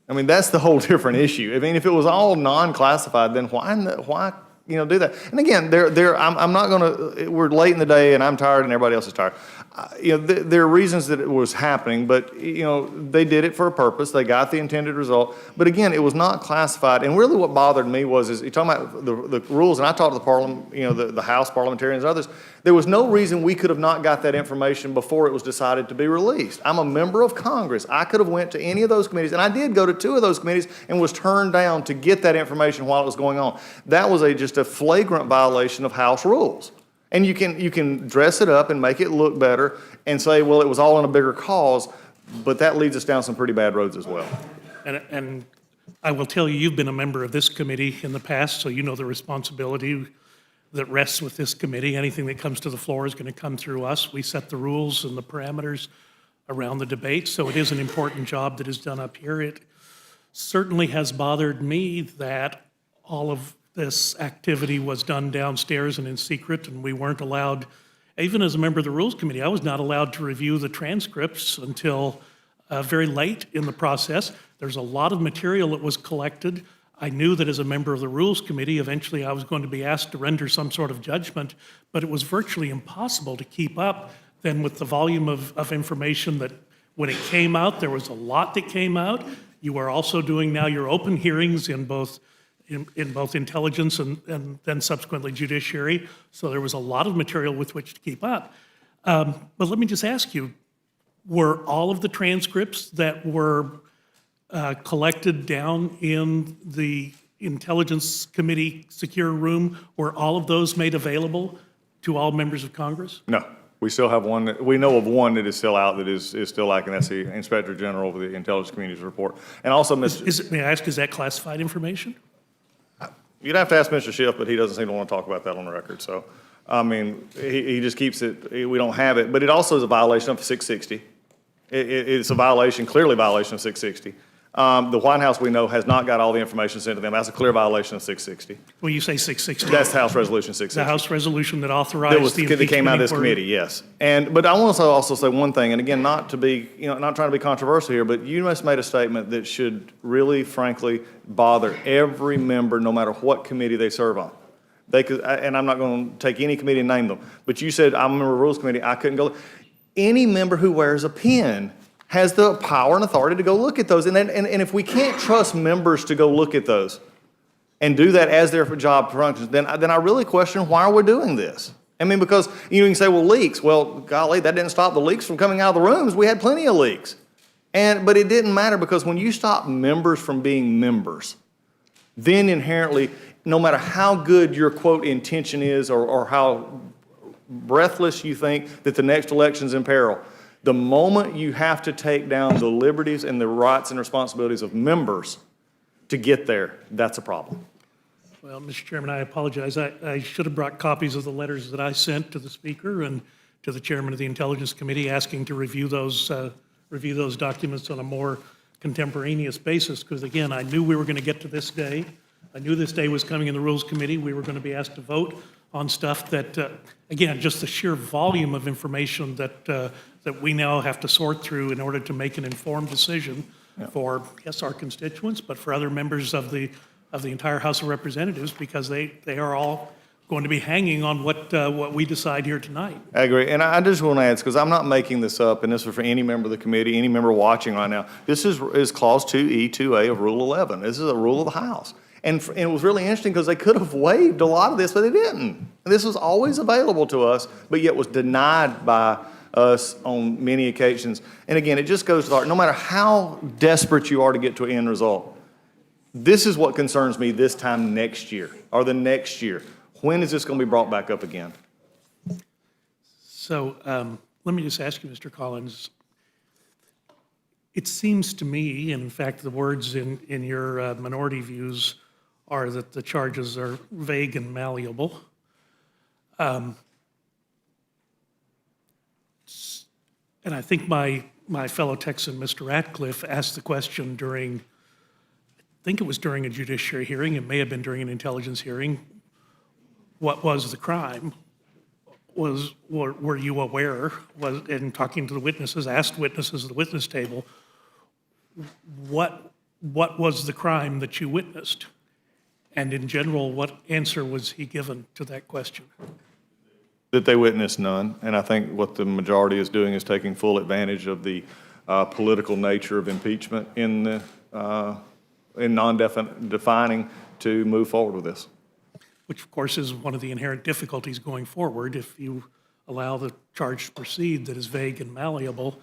I mean, that's the whole different issue. I mean, if it was all non-classified, then why do that? And again, I'm not going to. We're late in the day, and I'm tired, and everybody else is tired. There are reasons that it was happening, but they did it for a purpose. They got the intended result. But again, it was not classified. And really, what bothered me was you're talking about the rules. And I talked to the Parliament, the House parliamentarians and others. There was no reason we could have not got that information before it was decided to be released. I'm a member of Congress. I could have went to any of those committees, and I did go to 2 of those committees and was turned down to get that information while it was going on. That was just a flagrant violation of House rules. And you can dress it up and make it look better and say, well, it was all in a bigger cause, but that leads us down some pretty bad roads as well. And I will tell you, you've been a member of this committee in the past, so you know the responsibility that rests with this committee. Anything that comes to the floor is going to come through us. We set the rules and the parameters around the debate, so it is an important job that is done up here. It certainly has bothered me that all of this activity was done downstairs and in secret, and we weren't allowed, even as a member of the Rules Committee, I was not allowed to review the transcripts until very late in the process. There's a lot of material that was collected. I knew that as a member of the Rules Committee, eventually I was going to be asked to render some sort of judgment, but it was virtually impossible to keep up then with the volume of information that when it came out, there was a lot that came out. You are also doing now your open hearings in both intelligence and then subsequently judiciary. So there was a lot of material with which to keep up. But let me just ask you, were all of the transcripts that were collected down in the Intelligence Committee secure room, were all of those made available to all members of Congress? No. We still have one. We know of one that is still out that is still lacking. That's the Inspector General of the Intelligence Community's report. And also, May I ask, is that classified information? You'd have to ask Mr. Schiff, but he doesn't seem to want to talk about that on the record. So, I mean, he just keeps it, we don't have it. But it also is a violation of 660. It's a violation, clearly a violation of 660. The White House, we know, has not got all the information sent to them. That's a clear violation of 660. When you say 660? That's House Resolution 660. The House resolution that authorized the impeachment that came out of this inquiry? committee, yes. But I want to also say one thing, and again, not trying to be controversial here, but you just made a statement that should really, frankly, bother every member, no matter what committee they serve on. And I'm not going to take any committee and name them, but you said, I'm a member of the Rules Committee, I couldn't go. Any member who wears a pin has the power and authority to go look at those. And if we can't trust members to go look at those and do that as their job functions, then I really question why are we doing this? I mean, because you can say, well, leaks. Well, golly, that didn't stop the leaks from coming out of the rooms. We had plenty of leaks. But it didn't matter, because when you stop members from being members, then inherently, no matter how good your, quote, intention is or how breathless you think that the next election's in peril, The moment you have to take down the liberties and the rights and responsibilities of members to get there, that's a problem. Well, Mr. Chairman, I apologize. I should have brought copies of the letters that I sent to the Speaker and to the Chairman of the Intelligence Committee asking to review those documents on a more contemporaneous basis, because again, I knew we were going to get to this day. I knew this day was coming in the Rules Committee. We were going to be asked to vote on stuff that, again, just the sheer volume of information that we now have to sort through in order to make an informed decision for, yes, our constituents, but for other members of the entire House of Representatives, because they are all going to be hanging on what we decide here tonight. I agree, and I just want to add, because I'm not making this up, and this is for any member of the committee, any member watching right now. This is Clause 2E, 2A of Rule 11. This is a rule of the House. And it was really interesting because they could have waived a lot of this, but they didn't. And this was always available to us, but yet was denied by us on many occasions. And again, it just goes to the heart, no matter how desperate you are to get to an end result, this is what concerns me this time next year, or the next year. When is this going to be brought back up again? So let me just ask you, Mr. Collins, it seems to me, and in fact, the words in your minority views are that the charges are vague and malleable. And I think my fellow Texan, Mr. Ratcliffe, asked the question during, I think it was during a judiciary hearing, it may have been during an intelligence hearing, what was the crime? Were you aware, in talking to the witnesses, asked witnesses at the witness table, what was the crime that you witnessed? And in general, what answer was he given to that question? That they witnessed none, and I think what the majority is doing is taking full advantage of the political nature of impeachment in non-defining to move forward with this. Which, of course, is one of the inherent difficulties going forward. If you allow the charge to proceed that is vague and malleable,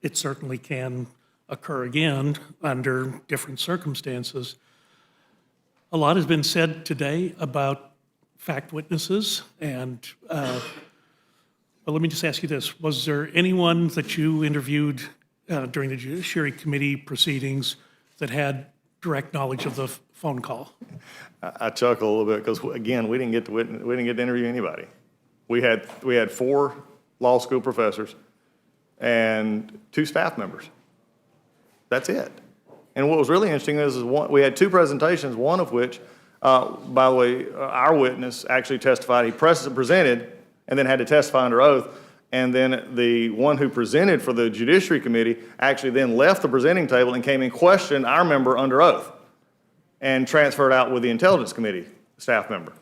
it certainly can occur again under different circumstances. A lot has been said today about fact witnesses, and well, let me just ask you this. Was there anyone that you interviewed during the Judiciary Committee proceedings that had direct knowledge of the phone call? I chuckle a little bit because, again, we didn't get to interview anybody. We had 4 law school professors and 2 staff members. That's it. And what was really interesting is we had 2 presentations, one of which, by the way, our witness actually testified. He presented and then had to testify under oath. And then the one who presented for the Judiciary Committee actually then left the presenting table and came and questioned our member under oath and transferred out with the Intelligence Committee staff member.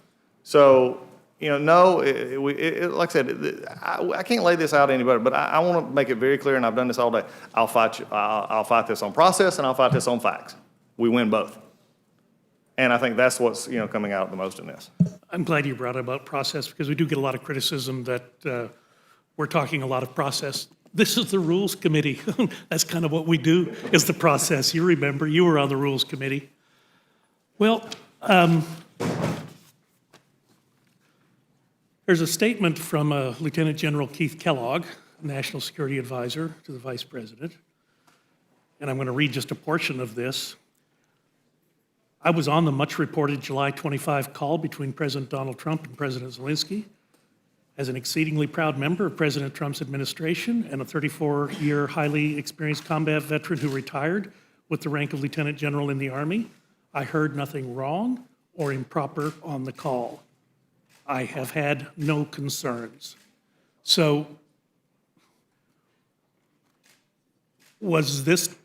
So, like I said, I can't lay this out any better, but I want to make it very clear, and I've done this all day. I'll fight you. I'll fight this on process, and I'll fight this on facts. We win both. And I think that's what's, coming out the most in this. I'm glad you brought about process, because we do get a lot of criticism that we're talking a lot of process. This is the Rules Committee. That's kind of what we do, is the process. You remember, you were on the Rules Committee. Well, there's a statement from Lieutenant General Keith Kellogg, National Security Advisor to the Vice President, and I'm going to read just a portion of this. I was on the much-reported July 25 call between President Donald Trump and President Zelensky. As an exceedingly proud member of President Trump's administration and a 34-year highly experienced combat veteran who retired with the rank of Lieutenant General in the Army, I heard nothing wrong or improper on the call. I have had no concerns. So was this,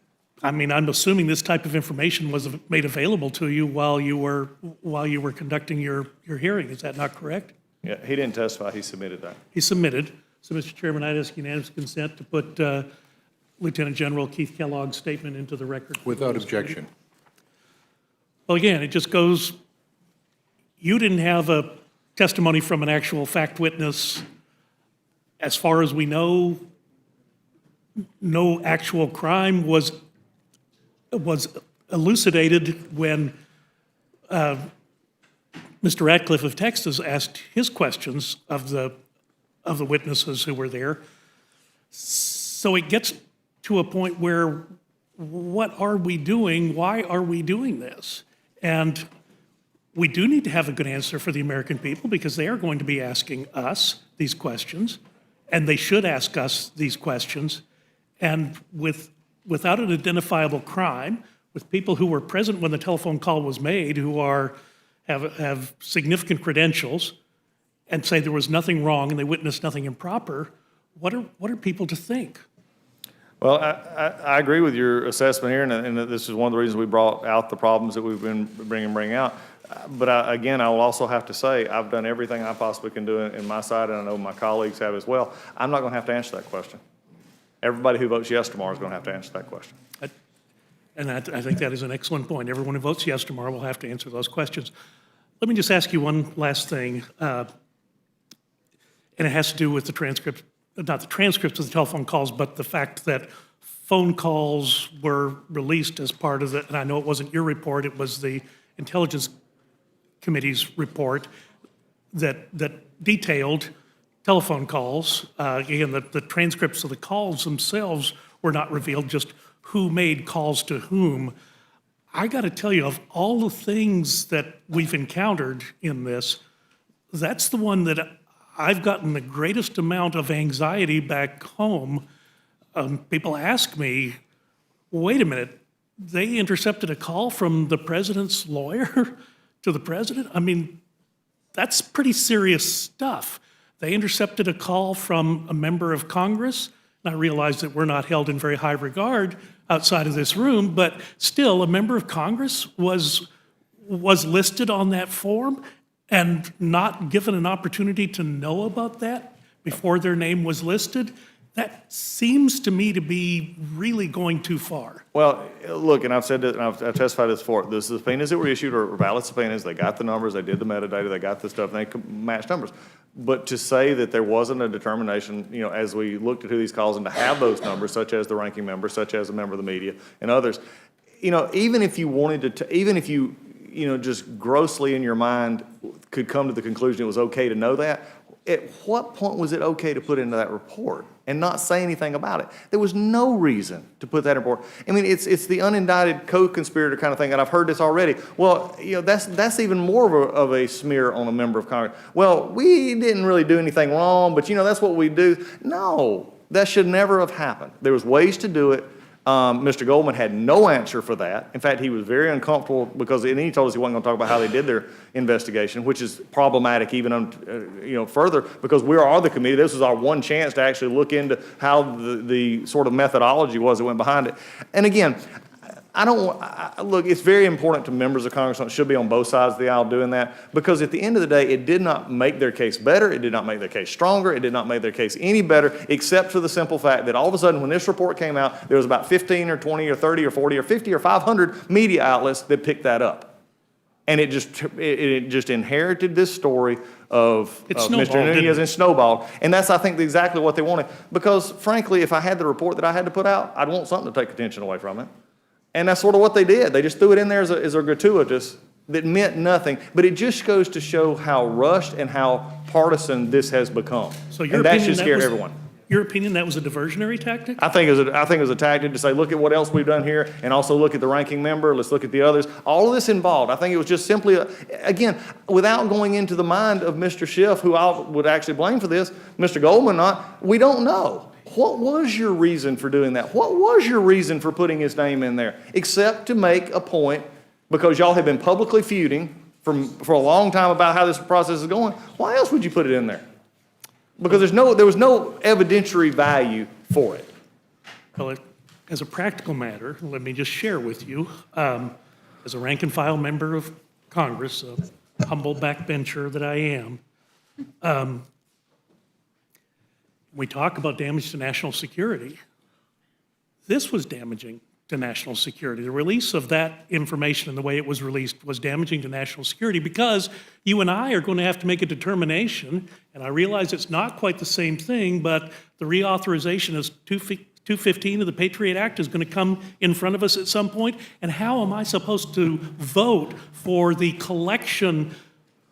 I'm assuming this type of information was made available to you while you were conducting your hearing. Is that not correct? Yeah, he didn't testify. He submitted that. He submitted. So, Mr. Chairman, I'd ask unanimous consent to put Lieutenant General Keith Kellogg's statement into the record. Without objection. Well, again, it just goes, you didn't have a testimony from an actual fact witness. As far as we know, no actual crime was elucidated when Mr. Ratcliffe of Texas asked his questions of the witnesses who were there. So it gets to a point where, what are we doing? Why are we doing this? And we do need to have a good answer for the American people, because they are going to be asking us these questions, and they should ask us these questions. And without an identifiable crime, with people who were present when the telephone call was made, who have significant credentials, and say there was nothing wrong and they witnessed nothing improper, what are people to think? Well, I agree with your assessment here, and this is one of the reasons we brought out the problems that we've been bringing out. But again, I will also have to say, I've done everything I possibly can do in my side, and I know my colleagues have as well. I'm not going to have to answer that question. Everybody who votes yes tomorrow is going to have to answer that question. And I think that is an excellent point. Everyone who votes yes tomorrow will have to answer those questions. Let me just ask you one last thing, and it has to do with the transcripts, not the transcripts of the telephone calls, but the fact that phone calls were released as part of the, and I know it wasn't your report, it was the Intelligence Committee's report that detailed telephone calls. Again, the transcripts of the calls themselves were not revealed, just who made calls to whom. I got to tell you, of all the things that we've encountered in this, that's the one that I've gotten the greatest amount of anxiety back home. People ask me, wait a minute, they intercepted a call from the president's lawyer to the president? I mean, that's pretty serious stuff. They intercepted a call from a member of Congress. And I realize that we're not held in very high regard outside of this room, but still, a member of Congress was listed on that form and not given an opportunity to know about that before their name was listed. That seems to me to be really going too far. Well, look, and I've said that, and I've testified this before, the subpoenas that were issued are valid subpoenas. They got the numbers, they did the metadata, they got the stuff, and they could match numbers. But to say that there wasn't a determination, you know, as we looked at who these calls and to have those numbers, such as the ranking member, such as a member of the media, and others, you know, even if you wanted to, even if you know, just grossly in your mind could come to the conclusion it was okay to know that, at what point was it okay to put into that report and not say anything about it? There was no reason to put that in report. I mean, it's the unindicted co-conspirator kind of thing, and I've heard this already. Well, you know, that's even more of a smear on a member of Congress. Well, we didn't really do anything wrong, but, you know, that's what we do. No, that should never have happened. There was ways to do it. Mr. Goldman had no answer for that. In fact, he was very uncomfortable because, and he told us he wasn't going to talk about how they did their investigation, which is problematic even you know, further, because we are the committee. This was our one chance to actually look into how the sort of methodology was that went behind it. And again, look, it's very important to members of Congress, and it should be on both sides of the aisle doing that, because at the end of the day, it did not make their case better, it did not make their case stronger, it did not make their case any better, except for the simple fact that all of a sudden when this report came out, there was about 15 or 20 or 30 or 40 or 50 or 500 media outlets that picked that up. And it just inherited this story of Mr. Nunez and snowballed. And that's, I think, exactly what they wanted. Because, frankly, if I had the report that I had to put out, I'd want something to take attention away from it. And that's sort of what they did. They just threw it in there as a gratuitous that meant nothing. But it just goes to show how rushed and how partisan this has become. So your and that opinion, should scare everyone. Your opinion, that was a diversionary tactic? I think it was a tactic to say, look at what else we've done here, and also look at the ranking member, let's look at the others. All of this involved. I think it was just simply, again, without going into the mind of Mr. Schiff, who I would actually blame for this, Mr. Goldman not, we don't know. What was your reason for doing that? What was your reason for putting his name in there? Except to make a point, because y'all have been publicly feuding for a long time about how this process is going. Why else would you put it in there? Because there was no evidentiary value for it. Well, as a practical matter, let me just share with you, as a rank and file member of Congress, a humble backbencher that I am, we talk about damage to national security. This was damaging to national security. The release of that information and the way it was released was damaging to national security, because you and I are going to have to make a determination, and I realize it's not quite the same thing, but the reauthorization of 215 of the Patriot Act is going to come in front of us at some point, and how am I supposed to vote for the collection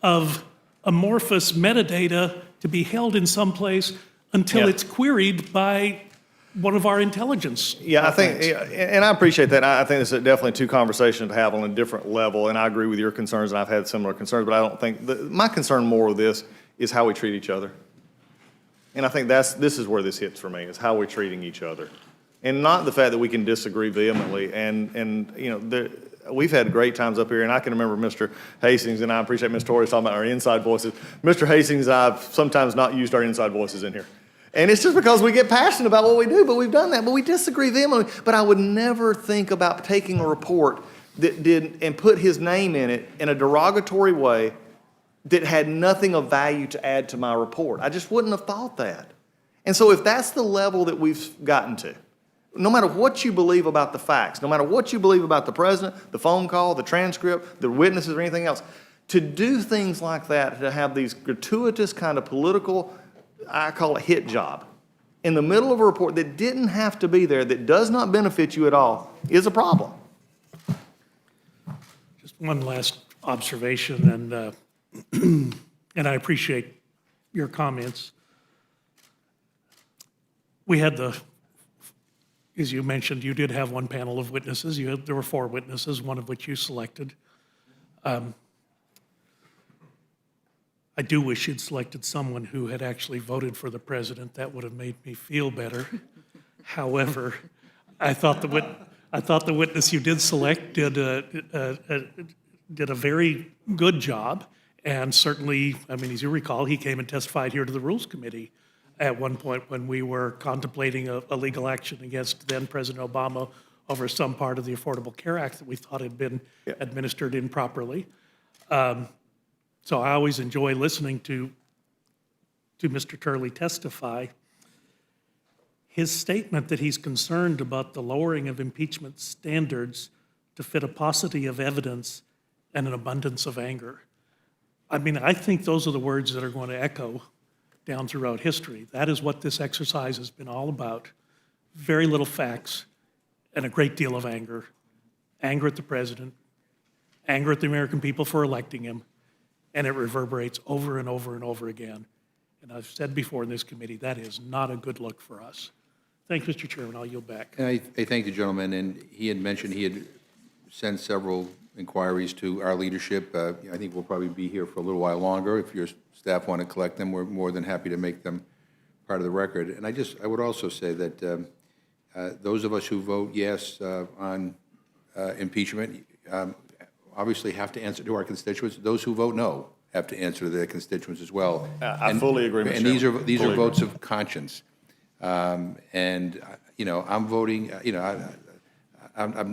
of amorphous metadata to be held in some place until it's queried by one of our intelligence. Yeah, I think, offense. yeah, and I appreciate that. I think it's definitely two conversations to have on a different level, and I agree with your concerns, and I've had similar concerns, but I don't think, my concern more with this is how we treat each other. And I think this is where this hits for me, is how we're treating each other. And not the fact that we can disagree vehemently, and you know, we've had great times up here, and I can remember Mr. Hastings, and I appreciate Ms. Torres talking about our inside voices. Mr. Hastings and I have sometimes not used our inside voices in here. And it's just because we get passionate about what we do, but we've done that, but we disagree vehemently. But I would never think about taking a report that did, and put his name in it in a derogatory way that had nothing of value to add to my report. I just wouldn't have thought that. And so if that's the level that we've gotten to, no matter what you believe about the facts, no matter what you believe about the president, the phone call, the transcript, the witnesses, or anything else, to do things like that, to have these gratuitous kind of political, I call it hit job, in the middle of a report that didn't have to be there, that does not benefit you at all, is a problem. Just one last observation, and I appreciate your comments. We had as you mentioned, you did have one panel of witnesses. There were 4 witnesses, one of which you selected. I do wish you'd selected someone who had actually voted for the president. That would have made me feel better. However, I thought the witness you did select did a very good job. And certainly, I mean, as you recall, he came and testified here to the Rules Committee at one point when we were contemplating a legal action against then President Obama over some part of the Affordable Care Act that we thought had been administered improperly. So I always enjoy listening to Mr. Turley testify. His statement that he's concerned about the lowering of impeachment standards to fit a paucity of evidence and an abundance of anger. I mean, I think those are the words that are going to echo down throughout history. That is what this exercise has been all about. Very little facts and a great deal of anger. Anger at the president, anger at the American people for electing him, and it reverberates over and over and over again. And I've said before in this committee, that is not a good look for us. Thank you, Mr. Chairman. I'll yield back. I thank the gentleman, and he had mentioned he had sent several inquiries to our leadership. I think we'll probably be here for a little while longer. If your staff want to collect them, we're more than happy to make them part of the record. And I would also say that those of us who vote yes on impeachment obviously have to answer to our constituents. Those who vote no have to answer to their constituents as well. I fully agree, Mr. And these are votes of conscience. And you know, I'm voting. You know, I've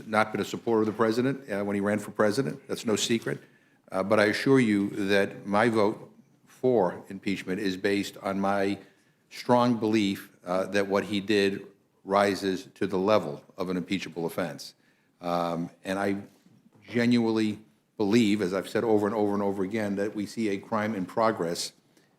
not been a supporter of the president when he ran for president. That's no secret. But I assure you that my vote for impeachment is based on my strong belief that what he did rises to the level of an impeachable offense. And I genuinely believe, as I've said over and over and over again, that we see a crime in progress,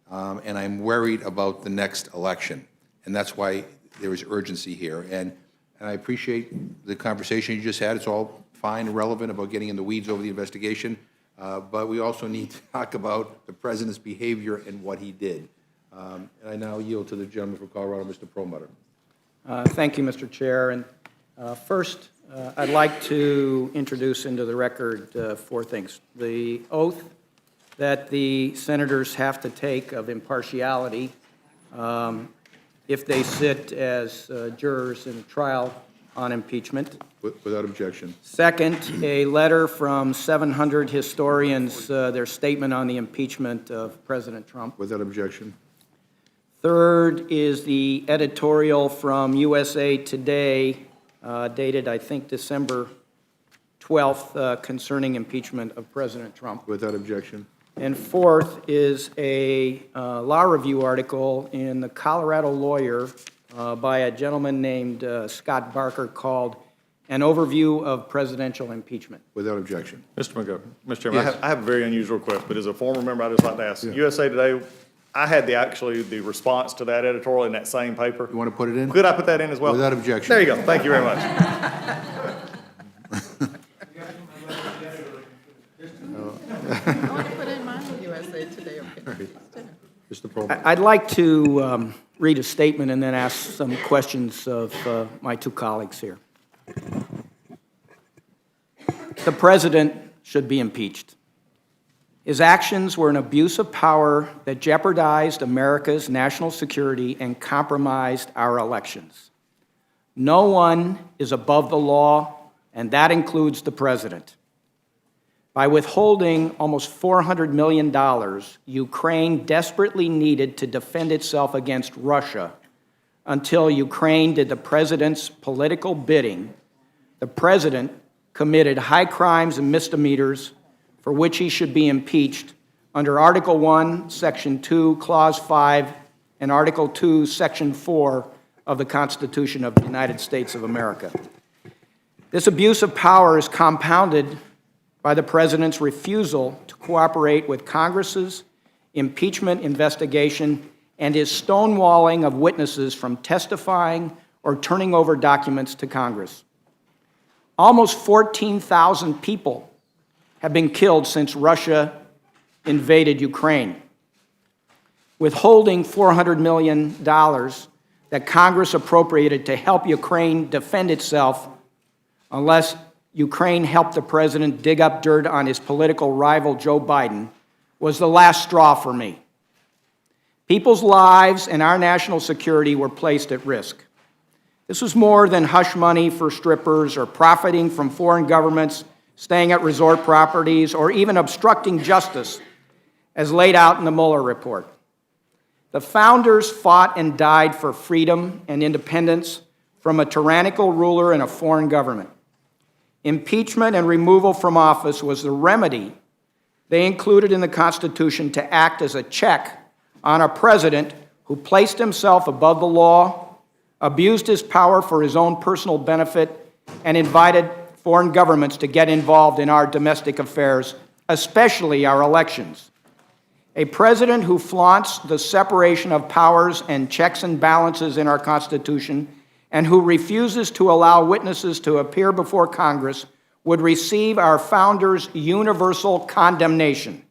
and I'm worried about the next election. And that's why there is urgency here. And I appreciate the conversation you just had. It's all fine and relevant about getting in the weeds over the investigation. But we also need to talk about the president's behavior and what he did. And I now yield to the gentleman from Colorado, Mr. Perlmutter. Thank you, Mr. Chair. And first, I'd like to introduce into the record 4 things. The oath that the senators have to take of impartiality if they sit as jurors in a trial on impeachment. Without objection. Second, a letter from 700 historians, their statement on the impeachment of President Trump. Without objection. Third is the editorial from USA Today, dated, I think, December 12th, concerning impeachment of President Trump. Without objection. And fourth is a law review article in the Colorado Lawyer by a gentleman named Scott Barker called An Overview of Presidential Impeachment. Without objection. Mr. McGovern, Mr. Chairman, Yes. I have a very unusual request, but as a former member, I'd just like to ask. USA Today, I had the response to that editorial in that same paper. You want to put it in? Could I put that in as well? Without objection. There you go. Thank you very much. I want to put in my USA Today opinion. Mr. Perlmutter. I'd like to read a statement and then ask some questions of my two colleagues here. The president should be impeached. His actions were an abuse of power that jeopardized America's national security and compromised our elections. No one is above the law, and that includes the president. By withholding almost $400 million Ukraine desperately needed to defend itself against Russia until Ukraine did the president's political bidding, the president committed high crimes and misdemeanors for which he should be impeached under Article 1, Section 2, Clause 5, and Article 2, Section 4 of the Constitution of the United States of America. This abuse of power is compounded by the president's refusal to cooperate with Congress's impeachment investigation and his stonewalling of witnesses from testifying or turning over documents to Congress. Almost 14,000 people have been killed since Russia invaded Ukraine. Withholding $400 million that Congress appropriated to help Ukraine defend itself unless Ukraine helped the president dig up dirt on his political rival, Joe Biden, was the last straw for me. People's lives and our national security were placed at risk. This was more than hush money for strippers or profiting from foreign governments, staying at resort properties, or even obstructing justice, as laid out in the Mueller report. The founders fought and died for freedom and independence from a tyrannical ruler and a foreign government. Impeachment and removal from office was the remedy they included in the Constitution to act as a check on a president who placed himself above the law, abused his power for his own personal benefit, and invited foreign governments to get involved in our domestic affairs, especially our elections. A president who flaunts the separation of powers and checks and balances in our Constitution and who refuses to allow witnesses to appear before Congress would receive our founders' universal condemnation.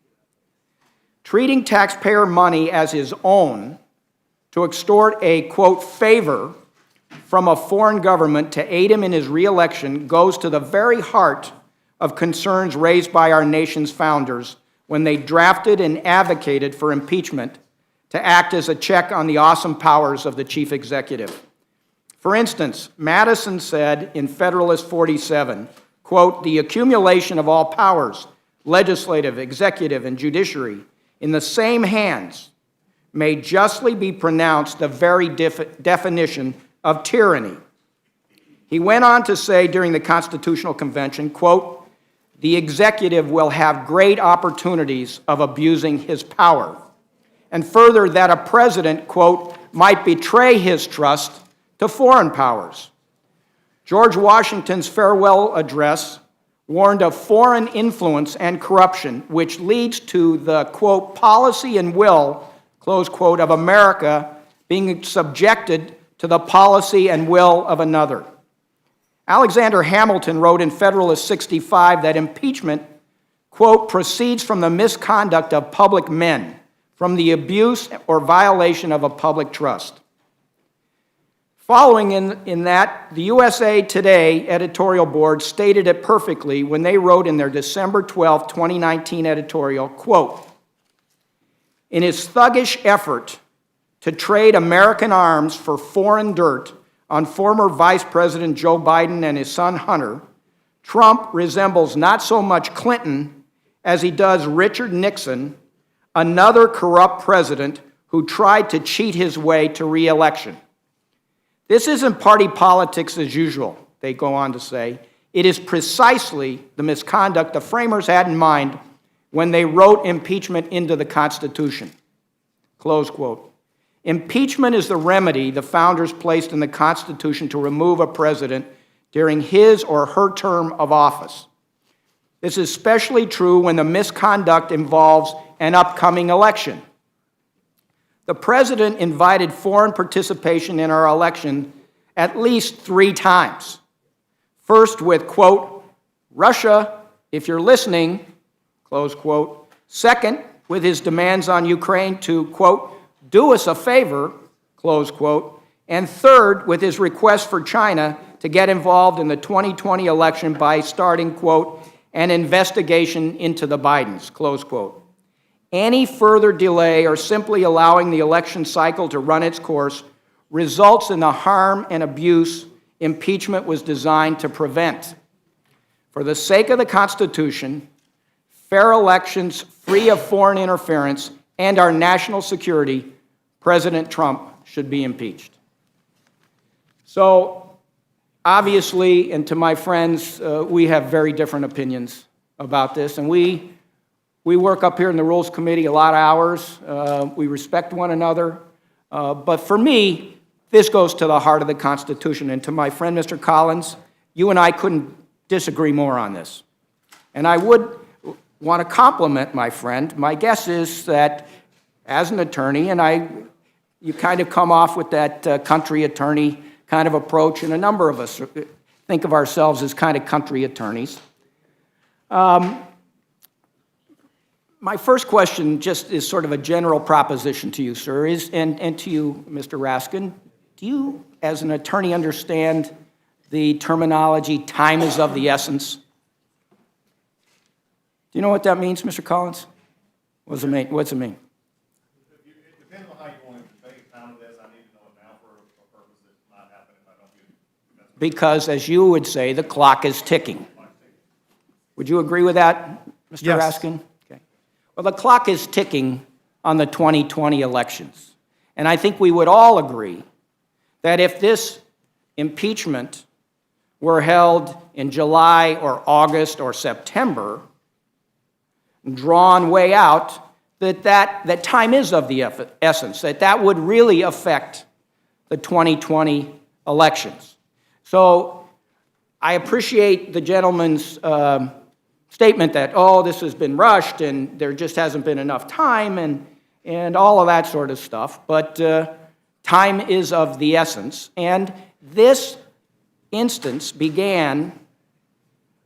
Treating taxpayer money as his own to extort a, quote, favor from a foreign government to aid him in his reelection goes to the very heart of concerns raised by our nation's founders when they drafted and advocated for impeachment to act as a check on the awesome powers of the chief executive. For instance, Madison said in Federalist 47, quote, the accumulation of all powers, legislative, executive, and judiciary, in the same hands may justly be pronounced the very definition of tyranny. He went on to say during the Constitutional Convention, quote, the executive will have great opportunities of abusing his power. And further, that a president, quote, might betray his trust to foreign powers. George Washington's farewell address warned of foreign influence and corruption, which leads to the, quote, policy and will, close quote, of America being subjected to the policy and will of another. Alexander Hamilton wrote in Federalist 65 that impeachment, quote, proceeds from the misconduct of public men, from the abuse or violation of a public trust. Following in that, the USA Today editorial board stated it perfectly when they wrote in their December 12, 2019 editorial, quote, in his thuggish effort to trade American arms for foreign dirt on former Vice President Joe Biden and his son Hunter, Trump resembles not so much Clinton as he does Richard Nixon, another corrupt president who tried to cheat his way to re-election. This isn't party politics as usual, they go on to say. It is precisely the misconduct the framers had in mind when they wrote impeachment into the Constitution. Close quote. Impeachment is the remedy the founders placed in the Constitution to remove a president during his or her term of office. This is especially true when the misconduct involves an upcoming election. The president invited foreign participation in our election at least 3 times. First with, quote, Russia, if you're listening, close quote. Second, with his demands on Ukraine to, quote, do us a favor, close quote. And third, with his request for China to get involved in the 2020 election by starting, quote, an investigation into the Bidens, close quote. Any further delay or simply allowing the election cycle to run its course results in the harm and abuse impeachment was designed to prevent. For the sake of the Constitution, fair elections free of foreign interference, and our national security, President Trump should be impeached. So, obviously, and to my friends, we have very different opinions about this, and we work up here in the Rules Committee a lot of hours. We respect one another. But for me, this goes to the heart of the Constitution. And to my friend, Mr. Collins, you and I couldn't disagree more on this. And I would want to compliment my friend. My guess is that as an attorney, and you kind of come off with that country attorney kind of approach, and a number of us think of ourselves as kind of country attorneys. My first question just is sort of a general proposition to you, sir, and to you, Mr. Raskin. Do you, as an attorney, understand the terminology, time is of the essence? Do you know what that means, Mr. Collins? What does it mean? What's it mean? It depends on how you want to take time of this. I need to know it now for a purpose that might happen if I don't get it. Because, as you would say, the clock is ticking. Would you agree with that, Mr. Yes. Raskin? Okay. Well, the clock is ticking on the 2020 elections. And I think we would all agree that if this impeachment were held in July or August or September, drawn way out, that time is of the essence, that would really affect the 2020 elections. So I appreciate the gentleman's statement that, oh, this has been rushed and there just hasn't been enough time and all of that sort of stuff, but time is of the essence. And this instance began,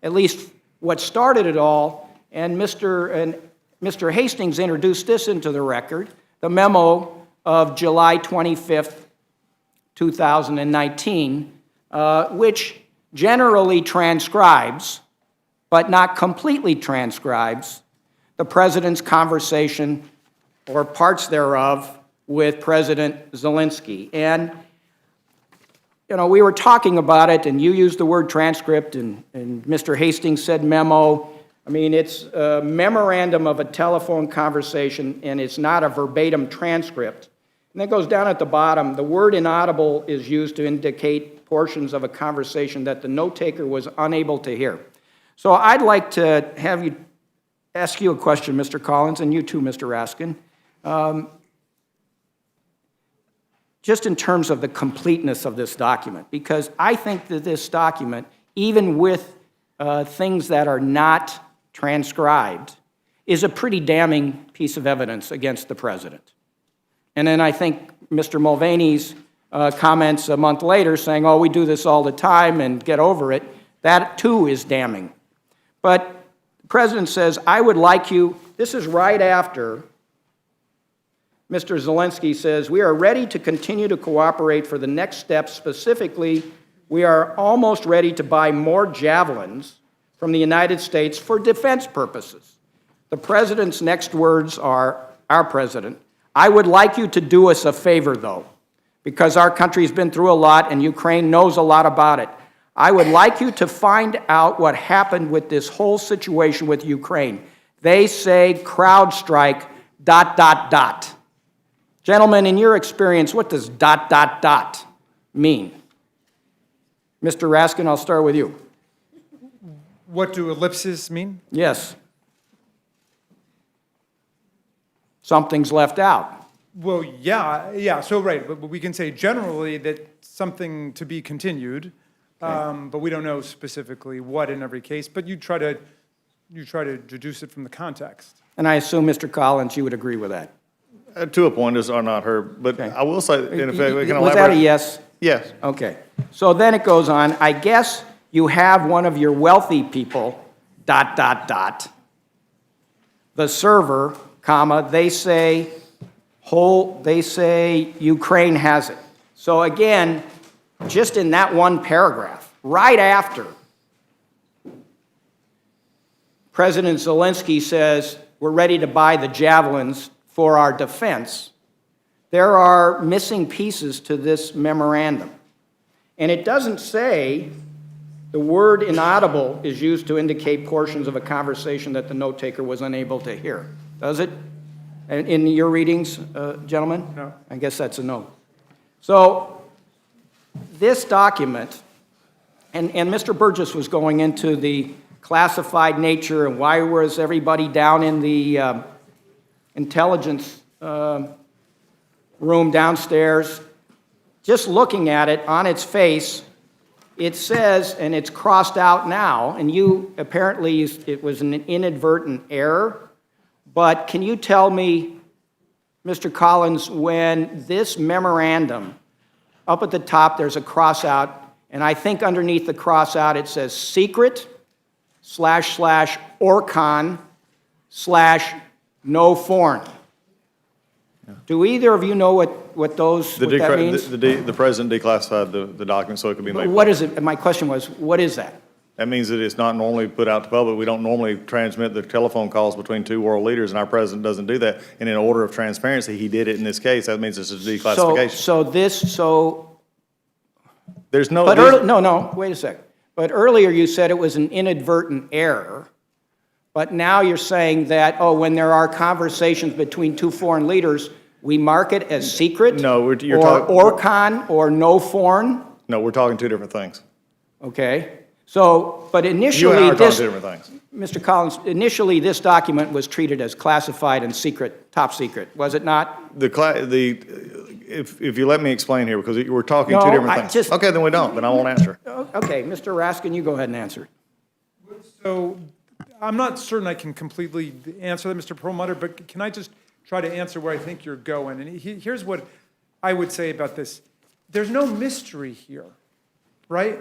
at least what started it all, and Mr. Hastings introduced this into the record, the memo of July 25th, 2019, which generally transcribes, but not completely transcribes, the President's conversation or parts thereof with President Zelensky. And, you know, we were talking about it, and you used the word transcript, and Mr. Hastings said memo. I mean, it's a memorandum of a telephone conversation, and it's not a verbatim transcript. And that goes down at the bottom. The word inaudible is used to indicate portions of a conversation that the note-taker was unable to hear. So I'd like to ask you a question, Mr. Collins, and you too, Mr. Raskin. Just in terms of the completeness of this document, because I think that this document, even with things that are not transcribed, is a pretty damning piece of evidence against the president. And then I think Mr. Mulvaney's comments a month later saying, oh, we do this all the time and get over it, that too is damning. But the president says, I would like you, this is right after Mr. Zelensky says, we are ready to continue to cooperate for the next step. Specifically, we are almost ready to buy more javelins from the United States for defense purposes. The president's next words are, our president, I would like you to do us a favor, though, because our country's been through a lot and Ukraine knows a lot about it. I would like you to find out what happened with this whole situation with Ukraine. They say CrowdStrike ... Gentlemen, in your experience, what does ... mean? Mr. Raskin, I'll start with you. What do ellipses mean? Yes. Something's left out. Well, yeah, so right, but we can say generally that something to be continued, but we don't know specifically what in every case, but you try to deduce it from the context. And I assume, Mr. Collins, you would agree with that. To a point, are not heard, but Okay. I will say, and if I can elaborate. Was that a yes? Yes. Okay. So then it goes on, I guess you have one of your wealthy people, ... The server, comma, they say They say Ukraine has it. So again, just in that one paragraph, right after President Zelensky says, we're ready to buy the javelins for our defense, there are missing pieces to this memorandum. And it doesn't say the word inaudible is used to indicate portions of a conversation that the note-taker was unable to hear. Does it? In your readings, gentlemen? No. I guess that's a no. So this document, and Mr. Burgess was going into the classified nature and why was everybody down in the intelligence room downstairs. Just looking at it on its face, it says, and it's crossed out now, and you apparently, it was an inadvertent error, but can you tell me, Mr. Collins, when this memorandum, up at the top there's a cross out, and I think underneath the cross out it says secret //Orcon /no foreign. Do either of you know what that means? The president declassified the document so it could be made. What is it? My question was, what is that? That means that it's not normally put out to public. We don't normally transmit the telephone calls between two world leaders, and our president doesn't do that. And in order of transparency, he did it in this case. That means it's a declassification. There's no. No, wait a second. But earlier you said it was an inadvertent error, but now you're saying that, oh, when there are conversations between two foreign leaders, we mark it as secret? No, you're or Orcon or no foreign? No, we're talking two different things. Okay. So, but initially You and I are this, talking two different things. Mr. Collins, initially this document was treated as classified and secret, top secret, was it not? If you let me explain here, because we're talking No, two different I things. just- Okay, then we don't, then I won't answer. Okay, Mr. Raskin, you go ahead and answer. So I'm not certain I can completely answer that, Mr. Perlmutter, but can I just try to answer where I think you're going? And here's what I would say about this. There's no mystery here, right?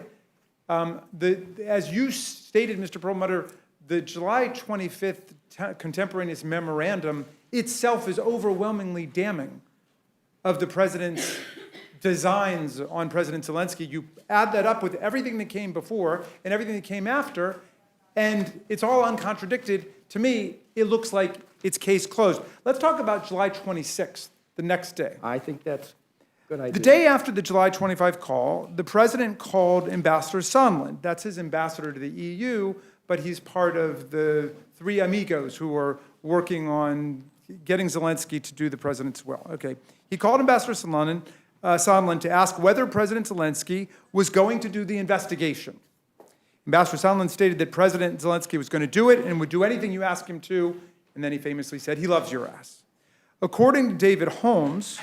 As you stated, Mr. Perlmutter, the July 25th contemporaneous memorandum itself is overwhelmingly damning of the president's designs on President Zelensky. You add that up with everything that came before and everything that came after, and it's all uncontradicted. To me, it looks like it's case closed. Let's talk about July 26th, the next day. I think that's a good idea. The day after the July 25 call, the president called Ambassador Sondland. That's his ambassador to the EU, but he's part of the three amigos who are working on getting Zelensky to do the president's will. Okay. He called Ambassador Sondland to ask whether President Zelensky was going to do the investigation. Ambassador Sondland stated that President Zelensky was going to do it and would do anything you ask him to, and then he famously said, he loves your ass. According to David Holmes,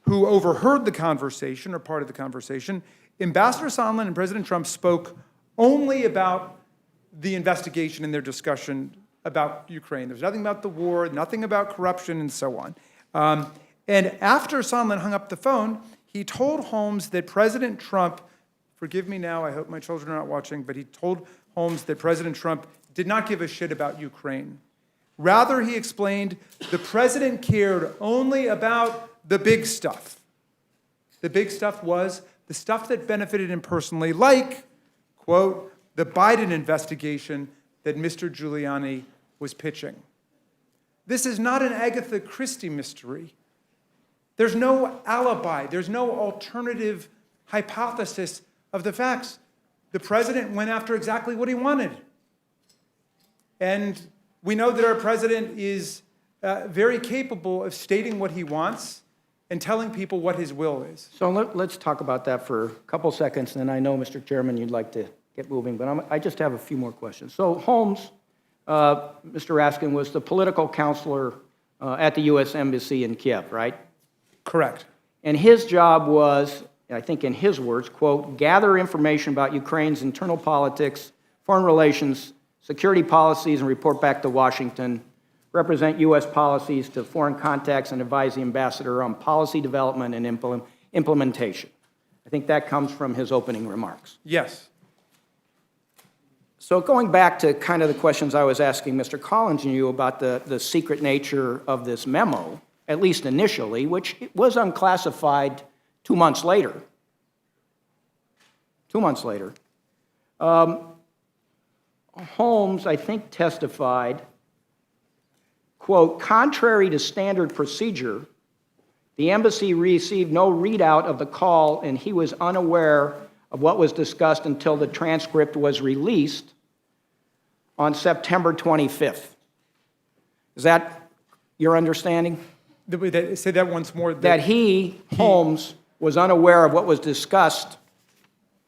who overheard the conversation, or part of the conversation, Ambassador Sondland and President Trump spoke only about the investigation in their discussion about Ukraine. There's nothing about the war, nothing about corruption, and so on. And after Sondland hung up the phone, he told Holmes that President Trump, forgive me now, I hope my children are not watching, but he told Holmes that President Trump did not give a shit about Ukraine. Rather, he explained the president cared only about the big stuff. The big stuff was the stuff that benefited him personally, like, quote, the Biden investigation that Mr. Giuliani was pitching. This is not an Agatha Christie mystery. There's no alibi. There's no alternative hypothesis of the facts. The president went after exactly what he wanted. And we know that our president is very capable of stating what he wants and telling people what his will is. So let's talk about that for a couple seconds, and then I know, Mr. Chairman, you'd like to get moving, but I just have a few more questions. So Holmes, Mr. Raskin, was the political counselor at the U.S. Embassy in Kiev, right? Correct. And his job was, I think in his words, quote, gather information about Ukraine's internal politics, foreign relations, security policies, and report back to Washington, represent U.S. policies to foreign contacts, and advise the ambassador on policy development and implementation. I think that comes from his opening remarks. Yes. So going back to kind of the questions I was asking Mr. Collins and you about the secret nature of this memo, at least initially, which was unclassified 2 months later. 2 months later. Holmes, I think, testified, quote, contrary to standard procedure, the embassy received no readout of the call and he was unaware of what was discussed until the transcript was released on September 25th. Is that your understanding? Say that once more. That Holmes, was unaware of what was discussed.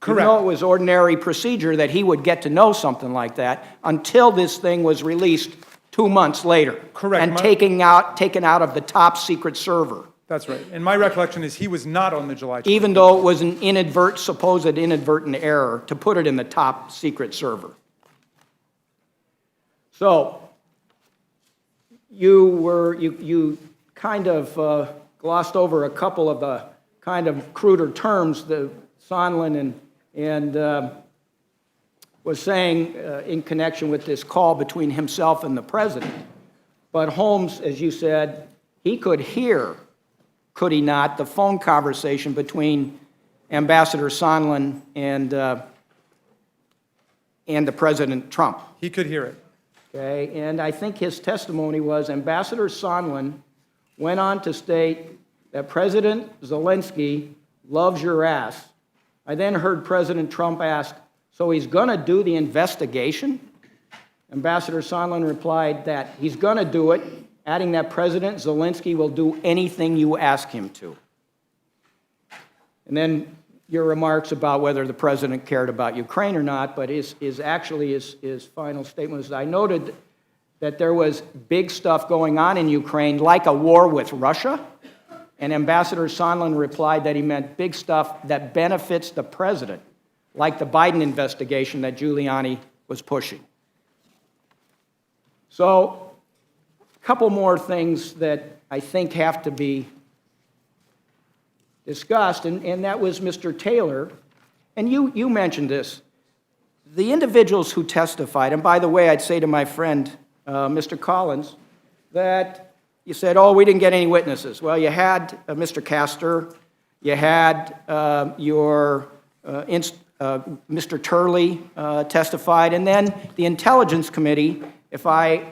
Correct. Even though it was ordinary procedure that he would get to know something like that until this thing was released 2 months later. Correct. And taken out of the top secret server. That's right. And my recollection is he was not on the July 25th. Even though it was an supposed inadvertent error to put it in the top secret server. So, you kind of glossed over a couple of the kind of cruder terms that Sondland and was saying in connection with this call between himself and the president. But Holmes, as you said, he could hear, could he not, the phone conversation between Ambassador Sondland and the President Trump. He could hear it. Okay, and I think his testimony was Ambassador Sondland went on to state that President Zelensky loves your ass. I then heard President Trump ask, so he's going to do the investigation? Ambassador Sondland replied that he's going to do it, adding that President Zelensky will do anything you ask him to. And then your remarks about whether the president cared about Ukraine or not, but his final statement was, I noted that there was big stuff going on in Ukraine, like a war with Russia, and Ambassador Sondland replied that he meant big stuff that benefits the president, like the Biden investigation that Giuliani was pushing. So, a couple more things that I think have to be discussed, and that was Mr. Taylor, and you mentioned this. The individuals who testified, and by the way, I'd say to my friend, Mr. Collins, that you said, oh, we didn't get any witnesses. Well, you had Mr. Castor, you had Mr. Turley testified, and then the Intelligence Committee, if I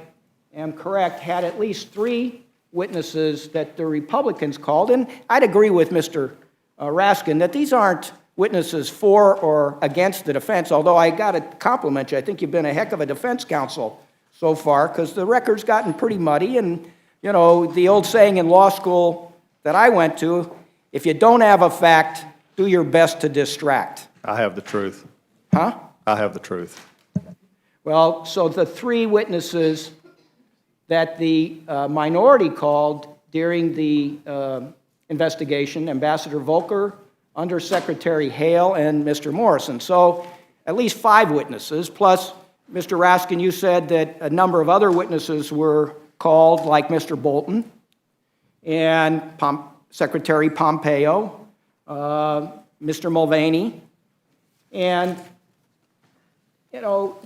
am correct, had at least 3 witnesses that the Republicans called, and I'd agree with Mr. Raskin that these aren't witnesses for or against the defense, although I got to compliment you. I think you've been a heck of a defense counsel so far, because the record's gotten pretty muddy, and, you know, the old saying in law school that I went to, if you don't have a fact, do your best to distract. I have the truth. Huh? I have the truth. Well, so the 3 witnesses that the minority called during the investigation, Ambassador Volker, Undersecretary Hale, and Mr. Morrison. So at least 5 witnesses, plus Mr. Raskin, you said that a number of other witnesses were called, like Mr. Bolton and Secretary Pompeo, Mr. Mulvaney, and, you know,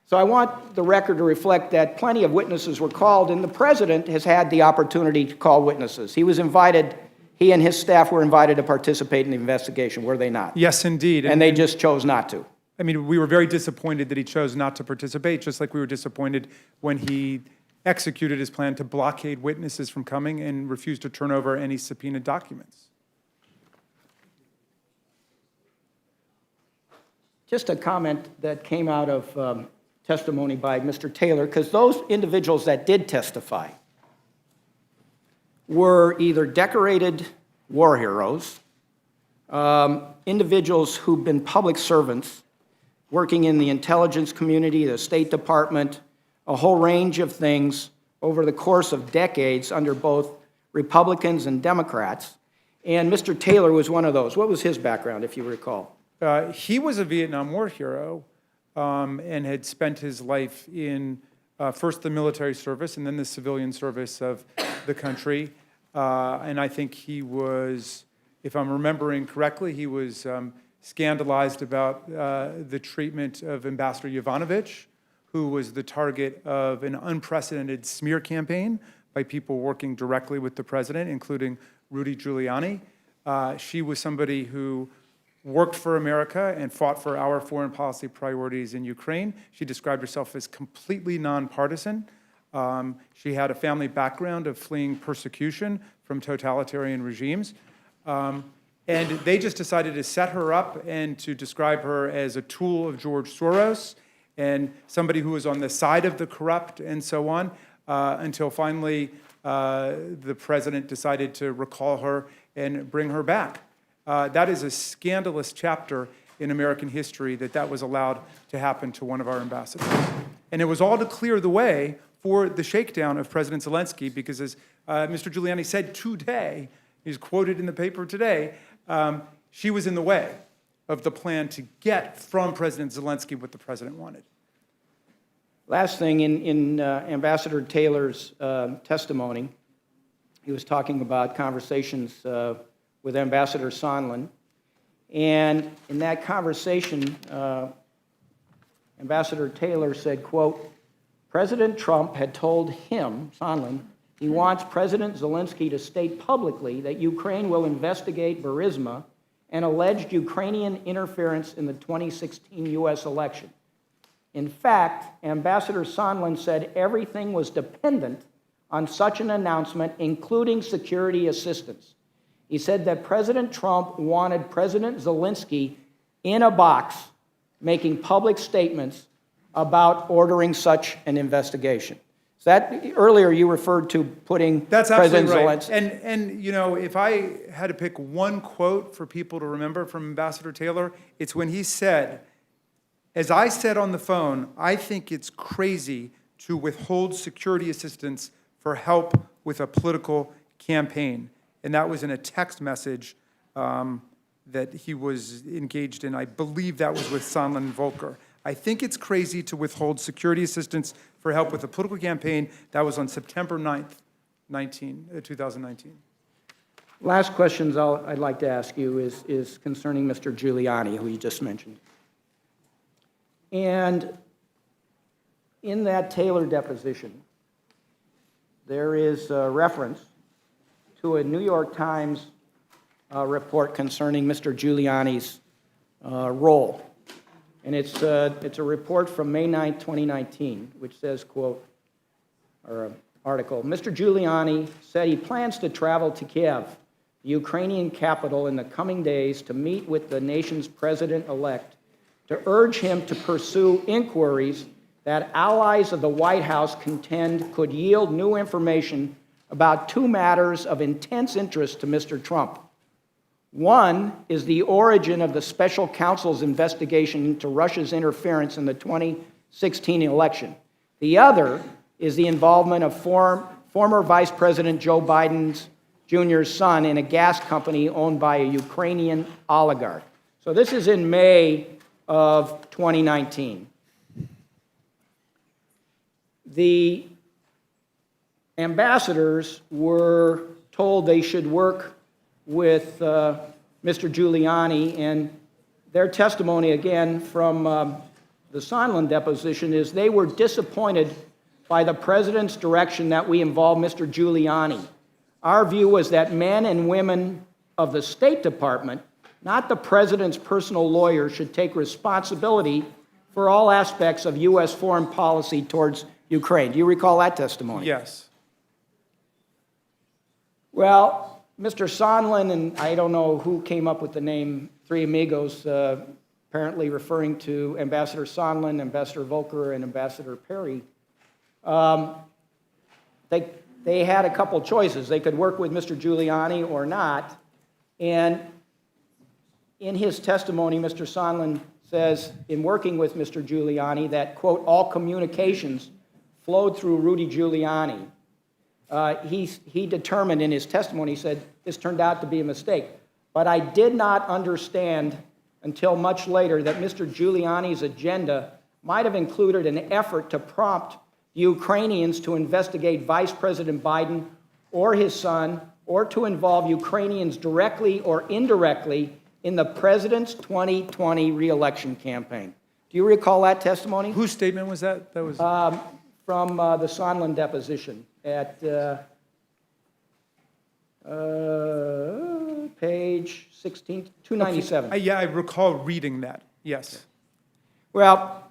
so I want the record to reflect that plenty of witnesses were called, and the president has had the opportunity to call witnesses. He and his staff were invited to participate in the investigation, were they not? Yes, indeed. And they just chose not to. I mean, we were very disappointed that he chose not to participate, just like we were disappointed when he executed his plan to blockade witnesses from coming and refused to turn over any subpoenaed documents. Just a comment that came out of testimony by Mr. Taylor, because those individuals that did testify were either decorated war heroes, individuals who've been public servants, working in the intelligence community, the State Department, a whole range of things over the course of decades under both Republicans and Democrats. And Mr. Taylor was one of those. What was his background, if you recall? He was a Vietnam War hero and had spent his life in first the military service and then the civilian service of the country. And I think he was, if I'm remembering correctly, he was scandalized about the treatment of Ambassador Yovanovitch, who was the target of an unprecedented smear campaign by by people working directly with the president, including Rudy Giuliani. She was somebody who worked for America and fought for our foreign policy priorities in Ukraine. She described herself as completely nonpartisan. She had a family background of fleeing persecution from totalitarian regimes. And they just decided to set her up and to describe her as a tool of George Soros and somebody who was on the side of the corrupt and so on, until finally the president decided to recall her and bring her back. That is a scandalous chapter in American history that was allowed to happen to one of our ambassadors. And it was all to clear the way for the shakedown of President Zelensky, because as Mr. Giuliani said today, he's quoted in the paper today, she was in the way of the plan to get from President Zelensky what the president wanted. Last thing, in Ambassador Taylor's testimony, he was talking about conversations with Ambassador Sondland. And in that conversation, Ambassador Taylor said, quote, President Trump had told him, Sondland, he wants President Zelensky to state publicly that Ukraine will investigate Burisma and alleged Ukrainian interference in the 2016 U.S. election. In fact, Ambassador Sondland said everything was dependent on such an announcement, including security assistance. He said that President Trump wanted President Zelensky in a box making public statements about ordering such an investigation. So that, earlier you referred to putting That's President absolutely right. Zelensky. And you know, if I had to pick one quote for people to remember from Ambassador Taylor, it's when he said, as I said on the phone, I think it's crazy to withhold security assistance for help with a political campaign. And that was in a text message that he was engaged in. I believe that was with Sondland and Volker. I think it's crazy to withhold security assistance for help with a political campaign. That was on September 9th, 2019. Last questions I'd like to ask you is concerning Mr. Giuliani, who you just mentioned. And in that Taylor deposition, there is a reference to a New York Times report concerning Mr. Giuliani's role. And it's a report from May 9, 2019, which says, quote, or an article, Mr. Giuliani said he plans to travel to Kiev, the Ukrainian capital, in the coming days to meet with the nation's president-elect to urge him to pursue inquiries that allies of the White House contend could yield new information about two matters of intense interest to Mr. Trump. One is the origin of the special counsel's investigation into Russia's interference in the 2016 election. The other is the involvement of former Vice President Joe Biden Jr.'s son in a gas company owned by a Ukrainian oligarch. So this is in May of 2019. The ambassadors were told they should work with Mr. Giuliani, and their testimony, again, from the Sondland deposition is they were disappointed by the president's direction that we involve Mr. Giuliani. Our view was that men and women of the State Department, not the president's personal lawyer, should take responsibility for all aspects of U.S. foreign policy towards Ukraine. Do you recall that testimony? Yes. Well, Mr. Sondland, and I don't know who came up with the name Three Amigos, apparently referring to Ambassador Sondland, Ambassador Volker, and Ambassador Perry, they had a couple choices. They could work with Mr. Giuliani or not. And in his testimony, Mr. Sondland says, in working with Mr. Giuliani, that, quote, all communications flowed through Rudy Giuliani. He determined in his testimony, he said, this turned out to be a mistake. But I did not understand until much later that Mr. Giuliani's agenda might have included an effort to prompt the Ukrainians to investigate Vice President Biden or his son, or to involve Ukrainians directly or indirectly in the president's 2020 re-election campaign. Do you recall that testimony? Whose statement was that? That was from the Sondland deposition at page 16, 297. Yeah, I recall reading that, yes. Well,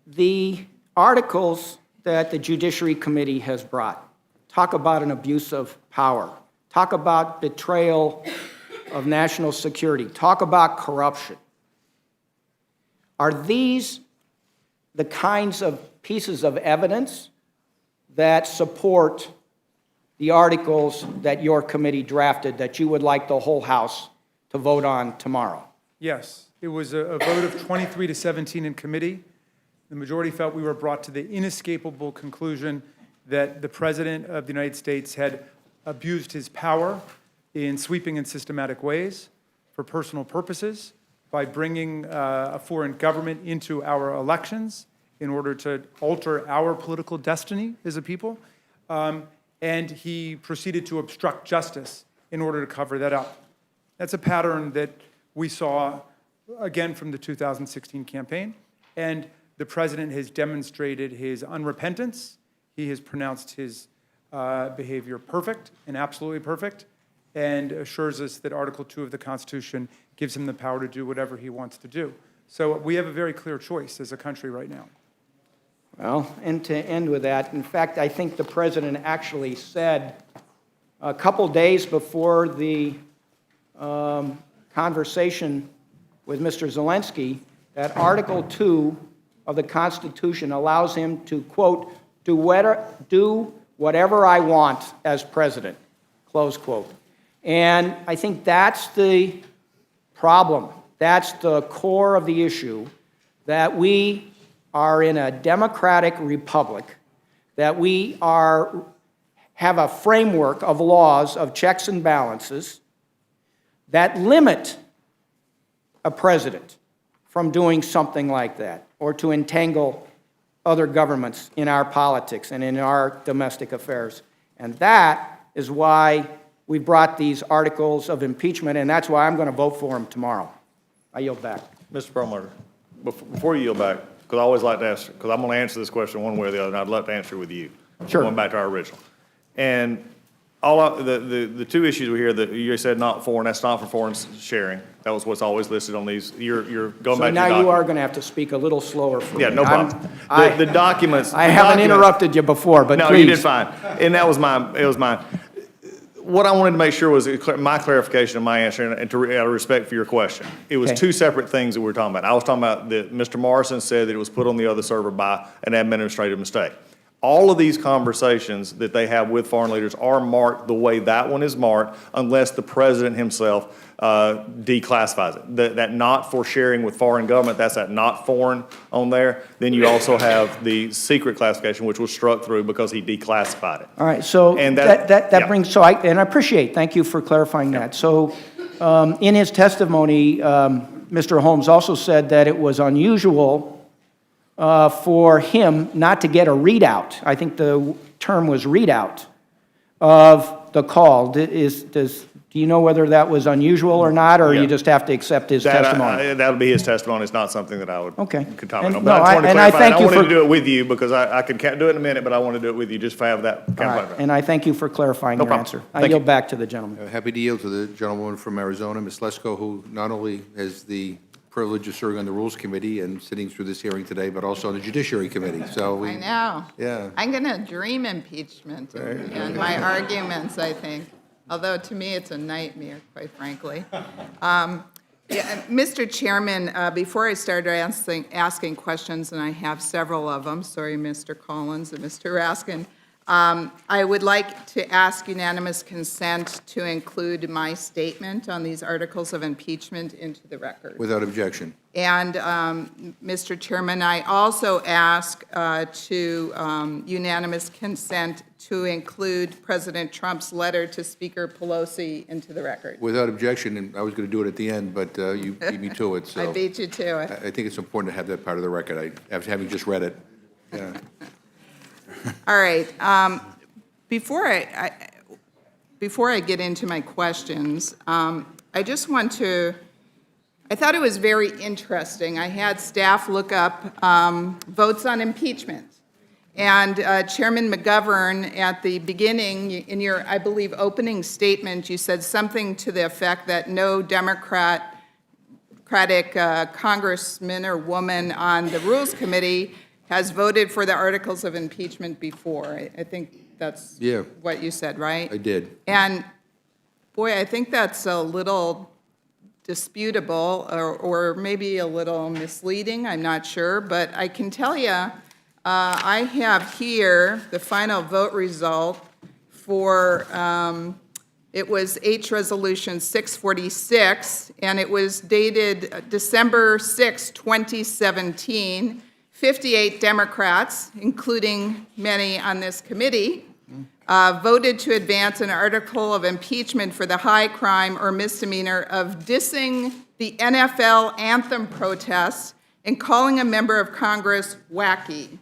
the articles that the Judiciary Committee has brought talk about an abuse of power, talk about betrayal of national security, talk about corruption. Are these the kinds of pieces of evidence that support the articles that your committee drafted that you would like the whole House to vote on tomorrow? Yes, it was a vote of 23 to 17 in committee. The majority felt we were brought to the inescapable conclusion that the President of the United States had abused his power in sweeping and systematic ways for personal purposes by bringing a foreign government into our elections in order to alter our political destiny as a people. And he proceeded to obstruct justice in order to cover that up. That's a pattern that we saw, again, from the 2016 campaign. And the president has demonstrated his unrepentance. He has pronounced his behavior perfect and absolutely perfect, and assures us that Article 2 of the Constitution gives him the power to do whatever he wants to do. So we have a very clear choice as a country right now. Well, and to end with that, in fact, I think the president actually said a couple days before the conversation with Mr. Zelensky that Article 2 of the Constitution allows him to, quote, do whatever I want as president, close quote. And I think that's the problem. That's the core of the issue, that we are in a democratic republic, that we have a framework of laws, of checks and balances that limit a president from doing something like that or to entangle other governments in our politics and in our domestic affairs. And that is why we brought these articles of impeachment, and that's why I'm going to vote for them tomorrow. I yield back. Mr. Perlmutter, before you yield back, because I always like to ask, because I'm going to answer this question one way or the other, and I'd love to answer it with you. Sure. Going back to our original. And the two issues we hear that you said not foreign, that's not for foreign sharing. That was what's always listed on these. You're going back to your So now you are going to have to speak a little slower for me. Yeah, no problem. The documents. I haven't interrupted you before, but No, please. you did fine. And that was mine. It was mine. What I wanted to make sure was my clarification of my answer, and out of respect for your question. It was Okay. two separate things that we were talking about. I was talking about that Mr. Morrison said that it was put on the other server by an administrative mistake. All of these conversations that they have with foreign leaders are marked the way that one is marked, unless the president himself declassifies it. That not for sharing with foreign government, that's that not foreign on there. Then you also have the secret classification, which was struck through because he declassified it. All right, so And that yeah. brings, and I appreciate, thank you for clarifying that. So in his testimony, Mr. Holmes also said that it was unusual for him not to get a readout. I think the term was readout of the call. Do you know whether that was unusual or not, or Yeah. you just have to accept his testimony? That would be his testimony. It's not something that I would Okay. could comment on. And- But no, I just wanted to and I clarify, thank I you wanted for- to do it with you because I can do it in a minute, but I want to do it with you just to have that All right, kind of. and I thank you for clarifying No your problem. answer. I Thank yield you. back to the gentleman. Happy to yield to the gentlewoman from Arizona, Ms. Lesko, who not only has the privilege of serving on the Rules Committee and sitting through this hearing today, but also on the Judiciary Committee. So I know. Yeah. I'm going to dream impeachment and my arguments, I think. Although to me, it's a nightmare, quite frankly. Mr. Chairman, before I start asking questions, and I have several of them, sorry, Mr. Collins and Mr. Raskin, I would like to ask unanimous consent to include my statement on these articles of impeachment into the record. Without objection. And, Mr. Chairman, I also ask to unanimous consent to include President Trump's letter to Speaker Pelosi into the record. Without objection, and I was going to do it at the end, but you beat me to it, so. I beat you to it. I think it's important to have that part of the record, after having just read it. Yeah. All right. Before I get into my questions, I just want to I thought it was very interesting. I had staff look up votes on impeachment. And Chairman McGovern, at the beginning, in your, I believe, opening statement, you said something to the effect that no Democratic congressman or woman on the Rules Committee has voted for the articles of impeachment before. I think that's what you said, right? I did. And, boy, I think that's a little disputable or maybe a little misleading, I'm not sure. But I can tell you, I have here the final vote result for, it was H. Resolution 646, and it was dated December 6, 2017. 58 Democrats, including many on this committee, voted to advance an article of impeachment for the high crime or misdemeanor of dissing the NFL anthem protests and calling a member of Congress wacky.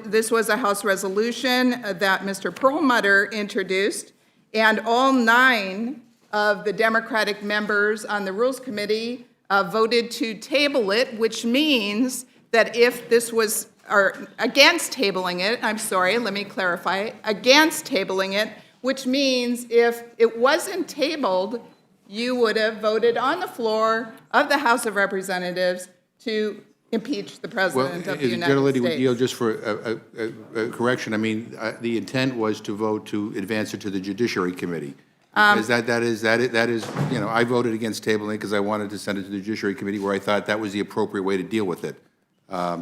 This was a House resolution that Mr. Perlmutter introduced, and all 9 of the Democratic members on the Rules Committee voted to table it, which means that if this was, or against tabling it, I'm sorry, let me clarify, against tabling it, which means if it wasn't tabled, you would have voted on the floor of the House of Representatives to impeach the President of the United States. Well, just for a correction, I mean, the intent was to vote to advance it to the Judiciary Committee. Because that is, you know, I voted against tabling because I wanted to send it to the Judiciary Committee where I thought that was the appropriate way to deal with it.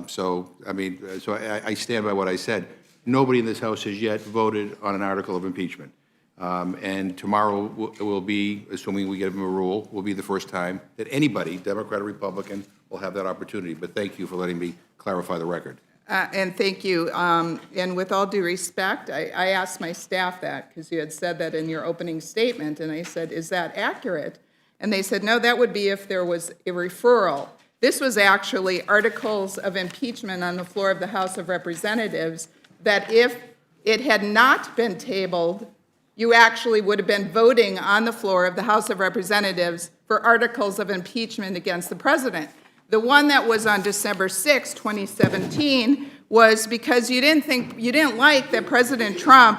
So, I mean, so I stand by what I said. Nobody in this House has yet voted on an article of impeachment. And tomorrow will be, assuming we give them a rule, will be the first time that anybody, Democrat or Republican, will have that opportunity. But thank you for letting me clarify the record. And thank you. And with all due respect, I asked my staff that because you had said that in your opening statement, and I said, is that accurate? And they said, no, that would be if there was a referral. This was actually articles of impeachment on the floor of the House of Representatives that if it had not been tabled, you actually would have been voting on the floor of the House of Representatives for articles of impeachment against the President. The one that was on December 6, 2017, was because you didn't like that President Trump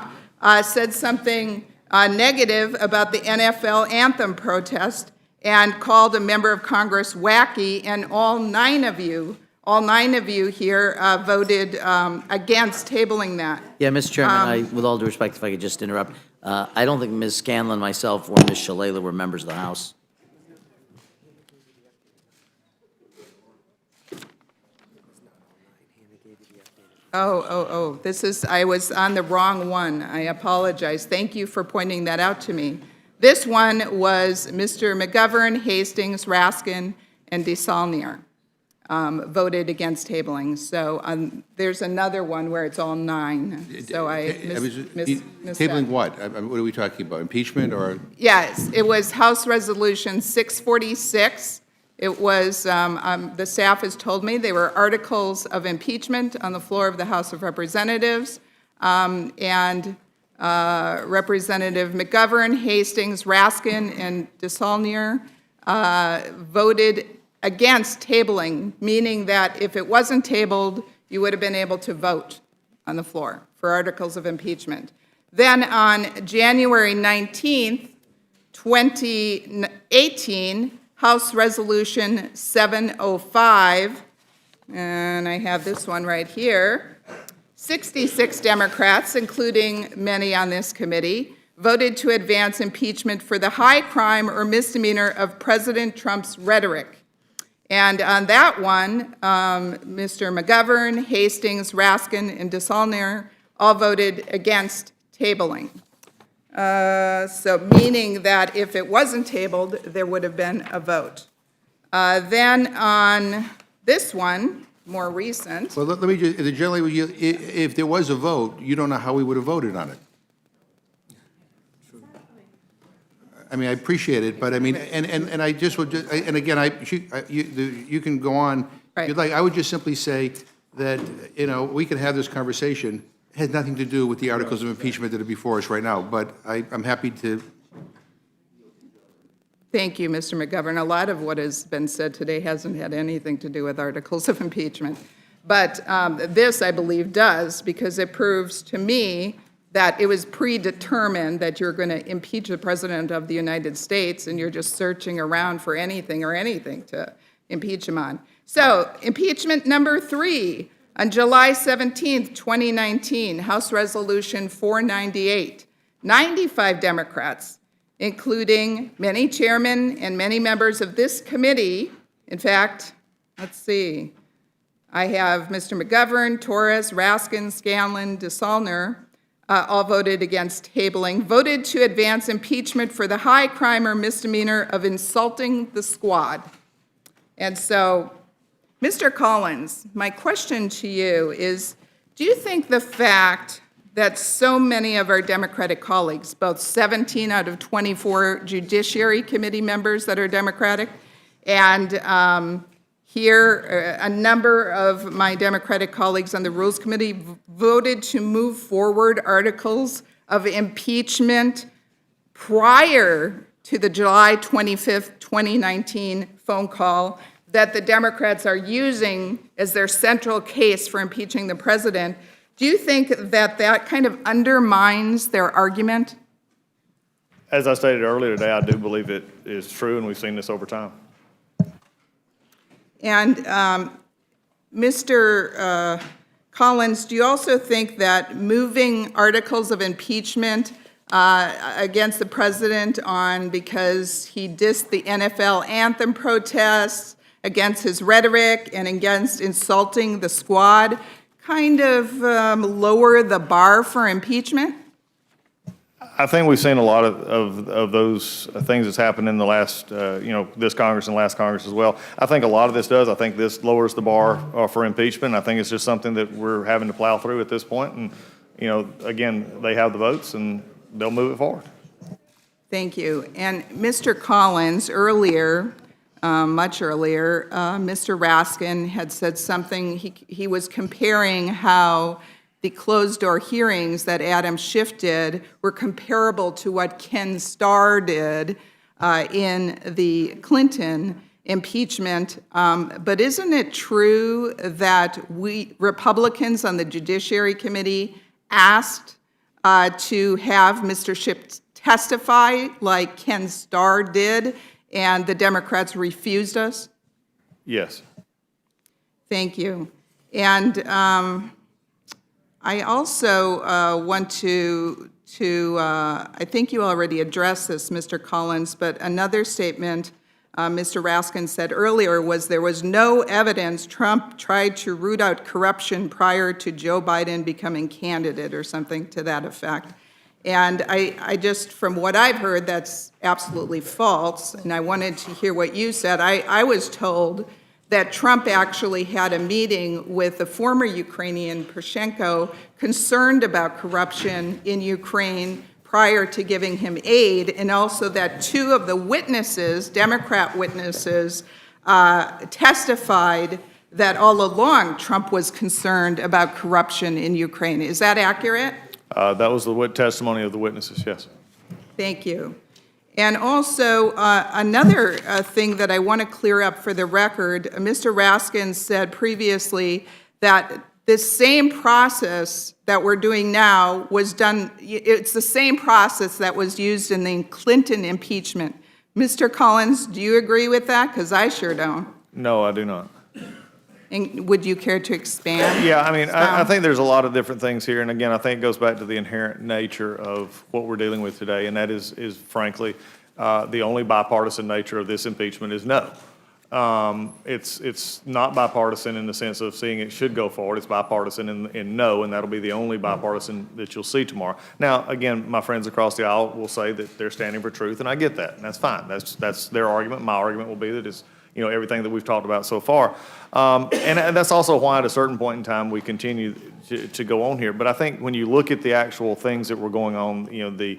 said something negative about the NFL anthem protest and called a member of Congress wacky, and all nine of you here voted against tabling that. Yeah, Mr. Chairman, with all due respect, if I could just interrupt, I don't think Ms. Scanlon, myself, or Ms. Shalala were members of the House. I was on the wrong one. I apologize. Thank you for pointing that out to me. This one was Mr. McGovern, Hastings, Raskin, and DeSaulnier voted against tabling. So there's another one where it's all 9. So I missed Tabling that. what? What are we talking about? Impeachment or? Yes, it was House Resolution 646. It was, the staff has told me, they were articles of impeachment on the floor of the House of Representatives. And Representative McGovern, Hastings, Raskin, and DeSaulnier voted against tabling, meaning that if it wasn't tabled, you would have been able to vote on the floor for articles of impeachment. Then on January 19th, 2018, House Resolution 705, and I have this one right here, 66 Democrats, including many on this committee, voted to advance impeachment for the high crime or misdemeanor of President Trump's rhetoric. And on that one, Mr. McGovern, Hastings, Raskin, and DeSaulnier all voted against tabling. So meaning that if it wasn't tabled, there would have been a vote. Then on this one, more recent. Well, let me just, generally, if there was a vote, you don't know how we would have voted on it. I mean, I appreciate it, but I mean, and I just would, and again, you can go on. Right. If you'd like, I would just simply say that, you know, we can have this conversation. It has nothing to do with the articles of impeachment that are before us right now, but I'm happy to. Thank you, Mr. McGovern. A lot of what has been said today hasn't had anything to do with articles of impeachment. But this, I believe, does, because it proves to me that it was predetermined that you're going to impeach the President of the United States, and you're just searching around for anything to impeach him on. So, impeachment number 3. On July 17th, 2019, House Resolution 498, 95 Democrats, including many chairmen and many members of this committee. In fact, let's see, I have Mr. McGovern, Torres, Raskin, Scanlon, DeSaulnier, all voted against tabling, voted to advance impeachment for the high crime or misdemeanor of insulting the squad. And so, Mr. Collins, my question to you is, do you think the fact that so many of our Democratic colleagues, both 17 out of 24 Judiciary Committee members that are Democratic, and here a number of my Democratic colleagues on the Rules Committee voted to move forward articles of impeachment prior to the July 25th, 2019 phone call that the Democrats are using as their central case for impeaching the president? Do you think that that kind of undermines their argument? As I stated earlier today, I do believe it is true, and we've seen this over time. And Mr. Collins, do you also think that moving articles of impeachment against the president because he dissed the NFL anthem protests, against his rhetoric, and against insulting the squad kind of lower the bar for impeachment? I think we've seen a lot of those things that's happened in the last, this Congress and last Congress as well. I think a lot of this does. I think this lowers the bar for impeachment. I think it's just something that we're having to plow through at this point. And, again, they have the votes, and they'll move it forward. Thank you. And Mr. Collins, earlier, much earlier, Mr. Raskin had said something. He was comparing how the closed-door hearings that Adam Schiff did were comparable to what Ken Starr did in the Clinton impeachment. But isn't it true that we Republicans on the Judiciary Committee asked to have Mr. Schiff testify like Ken Starr did, and the Democrats refused us? Yes. Thank you. And I also want to I think you already addressed this, Mr. Collins, but another statement Mr. Raskin said earlier was there was no evidence Trump tried to root out corruption prior to Joe Biden becoming candidate, or something to that effect. And I just, from what I've heard, that's absolutely false, and I wanted to hear what you said. I was told that Trump actually had a meeting with the former Ukrainian Poroshenko concerned about corruption in Ukraine prior to giving him aid, and also that 2 of the witnesses, Democrat witnesses, testified that all along Trump was concerned about corruption in Ukraine. Is that accurate? That was the testimony of the witnesses, yes. Thank you. And also, another thing that I want to clear up for the record, Mr. Raskin said previously that this same process that we're doing now was done, it's the same process that was used in the Clinton impeachment. Mr. Collins, do you agree with that? Because I sure don't. No, I do not. And would you care to expand? Yeah, I mean, I think there's a lot of different things here, and again, I think it goes back to the inherent nature of what we're dealing with today, and that is frankly, the only bipartisan nature of this impeachment is no. It's not bipartisan in the sense of seeing it should go forward. It's bipartisan in no, and that'll be the only bipartisan that you'll see tomorrow. Now, again, my friends across the aisle will say that they're standing for truth, and I get that, and that's fine. That's their argument. My argument will be that it's everything that we've talked about so far. And that's also why at a certain point in time we continue to go on here. But I think when you look at the actual things that were going on, the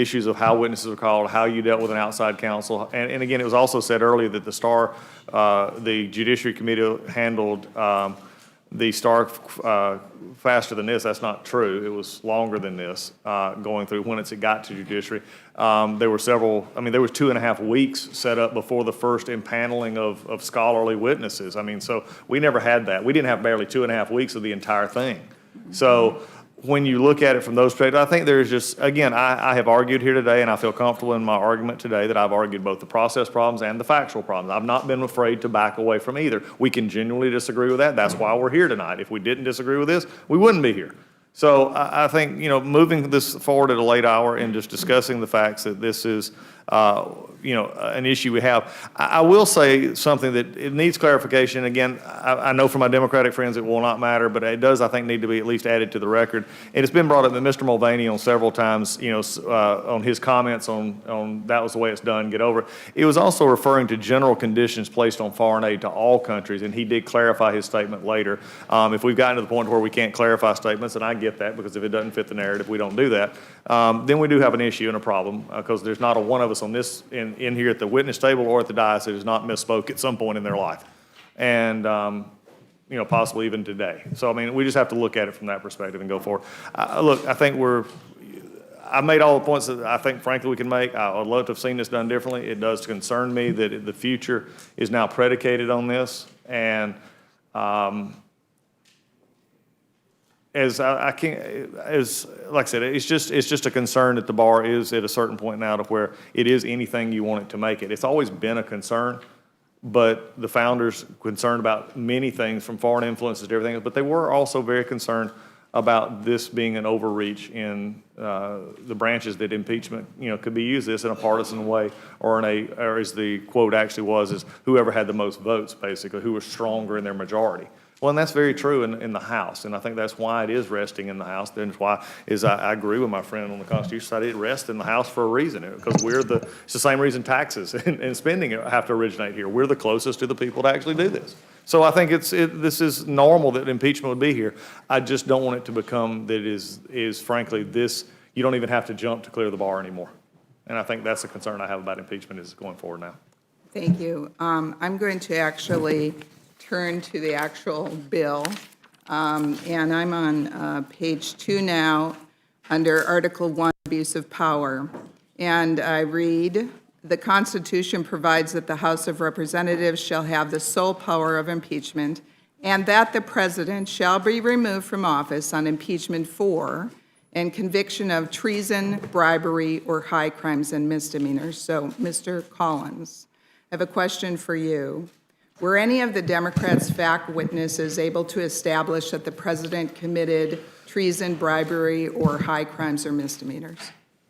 issues of how witnesses are called, how you dealt with an outside counsel, and again, it was also said earlier that the Judiciary Committee handled the start faster than this. That's not true. It was longer than this going through when it got to judiciary. There were several, I mean, there was 2.5 weeks set up before the first impaneling of scholarly witnesses. I mean, so we never had that. We didn't have barely 2.5 weeks of the entire thing. So when you look at it from those perspectives, I think there's just, again, I have argued here today, and I feel comfortable in my argument today that I've argued both the process problems and the factual problems. I've not been afraid to back away from either. We can genuinely disagree with that. That's why we're here tonight. If we didn't disagree with this, we wouldn't be here. So I think, you know, moving this forward at a late hour and just discussing the facts that this is, you know, an issue we have. I will say something that it needs clarification. Again, I know from my Democratic friends it will not matter, but it does, I think, need to be at least added to the record. And it's been brought up that Mr. Mulvaney on several times, you know, on his comments on that was the way it's done, get over it. It was also referring to general conditions placed on foreign aid to all countries, and he did clarify his statement later. If we've gotten to the point where we can't clarify statements, and I get that, because if it doesn't fit the narrative, we don't do that, then we do have an issue and a problem, because there's not a one of us on this in here at the witness table or at the dais that has not misspoke at some point in their life, and you know, possibly even today. So I mean, we just have to look at it from that perspective and go forward. Look, I think I made all the points that I think, frankly, we can make. I would love to have seen this done differently. It does concern me that the future is now predicated on this, and like I said, it's just a concern that the bar is at a certain point now to where it is anything you want it to make it. It's always been a concern, but the founders concerned about many things from foreign influences to everything, but they were also very concerned about this being an overreach in the branches that impeachment, you know, could be used this in a partisan way, or as the quote actually was, is whoever had the most votes, basically, who was stronger in their majority. Well, and that's very true in the House, and I think that's why it is resting in the House. That's why I agree with my friend on the Constitution side. It rests in the House for a reason, because it's the same reason taxes and spending have to originate here. We're the closest to the people to actually do this. So I think this is normal that impeachment would be here. I just don't want it to become that is frankly this, you don't even have to jump to clear the bar anymore. And I think that's the concern I have about impeachment is going forward now. Thank you. I'm going to actually turn to the actual bill, and I'm on page 2 now under Article 1, Abuse of Power. And I read, the Constitution provides that the House of Representatives shall have the sole power of impeachment, and that the President shall be removed from office on impeachment for and conviction of treason, bribery, or high crimes and misdemeanors. So, Mr. Collins, I have a question for you. Were any of the Democrats' fact witnesses able to establish that the President committed treason, bribery, or high crimes or misdemeanors?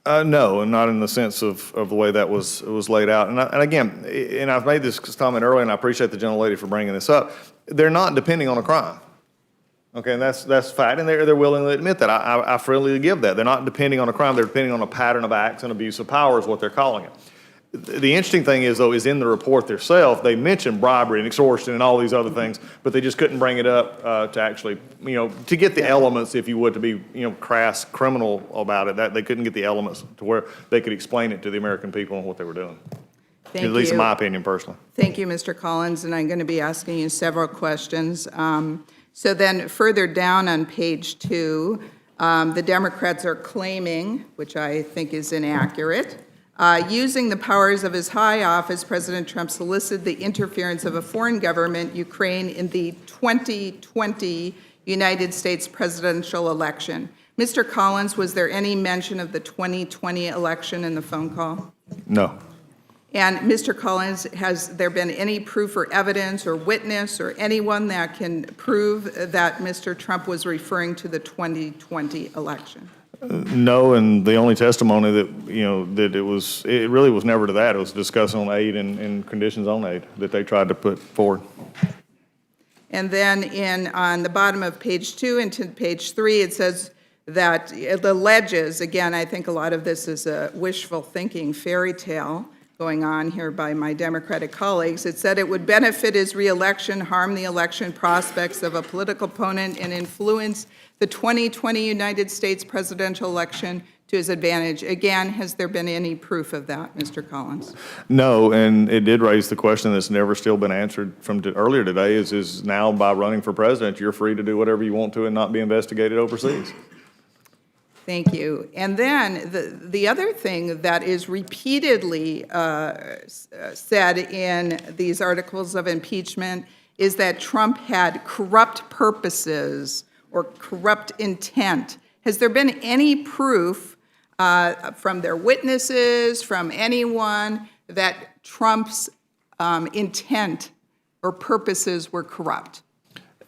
No, and not in the sense of the way that was laid out. And again, and I've made this comment earlier, and I appreciate the gentlelady for bringing this up. They're not depending on a crime. Okay, and that's fact, and they're willing to admit that. I freely give that. They're not depending on a crime. They're depending on a pattern of acts and abuse of power is what they're calling it. The interesting thing is, though, is in the report themselves, they mentioned bribery and extortion and all these other things, but they just couldn't bring it up to actually, you know, to get the elements, if you would, to be, you know, crass criminal about it. That they couldn't get the elements to where they could explain it to the American people and what they were doing. Thank you. At least in my opinion, personally. Thank you, Mr. Collins, and I'm going to be asking you several questions. So then further down on page 2, the Democrats are claiming, which I think is inaccurate, using the powers of his high office, President Trump solicited the interference of a foreign government, Ukraine, in the 2020 United States presidential election. Mr. Collins, was there any mention of the 2020 election in the phone call? No. And Mr. Collins, has there been any proof or evidence or witness or anyone that can prove that Mr. Trump was referring to the 2020 election? No, and the only testimony that, you know, that it really was never to that. It was discussing on aid and conditions on aid that they tried to put forward. And then on the bottom of page 2 and to page 3, it says that it alleges, again, I think a lot of this is a wishful thinking fairy tale going on here by my Democratic colleagues. It said it would benefit his reelection, harm the election prospects of a political opponent, and influence the 2020 United States presidential election to his advantage. Again, has there been any proof of that, Mr. Collins? No, and it did raise the question that's never still been answered from earlier today, is now by running for president, you're free to do whatever you want to and not be investigated overseas. Thank you. And then the other thing that is repeatedly said in these articles of impeachment is that Trump had corrupt purposes or corrupt intent. Has there been any proof from their witnesses, from anyone, that Trump's intent or purposes were corrupt?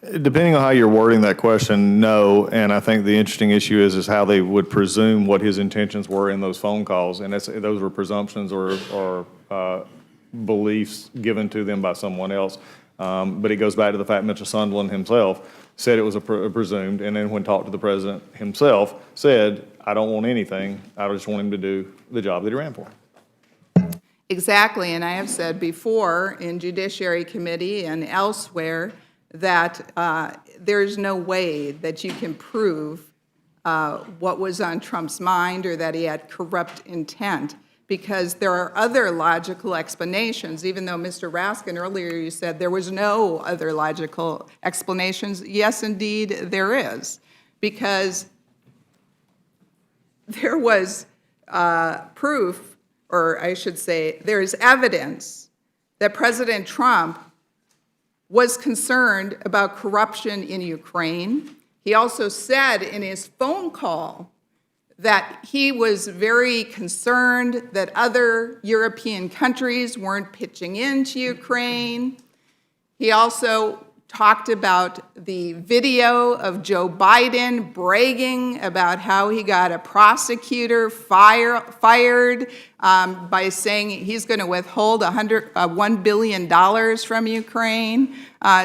Depending on how you're wording that question, no. And I think the interesting issue is how they would presume what his intentions were in those phone calls. And those were presumptions or beliefs given to them by someone else. But it goes back to the fact Mr. Sunderland himself said it was presumed, and then when talked to the president himself, said, I don't want anything, I just want him to do the job that he ran for. Exactly, and I have said before in Judiciary Committee and elsewhere that there's no way that you can prove what was on Trump's mind or that he had corrupt intent, because there are other logical explanations. Even though, Mr. Raskin, earlier you said there was no other logical explanations. Yes, indeed, there is, because there was proof, or I should say, there is evidence that President Trump was concerned about corruption in Ukraine. He also said in his phone call that he was very concerned that other European countries weren't pitching into Ukraine. He also talked about the video of Joe Biden bragging about how he got a prosecutor fired by saying he's going to withhold $1 billion from Ukraine.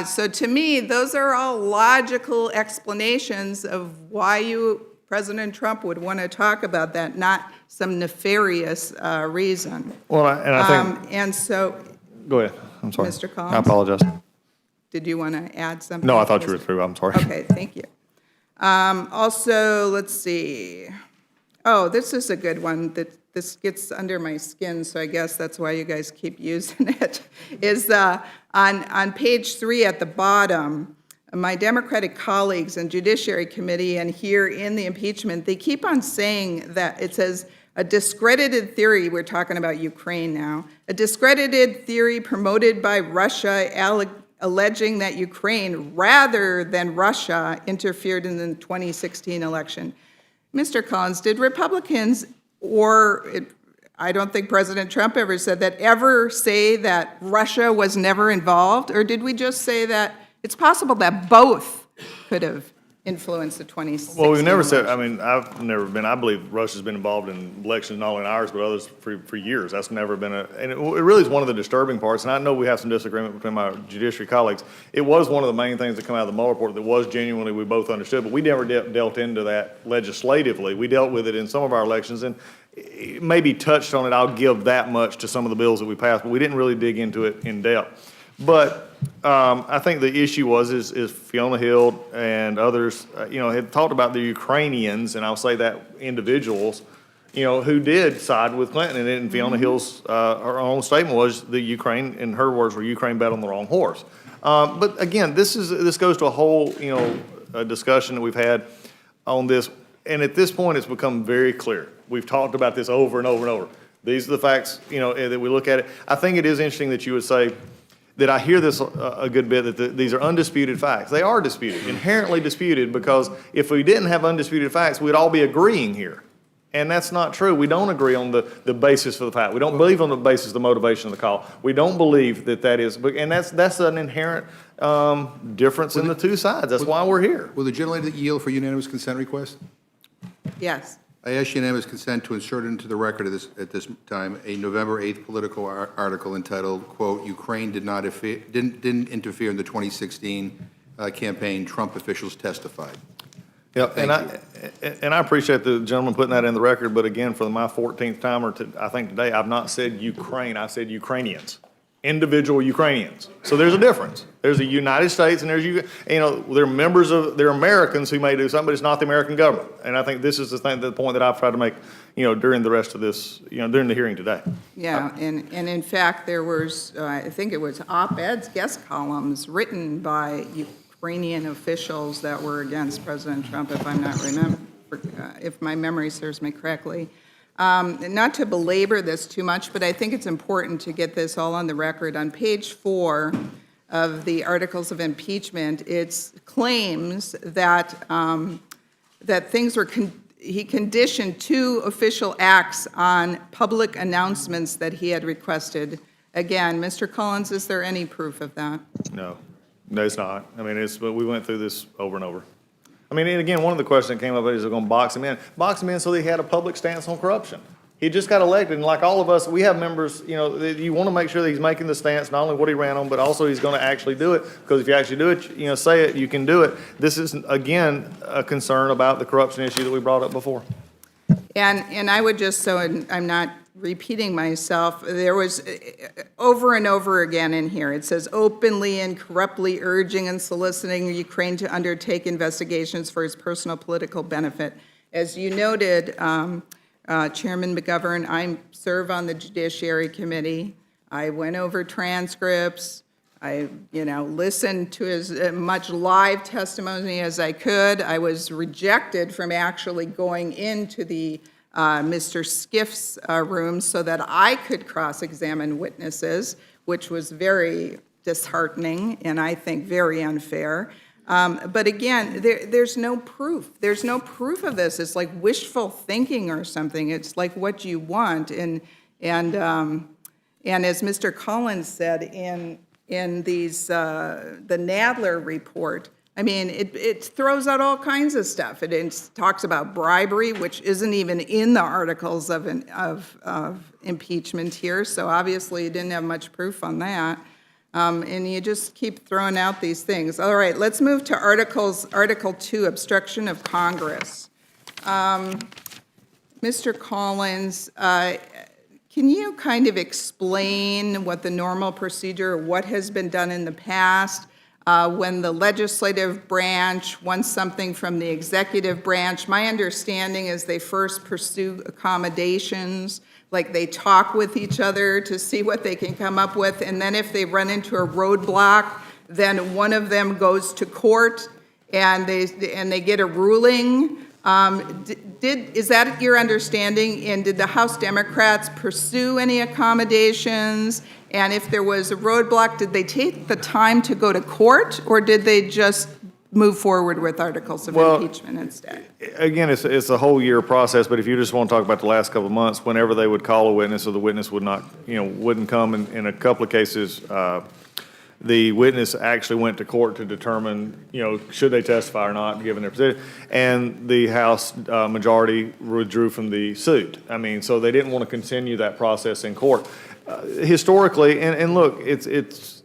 So to me, those are all logical explanations of why President Trump would want to talk about that, not some nefarious reason. Well, and I think... And so... Go ahead. I'm sorry. Mr. Collins? I apologize. Did you want to add something? No, I thought you were through. I'm sorry. Okay, thank you. Also, let's see. Oh, this is a good one. This gets under my skin, so I guess that's why you guys keep using it. Is on page 3 at the bottom, my Democratic colleagues in Judiciary Committee and here in the impeachment, they keep on saying that it says, a discredited theory, we're talking about Ukraine now, a discredited theory promoted by Russia alleging that Ukraine, rather than Russia, interfered in the 2016 election. Mr. Collins, did Republicans, I don't think President Trump ever said that, ever say that Russia was never involved? Or did we just say that it's possible that both could have influenced the 2016 Well, we've never election? said, I believe Russia's been involved in elections, not only in ours, but others for years. That's never been and it really is one of the disturbing parts, and I know we have some disagreement between my judiciary colleagues. It was one of the main things that come out of the Mueller report that was genuinely we both understood, but we never dealt into that legislatively. We dealt with it in some of our elections, and maybe touched on it. I'll give that much to some of the bills that we passed, but we didn't really dig into it in depth. But I think the issue is Fiona Hill and others, had talked about the Ukrainians, and I'll say that individuals, who did side with Clinton. And Fiona Hill's, her own statement was the Ukraine, in her words, were Ukraine bet on the wrong horse. But again, this goes to a whole, a discussion that we've had on this. And at this point, it's become very clear. We've talked about this over and over and over. These are the facts, that we look at it. I think it is interesting that you would say that I hear this a good bit, that these are undisputed facts. They are disputed, inherently disputed, because if we didn't have undisputed facts, we'd all be agreeing here. And that's not true. We don't agree on the basis for the fact. We don't believe on the basis of the motivation of the call. We don't believe that is, and that's an inherent difference in the two sides. That's why we're here. Will the gentlelady yield for unanimous consent request? Yes. I ask unanimous consent to insert into the record at this time a November 8th political article entitled, quote, Ukraine didn't interfere in the 2016 campaign, Trump officials testified. Yeah, and I appreciate the gentleman putting that in the record, but again, for my 14th time I think today, I've not said Ukraine, I said Ukrainians. individual Ukrainians. So there's a difference. There's the United States and they're Americans who may do something, but it's not the American government. And I think this is the point that I've tried to make, during the rest of this, during the hearing today. Yeah, and in fact, there was, I think it was op-eds, guest columns written by Ukrainian officials that were against President Trump, if my memory serves me correctly. Not to belabor this too much, but I think it's important to get this all on the record. On page 4 of the Articles of Impeachment, it claims that he conditioned 2 official acts on public announcements that he had requested. Again, Mr. Collins, is there any proof of that? No, it's not. I mean, but we went through this over and over. I mean, and again, one of the questions that came up is they're going to box him in. Box him in so that he had a public stance on corruption. He just got elected, and like all of us, we have members, you want to make sure that he's making the stance, not only what he ran on, but also he's going to actually do it, because if you actually do it, say it, you can do it. This is, again, a concern about the corruption issue that we brought up before. And I would just, so I'm not repeating myself, there was over and over again in here, it says openly and corruptly urging and soliciting Ukraine to undertake investigations for his personal political benefit. As you noted, Chairman McGovern, I serve on the Judiciary Committee. I went over transcripts. I, listened to as much live testimony as I could. I was rejected from actually going into the Mr. Skiff's room so that I could cross-examine witnesses, which was very disheartening and I think very unfair. But again, there's no proof. There's no proof of this. It's like wishful thinking or something. It's like what you want. And as Mr. Collins said in these the Nadler report, I mean, it throws out all kinds of stuff. It talks about bribery, which isn't even in the articles of impeachment here. So obviously, you didn't have much proof on that. And you just keep throwing out these things. All right, let's move to Article 2, obstruction of Congress. Mr. Collins, can you kind of explain what the normal procedure, what has been done in the past when the legislative branch wants something from the executive branch? My understanding is they first pursue accommodations, like they talk with each other to see what they can come up with, and then if they run into a roadblock, then one of them goes to court and they get a ruling. Is that your understanding? And did the House Democrats pursue any accommodations? And if there was a roadblock, did they take the time to go to court, or did they just move forward with articles of impeachment instead? Again, it's a whole year process, but if you just want to talk about the last couple of months, whenever they would call a witness or the witness would not, wouldn't come, in a couple of cases, the witness actually went to court to determine, should they testify or not, given their position, and the House majority withdrew from the suit. I mean, so they didn't want to continue that process in court. Historically, and look, it's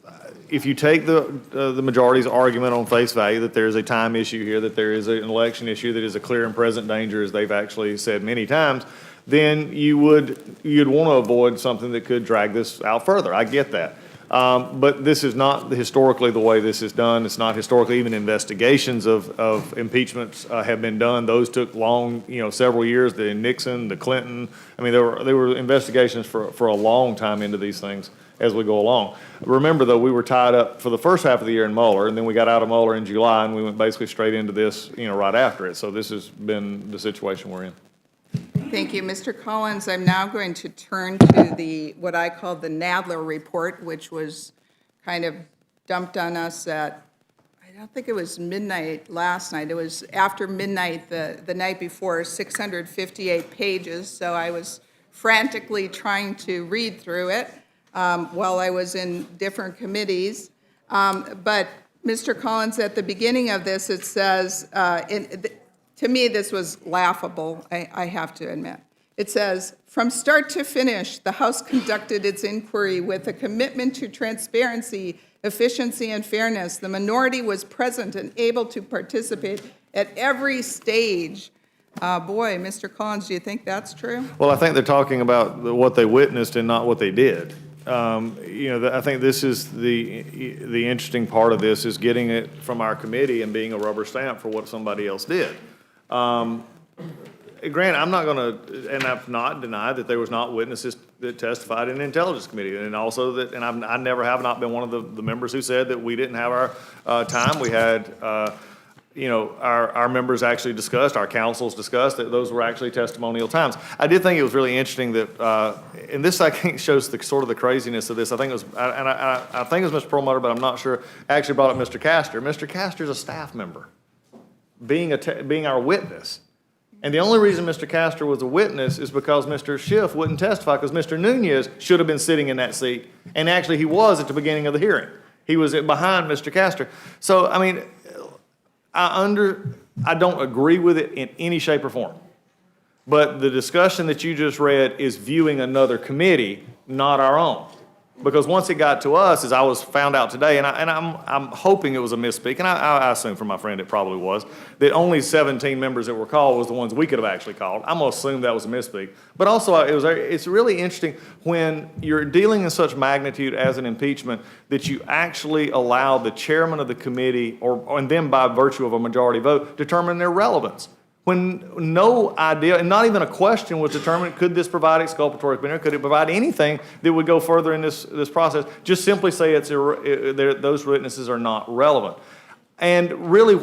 if you take the majority's argument on face value that there is a time issue here, that there is an election issue that is a clear and present danger, as they've actually said many times, then you'd want to avoid something that could drag this out further. I get that. But this is not historically the way this is done. It's not historically. Even investigations of impeachments have been done. Those took long, several years. The Nixon, the Clinton. I mean, there were investigations for a long time into these things as we go along. Remember, though, we were tied up for the first half of the year in Mueller, and then we got out of Mueller in July, and we went basically straight into this, right after it. So this has been the situation we're in. Thank you, Mr. Collins. I'm now going to turn to what I call the Nadler report, which was kind of dumped on us at, I don't think it was midnight last night. It was after midnight the night before, 658 pages. So I was frantically trying to read through it while I was in different committees. But Mr. Collins, at the beginning of this, it says, to me, this was laughable, I have to admit. It says, from start to finish, the House conducted its inquiry with a commitment to transparency, efficiency, and fairness. The minority was present and able to participate at every stage. Boy, Mr. Collins, do you think that's true? Well, I think they're talking about what they witnessed and not what they did. I think this is the interesting part of this is getting it from our committee and being a rubber stamp for what somebody else did. Granted, I'm not going to, and I've not denied that there was not witnesses that testified in the Intelligence Committee, and also that, and I never have not been one of the members who said that we didn't have our time. We had, our members actually discussed, our councils discussed that those were actually testimonial times. I did think it was really interesting that, and this I think shows the sort of the craziness of this. I think it was, and I think it was Mr. Perlmutter, but I'm not sure. I actually brought up Mr. Castor. Mr. Castor's a staff member, being our witness. And the only reason Mr. Castor was a witness is because Mr. Schiff wouldn't testify, because Mr. Nunez should have been sitting in that seat. And actually, he was at the beginning of the hearing. He was behind Mr. Castor. So, I mean, I don't agree with it in any shape or form. But the discussion that you just read is viewing another committee, not our own. Because once it got to us, as I was found out today, and I'm hoping it was a misspeak, and I assume from my friend it probably was, that only 17 members that were called was the ones we could have actually called. I'm going to assume that was a misspeak. But also, it's really interesting when you're dealing in such magnitude as an impeachment that you actually allow the chairman of the committee, and then by virtue of a majority vote, determine their relevance. When no idea, and not even a question was determined, could this provide exculpatory opinion, could it provide anything that would go further in this process? Just simply say those witnesses are not relevant. And really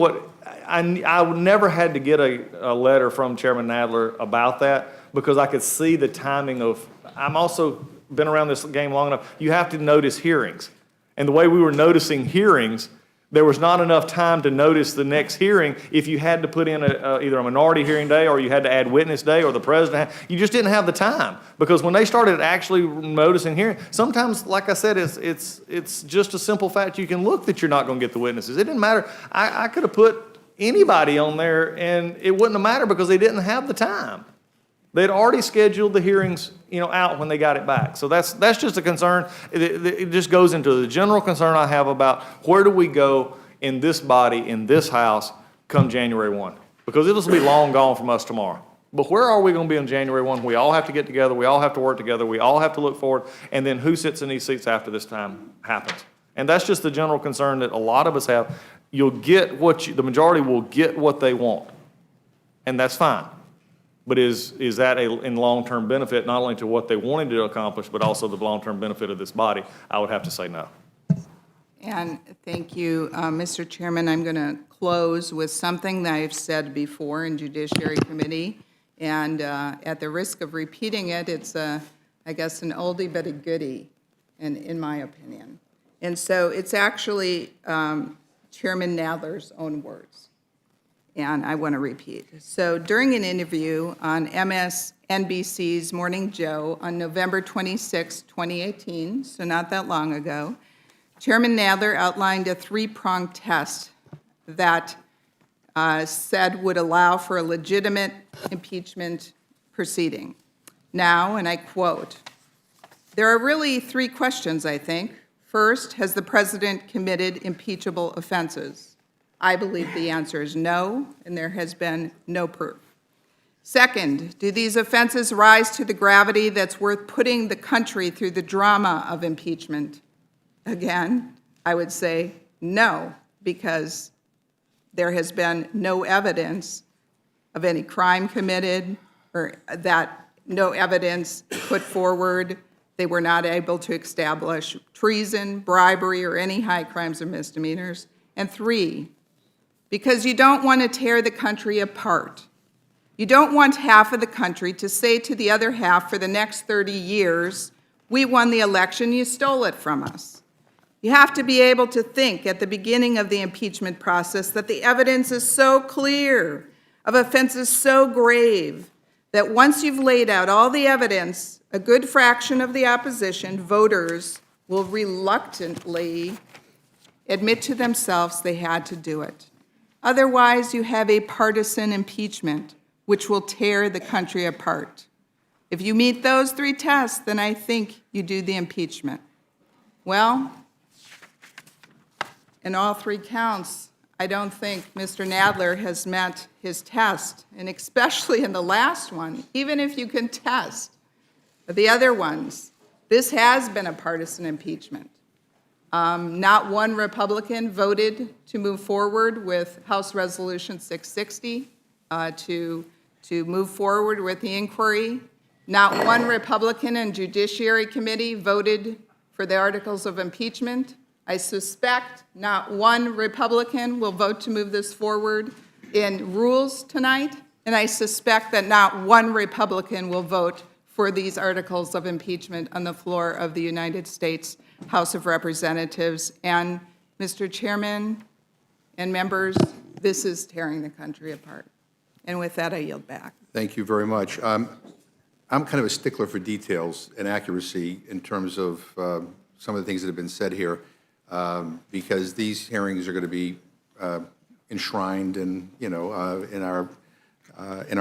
I never had to get a letter from Chairman Nadler about that, because I could see the timing of, I'm also been around this game long enough, you have to notice hearings. And the way we were noticing hearings, there was not enough time to notice the next hearing if you had to put in either a minority hearing day, or you had to add witness day, or the president. You just didn't have the time, because when they started actually noticing hearing, sometimes, like I said, it's just a simple fact. You can look that you're not going to get the witnesses. It didn't matter. I could have put anybody on there and it wouldn't have mattered, because they didn't have the time. They'd already scheduled the hearings, out when they got it back. So that's just a concern. It just goes into the general concern I have about where do we go in this body, in this House, come January 1? Because it'll be long gone from us tomorrow. But where are we going to be on January 1? We all have to get together. We all have to work together. We all have to look forward. And then who sits in these seats after this time happens? And that's just the general concern that a lot of us have. You'll get the majority will get what they want. And that's fine. But is that in long-term benefit, not only to what they wanted to accomplish, but also the long-term benefit of this body? I would have to say no. And thank you, Mr. Chairman. I'm going to close with something that I've said before in Judiciary Committee. And at the risk of repeating it, it's, I guess, an oldie but a goodie, in my opinion. And so it's actually Chairman Nadler's own words. And I want to repeat. So during an interview on MSNBC's Morning Joe on November 26, 2018, so not that long ago, Chairman Nadler outlined a three-pronged test that said would allow for a legitimate impeachment proceeding. Now, and I quote, "There are really three questions, I think. First, has the president committed impeachable offenses? I believe the answer is no, and there has been no proof. Second, do these offenses rise to the gravity that's worth putting the country through the drama of impeachment? Again, I would say no, because there has been no evidence of any crime committed, or that no evidence put forward. They were not able to establish treason, bribery, or any high crimes or misdemeanors. And three, because you don't want to tear the country apart. You don't want half of the country to say to the other half for the next 30 years, we won the election, you stole it from us. You have to be able to think at the beginning of the impeachment process that the evidence is so clear, of offenses so grave, that once you've laid out all the evidence, a good fraction of the opposition, voters, will reluctantly admit to themselves they had to do it. Otherwise, you have a partisan impeachment, which will tear the country apart. If you meet those three tests, then I think you do the impeachment." Well, in all three counts, I don't think Mr. Nadler has met his test, and especially in the last one, even if you can test the other ones, This has been a partisan impeachment. Not one Republican voted to move forward with House Resolution 660 to move forward with the inquiry. Not one Republican in Judiciary Committee voted for the articles of impeachment. I suspect not one Republican will vote to move this forward in rules tonight, and I suspect that not one Republican will vote for these articles of impeachment on the floor of the United States House of Representatives. And, Mr. Chairman and members, this is tearing the country apart. And with that, I yield back. Thank you very much. I'm kind of a stickler for details and accuracy in terms of some of the things that have been said here, because these hearings are going to be enshrined and, in our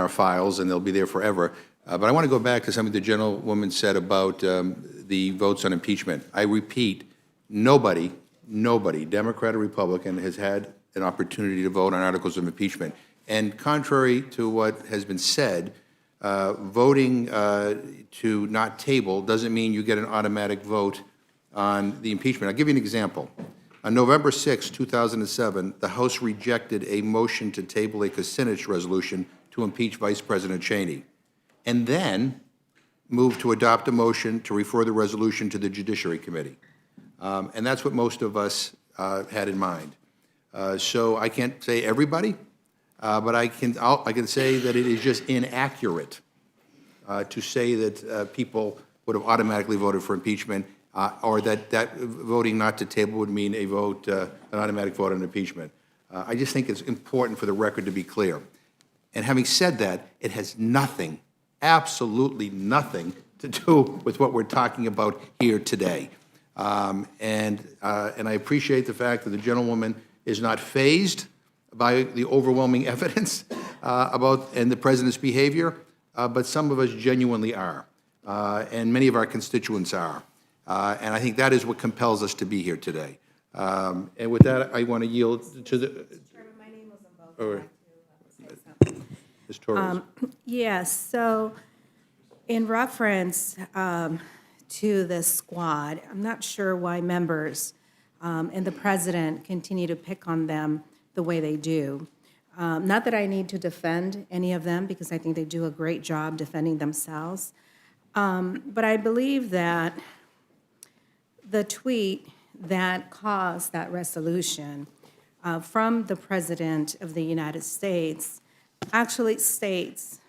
files, and they'll be there forever. But I want to go back to something the gentlewoman said about the votes on impeachment. I repeat, nobody, Democrat or Republican, has had an opportunity to vote on articles of impeachment. And contrary to what has been said, voting to not table doesn't mean you get an automatic vote on the impeachment. I'll give you an example. On November 6, 2007, the House rejected a motion to table a Kucinich resolution to impeach Vice President Cheney, and then moved to adopt a motion to refer the resolution to the Judiciary Committee. And that's what most of us had in mind. So I can't say everybody, but I can say that it is just inaccurate to say that people would have automatically voted for impeachment, or that voting not to table would mean a vote, an automatic vote on impeachment. I just think it's important for the record to be clear. And having said that, it has nothing, absolutely nothing, to do with what we're talking about here today. And I appreciate the fact that the gentlewoman is not fazed by the overwhelming evidence and the president's behavior, but some of us genuinely are, and many of our constituents are. And I think that is what compels us to be here today. And with that, I want to yield to the... Chairman, my name was on both. Ms. Torres. Yes, so in reference to the squad, I'm not sure why members and the president continue to pick on them the way they do. Not that I need to defend any of them, because I think they do a great job defending themselves. But I believe that the tweet that caused that resolution from the President of the United States actually states,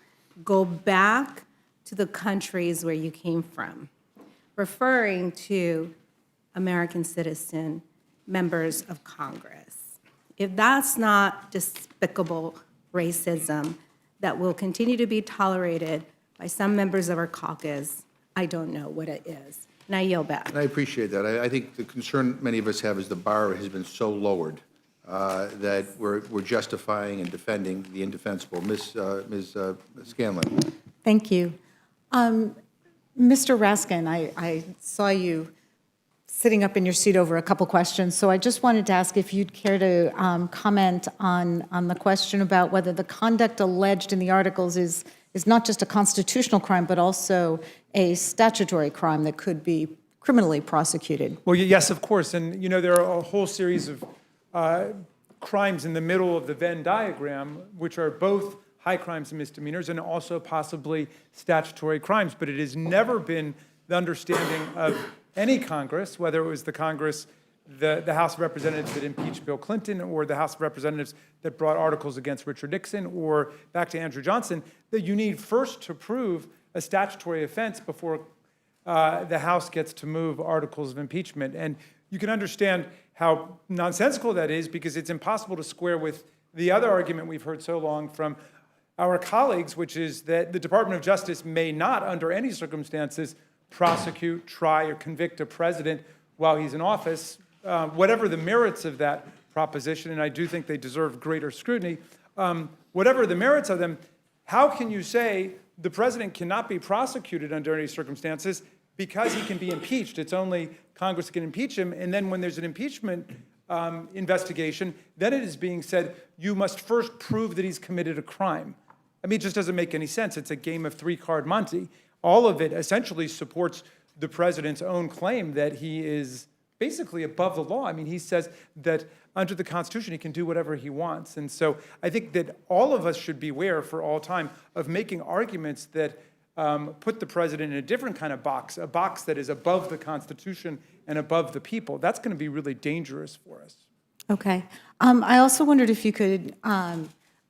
go back to the countries where you came from, referring to American citizen members of Congress. If that's not despicable racism that will continue to be tolerated by some members of our caucus, I don't know what it is. And I yield back. And I appreciate that. I think the concern many of us have is the bar has been so lowered that we're justifying and defending the indefensible. Ms. Scanlon. Thank you. Mr. Raskin, I saw you sitting up in your seat over a couple questions, so I just wanted to ask if you'd care to comment on the question about whether the conduct alleged in the articles is not just a constitutional crime, but also a statutory crime that could be criminally prosecuted. Well, yes, of course. And, there are a whole series of crimes in the middle of the Venn diagram, which are both high crimes and misdemeanors, and also possibly statutory crimes. But it has never been the understanding of any Congress, whether it was the Congress, the House of Representatives that impeached Bill Clinton, or the House of Representatives that brought articles against Richard Nixon, or back to Andrew Johnson, that you need first to prove a statutory offense before the House gets to move articles of impeachment. And you can understand how nonsensical that is, because it's impossible to square with the other argument we've heard so long from our colleagues, which is that the Department of Justice may not, under any circumstances, prosecute, try, or convict a president while he's in office, whatever the merits of that proposition, and I do think they deserve greater scrutiny, whatever the merits of them, how can you say the president cannot be prosecuted under any circumstances because he can be impeached? It's only Congress that can impeach him, and then when there's an impeachment investigation, then it is being said, you must first prove that he's committed a crime. I mean, it just doesn't make any sense. It's a game of three-card Monte. All of it essentially supports the president's own claim that he is basically above the law. I mean, he says that under the Constitution, he can do whatever he wants. And so I think that all of us should beware for all time of making arguments that put the president in a different kind of box, a box that is above the Constitution and above the people. That's going to be really dangerous for us. Okay. I also wondered if you could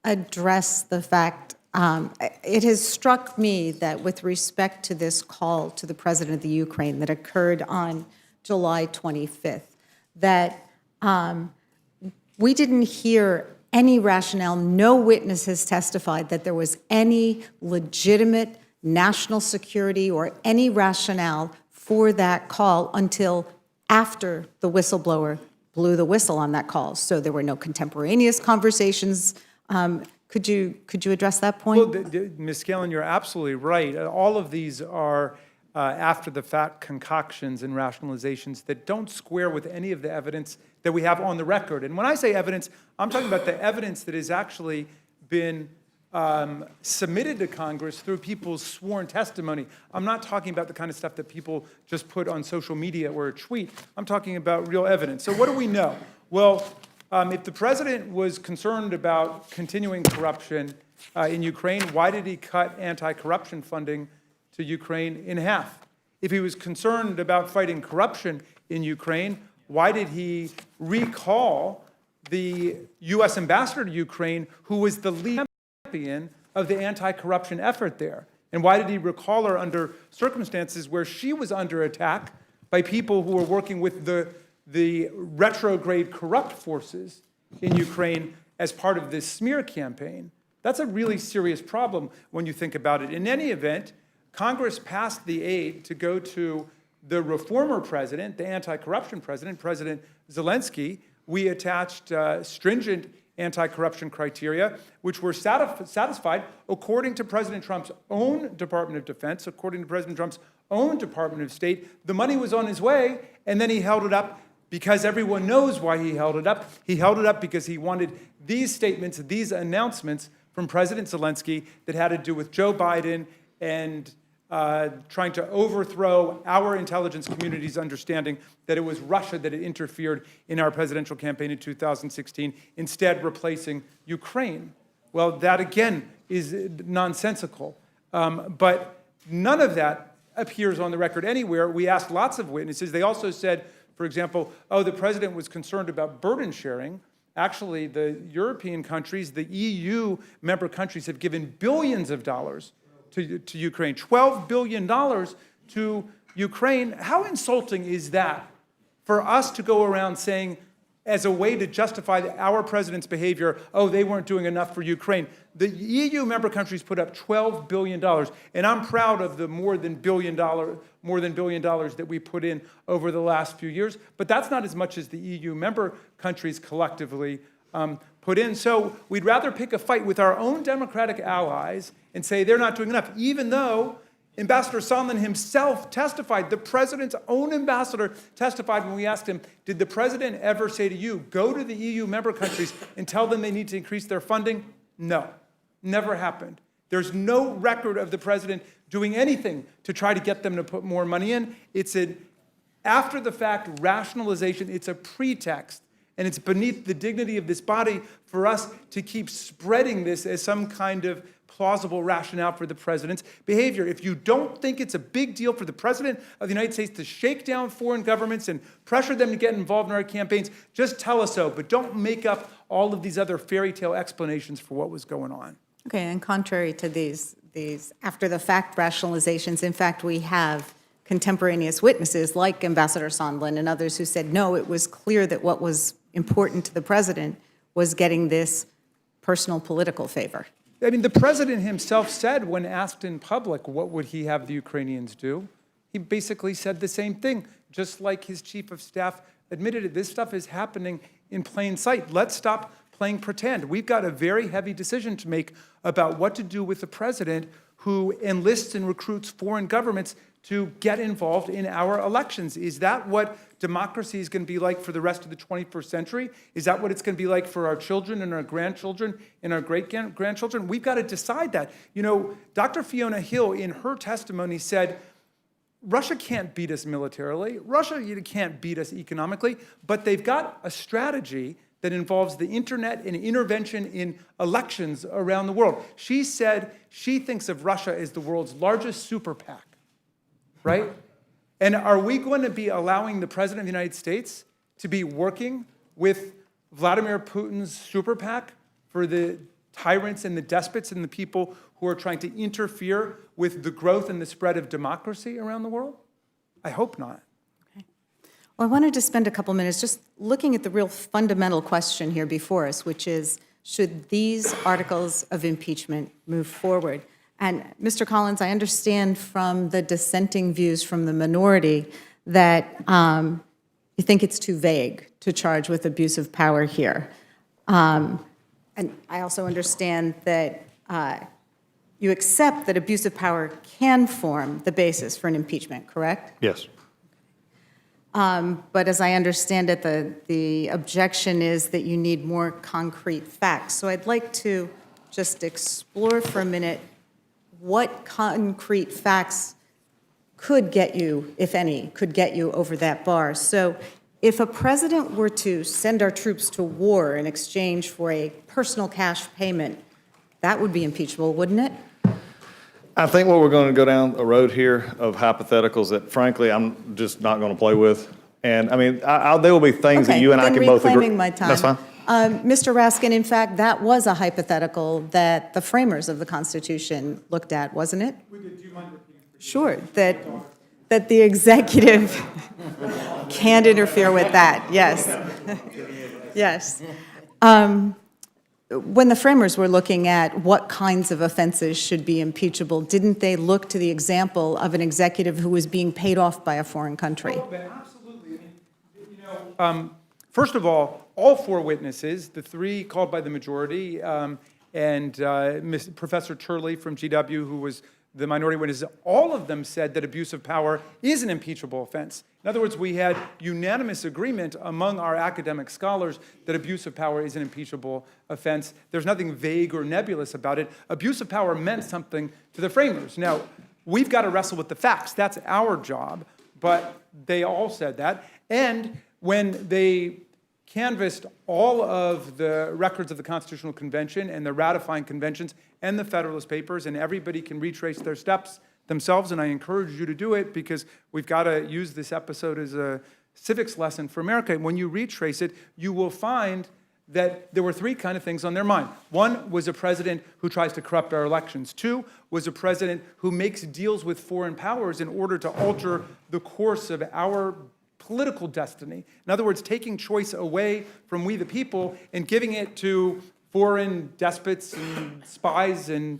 address the fact, it has struck me that with respect to this call to the president of the Ukraine that occurred on July 25th, that we didn't hear any rationale, no witness has testified that there was any legitimate national security or any rationale for that call until after the whistleblower blew the whistle on that call. So there were no contemporaneous conversations. Could you address that point? Well, Ms. Scanlon, you're absolutely right. All of these are after-the-fact concoctions and rationalizations that don't square with any of the evidence that we have on the record. And when I say evidence, I'm talking about the evidence that has actually been submitted to Congress through people's sworn testimony. I'm not talking about the kind of stuff that people just put on social media or a tweet. I'm talking about real evidence. So what do we know? Well, if the president was concerned about continuing corruption in Ukraine, why did he cut anti-corruption funding to Ukraine in half? If he was concerned about fighting corruption in Ukraine, why did he recall the U.S. ambassador to Ukraine, who was the lead champion of the anti-corruption effort there? And why did he recall her under circumstances where she was under attack by people who were working with the retrograde corrupt forces in Ukraine as part of this smear campaign? That's a really serious problem when you think about it. In any event, Congress passed the aid to go to the reformer president, the anti-corruption president, President Zelensky. We attached stringent anti-corruption criteria, which were satisfied according to President Trump's own Department of Defense, according to President Trump's own Department of State. The money was on his way, and then he held it up because everyone knows why he held it up. He held it up because he wanted these statements, these announcements from President Zelensky that had to do with Joe Biden and trying to overthrow our intelligence community's understanding that it was Russia that had interfered in our presidential campaign in 2016, instead replacing Ukraine. Well, that again is nonsensical. But none of that appears on the record anywhere. We asked lots of witnesses. They also said, for example, oh, the president was concerned about burden sharing. Actually, the European countries, the EU member countries have given billions of dollars to Ukraine, $12 billion to Ukraine. How insulting is that for us to go around saying, as a way to justify our president's behavior, oh, they weren't doing enough for Ukraine? The EU member countries put up $12 billion, and I'm proud of the more than $1 billion that we put in over the last few years, but that's not as much as the EU member countries collectively put in. So we'd rather pick a fight with our own democratic allies and say they're not doing enough, even though Ambassador Sondland himself testified, the president's own ambassador testified when we asked him, did the president ever say to you, go to the EU member countries and tell them they need to increase their funding? No, never happened. There's no record of the president doing anything to try to get them to put more money in. It's an after-the-fact rationalization. It's a pretext. And it's beneath the dignity of this body for us to keep spreading this as some kind of plausible rationale for the president's behavior. If you don't think it's a big deal for the president of the United States to shake down foreign governments and pressure them to get involved in our campaigns, just tell us so. But don't make up all of these other fairy tale explanations for what was going on. Okay, and contrary to these after-the-fact rationalizations, in fact, we have contemporaneous witnesses like Ambassador Sondland and others who said, no, it was clear that what was important to the president was getting this personal political favor. I mean, the president himself said when asked in public what would he have the Ukrainians do, he basically said the same thing, just like his chief of staff admitted it. This stuff is happening in plain sight. Let's stop playing pretend. We've got a very heavy decision to make about what to do with the president who enlists and recruits foreign governments to get involved in our elections. Is that what democracy is going to be like for the rest of the 21st century? Is that what it's going to be like for our children and our grandchildren and our great-grandchildren? We've got to decide that. You know, Dr. Fiona Hill, in her testimony, said, Russia can't beat us militarily. Russia can't beat us economically, but they've got a strategy that involves the internet and intervention in elections around the world. She said she thinks of Russia as the world's largest super PAC, right? And are we going to be allowing the President of the United States to be working with Vladimir Putin's super PAC for the tyrants and the despots and the people who are trying to interfere with the growth and the spread of democracy around the world? I hope not. Well, I wanted to spend a couple minutes just looking at the real fundamental question here before us, which is, should these articles of impeachment move forward? And Mr. Collins, I understand from the dissenting views from the minority that you think it's too vague to charge with abuse of power here. And I also understand that you accept that abuse of power can form the basis for an impeachment, correct? Yes. But as I understand it, the objection is that you need more concrete facts. So I'd like to just explore for a minute what concrete facts could get you, if any, could get you over that bar. So if a president were to send our troops to war in exchange for a personal cash payment, that would be impeachable, wouldn't it? I think what we're going to go down a road here of hypotheticals that frankly, I'm just not going to play with. And I mean, there will be things that you and I can both agree. Reclaiming my time. That's fine. Mr. Raskin, in fact, that was a hypothetical that the framers of the Constitution looked at, wasn't it? Do you mind repeating? Sure, that the executive can't interfere with that, yes. Yes. When the framers were looking at what kinds of offenses should be impeachable, didn't they look to the example of an executive who was being paid off by a foreign country? Oh, absolutely. I mean, first of all four witnesses, the three called by the majority, and Professor Turley from GW, who was the minority witnesses, all of them said that abuse of power is an impeachable offense. In other words, we had unanimous agreement among our academic scholars that abuse of power is an impeachable offense. There's nothing vague or nebulous about it. Abuse of power meant something to the framers. Now, we've got to wrestle with the facts. That's our job, but they all said that. And when they canvassed all of the records of the Constitutional Convention and the ratifying conventions and the Federalist Papers, and everybody can retrace their steps themselves, and I encourage you to do it because we've got to use this episode as a civics lesson for America. When you retrace it, you will find that there were three kind of things on their mind. One was a president who tries to corrupt our elections. Two was a president who makes deals with foreign powers in order to alter the course of our political destiny. In other words, taking choice away from we the people and giving it to foreign despots and spies and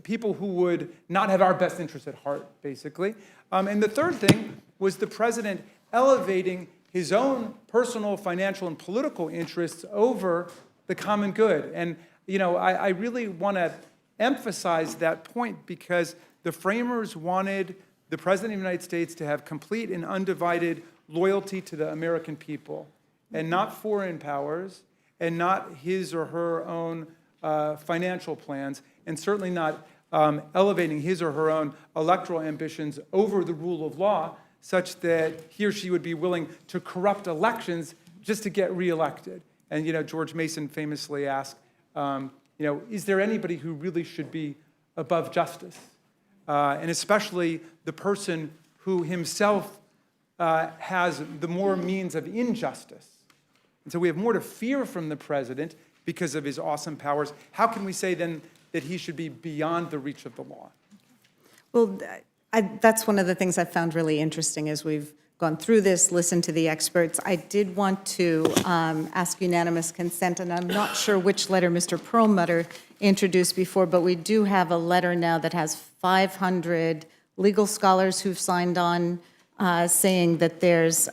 people who would not have our best interests at heart, basically. And the third thing was the president elevating his own personal, financial, and political interests over the common good. And I really want to emphasize that point because the framers wanted the President of the United States to have complete and undivided loyalty to the American people, and not foreign powers, and not his or her own financial plans, and certainly not elevating his or her own electoral ambitions over the rule of law, such that he or she would be willing to corrupt elections just to get reelected. And George Mason famously asked, is there anybody who really should be above justice? And especially the person who himself has the more means of injustice. And so we have more to fear from the president because of his awesome powers. How can we say then that he should be beyond the reach of the law? Well, that's one of the things I found really interesting as we've gone through this, listened to the experts. I did want to ask unanimous consent, and I'm not sure which letter Mr. Perlmutter introduced before, but we do have a letter now that has 500 legal scholars who've signed on saying that there's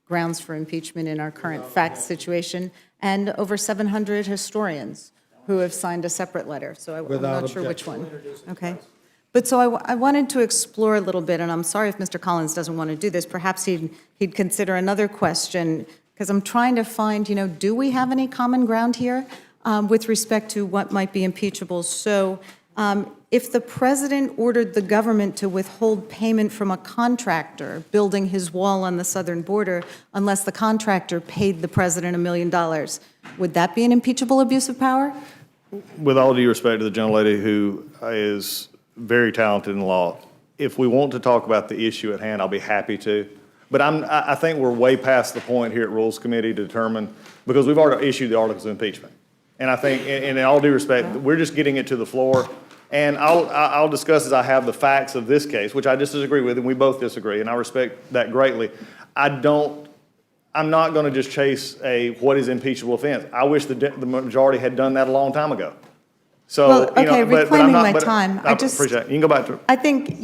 grounds for impeachment in our current fact situation, and over 700 historians who have signed a separate letter. So I'm not sure which one. Okay. But so I wanted to explore a little bit, and I'm sorry if Mr. Collins doesn't want to do this. Perhaps he'd consider another question, because I'm trying to find, do we have any common ground here with respect to what might be impeachable? So if the president ordered the government to withhold payment from a contractor building his wall on the southern border unless the contractor paid the president $1 million, would that be an impeachable abuse of power? With all due respect to the gentlelady who is very talented in law, if we want to talk about the issue at hand, I'll be happy to. But I think we're way past the point here at Rules Committee to determine, because we've already issued the articles of impeachment. And I think, and in all due respect, we're just getting it to the floor. And I'll discuss as I have the facts of this case, which I just disagree with, and we both disagree, and I respect that greatly. I'm not going to just chase a what is impeachable offense. I wish the majority had done that a long time ago. So, Well, okay, but I'm reclaiming not, my but time, I appreciate it. You can go back to it. I think,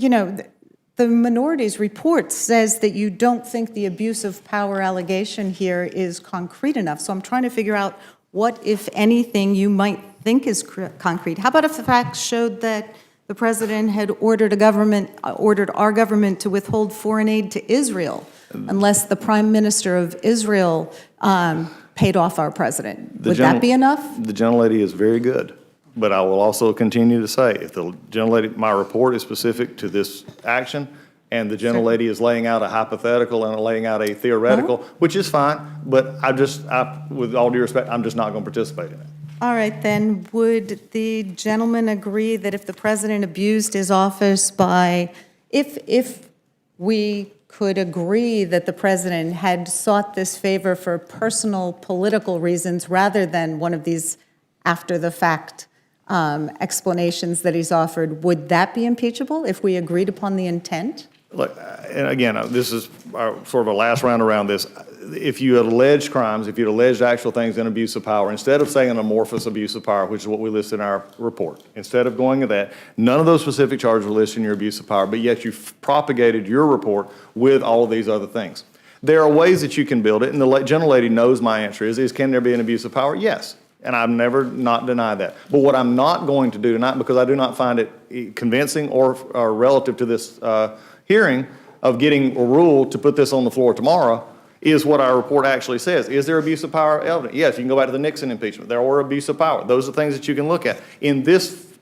the minority's report says that you don't think the abuse of power allegation here is concrete enough. So I'm trying to figure out what, if anything, you might think is concrete. How about if the facts showed that the president had ordered our government to withhold foreign aid to Israel unless the prime minister of Israel paid off our president? Would that be enough? The gentlelady is very good. But I will also continue to say, if the gentlelady, my report is specific to this action, and the gentlelady is laying out a hypothetical and laying out a theoretical, which is fine, but with all due respect, I'm just not going to participate in it. All right, then, would the gentleman agree that if the president abused his office if we could agree that the president had sought this favor for personal political reasons rather than one of these after-the-fact explanations that he's offered, would that be impeachable if we agreed upon the intent? Look, and again, this is sort of a last round around this. If you had alleged crimes, if you'd alleged actual things in abuse of power, instead of saying an amorphous abuse of power, which is what we list in our report, instead of going to that, none of those specific charges were listed in your abuse of power, but yet you propagated your report with all of these other things. There are ways that you can build it, and the gentlelady knows my answer is can there be an abuse of power? Yes. And I've never not denied that. But what I'm not going to do tonight, because I do not find it convincing or relative to this hearing of getting a rule to put this on the floor tomorrow, is what our report actually says. Is there abuse of power evident? Yes, you can go back to the Nixon impeachment. There were abuse of power. Those are things that you can look at. In this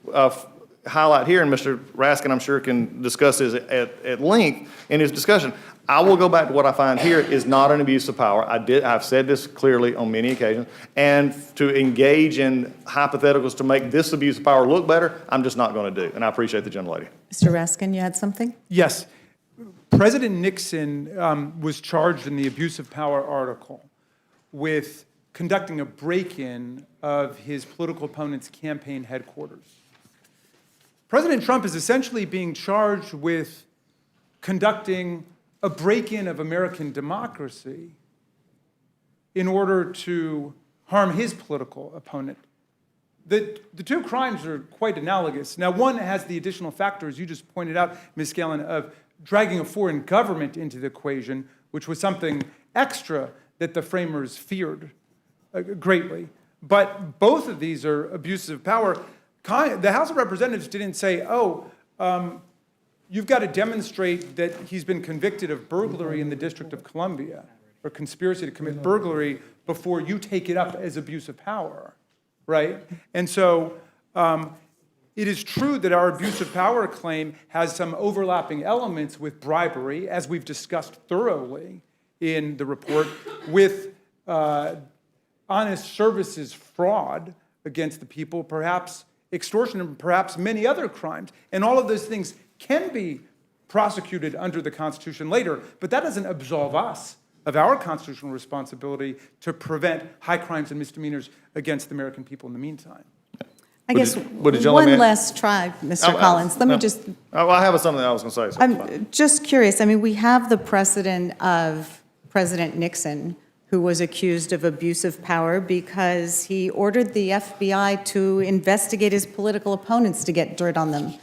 highlight here, and Mr. Raskin, I'm sure, can discuss this at length in his discussion, I will go back to what I find here is not an abuse of power. I've said this clearly on many occasions, and to engage in hypotheticals to make this abuse of power look better, I'm just not going to do, and I appreciate the gentlelady. Mr. Raskin, you had something? Yes. President Nixon was charged in the abuse of power article with conducting a break-in of his political opponent's campaign headquarters. President Trump is essentially being charged with conducting a break-in of American democracy in order to harm his political opponent. The two crimes are quite analogous. Now, one has the additional factors you just pointed out, Ms. Scanlon, of dragging a foreign government into the equation, which was something extra that the framers feared greatly. But both of these are abuses of power. The House of Representatives didn't say, you've got to demonstrate that he's been convicted of burglary in the District of Columbia or conspiracy to commit burglary before you take it up as abuse of power, right? And so it is true that our abuse of power claim has some overlapping elements with bribery, as we've discussed thoroughly in the report, with honest services fraud against the people, perhaps extortion, and perhaps many other crimes. And all of those things can be prosecuted under the Constitution later, but that doesn't absolve us of our constitutional responsibility to prevent high crimes and misdemeanors against the American people in the meantime. I guess one last try, Mr. Collins. Let me just... I have something I was going to say. So I'm just curious. I mean, we have the precedent of President Nixon, who was accused of abuse of power because he ordered the FBI to investigate his political opponents to get dirt on them.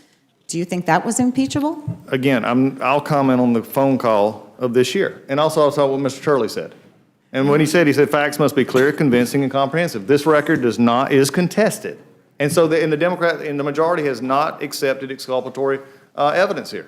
Do you think that was impeachable? Again, I'll comment on the phone call of this year, and also I'll talk what Mr. Turley said. And when he said facts must be clear, convincing, and comprehensive. This record is contested. And so the majority has not accepted exculpatory evidence here.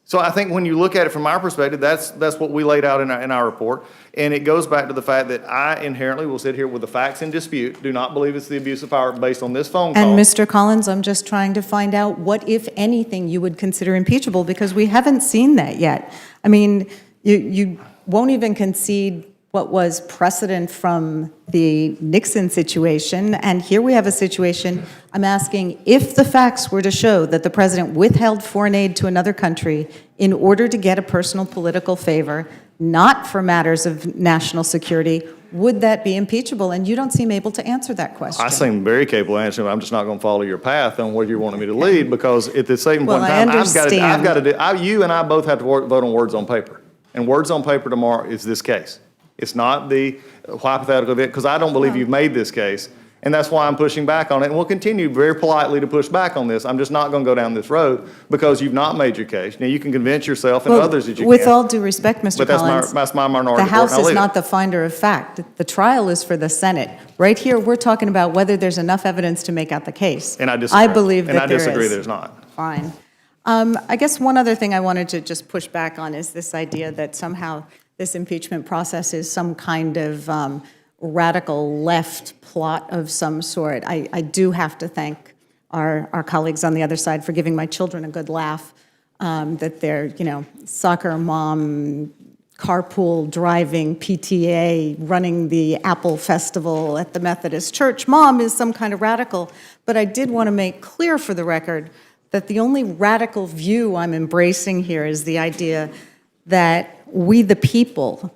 So I think when you look at it from our perspective, that's what we laid out in our report. And it goes back to the fact that I inherently will sit here with the facts in dispute, do not believe it's the abuse of power based on this phone call. And Mr. Collins, I'm just trying to find out what, if anything, you would consider impeachable, because we haven't seen that yet. I mean, you won't even concede what was precedent from the Nixon situation, and here we have a situation, I'm asking, if the facts were to show that the president withheld foreign aid to another country in order to get a personal political favor, not for matters of national security, would that be impeachable? And you don't seem able to answer that question. I seem very capable of answering. I'm just not going to follow your path on where you're wanting me to lead, because at the same point in time, I've got to do, you and I both have to vote on words on paper. And words on paper tomorrow is this case. It's not the hypothetical event, because I don't believe you've made this case. And that's why I'm pushing back on it. And we'll continue very politely to push back on this. I'm just not going to go down this road because you've not made your case. Now, you can convince yourself and others that you can. With all due respect, Mr. Collins. But that's my minority The House report, and I'll is leave not it. the finder of fact. The trial is for the Senate. Right here, we're talking about whether there's enough evidence to make out the case. And I disagree. I believe that there is. And I disagree there's not. Fine. I guess one other thing I wanted to just push back on is this idea that somehow this impeachment process is some kind of radical left plot of some sort. I do have to thank our colleagues on the other side for giving my children a good laugh, that they're, soccer mom, carpool driving, PTA, running the Apple Festival at the Methodist Church. Mom is some kind of radical. But I did want to make clear for the record that the only radical view I'm embracing here is the idea that we, the people,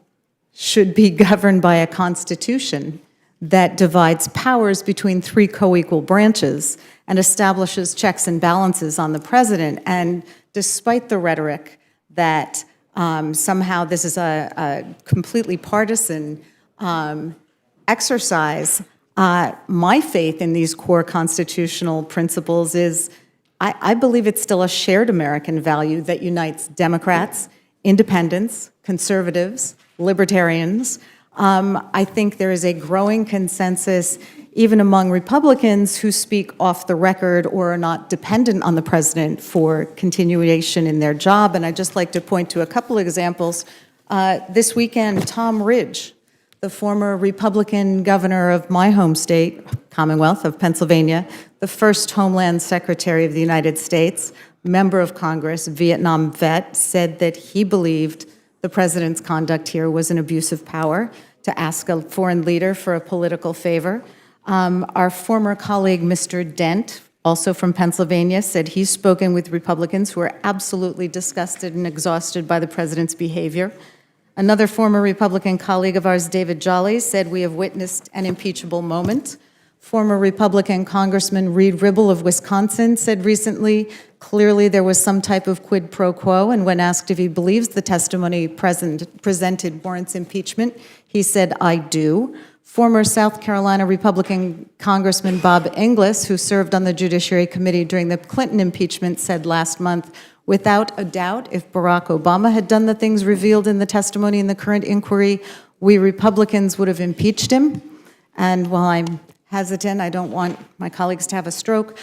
should be governed by a constitution that divides powers between three co-equal branches and establishes checks and balances on the president. And despite the rhetoric that somehow this is a completely partisan exercise, my faith in these core constitutional principles is I believe it's still a shared American value that unites Democrats, independents, conservatives, libertarians. I think there is a growing consensus, even among Republicans who speak off the record or are not dependent on the president for continuation in their job. And I'd just like to point to a couple examples. This weekend, Tom Ridge, the former Republican governor of my home state, Commonwealth of Pennsylvania, the first Homeland Secretary of the United States, member of Congress, Vietnam vet, said that he believed the president's conduct here was an abuse of power to ask a foreign leader for a political favor. Our former colleague, Mr. Dent, also from Pennsylvania, said he's spoken with Republicans who are absolutely disgusted and exhausted by the president's behavior. Another former Republican colleague of ours, David Jolly, said we have witnessed an impeachable moment. Former Republican Congressman Reed Ribble of Wisconsin said recently, clearly there was some type of quid pro quo, and when asked if he believes the testimony presented warrants impeachment, he said, I do. Former South Carolina Republican Congressman Bob Inglis, who served on the Judiciary Committee during the Clinton impeachment, said last month, without a doubt, if Barack Obama had done the things revealed in the testimony in the current inquiry, we Republicans would have impeached him. And while I'm hesitant, I don't want my colleagues to have a stroke,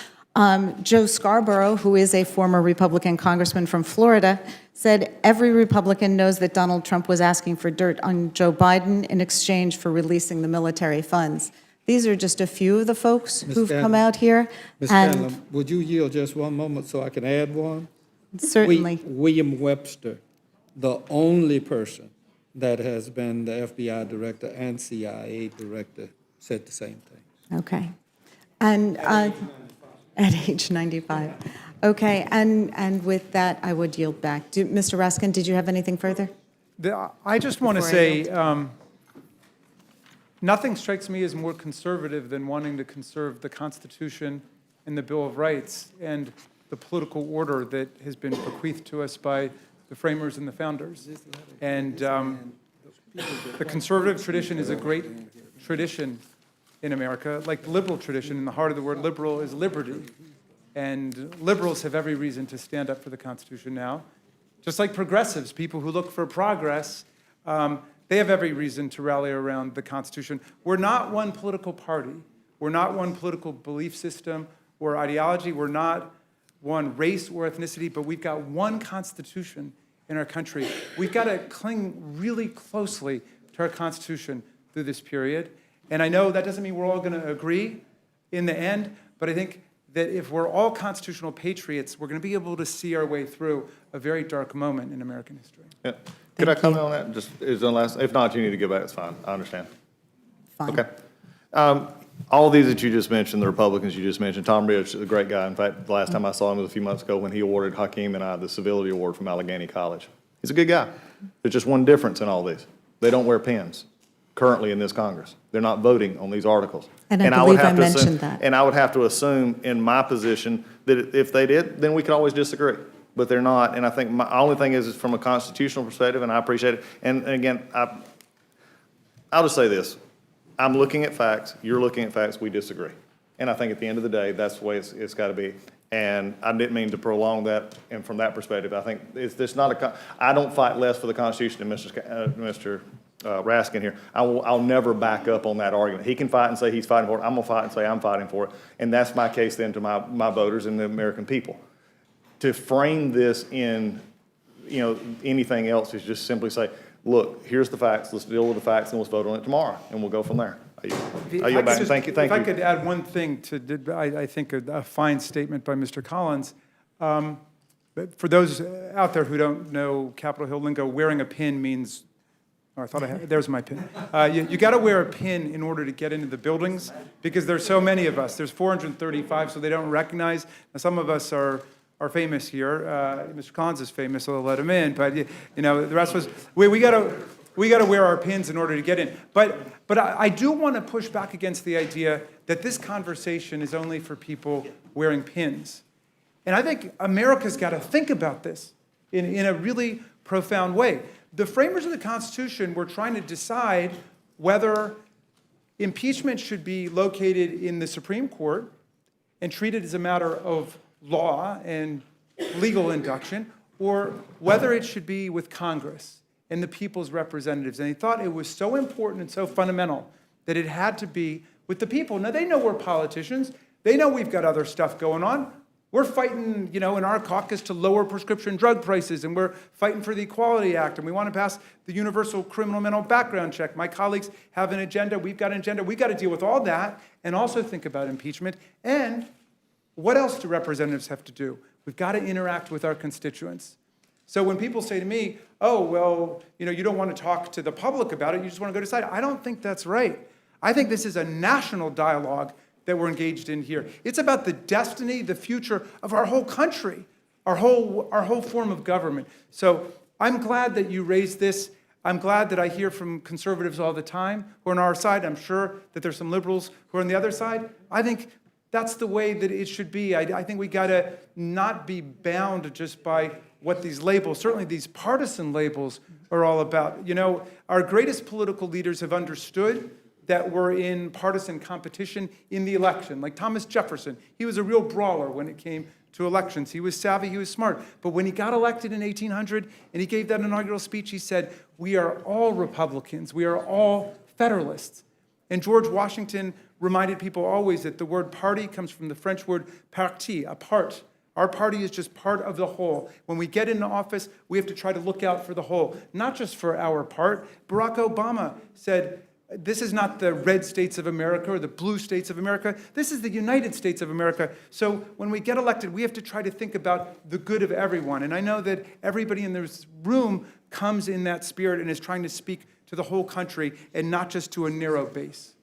Joe Scarborough, who is a former Republican congressman from Florida, said every Republican knows that Donald Trump was asking for dirt on Joe Biden in exchange for releasing the military funds. These are just a few of the folks who've come out here. Ms. Scanlon, would you yield just one moment so I can add one? Certainly. William Webster, the only person that has been the FBI director and CIA director, said the same thing. Okay. And at age 95. Okay, and with that, I would yield back. Mr. Raskin, did you have anything further? I just want to Before I say, nothing strikes me as more conservative than wanting to conserve the Constitution and the Bill of Rights and the political order that has been bequeathed to us by the framers and the founders. And the conservative tradition is a great tradition in America, like the liberal tradition. In the heart of the word liberal is liberty. And liberals have every reason to stand up for the Constitution now. Just like progressives, people who look for progress, they have every reason to rally around the Constitution. We're not one political party. We're not one political belief system or ideology. We're one race or ethnicity, but we've got one Constitution in our country. We've got to cling really closely to our Constitution through this period. And I know that doesn't mean we're all going to agree in the end, but I think that if we're all constitutional patriots, we're going to be able to see our way through a very dark moment in American history. Yeah. Could I comment on that? Just is the last. If not, you need to go back. It's fine. I understand. Fine. Okay. All of these that you just mentioned, the Republicans you just mentioned, Tom Ridge is a great guy. In fact, the last time I saw him was a few months ago when he awarded Hakeem and I the Civility Award from Allegheny College. He's a good guy. There's just one difference in all these. They don't wear pins currently in this Congress. They're not voting on these articles. And I would believe I have to assume- mentioned that. And I would have to assume in my position that if they did, then we could always disagree. But they're not, and I think my only thing is from a constitutional perspective, and I appreciate it. And again, I'll just say this. I'm looking at facts, you're looking at facts, we disagree. And I think at the end of the day, that's the way it's got to be. And I didn't mean to prolong that, and from that perspective, I think it's not I don't fight less for the Constitution than Mr. Raskin here. I'll never back up on that argument. He can fight and say he's fighting for it. I'm going to fight and say I'm fighting for it. And that's my case then to my voters and the American people. To frame this in, anything else is just simply say, look, here's the facts, let's deal with the facts, and let's vote on it tomorrow, and we'll go from there. I yield back. Thank you. If I could add one thing I think a fine statement by Mr. Collins. But for those out there who don't know Capitol Hill lingo, wearing a pin means, oh, I thought I had, there's my pin. You got to wear a pin in order to get into the buildings because there's so many of us. There's 435, so they don't recognize. Now, some of us are famous here. Mr. Collins is famous, so they'll let him in. But the rest of us, we got to wear our pins in order to get in. But I do want to push back against the idea that this conversation is only for people wearing pins. And I think America's got to think about this in a really profound way. The framers of the Constitution were trying to decide whether impeachment should be located in the Supreme Court and treated as a matter of law and legal induction, or whether it should be with Congress and the people's representatives. And they thought it was so important and so fundamental that it had to be with the people. Now, they know we're politicians. They know we've got other stuff going on. We're fighting, in our caucus to lower prescription drug prices, and we're fighting for the Equality Act, and we want to pass the universal criminal mental background check. My colleagues have an agenda. We've got an agenda. We've got to deal with all that and also think about impeachment. And what else do representatives have to do? We've got to interact with our constituents. So when people say to me, oh, well, you don't want to talk to the public about it, you just want to go decide. I don't think that's right. I think this is a national dialogue that we're engaged in here. It's about the destiny, the future of our whole country, our whole form of government. So I'm glad that you raised this. I'm glad that I hear from conservatives all the time who are on our side. I'm sure that there's some liberals who are on the other side. I think that's the way that it should be. I think we got to not be bound just by what these labels, certainly these partisan labels, are all about. Our greatest political leaders have understood that we're in partisan competition in the election. Like Thomas Jefferson, he was a real brawler when it came to elections. He was savvy, he was smart. But when he got elected in 1800 and he gave that inaugural speech, he said, we are all Republicans, we are all Federalists. And George Washington reminded people always that the word party comes from the French word parti, a part. Our party is just part of the whole. When we get into office, we have to try to look out for the whole, not just for our part. Barack Obama said, this is not the red states of America or the blue states of America. This is the United States of America. So when we get elected, we have to try to think about the good of everyone. And I know that everybody in this room comes in that spirit and is trying to speak to the whole country and not just to a narrow base.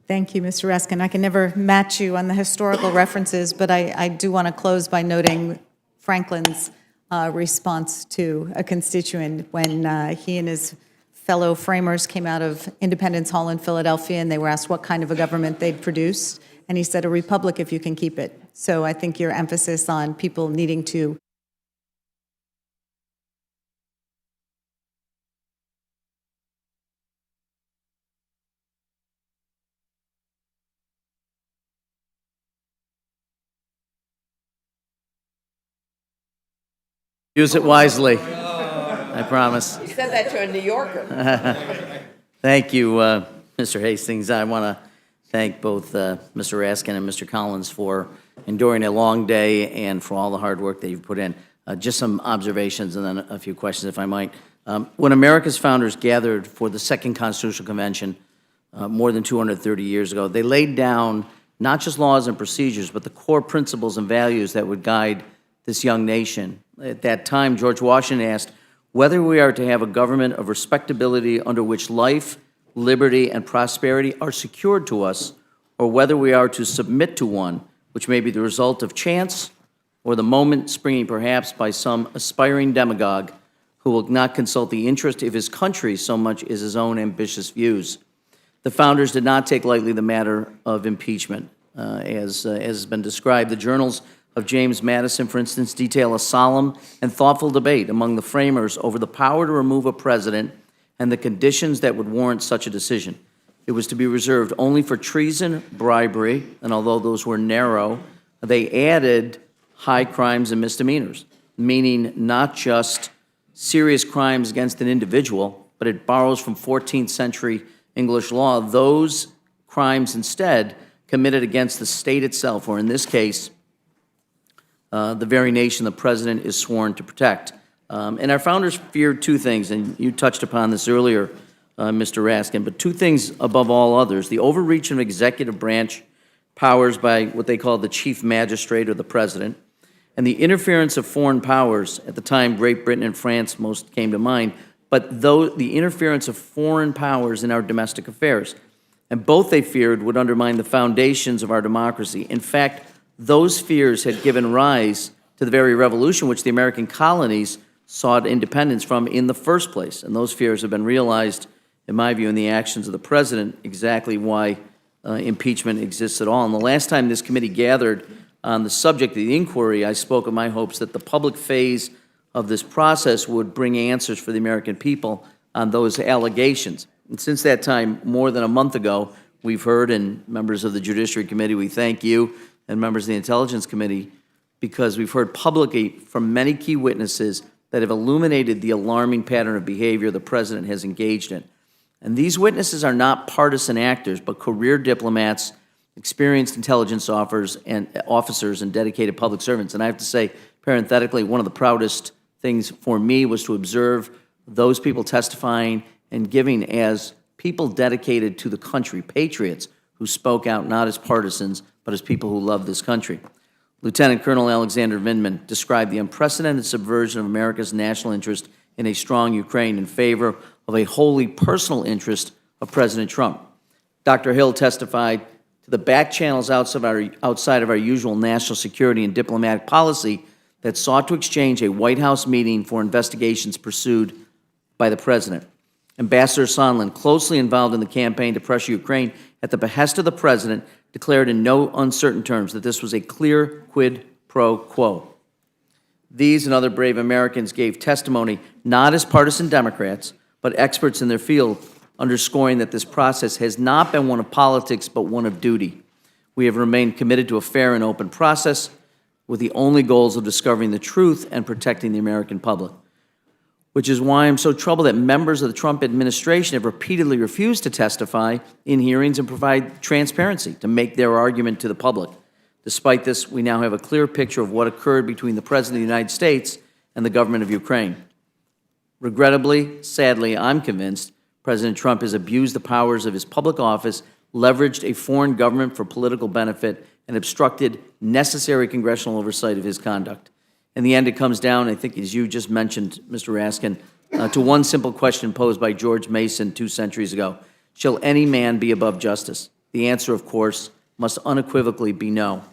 Thank you, Mr. Raskin. I can never match you on the historical references, but I do want to close by noting Franklin's response to a constituent when he and his fellow framers came out of Independence Hall in Philadelphia, and they were asked what kind of a government they'd produce, and he said, a republic if you can keep it. So I think your emphasis on people needing to Use it wisely, I promise. You said that to a New Yorker. Thank you, Mr. Hastings. I want to thank both Mr. Raskin and Mr. Collins for enduring a long day and for all the hard work that you've put in. Just some observations and then a few questions, if I might. When America's founders gathered for the Second Constitutional Convention more than 230 years ago, they laid down not just laws and procedures, but the core principles and values that would guide this young nation. At that time, George Washington asked whether we are to have a government of respectability under which life, liberty, and prosperity are secured to us, or whether we are to submit to one which may be the result of chance or the moment springing perhaps by some aspiring demagogue who will not consult the interest of his country so much as his own ambitious views. The founders did not take lightly the matter of impeachment. As has been described, the journals of James Madison, for instance, detail a solemn and thoughtful debate among the framers over the power to remove a president and the conditions that would warrant such a decision. It was to be reserved only for treason, bribery, and although those were narrow, they added high crimes and misdemeanors, meaning not just serious crimes against an individual, but it borrows from 14th century English law, those crimes instead committed against the state itself, or in this case, the very nation the president is sworn to protect. And our founders feared two things, and you touched upon this earlier, Mr. Raskin, but two things above all others: the overreach of executive branch powers by what they call the chief magistrate or the president, and the interference of foreign powers. At the time, Great Britain and France most came to mind, but the interference of foreign powers in our domestic affairs. And both, they feared, would undermine the foundations of our democracy. In fact, those fears had given rise to the very revolution which the American colonies sought independence from in the first place. And those fears have been realized, in my view, in the actions of the president, exactly why impeachment exists at all. And the last time this committee gathered on the subject of the inquiry, I spoke of my hopes that the public phase of this process would bring answers for the American people on those allegations. And since that time, more than a month ago, we've heard, and members of the Judiciary Committee, we thank you, and members of the Intelligence Committee, because we've heard publicly from many key witnesses that have illuminated the alarming pattern of behavior the president has engaged in. And these witnesses are not partisan actors, but career diplomats, experienced intelligence officers, and dedicated public servants. And I have to say, parenthetically, one of the proudest things for me was to observe those people testifying and giving as people dedicated to the country, patriots who spoke out not as partisans, but as people who love this country. Lieutenant Colonel Alexander Vindman described the unprecedented subversion of America's national interest in a strong Ukraine in favor of a wholly personal interest of President Trump. Dr. Hill testified to the back channels outside of our usual national security and diplomatic policy that sought to exchange a White House meeting for investigations pursued by the president. Ambassador Sondland, closely involved in the campaign to pressure Ukraine at the behest of the president, declared in no uncertain terms that this was a clear quid pro quo. These and other brave Americans gave testimony not as partisan Democrats, but experts in their field, underscoring that this process has not been one of politics, but one of duty. We have remained committed to a fair and open process with the only goals of discovering the truth and protecting the American public, which is why I'm so troubled that members of the Trump administration have repeatedly refused to testify in hearings and provide transparency to make their argument to the public. Despite this, we now have a clear picture of what occurred between the President of the United States and the government of Ukraine. Regrettably, sadly, I'm convinced President Trump has abused the powers of his public office, leveraged a foreign government for political benefit, and obstructed necessary congressional oversight of his conduct. In the end, it comes down, I think, as you just mentioned, Mr. Raskin, to one simple question posed by George Mason 2 centuries ago. Shall any man be above justice? The answer, of course, must unequivocally be no.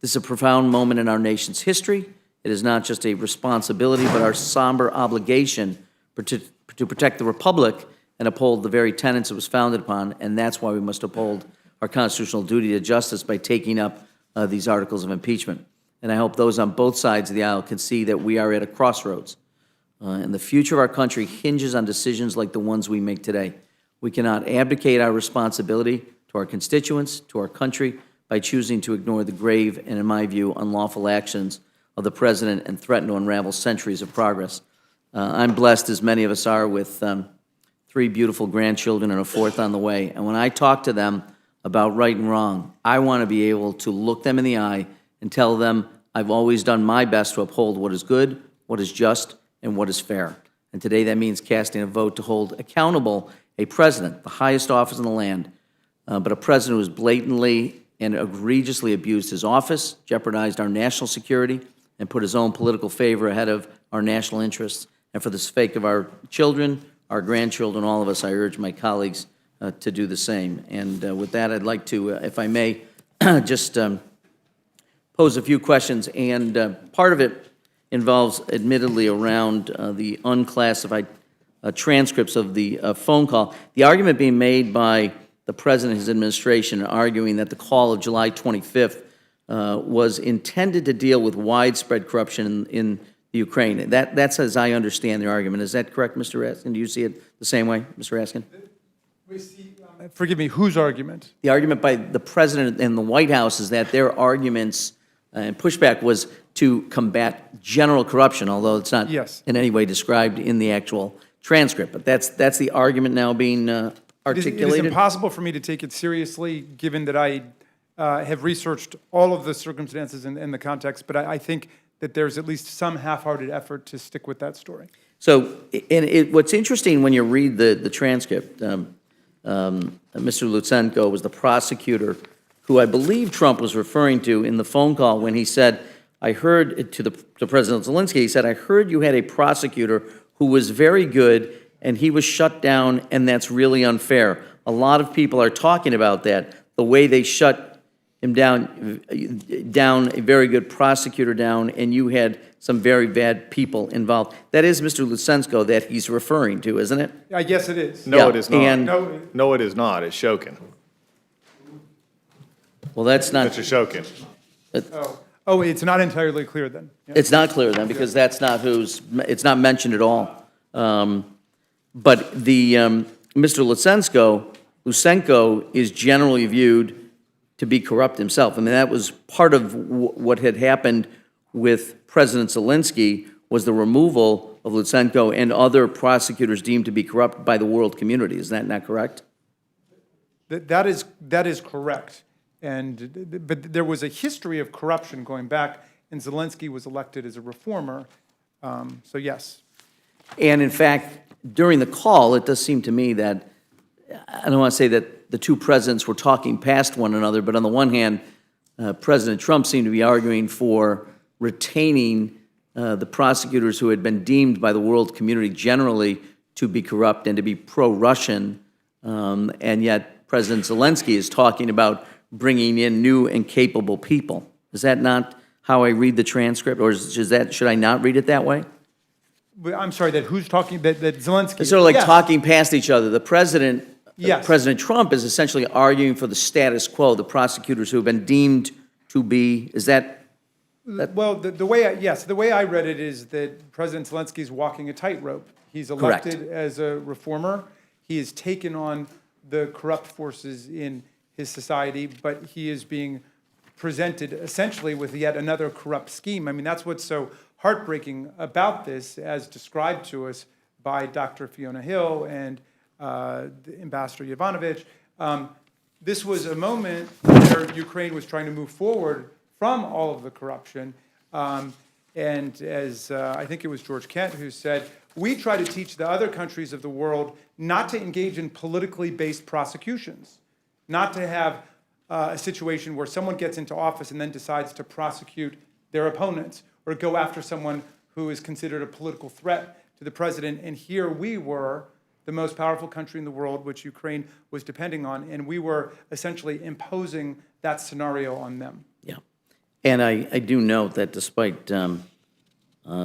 This is a profound moment in our nation's history. It is not just a responsibility, but our somber obligation to protect the Republic and uphold the very tenets it was founded upon, and that's why we must uphold our constitutional duty to justice by taking up these articles of impeachment. And I hope those on both sides of the aisle can see that we are at a crossroads. And the future of our country hinges on decisions like the ones we make today. We cannot abdicate our responsibility to our constituents, to our country, by choosing to ignore the grave and, in my view, unlawful actions of the president and threaten to unravel centuries of progress. I'm blessed, as many of us are, with 3 beautiful grandchildren and a 4th on the way. And when I talk to them about right and wrong. I want to be able to look them in the eye and tell them I've always done my best to uphold what is good, what is just, and what is fair. And today that means casting a vote to hold accountable a president, the highest office in the land, but a president who has blatantly and egregiously abused his office, jeopardized our national security, and put his own political favor ahead of our national interests. And for the sake of our children, our grandchildren, all of us, I urge my colleagues to do the same. And with that, I'd like to, if I may, just pose a few questions. And part of it involves, admittedly, around the unclassified transcripts of the phone call. The argument being made by the President and his administration arguing that the call of July 25th was intended to deal with widespread corruption in the Ukraine. That's as I understand the argument. Is that correct, Mr. Raskin? Do you see it the same way, Mr. Raskin? Forgive me, whose argument? The argument by the President and the White House is that their arguments and pushback was to combat general corruption, although it's not in any way described in the actual transcript. But that's the argument now being articulated. It is impossible for me to take it seriously, given that I have researched all of the circumstances and the context, but I think that there's at least some half-hearted effort to stick with that story. So, what's interesting when you read the transcript, Mr. Lutsenko was the prosecutor who I believe Trump was referring to in the phone call when he said, I heard to President Zelensky, he said, I heard you had a prosecutor who was very good and he was shut down, and that's really unfair. A lot of people are talking about that, the way they shut him down, a very good prosecutor down, and you had some very bad people involved. That is Mr. Lutsenko that he's referring to, isn't it? I guess it is. No, it is not. And- No, it is not. It's Shokin. Well, that's not, Mr. Shokin. Oh, it's not entirely clear then. Yeah. it's not clear then, because that's not it's not mentioned at all. But the, Mr. Lutsenko is generally viewed to be corrupt himself. I mean, that was part of what had happened with President Zelensky, was the removal of Lutsenko and other prosecutors deemed to be corrupt by the world community. Is that not correct? That is correct. But there was a history of corruption going back, and Zelensky was elected as a reformer. So yes. And in fact, during the call, it does seem to me that, I don't want to say that the two presidents were talking past one another, but on the one hand, President Trump seemed to be arguing for retaining the prosecutors who had been deemed by the world community generally to be corrupt and to be pro-Russian, and yet President Zelensky is talking about bringing in new and capable people. Is that not how I read the transcript, or should I not read it that way? I'm sorry, that who's talking, that Zelensky? It's sort of like Yes. talking past each other. The president, Yes. President Trump is essentially arguing for the status quo, the prosecutors who have been deemed to be, is that? Well, the way I read it is that President Zelensky is walking a tightrope. He's elected as a reformer. He has taken on the corrupt forces in his society, but he is being presented essentially with yet another corrupt scheme. I mean, that's what's so heartbreaking about this, as described to us by Dr. Fiona Hill and Ambassador Yovanovitch. This was a moment where Ukraine was trying to move forward from all of the corruption. And as I think it was George Kent who said, we try to teach the other countries of the world not to engage in politically based prosecutions, not to have a situation where someone gets into office and then decides to prosecute their opponents or go after someone who is considered a political threat to the president. And here we were, the most powerful country in the world, which Ukraine was depending on, and we were essentially imposing that scenario on them. Yeah. And I do note that despite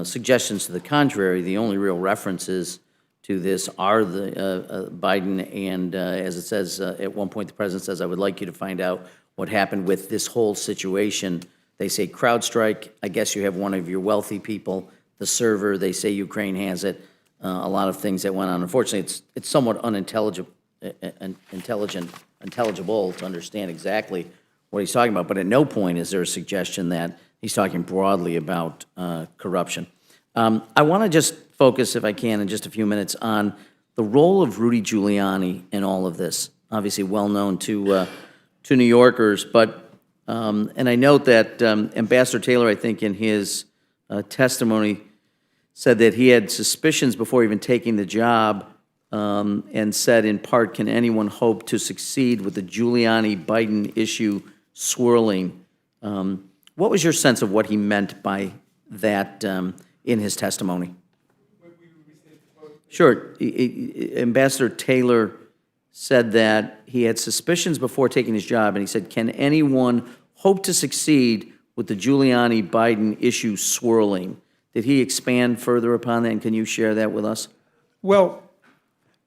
suggestions to the contrary, the only real references to this are the Biden, and as it says, at one point the president says, I would like you to find out what happened with this whole situation. They say CrowdStrike, I guess you have one of your wealthy people, the server, they say Ukraine has it, a lot of things that went on. Unfortunately, it's somewhat unintelligible to understand exactly what he's talking about, but at no point is there a suggestion that he's talking broadly about corruption. I want to just focus, if I can, in just a few minutes on the role of Rudy Giuliani in all of this. Obviously well known to to New Yorkers, but, and I note that Ambassador Taylor, I think in his testimony, said that he had suspicions before even taking the job, and said in part, can anyone hope to succeed with the Giuliani-Biden issue swirling? What was your sense of what he meant by that in his testimony? Sure. Ambassador Taylor said that he had suspicions before taking his job, and he said, can anyone hope to succeed with the Giuliani-Biden issue swirling? Did he expand further upon that, and can you share that with us? Well,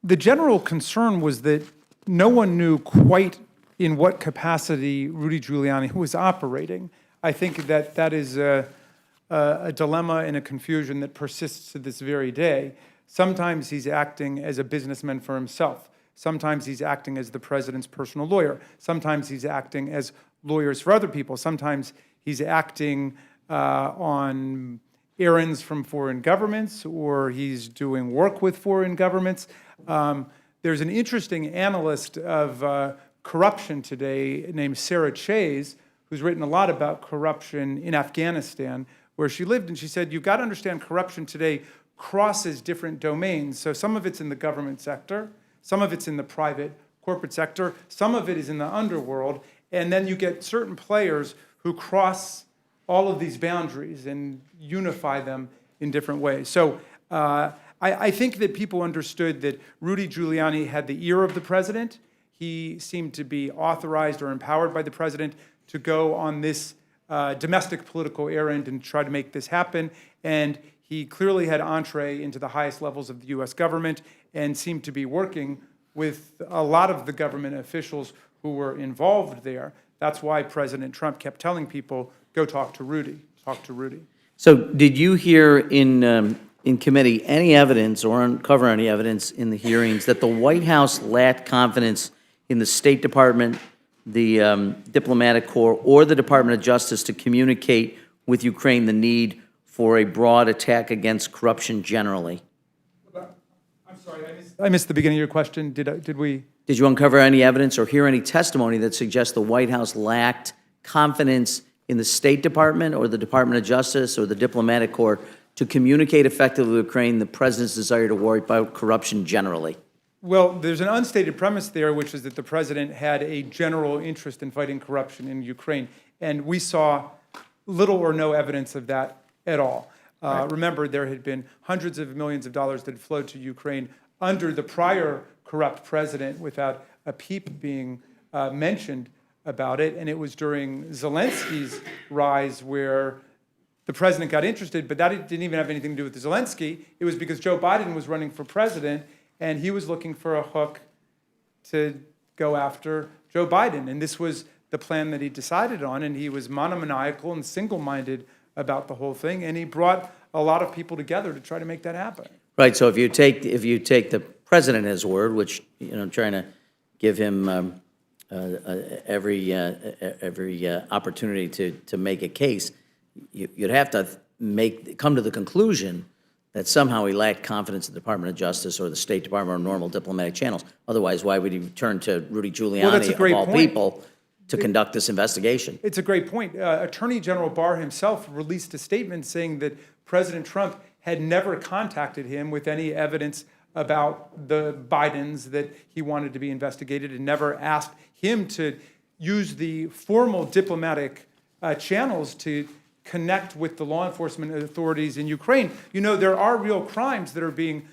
the general concern was that no one knew quite in what capacity Rudy Giuliani was operating. I think that that is a dilemma and a confusion that persists to this very day. Sometimes he's acting as a businessman for himself. Sometimes he's acting as the president's personal lawyer. Sometimes he's acting as lawyers for other people. Sometimes he's acting on errands from foreign governments, or he's doing work with foreign governments. There's an interesting analyst of corruption today named H.Res, who's written a lot about corruption in Afghanistan, where she lived, and she said, you've got to understand corruption today crosses different domains. So some of it's in the government sector, some of it's in the private corporate sector, some of it is in the underworld, and then you get certain players who cross all of these boundaries and unify them in different ways. So I think that people understood that Rudy Giuliani had the ear of the president. He seemed to be authorized or empowered by the president to go on this domestic political errand and try to make this happen. And he clearly had entree into the highest levels of the U.S. government and seemed to be working with a lot of the government officials who were involved there. That's why President Trump kept telling people, go talk to Rudy, talk to Rudy. So did you hear in committee any evidence or uncover any evidence in the hearings that the White House lacked confidence in the State Department, the diplomatic corps, or the Department of Justice to communicate with Ukraine the need for a broad attack against corruption generally? I'm sorry, I missed the beginning of your question. Did we? Did you uncover any evidence or hear any testimony that suggests the White House lacked confidence in the State Department or the Department of Justice or the diplomatic corps to communicate effectively with Ukraine the president's desire to worry about corruption generally? Well, there's an unstated premise there, which is that the president had a general interest in fighting corruption in Ukraine, and we saw little or no evidence of that at all. Remember, there had been hundreds of millions of dollars that had flowed to Ukraine under the prior corrupt president without a peep being mentioned about it, and it was during Zelensky's rise where the president got interested, but that didn't even have anything to do with Zelensky. It was because Joe Biden was running for president, and he was looking for a hook to go after Joe Biden. And this was the plan that he decided on, and he was monomaniacal and single-minded about the whole thing, and he brought a lot of people together to try to make that happen. Right, so if you take the president at his word, which, you know, trying to give him every opportunity to make a case, you'd have to come to the conclusion that somehow he lacked confidence in the Department of Justice or the State Department or normal diplomatic channels. Otherwise, why would he turn to Rudy Giuliani, of all people, to conduct this investigation? It's a great point. Attorney General Barr himself released a statement saying that President Trump had never contacted him with any evidence about the Bidens that he wanted to be investigated, and never asked him to use the formal diplomatic channels to connect with the law enforcement authorities in Ukraine. You know, there are real crimes that are being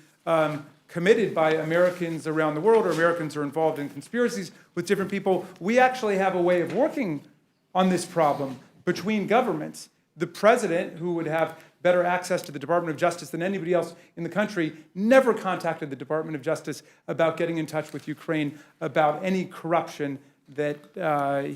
committed by Americans around the world, or Americans are involved in conspiracies with different people. We actually have a way of working on this problem between governments. The president, who would have better access to the Department of Justice than anybody else in the country, never contacted the Department of Justice about getting in touch with Ukraine about any corruption that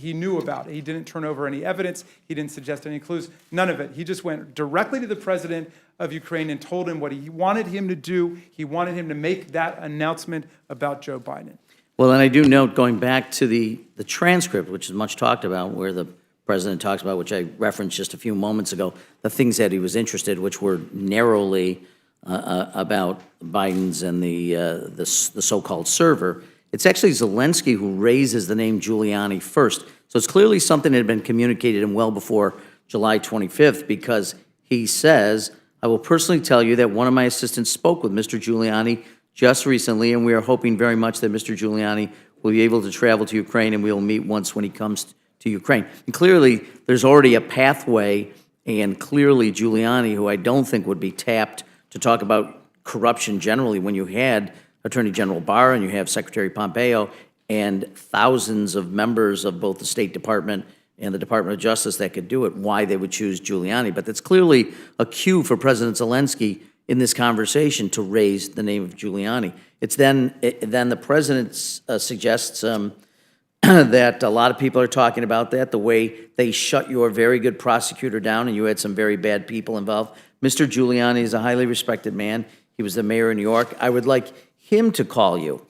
he knew about. He didn't turn over any evidence. He didn't suggest any clues. None of it. He just went directly to the president of Ukraine and told him what he wanted him to do. He wanted him to make that announcement about Joe Biden. Well, and I do note, going back to the transcript, which is much talked about, where the president talks about, which I referenced just a few moments ago, the things that he was interested, which were narrowly about Biden's and the so-called server. It's actually Zelensky who raises the name Giuliani first. So it's clearly something that had been communicated to him well before July 25th, because he says, I will personally tell you that one of my assistants spoke with Mr. Giuliani just recently, and we are hoping very much that Mr. Giuliani will be able to travel to Ukraine, and we will meet once when he comes to Ukraine. And clearly, there's already a pathway, and clearly Giuliani, who I don't think would be tapped to talk about corruption generally, when you had Attorney General Barr and you have Secretary Pompeo and thousands of members of both the State Department and the Department of Justice that could do it, why they would choose Giuliani. But that's clearly a cue for President Zelensky in this conversation to raise the name of Giuliani. It's then the president suggests that a lot of people are talking about that, the way they shut your very good prosecutor down and you had some very bad people involved. Mr. Giuliani is a highly respected man. He was the mayor of New York. I would like him to call you.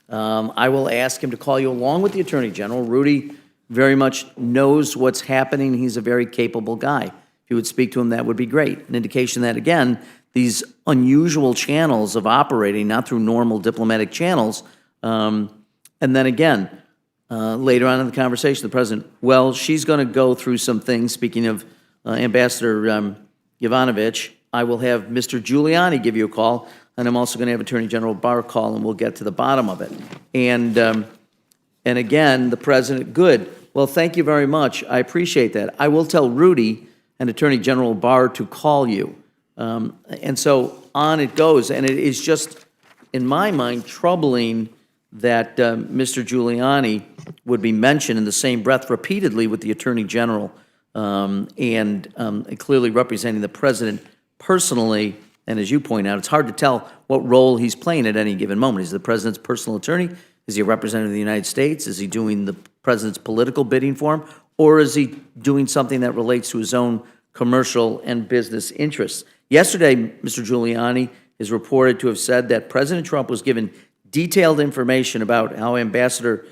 I will ask him to call you along with the Attorney General. Rudy very much knows what's happening. He's a very capable guy. If you would speak to him, that would be great. An indication that, again, these unusual channels of operating, not through normal diplomatic channels. And then again, later on in the conversation, the president, well, she's going to go through some things. Speaking of Ambassador Yovanovitch, I will have Mr. Giuliani give you a call, and I'm also going to have Attorney General Barr call, and we'll get to the bottom of it. And again, the president, good. Well, thank you very much. I appreciate that. I will tell Rudy and Attorney General Barr to call you. And so on it goes. And it is just, in my mind, troubling that Mr. Giuliani would be mentioned in the same breath repeatedly with the Attorney General and clearly representing the president personally. And as you point out, it's hard to tell what role he's playing at any given moment. Is he the president's personal attorney? Is he a representative of the United States? Is he doing the president's political bidding for him? Or is he doing something that relates to his own commercial and business interests? Yesterday, Mr. Giuliani is reported to have said that President Trump was given detailed information about how Ambassador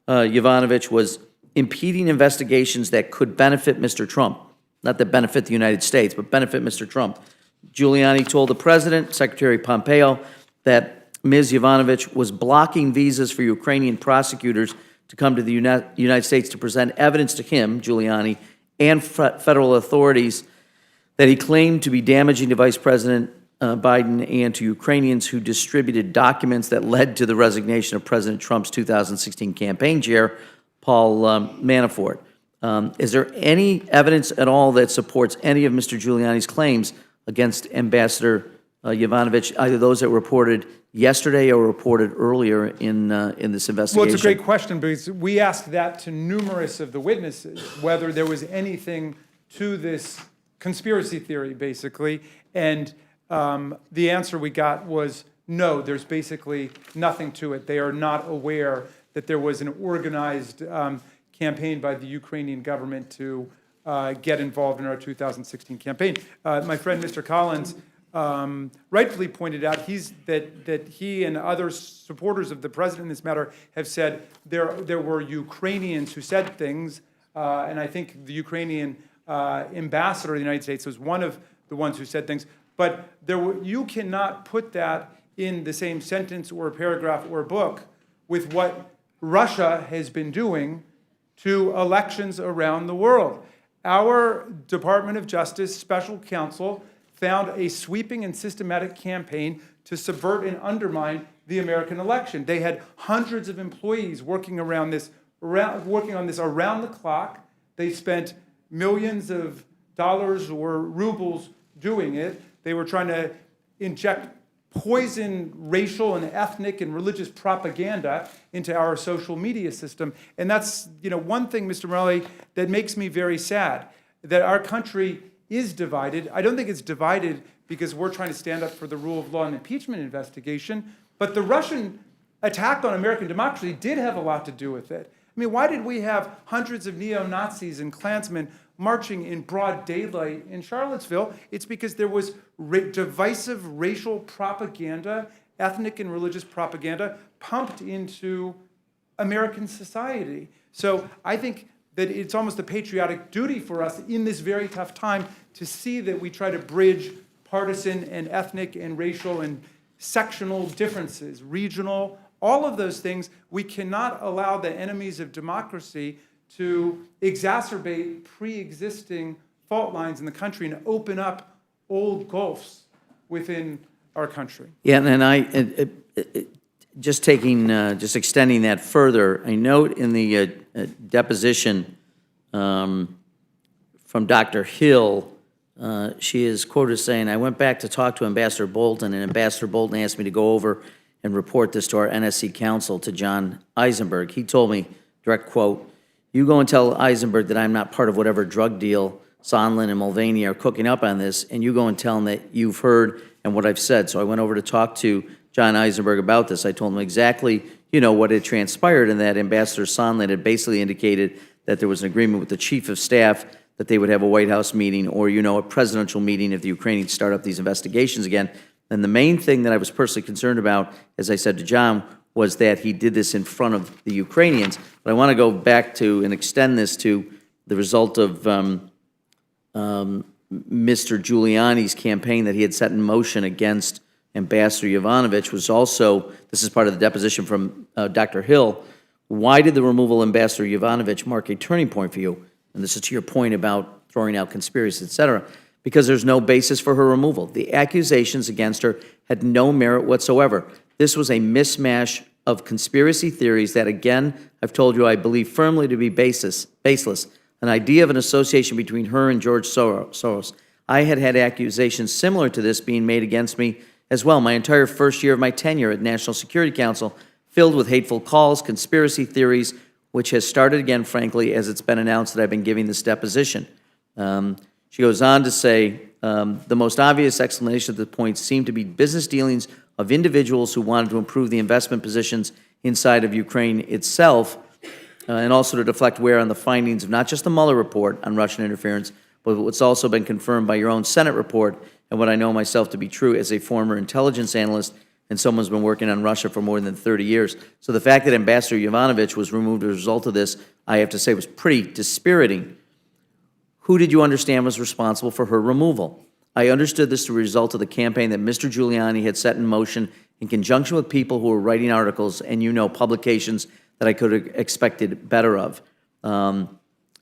Yovanovitch was impeding investigations that could benefit Mr. Trump. Not that benefit the United States, but benefit Mr. Trump. Giuliani told the president, Secretary Pompeo, that Ms. Yovanovitch was blocking visas for Ukrainian prosecutors to come to the United States to present evidence to him, Giuliani, and federal authorities that he claimed to be damaging to Vice President Biden and to Ukrainians who distributed documents that led to the resignation of President Trump's 2016 campaign chair, Paul Manafort. Is there any evidence at all that supports any of Mr. Giuliani's claims against Ambassador Yovanovitch, either those that were reported yesterday or reported earlier in this investigation? Well, it's a great question, because we asked that to numerous of the witnesses, whether there was anything to this conspiracy theory, basically. And the answer we got was no, there's basically nothing to it. They are not aware that there was an organized campaign by the Ukrainian government to get involved in our 2016 campaign. My friend, Mr. Collins, rightfully pointed out that he and other supporters of the president in this matter have said there were Ukrainians who said things, and I think the Ukrainian ambassador of the United States was one of the ones who said things, but you cannot put that in the same sentence or paragraph or book with what Russia has been doing to elections around the world. Our Department of Justice special counsel found a sweeping and systematic campaign to subvert and undermine the American election. They had hundreds of employees working on this around the clock. They spent millions of dollars or rubles doing it. They were trying to inject poison racial and ethnic and religious propaganda into our social media system. And that's, one thing, Mr. Morelli, that makes me very sad, that our country is divided. I don't think it's divided because we're trying to stand up for the rule of law and impeachment investigation, but the Russian attack on American democracy did have a lot to do with it. I mean, why did we have hundreds of neo-Nazis and Klansmen marching in broad daylight in Charlottesville? It's because there was divisive racial propaganda, ethnic and religious propaganda pumped into American society. So I think that it's almost a patriotic duty for us in this very tough time to see that we try to bridge partisan and ethnic and racial and sectional differences, regional, All of those things, we cannot allow the enemies of democracy to exacerbate pre-existing fault lines in the country and open up old gulfs within our country. Yeah, and just extending that further, I note in the deposition from Dr. Hill, she is quoted as saying, "I went back to talk to Ambassador Bolton, and Ambassador Bolton asked me to go over and report this to our NSC counsel, to John Eisenberg. He told me, direct quote, 'You go and tell Eisenberg that I'm not part of whatever drug deal Sondland and Mulvaney are cooking up on this, and you go and tell him that you've heard and what I've said.' So I went over to talk to John Eisenberg about this. I told him exactly, what had transpired, and that Ambassador Sondland had basically indicated that there was an agreement with the Chief of Staff that they would have a White House meeting or, a presidential meeting if the Ukrainians start up these investigations again. And the main thing that I was personally concerned about, as I said to John, was that he did this in front of the Ukrainians. But I want to go back to and extend this to the result of Mr. Giuliani's campaign that he had set in motion against Ambassador Yovanovitch was also, this is part of the deposition from Dr. Hill. Why did the removal of Ambassador Yovanovitch mark a turning point for you? And this is to your point about throwing out conspiracies, et cetera. Because there's no basis for her removal. The accusations against her had no merit whatsoever. This was a mismatch of conspiracy theories that, again, I've told you I believe firmly to be baseless. An idea of an association between her and George Soros. I had had accusations similar to this being made against me as well. My entire first year of my tenure at National Security Council filled with hateful calls, conspiracy theories, which has started again, frankly, as it's been announced that I've been giving this deposition. She goes on to say, the most obvious explanation of the point seemed to be business dealings of individuals who wanted to improve the investment positions inside of Ukraine itself, and also to deflect wear on the findings of not just the Mueller report on Russian interference, but what's also been confirmed by your own Senate report, and what I know myself to be true as a former intelligence analyst and someone who's been working on Russia for more than 30 years. So the fact that Ambassador Yovanovitch was removed as a result of this, I have to say, was pretty dispiriting. Who did you understand was responsible for her removal? I understood this as a result of the campaign that Mr. Giuliani had set in motion in conjunction with people who were writing articles and, publications that I could have expected better of.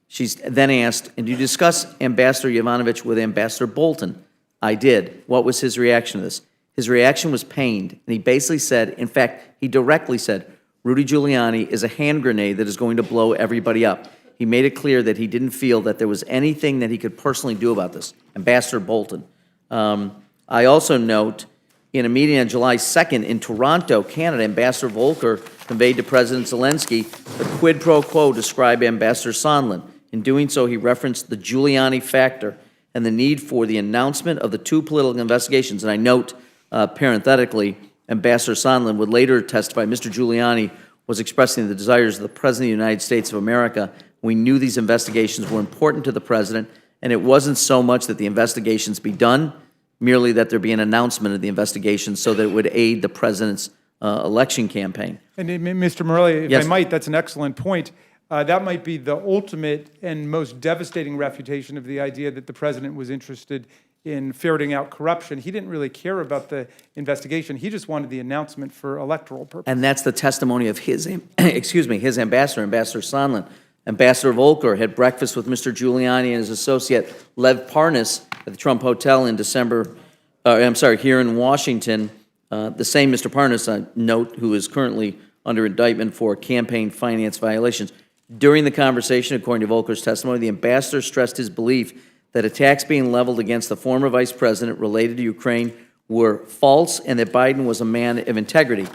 She's then asked, and did you discuss Ambassador Yovanovitch with Ambassador Bolton? I did. What was his reaction to this? His reaction was pained, and he basically said, in fact, he directly said, Rudy Giuliani is a hand grenade that is going to blow everybody up. He made it clear that he didn't feel that there was anything that he could personally do about this. Ambassador Bolton. I also note, in a meeting on July 2nd in Toronto, Canada, Ambassador Volker conveyed to President Zelensky the quid pro quo described Ambassador Sondland. In doing so, he referenced the Giuliani factor and the need for the announcement of the two political investigations. And I note, parenthetically, Ambassador Sondland would later testify Mr. Giuliani was expressing the desires of the President of the United States of America. We knew these investigations were important to the President, and it wasn't so much that the investigations be done, merely that there be an announcement of the investigation so that it would aid the President's election campaign. And Mr. Morelli, if Yes. I might, that's an excellent point. That might be the ultimate and most devastating refutation of the idea that the President was interested in ferreting out corruption. He didn't really care about the investigation. He just wanted the announcement for electoral purposes. And that's the testimony of his, his ambassador, Ambassador Sondland. Ambassador Volker had breakfast with Mr. Giuliani and his associate Lev Parnas at the Trump Hotel in here in Washington. The same Mr. Parnas, I note, who is currently under indictment for campaign finance violations. During the conversation, according to Volker's testimony, the ambassador stressed his belief that attacks being leveled against the former vice president related to Ukraine were false and that Biden was a man of integrity.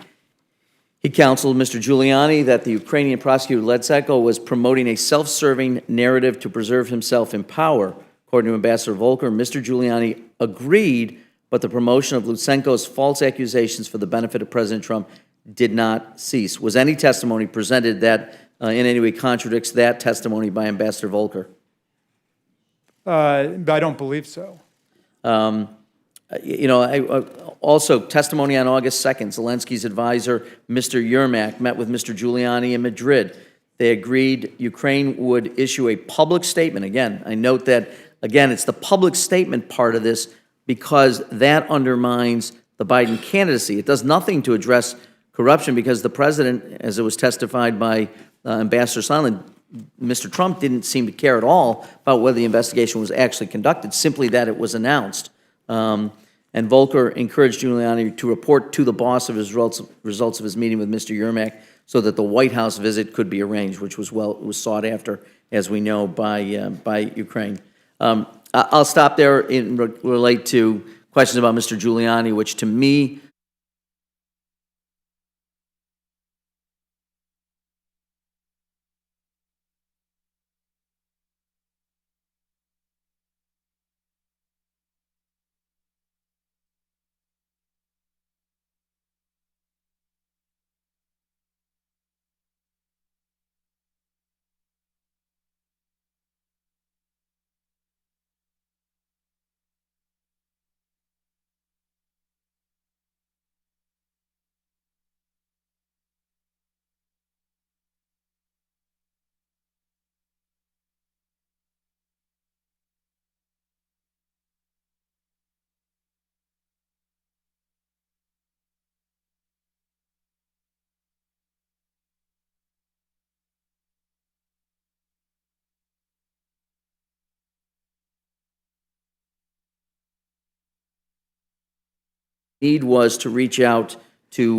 He counseled Mr. Giuliani that the Ukrainian prosecutor Lutsenko was promoting a self-serving narrative to preserve himself in power. According to Ambassador Volker, Mr. Giuliani agreed, but the promotion of Lutsenko's false accusations for the benefit of President Trump did not cease. Was any testimony presented that in any way contradicts that testimony by Ambassador Volker? I don't believe so. Also, testimony on August 2nd, Zelensky's advisor, Mr. Yermak, met with Mr. Giuliani in Madrid. They agreed Ukraine would issue a public statement. Again, I note that, it's the public statement part of this because that undermines the Biden candidacy. It does nothing to address corruption because the president, as it was testified by Ambassador Sondland, Mr. Trump didn't seem to care at all about whether the investigation was actually conducted, simply that it was announced. And Volker encouraged Giuliani to report to the boss of his results of his meeting with Mr. Yermak so that the White House visit could be arranged, which was was sought after, as we know, by Ukraine. I'll stop there and relate to questions about Mr. Giuliani, which to me need was to reach out to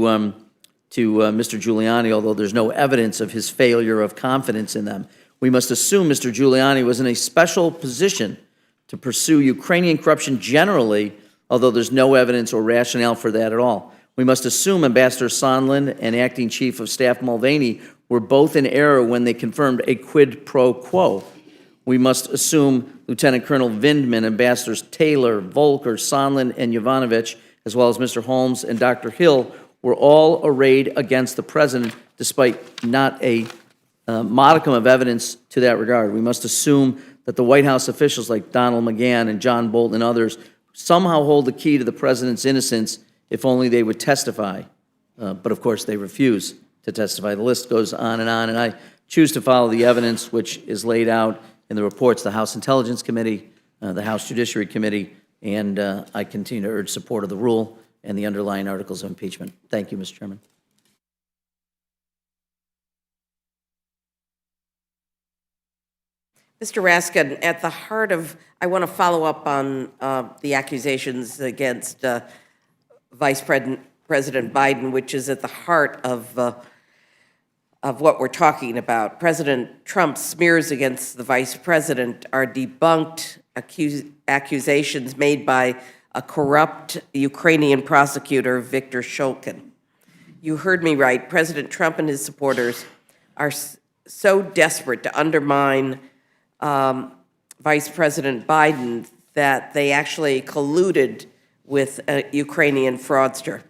Mr. Giuliani, although there's no evidence of his failure of confidence in them. We must assume Mr. Giuliani was in a special position to pursue Ukrainian corruption generally, although there's no evidence or rationale for that at all. We must assume Ambassador Sondland and Acting Chief of Staff Mulvaney were both in error when they confirmed a quid pro quo. We must assume Lieutenant Colonel Vindman, Ambassadors Taylor, Volker, Sondland, and Yovanovitch, as well as Mr. Holmes and Dr. Hill, were all arrayed against the president despite not a modicum of evidence to that regard. We must assume that the White House officials like Donald McGahn and John Bolton and others somehow hold the key to the president's innocence if only they would testify. But of course, they refuse to testify. The list goes on, and I choose to follow the evidence which is laid out in the reports of the House Intelligence Committee, the House Judiciary Committee, and I continue to urge support of the rule and the underlying articles of impeachment. Thank you, Mr. Chairman. Mr. Raskin, at the heart of, I want to follow up on the accusations against Vice President Biden, which is at the heart of what we're talking about. President Trump's smears against the vice president are debunked accusations made by a corrupt Ukrainian prosecutor, Viktor Shokin. You heard me right. President Trump and his supporters are so desperate to undermine Vice President Biden that they actually colluded with a Ukrainian fraudster.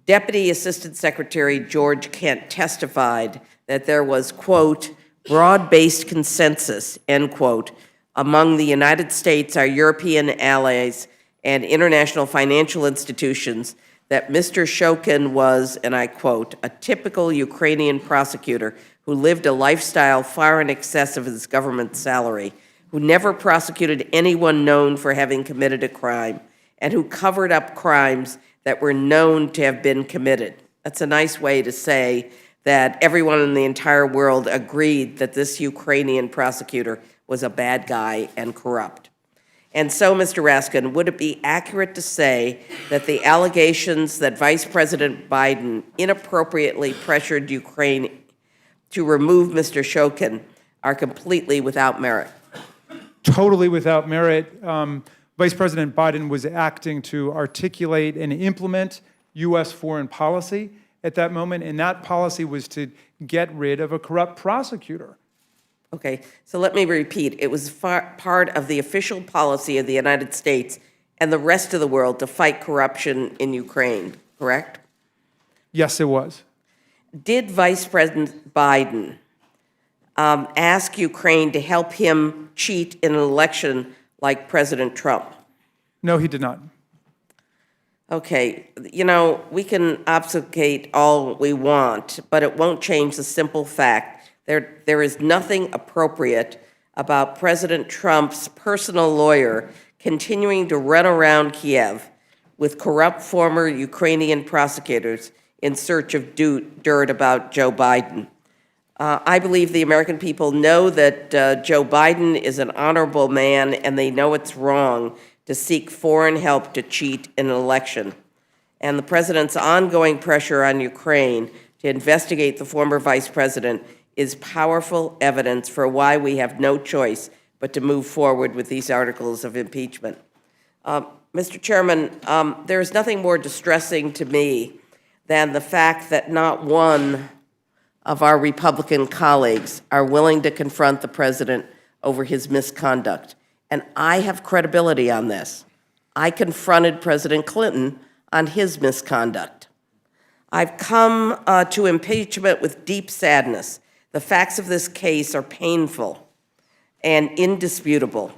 Deputy Assistant Secretary George Kent testified that there was, quote, broad-based consensus, end quote, among the United States, our European allies, and international financial institutions that Mr. Shokin was, and I quote, a typical Ukrainian prosecutor who lived a lifestyle far in excess of his government salary, who never prosecuted anyone known for having committed a crime, and who covered up crimes that were known to have been committed. That's a nice way to say that everyone in the entire world agreed that this Ukrainian prosecutor was a bad guy and corrupt. And so, Mr. Raskin, would it be accurate to say that the allegations that Vice President Biden inappropriately pressured Ukraine to remove Mr. Shokin are completely without merit? Totally without merit. Vice President Biden was acting to articulate and implement U.S. foreign policy at that moment, and that policy was to get rid of a corrupt prosecutor. Okay, so let me repeat. It was part of the official policy of the United States and the rest of the world to fight corruption in Ukraine, correct? Yes, it was. Did Vice President Biden ask Ukraine to help him cheat in an election like President Trump? No, he did not. Okay, you know, we can obfuscate all we want, but it won't change the simple fact there is nothing appropriate about President Trump's personal lawyer continuing to run around Kiev with corrupt former Ukrainian prosecutors in search of dirt about Joe Biden. I believe the American people know that Joe Biden is an honorable man, and they know it's wrong to seek foreign help to cheat in an election. And the president's ongoing pressure on Ukraine to investigate the former vice president is powerful evidence for why we have no choice but to move forward with these articles of impeachment. Mr. Chairman, there is nothing more distressing to me than the fact that not one of our Republican colleagues are willing to confront the president over his misconduct. And I have credibility on this. I confronted President Clinton on his misconduct. I've come to impeachment with deep sadness. The facts of this case are painful and indisputable.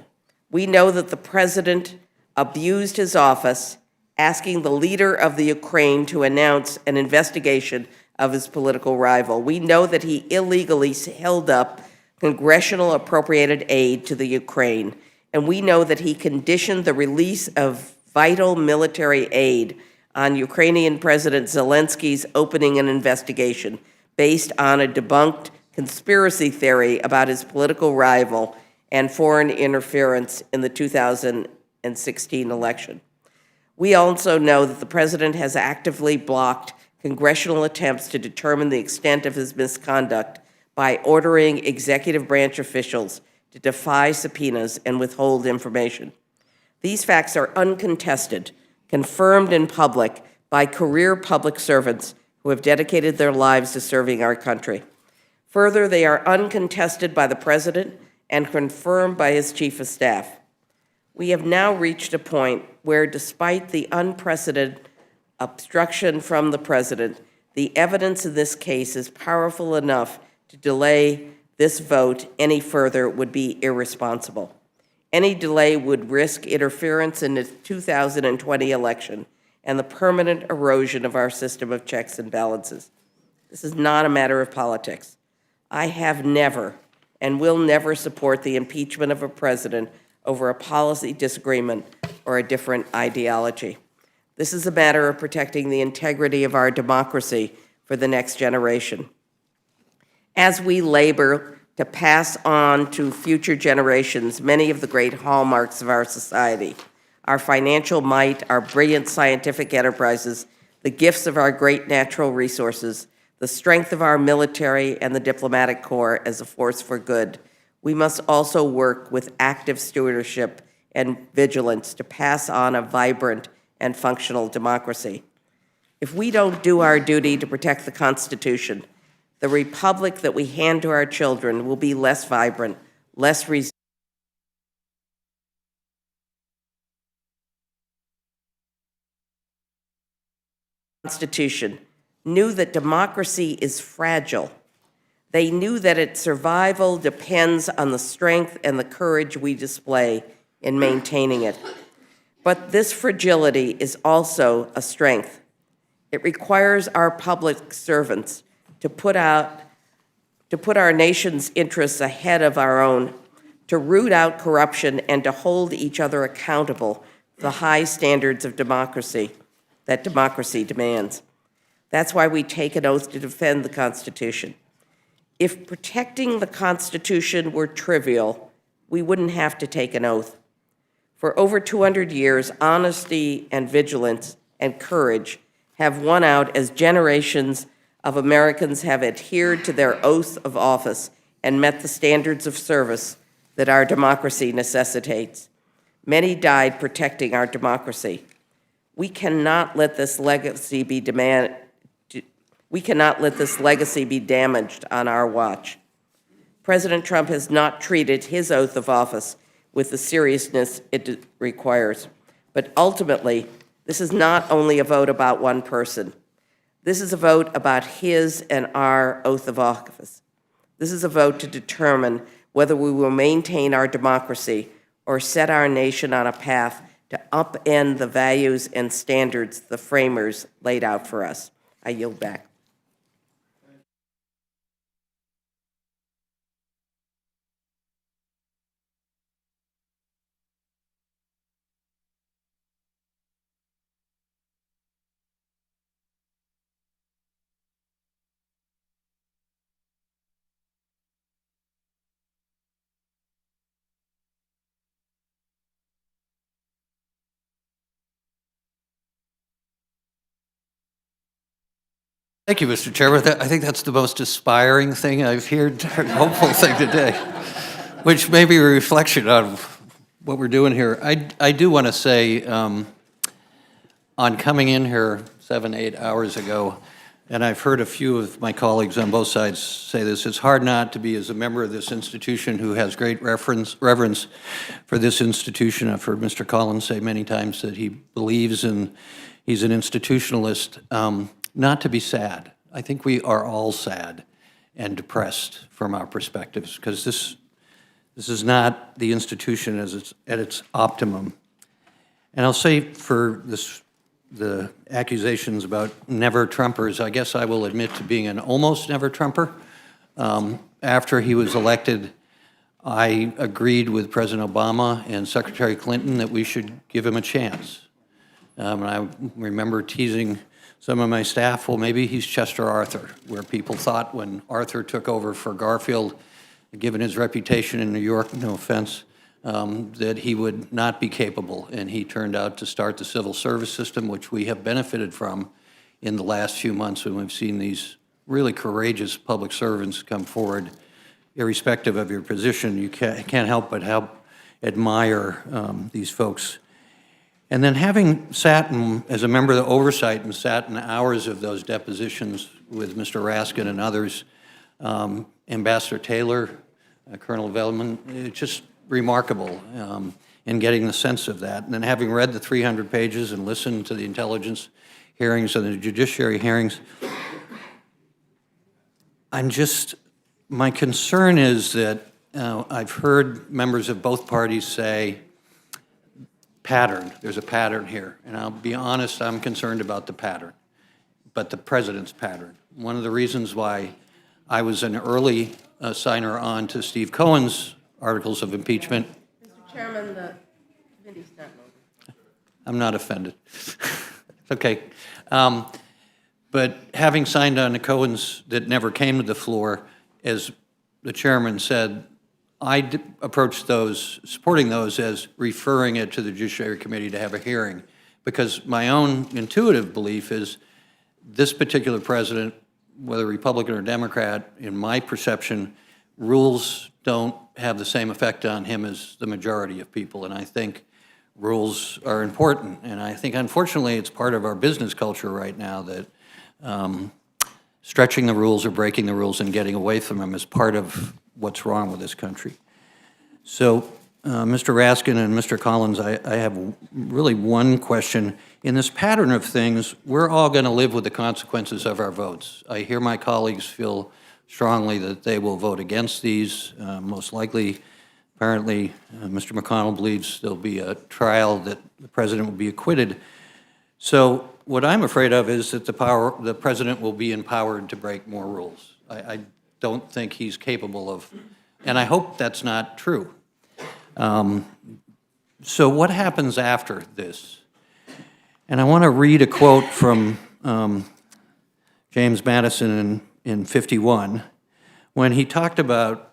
We know that the president abused his office, asking the leader of the Ukraine to announce an investigation of his political rival. We know that he illegally held up congressional appropriated aid to the Ukraine, and we know that he conditioned the release of vital military aid on Ukrainian President Zelensky's opening an investigation based on a debunked conspiracy theory about his political rival and foreign interference in the 2016 election. We also know that the president has actively blocked congressional attempts to determine the extent of his misconduct by ordering executive branch officials to defy subpoenas and withhold information. These facts are uncontested, confirmed in public by career public servants who have dedicated their lives to serving our country. Further, they are uncontested by the president and confirmed by his chief of staff. We have now reached a point where, despite the unprecedented obstruction from the president, the evidence in this case is powerful enough to delay this vote any further would be irresponsible. Any delay would risk interference in the 2020 election and the permanent erosion of our system of checks and balances. This is not a matter of politics. I have never and will never support the impeachment of a president over a policy disagreement or a different ideology. This is a matter of protecting the integrity of our democracy for the next generation. As we labor to pass on to future generations many of the great hallmarks of our society, our financial might, our brilliant scientific enterprises, the gifts of our great natural resources, the strength of our military and the diplomatic corps as a force for good, we must also work with active stewardship and vigilance to pass on a vibrant and functional democracy. If we don't do our duty to protect the Constitution, the republic that we hand to our children will be less vibrant, less resilient. Constitution knew that democracy is fragile. They knew that its survival depends on the strength and the courage we display in maintaining it. But this fragility is also a strength. It requires our public servants to put our nation's interests ahead of our own, to root out corruption and to hold each other accountable for the high standards of democracy that democracy demands. That's why we take an oath to defend the Constitution. If protecting the Constitution were trivial, we wouldn't have to take an oath. For over 200 years, honesty and vigilance and courage have won out as generations of Americans have adhered to their oath of office and met the standards of service that our democracy necessitates. Many died protecting our democracy. We cannot let this legacy be damaged on our watch. President Trump has not treated his oath of office with the seriousness it requires. But ultimately, this is not only a vote about one person. This is a vote about his and our oath of office. This is a vote to determine whether we will maintain our democracy or set our nation on a path to upend the values and standards the framers laid out for us. I yield back. Thank you, Mr. Chairman. I think that's the most aspiring thing I've heard, hopeful thing today, which may be a reflection of what we're doing here. I do want to say, on coming in here 7-8 hours ago, and I've heard a few of my colleagues on both sides say this, it's hard not to be, as a member of this institution who has great reverence for this institution. I've heard Mr. Collins say many times that he believes in, he's an institutionalist, not to be sad. I think we are all sad and depressed from our perspectives, because this is not the institution as it's at its optimum. And I'll say for the accusations about never Trumpers, I guess I will admit to being an almost never Trumper. After he was elected, I agreed with President Obama and Secretary Clinton that we should give him a chance. And I remember teasing some of my staff, well, maybe he's Chester Arthur, where people thought when Arthur took over for Garfield, given his reputation in New York, no offense, that he would not be capable. And he turned out to start the civil service system, which we have benefited from in the last few months when we've seen these really courageous public servants come forward, irrespective of your position. You can't help but admire these folks. And then having sat as a member of the oversight and sat in hours of those depositions with Mr. Raskin and others, Ambassador Taylor, Colonel Velleman, it's just remarkable in getting the sense of that. And then having read the 300 pages and listened to the intelligence hearings and the judiciary hearings, my concern is that I've heard members of both parties say, there's a pattern here. And I'll be honest, I'm concerned about the pattern, but the president's pattern. One of the reasons why I was an early signer on to Steve Cohen's articles of impeachment. Mr. Chairman, the committee's not over. I'm not offended. Okay. But having signed on to Cohen's that never came to the floor, as the chairman said, I approached supporting those as referring it to the Judiciary Committee to have a hearing, because my own intuitive belief is this particular president, whether Republican or Democrat, in my perception, rules don't have the same effect on him as the majority of people, and I think rules are important. And I think, unfortunately, it's part of our business culture right now that stretching the rules or breaking the rules and getting away from them is part of what's wrong with this country. So, Mr. Raskin and Mr. Collins, I have really one question. In this pattern of things, we're all going to live with the consequences of our votes. I hear my colleagues feel strongly that they will vote against these. Most likely, apparently, Mr. McConnell believes there'll be a trial that the president will be acquitted. So what I'm afraid of is that the president will be empowered to break more rules. I don't think he's capable of, and I hope that's not true. So what happens after this? And I want to read a quote from James Madison in 51, when he talked about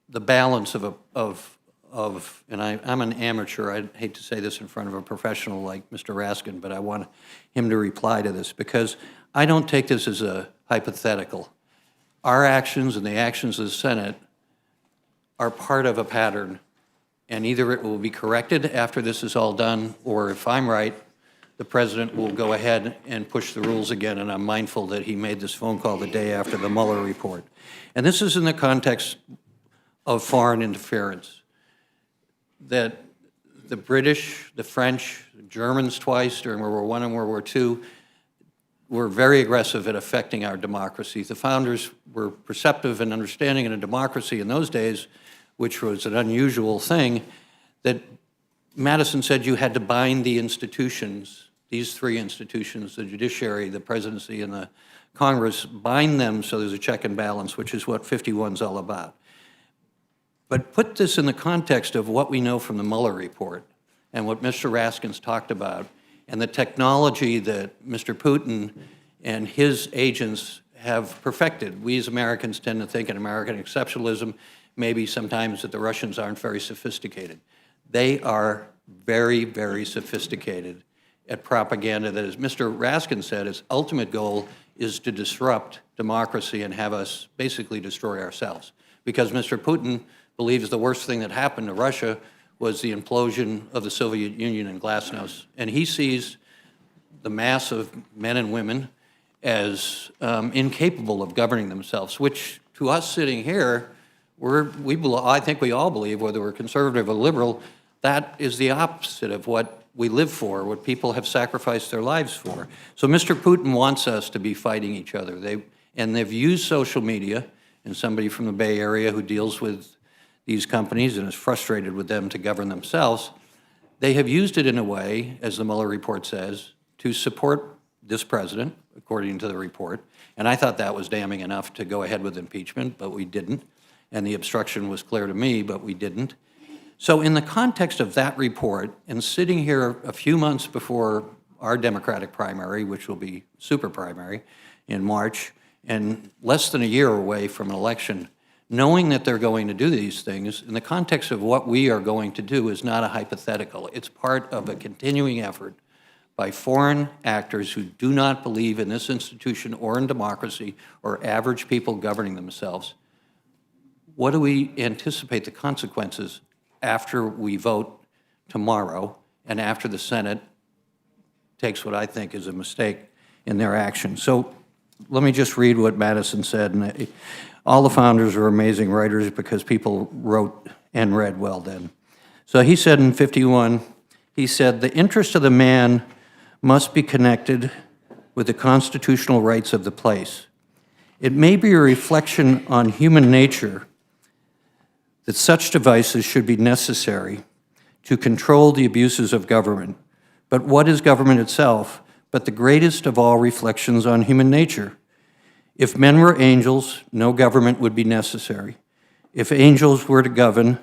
the balance of and I'm an amateur, I hate to say this in front of a professional like Mr. Raskin, but I want him to reply to this, because I don't take this as a hypothetical. Our actions and the actions of the Senate are part of a pattern, and either it will be corrected after this is all done, or if I'm right, the president will go ahead and push the rules again, and I'm mindful that he made this phone call the day after the Mueller report. And this is in the context of foreign interference, that the British, the French, the Germans twice during World War I and World War II were very aggressive at affecting our democracy. The founders were perceptive and understanding in a democracy in those days, which was an unusual thing, that Madison said you had to bind the institutions, these three institutions, the judiciary, the presidency, and the Congress, bind them so there's a check and balance, which is what 51's all about. But put this in the context of what we know from the Mueller report and what Mr. Raskin's talked about, and the technology that Mr. Putin and his agents have perfected. We as Americans tend to think in American exceptionalism, maybe sometimes that the Russians aren't very sophisticated. They are very, very sophisticated at propaganda that, as Mr. Raskin said, its ultimate goal is to disrupt democracy and have us basically destroy ourselves. Because Mr. Putin believes the worst thing that happened to Russia was the implosion of the Soviet Union and glasnost. And he sees the mass of men and women as incapable of governing themselves, which to us sitting here, I think we all believe, whether we're conservative or liberal, that is the opposite of what we live for, what people have sacrificed their lives for. So Mr. Putin wants us to be fighting each other. They've used social media, and somebody from the Bay Area who deals with these companies and is frustrated with them to govern themselves, they have used it in a way, as the Mueller report says, to support this president, according to the report. And I thought that was damning enough to go ahead with impeachment, but we didn't. And the obstruction was clear to me, but we didn't. So in the context of that report, and sitting here a few months before our Democratic primary, which will be super primary in March, and less than a year away from an election, knowing that they're going to do these things, in the context of what we are going to do is not a hypothetical. It's part of a continuing effort by foreign actors who do not believe in this institution or in democracy or average people governing themselves. What do we anticipate the consequences after we vote tomorrow and after the Senate takes what I think is a mistake in their action? So let me just read what Madison said. And all the founders were amazing writers because people wrote and read well then. So he said in 51, he said, "The interest of the man must be connected with the constitutional rights of the place. It may be a reflection on human nature that such devices should be necessary to control the abuses of government. But what is government itself but the greatest of all reflections on human nature? If men were angels, no government would be necessary. If angels were to govern,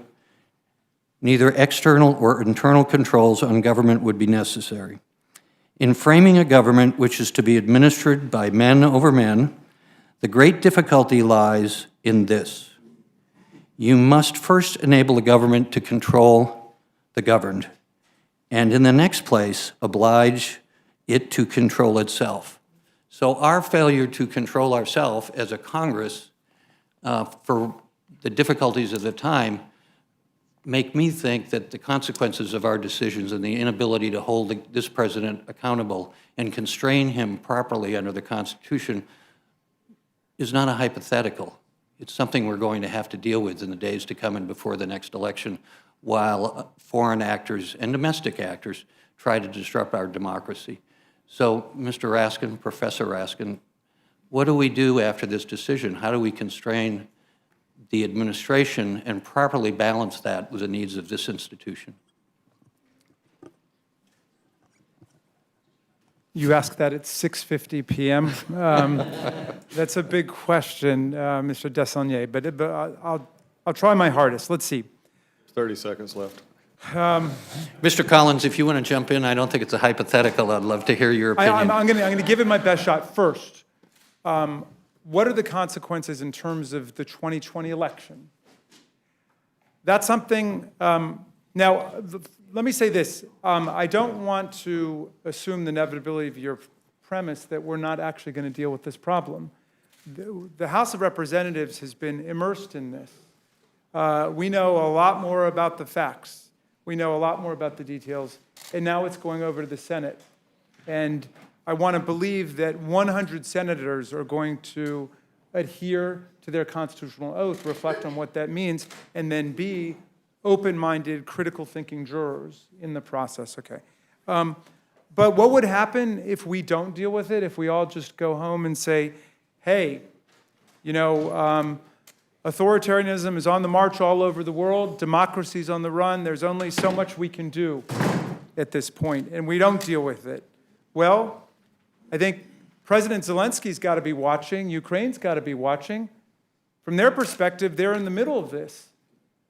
neither external or internal controls on government would be necessary. In framing a government which is to be administered by men over men, the great difficulty lies in this. You must first enable the government to control the governed, and in the next place, oblige it to control itself." So our failure to control ourselves as a Congress for the difficulties of the time make me think that the consequences of our decisions and the inability to hold this president accountable and constrain him properly under the Constitution is not a hypothetical. It's something we're going to have to deal with in the days to come and before the next election, while foreign actors and domestic actors try to disrupt our democracy. So, Mr. Raskin, Professor Raskin, what do we do after this decision? How do we constrain the administration and properly balance that with the needs of this institution? You ask that at 6:50 p.m. That's a big question, Mr. Desaulniers, but I'll try my hardest. Let's see. 30 seconds left. Mr. Collins, if you want to jump in, I don't think it's a hypothetical. I'd love to hear your opinion. I'm going to give it my best shot first. What are the consequences in terms of the 2020 election? That's something, now, let me say this. I don't want to assume the inevitability of your premise that we're not actually going to deal with this problem. The House of Representatives has been immersed in this. We know a lot more about the facts. We know a lot more about the details, and now it's going over to the Senate. And I want to believe that 100 senators are going to adhere to their constitutional oath, reflect on what that means, and then be open-minded, critical thinking jurors in the process, okay. But what would happen if we don't deal with it, if we all just go home and say, hey, you know, authoritarianism is on the march all over the world, democracy's on the run, there's only so much we can do at this point, and we don't deal with it? Well, I think President Zelensky's got to be watching, Ukraine's got to be watching. From their perspective, they're in the middle of this.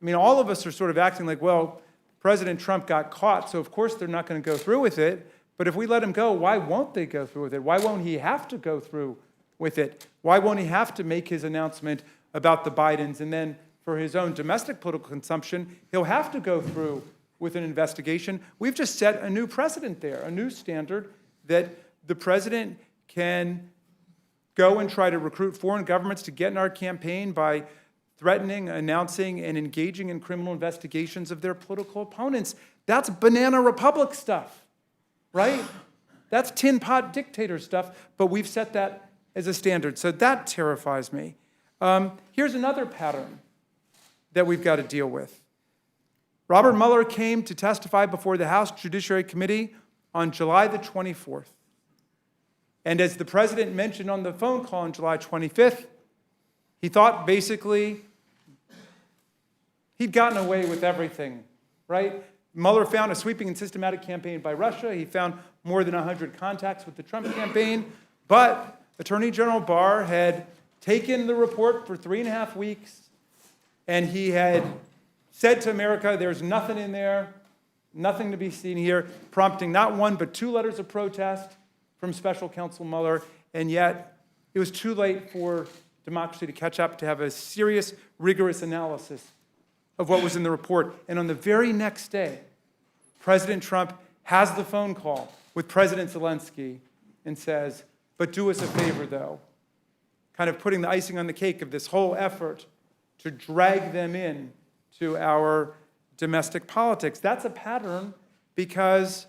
I mean, all of us are sort of acting like, well, President Trump got caught, so of course they're not going to go through with it. But if we let him go, why won't they go through with it? Why won't he have to go through with it? Why won't he have to make his announcement about the Bidens, and then for his own domestic political consumption, he'll have to go through with an investigation? We've just set a new precedent there, a new standard that the president can go and try to recruit foreign governments to get in our campaign by threatening, announcing, and engaging in criminal investigations of their political opponents. That's banana republic stuff, right? That's tin pot dictator stuff, but we've set that as a standard. So that terrifies me. Here's another pattern that we've got to deal with. Robert Mueller came to testify before the House Judiciary Committee on July the 24th. And as the president mentioned on the phone call on July 25th, he thought basically he'd gotten away with everything, right? Mueller found a sweeping and systematic campaign by Russia. He found more than 100 contacts with the Trump campaign. But Attorney General Barr had taken the report for 3.5 weeks, and he had said to America, there's nothing in there, nothing to be seen here, prompting not one but 2 letters of protest from Special Counsel Mueller, and yet it was too late for democracy to catch up, to have a serious, rigorous analysis of what was in the report. And on the very next day, President Trump has the phone call with President Zelensky and says, but do us a favor, though, kind of putting the icing on the cake of this whole effort to drag them in to our domestic politics. That's a pattern, because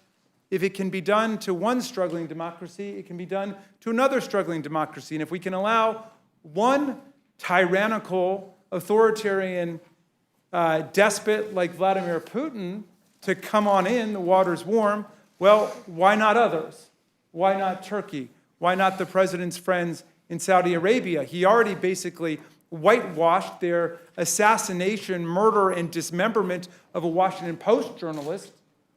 if it can be done to one struggling democracy, it can be done to another struggling democracy. And if we can allow one tyrannical, authoritarian despot like Vladimir Putin to come on in, the water's warm, well, why not others? Why not Turkey? Why not the president's friends in Saudi Arabia? He already basically whitewashed their assassination, murder, and dismemberment of a Washington Post journalist.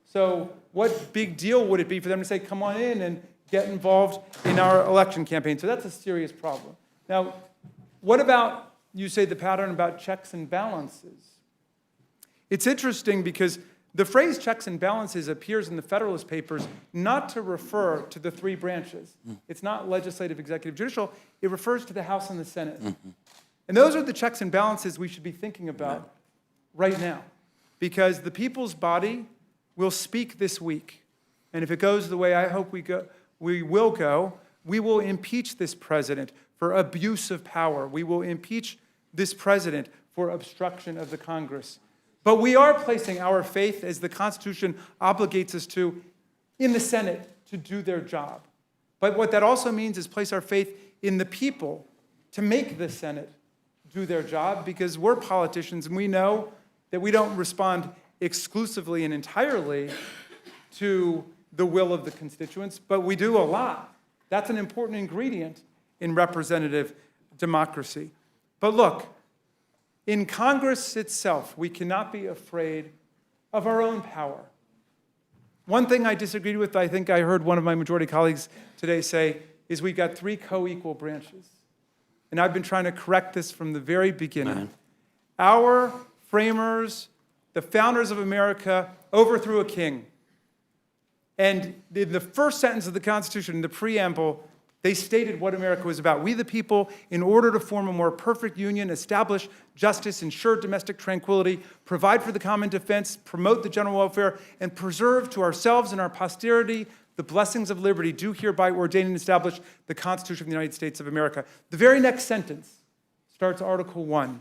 So what big deal would it be for them to say, come on in and get involved in our election campaign? So that's a serious problem. Now, what about, you say, the pattern about checks and balances? It's interesting because the phrase checks and balances appears in the Federalist Papers not to refer to the 3 branches. It's not legislative, executive, judicial. It refers to the House and the Senate. And those are the checks and balances we should be thinking about right now, because the people's body will speak this week. And if it goes the way I hope we will go, we will impeach this president for abuse of power. We will impeach this president for obstruction of the Congress. But we are placing our faith, as the Constitution obligates us to, in the Senate to do their job. But what that also means is place our faith in the people to make the Senate do their job, because we're politicians and we know that we don't respond exclusively and entirely to the will of the constituents, but we do a lot. That's an important ingredient in representative democracy. But look, in Congress itself, we cannot be afraid of our own power. One thing I disagreed with, I think I heard one of my majority colleagues today say, is we've got 3 co-equal branches. And I've been trying to correct this from the very beginning. Our framers, the founders of America, overthrew a king. And in the first sentence of the Constitution, in the preamble, they stated what America was about. We, the people, in order to form a more perfect union, establish justice, ensure domestic tranquility, provide for the common defense, promote the general welfare, and preserve to ourselves and our posterity the blessings of liberty, do hereby ordain and establish the Constitution of the United States of America. The very next sentence starts Article 1.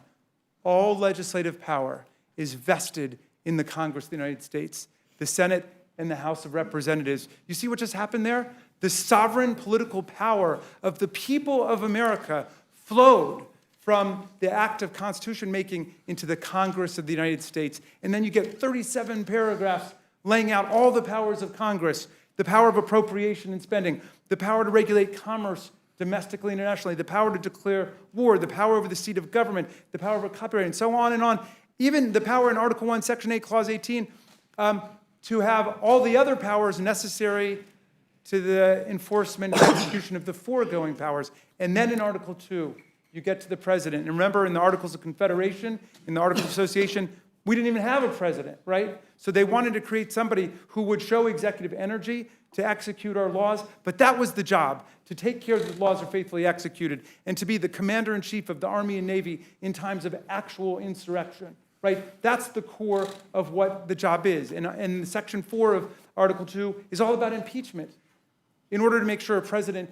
All legislative power is vested in the Congress of the United States, the Senate and the House of Representatives. You see what just happened there? The sovereign political power of the people of America flowed from the act of constitution making into the Congress of the United States. And then you get 37 paragraphs laying out all the powers of Congress: the power of appropriation and spending, the power to regulate commerce domestically and internationally, the power to declare war, the power over the seat of government, the power over copyright, and so on and on. Even the power in Article 1, Section 8, Clause 18, to have all the other powers necessary to the enforcement and execution of the foregoing powers. And then in Article 2, you get to the president. And remember, in the Articles of Confederation, in the Articles of Association, we didn't even have a president, right? So they wanted to create somebody who would show executive energy to execute our laws, but that was the job, to take care that the laws are faithfully executed and to be the commander-in-chief of the Army and Navy in times of actual insurrection, right? That's the core of what the job is. And Section 4 of Article 2 is all about impeachment in order to make sure a president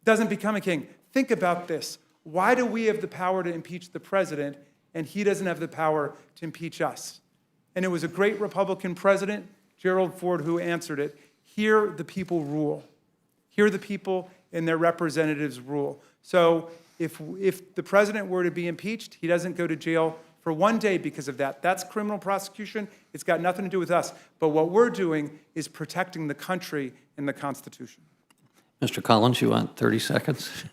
doesn't become a king. think about this. Why do we have the power to impeach the president and he doesn't have the power to impeach us? And it was a great Republican president, Gerald Ford, who answered it. Here the people rule. Here the people and their representatives rule. So if the president were to be impeached, he doesn't go to jail for 1 day because of that. That's criminal prosecution. It's got nothing to do with us. But what we're doing is protecting the country and the Constitution. Mr. Collins, you want 30 seconds?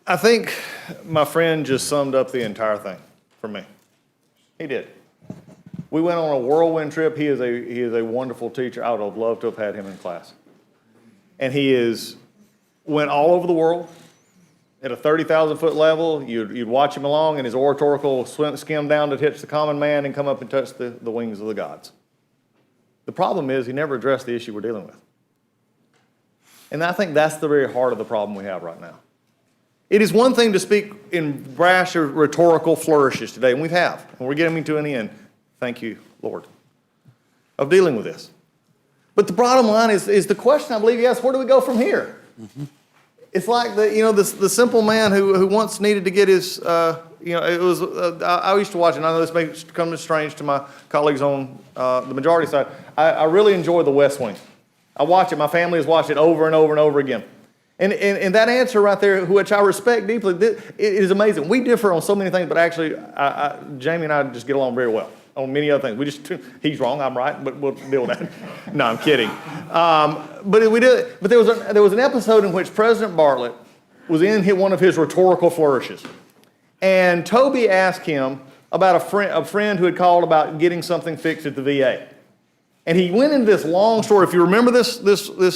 I think my friend just summed up the entire thing for me. He did. We went on a whirlwind trip. He is a wonderful teacher. I would have loved to have had him in class. And went all over the world at a 30,000-foot level. You'd watch him along, and his oratorical skim down to touch the common man and come up and touch the wings of the gods. The problem is he never addressed the issue we're dealing with. And I think that's the very heart of the problem we have right now. It is one thing to speak in brash or rhetorical flourishes today, and we have, and we're getting to an end, thank you, Lord, of dealing with this. But the bottom line is the question I believe you asked, where do we go from here? Mm-hmm. It's like the simple man who once needed to get his, it was, I used to watch it, and I know this may come as strange to my colleagues on the majority side. I really enjoy The West Wing. I watch it. My family has watched it over and over and over again. And that answer right there, which I respect deeply, it is amazing. We differ on so many things, but actually, Jamie and I just get along very well on many other things. He's wrong, I'm right, but we'll deal with that. No, I'm kidding. But there was an episode in which President Bartlett was in one of his rhetorical flourishes. And Toby asked him about a friend who had called about getting something fixed at the VA. And he went into this long story. If you remember this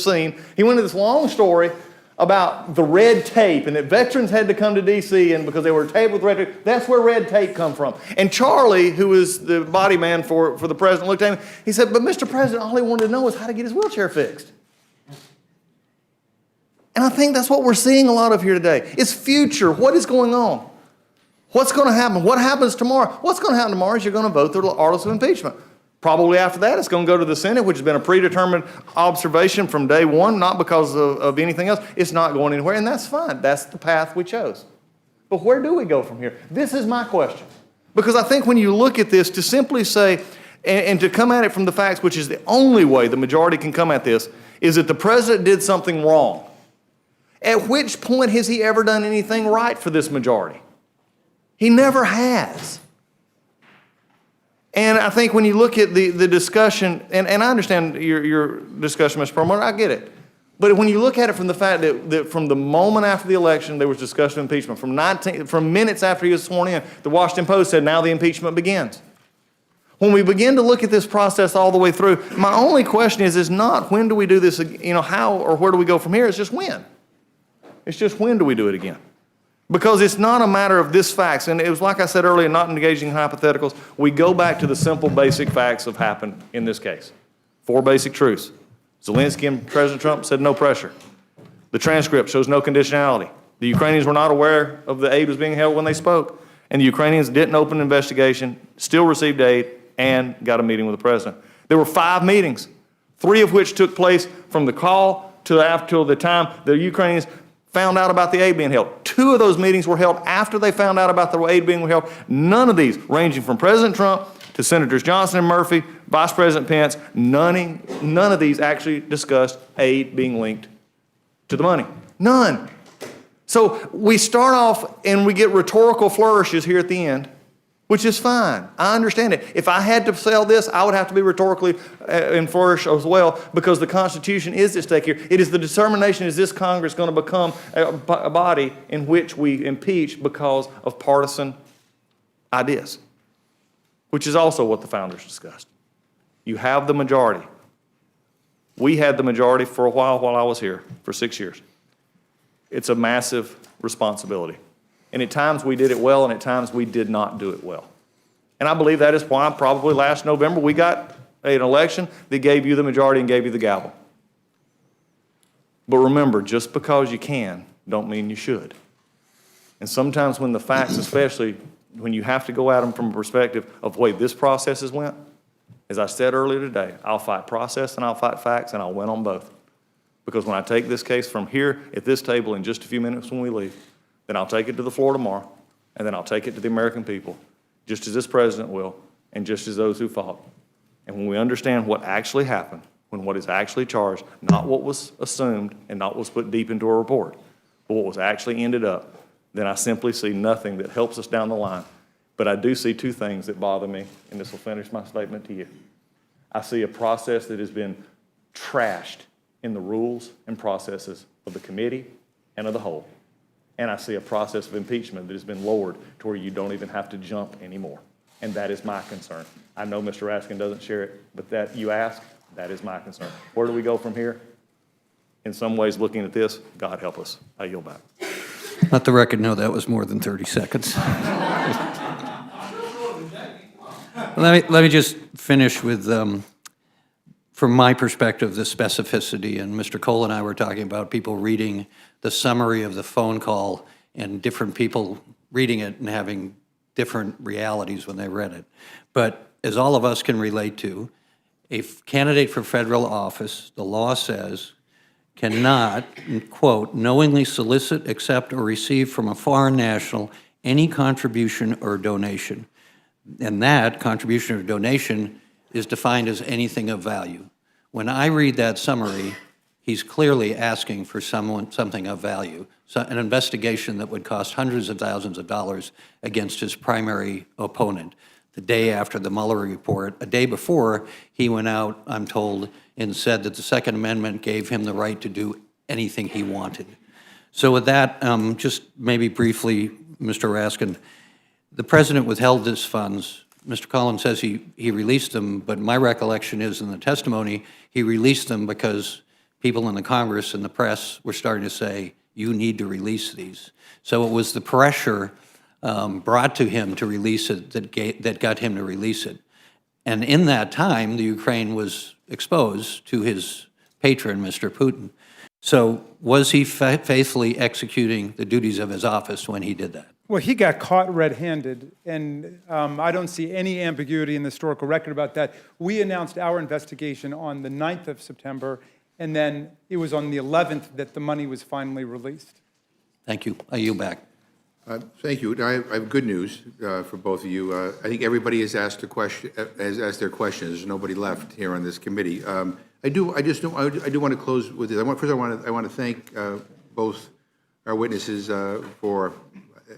scene, he went into this long story about the red tape and that veterans had to come to D.C. and because they were tabled with red tape. That's where red tape come from. And Charlie, who was the body man for the president, looked at him. He said, but Mr. President, all he wanted to know was how to get his wheelchair fixed. And I think that's what we're seeing a lot of here today. It's future. What is going on? What's going to happen? What happens tomorrow? What's going to happen tomorrow is you're going to vote the articles of impeachment. Probably after that, it's going to go to the Senate, which has been a predetermined observation from day one, not because of anything else. It's not going anywhere, and that's fine. That's the path we chose. But where do we go from here? This is my question. Because I think when you look at this, to simply say, and to come at it from the facts, which is the only way the majority can come at this, is that the president did something wrong. At which point has he ever done anything right for this majority? He never has. And I think when you look at the discussion, and I understand your discussion, Mr. Perlmutter, I get it. But when you look at it from the fact that from the moment after the election, there was discussion of impeachment. From minutes after he was sworn in, the Washington Post said, now the impeachment begins. When we begin to look at this process all the way through, my only question is not when do we do this, how or where do we go from here? It's just when. It's just when do we do it again? Because it's not a matter of this facts, and it was like I said earlier, not engaging in hypotheticals. We go back to the simple basic facts of happened in this case. 4 basic truths. Zelensky and President Trump said no pressure. The transcript shows no conditionality. The Ukrainians were not aware of the aid was being held when they spoke, and the Ukrainians didn't open an investigation, still received aid, and got a meeting with the president. There were 5 meetings, 3 of which took place from the call till the time the Ukrainians found out about the aid being held. 2 of those meetings were held after they found out about the aid being held. None of these, ranging from President Trump to Senators Johnson and Murphy, Vice President Pence, none of these actually discussed aid being linked to the money. None. So we start off and we get rhetorical flourishes here at the end, which is fine. I understand it. If I had to sell this, I would have to be rhetorically and flourish as well, because the Constitution is at stake here. It is the determination, is this Congress going to become a body in which we impeach because of partisan ideas, which is also what the founders discussed. You have the majority. We had the majority for a while I was here, for 6 years. It's a massive responsibility. And at times we did it well, and at times we did not do it well. And I believe that is why probably last November we got an election that gave you the majority and gave you the gavel. But remember, just because you can, don't mean you should. And sometimes when the facts, especially when you have to go at them from a perspective of the way this process has went, as I said earlier today, I'll fight process and I'll fight facts, and I'll win on both. Because when I take this case from here at this table in just a few minutes when we leave, then I'll take it to the floor tomorrow, and then I'll take it to the American people, just as this president will, and just as those who fought. And when we understand what actually happened, when what is actually charged, not what was assumed and not what was put deep into a report, but what was actually ended up, then I simply see nothing that helps us down the line. But I do see two things that bother me, and this will finish my statement to you. I see a process that has been trashed in the rules and processes of the committee and of the whole. And I see a process of impeachment that has been lowered to where you don't even have to jump anymore. And that is my concern. I know Mr. Raskin doesn't share it, but that you ask, that is my concern. Where do we go from here? In some ways, looking at this, God help us. I yield back. Let the record know that was more than 30 seconds. Let me just finish with, from my perspective, the specificity. And Mr. Cole and I were talking about people reading the summary of the phone call and different people reading it and having different realities when they read it. But as all of us can relate to, a candidate for federal office, the law says, cannot, quote, knowingly solicit, accept, or receive from a foreign national any contribution or donation. And that contribution or donation is defined as anything of value. When I read that summary, he's clearly asking for something of value, so an investigation that would cost hundreds of thousands of dollars against his primary opponent. The day after the Mueller report, a day before, he went out, I'm told, and said that the Second Amendment gave him the right to do anything he wanted. So with that, just maybe briefly, Mr. Raskin, the president withheld his funds. Mr. Collins says he released them, but my recollection is in the testimony, he released them because people in the Congress and the press were starting to say, you need to release these. So it was the pressure brought to him to release it that got him to release it. And in that time, the Ukraine was exposed to his patron, Mr. Putin. So was he faithfully executing the duties of his office when he did that? Well, he got caught red-handed, and I don't see any ambiguity in the historical record about that. We announced our investigation on the 9th of September, and then it was on the 11th that the money was finally released. Thank you. I yield back. Thank you. I have good news for both of you. I think everybody has asked their questions. There's nobody left here on this committee. I do want to close with this. First, I want to thank both our witnesses for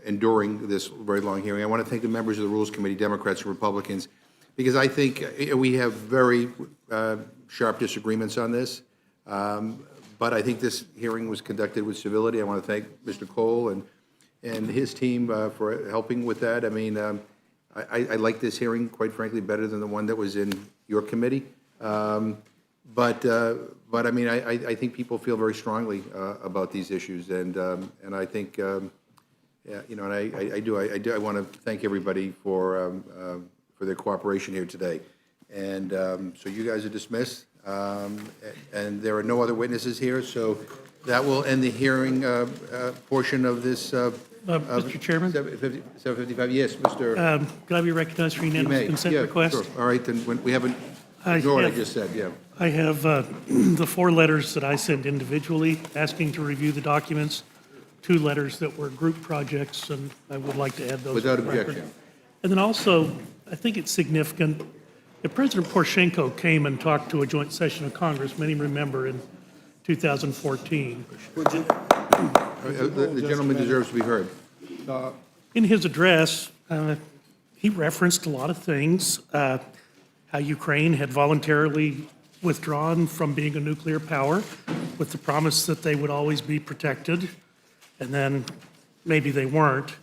enduring this very long hearing. I want to thank the members of the Rules Committee, Democrats and Republicans, because I think we have very sharp disagreements on this. But I think this hearing was conducted with civility. I want to thank Mr. Cole and his team for helping with that. I mean, I like this hearing, quite frankly, better than the one that was in your committee. But I mean, I think people feel very strongly about these issues, and I think, you know, and I want to thank everybody for their cooperation here today. And so you guys are dismissed, and there are no other witnesses here, so that will end the hearing portion of this. Mr. Chairman? 755, yes, Mr. Could I be recognized for unanimous consent request? Sure. All right, then we haven't ignored what I just said, yeah. I have the 4 letters that I sent individually asking to review the documents, 2 letters that were group projects, and I would like to add those. Without to the record. objection. And then also, I think it's significant that President Poroshenko came and talked to a joint session of Congress, many remember, in 2014. The gentleman deserves to be heard. In his address, he referenced a lot of things, how Ukraine had voluntarily withdrawn from being a nuclear power with the promise that they would always be protected, and then maybe they weren't.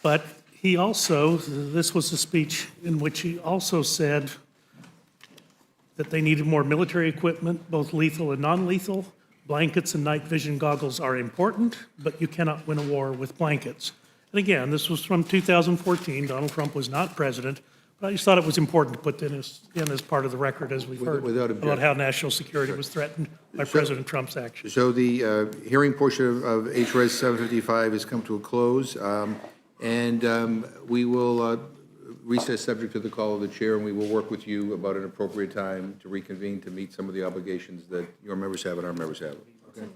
But he also, this was a speech in which he also said that they needed more military equipment, both lethal and non-lethal. Blankets and night vision goggles are important, but you cannot win a war with blankets. And again, this was from 2014. Donald Trump was not president, but I just thought it was important to put this in as part of the record, as we've heard, about how national security was threatened by President Trump's actions. So the hearing portion of H.Res. 755 has come to a close, and we will recess subject to the call of the chair, and we will work with you about an appropriate time to reconvene to meet some of the obligations that your members have and our members have. Okay?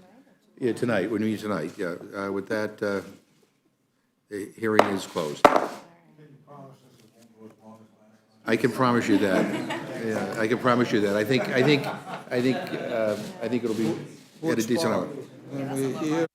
Yeah, tonight, we're meeting tonight, yeah. With that, the hearing is closed. I can promise you that. Yeah, I can promise you that. I think it'll be at a decent hour. When we hear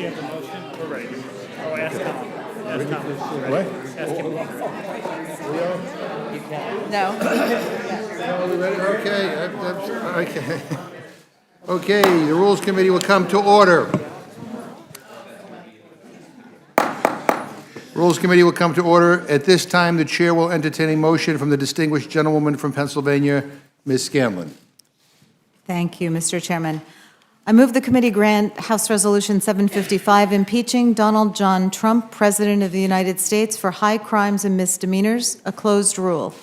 have the motion? We're ready. Oh, ask Tom. Ask Tom. What? Ask him. No. Are we ready? Okay, okay. Okay, the Rules Committee will come to order. Rules Committee will come to order. At this time, the Chair will entertain a motion from the distinguished gentlewoman from Pennsylvania, Ms. Scanlon. Thank you, Mr. Chairman. I move the committee grant House Resolution 755 impeaching Donald John Trump, President of the United States, for high crimes and misdemeanors, a closed rule.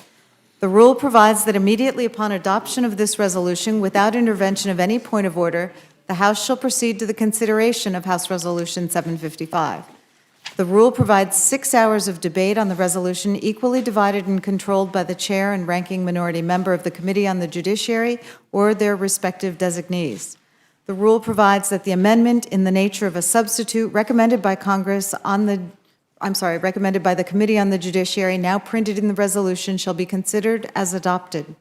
The rule provides that immediately upon adoption of this resolution, without intervention of any point of order, the House shall proceed to the consideration of House Resolution 755. The rule provides 6 hours of debate on the resolution, equally divided and controlled by the chair and ranking minority member of the Committee on the Judiciary or their respective designees. The rule provides that the amendment in the nature of a substitute recommended by recommended by the Committee on the Judiciary, now printed in the resolution, shall be considered as adopted.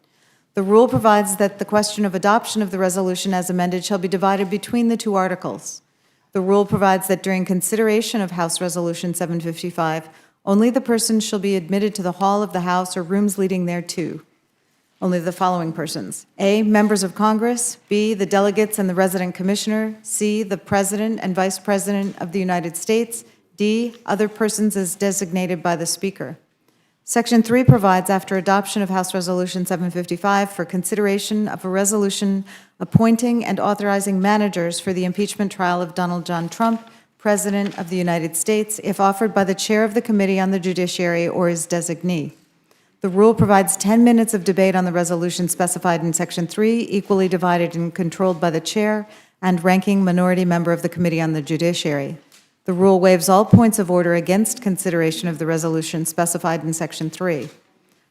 The rule provides that the question of adoption of the resolution as amended shall be divided between the two articles. The rule provides that during consideration of House Resolution 755, only the persons shall be admitted to the hall of the House or rooms leading thereto. Only the following persons: A, members of Congress; B, the delegates and the resident commissioner; C, the President and Vice President of the United States; D, other persons as designated by the Speaker. Section 3 provides, after adoption of House Resolution 755, for consideration of a resolution appointing and authorizing managers for the impeachment trial of Donald John Trump, President of the United States, if offered by the chair of the Committee on the Judiciary or his designee. The rule provides 10 minutes of debate on the resolution specified in Section 3, equally divided and controlled by the chair and ranking minority member of the Committee on the Judiciary. The rule waives all points of order against consideration of the resolution specified in Section 3.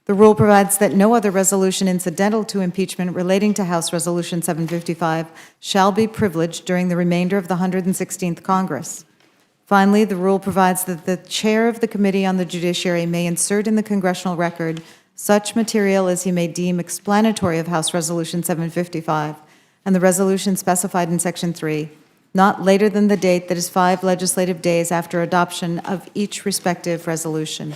The rule provides that no other resolution incidental to impeachment relating to House Resolution 755 shall be privileged during the remainder of the 116th Congress. Finally, the rule provides that the chair of the Committee on the Judiciary may insert in the congressional record such material as he may deem explanatory of House Resolution 755 and the resolution specified in Section 3, not later than the date that is 5 legislative days after adoption of each respective resolution.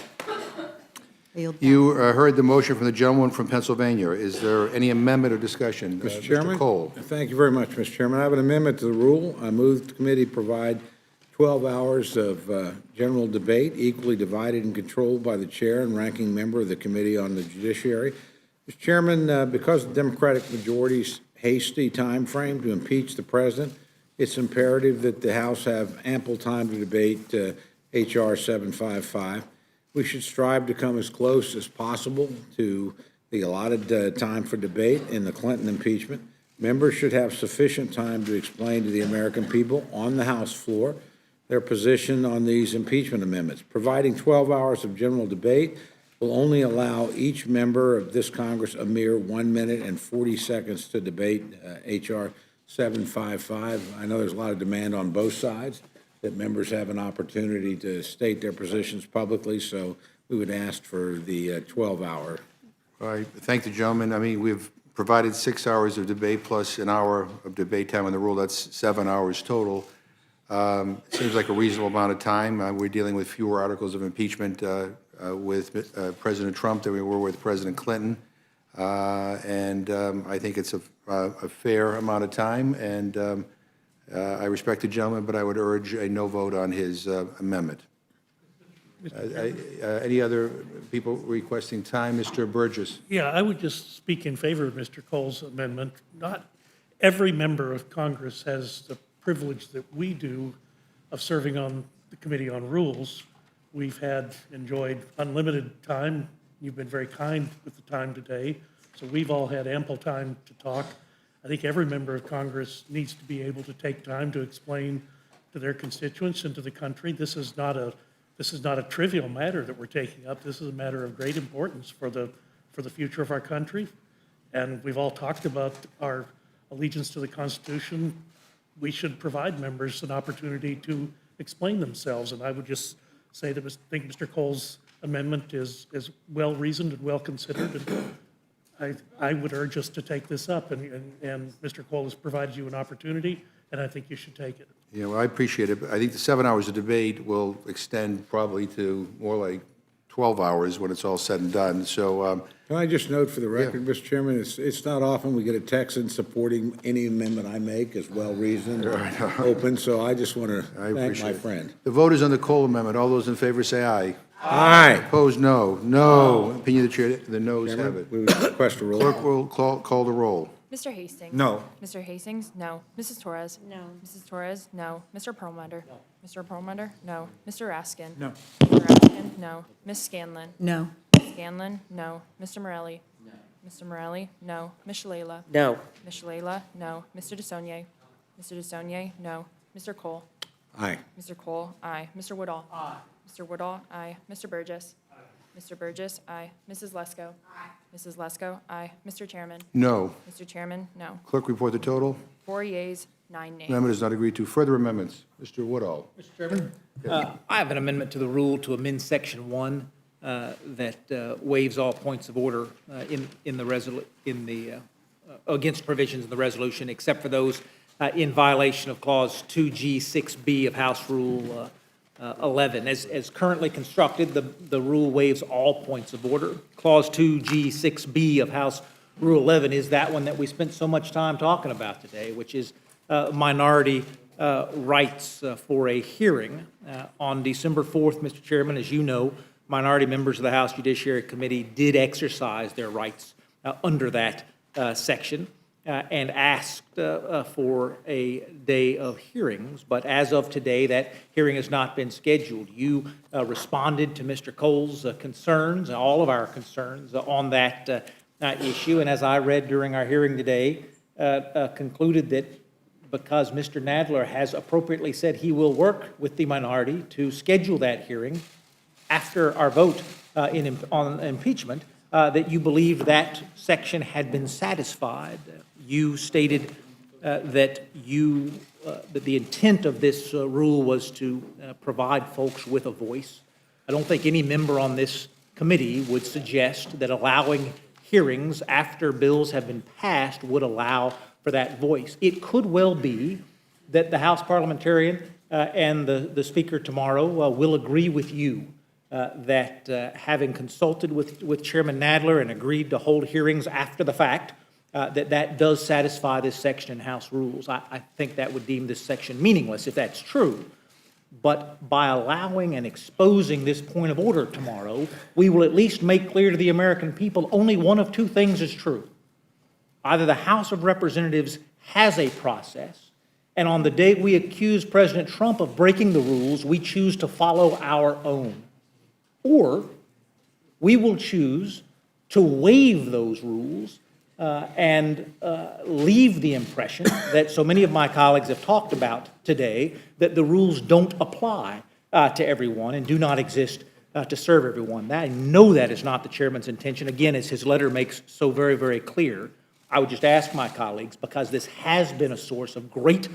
You heard the motion from the gentleman from Pennsylvania. Is there any amendment or discussion? Mr. Chairman? Mr. Cole. Thank you very much, Mr. Chairman. I have an amendment to the rule. I move the committee provide 12 hours of general debate, equally divided and controlled by the chair and ranking member of the Committee on the Judiciary. Mr. Chairman, because of the Democratic majority's hasty time frame to impeach the president, it's imperative that the House have ample time to debate H.R. 755. We should strive to come as close as possible to the allotted time for debate in the Clinton impeachment. Members should have sufficient time to explain to the American people on the House floor their position on these impeachment amendments. Providing 12 hours of general debate will only allow each member of this Congress a mere 1 minute and 40 seconds to debate H.R. 755. I know there's a lot of demand on both sides that members have an opportunity to state their positions publicly, so we would ask for the 12-hour. All right, thank the gentleman. I mean, we've provided 6 hours of debate plus an hour of debate time on the rule. That's 7 hours total. Seems like a reasonable amount of time. We're dealing with fewer articles of impeachment with President Trump than we were with President Clinton. I think it's a fair amount of time, and I respect the gentleman, but I would urge a no vote on his amendment. Any other people requesting time? Mr. Burgess. Yeah, I would just speak in favor of Mr. Cole's amendment. Not every member of Congress has the privilege that we do of serving on the Committee on Rules. We've enjoyed unlimited time. You've been very kind with the time today, so we've all had ample time to talk. I think every member of Congress needs to be able to take time to explain to their constituents and to the country. This is not a trivial matter that we're taking up. This is a matter of great importance for the future of our country. And we've all talked about our allegiance to the Constitution. We should provide members an opportunity to explain themselves. And I would just say that I think Mr. Cole's amendment is well-reasoned and well-considered. And I would urge us to take this up. And Mr. Cole has provided you an opportunity, and I think you should take it. I appreciate it, but I think the 7 hours of debate will extend probably to more like 12 hours when it's all said and done, so, Can I just note for the record, Mr. Chairman, it's not often we get a Texan supporting any amendment I make as well-reasoned or open, so I just want to I thank appreciate my it. friend. The vote is on the Cole Amendment. All those in favor say aye. Aye. Opposed, no. No. Opinion of the chair, the noes have Chairman, it. we would request a roll. Clerk will call the roll. Mr. Hastings. No. Mr. Hastings, no. Mrs. Torres. No. Mrs. Torres, no. Mr. Perlmutter. No. Mr. Perlmutter, no. Mr. Raskin. No. Mr. Raskin, no. Ms. Scanlon. No. Ms. Scanlon, no. Mr. Morelli. No. Mr. Morelli, no. Ms. Shalala. No. Ms. Shalala, no. Mr. DeSaulnier. Mr. DeSaulnier, no. Mr. Cole. Aye. Mr. Cole, aye. Mr. Woodall. Aye. Mr. Woodall, aye. Mr. Burgess. Aye. Mr. Burgess, aye. Mrs. Lesko. Aye. Mrs. Lesko, aye. Mr. Chairman. No. Mr. Chairman, no. Clerk report the total. 4 yeas, 9 nays. Amendment is not agreed to. Further amendments. Mr. Woodall. Mr. Chairman, I have an amendment to the rule to amend Section 1 that waives all points of order against provisions in the resolution, except for those in violation of Clause 2G 6B of House Rule 11. As currently constructed, the rule waives all points of order. Clause 2G 6B of House Rule 11 is that one that we spent so much time talking about today, which is minority rights for a hearing. On December 4th, Mr. Chairman, as you know, minority members of the House Judiciary Committee did exercise their rights under that section and asked for a day of hearings. But as of today, that hearing has not been scheduled. You responded to Mr. Cole's concerns, all of our concerns on that issue. And as I read during our hearing today, concluded that because Mr. Nadler has appropriately said he will work with the minority to schedule that hearing after our vote on impeachment, that you believed that section had been satisfied. You stated that the intent of this rule was to provide folks with a voice. I don't think any member on this committee would suggest that allowing hearings after bills have been passed would allow for that voice. It could well be that the House parliamentarian and the Speaker tomorrow will agree with you that having consulted with Chairman Nadler and agreed to hold hearings after the fact, that does satisfy this section in House rules. I think that would deem this section meaningless if that's true. But by allowing and exposing this point of order tomorrow, we will at least make clear to the American people only one of two things is true. Either the House of Representatives has a process, and on the day we accuse President Trump of breaking the rules, we choose to follow our own. Or we will choose to waive those rules and leave the impression that so many of my colleagues have talked about today, that the rules don't apply to everyone and do not exist to serve everyone. I know that is not the chairman's intention. Again, as his letter makes so very, very clear, I would just ask my colleagues, because this has been a source of great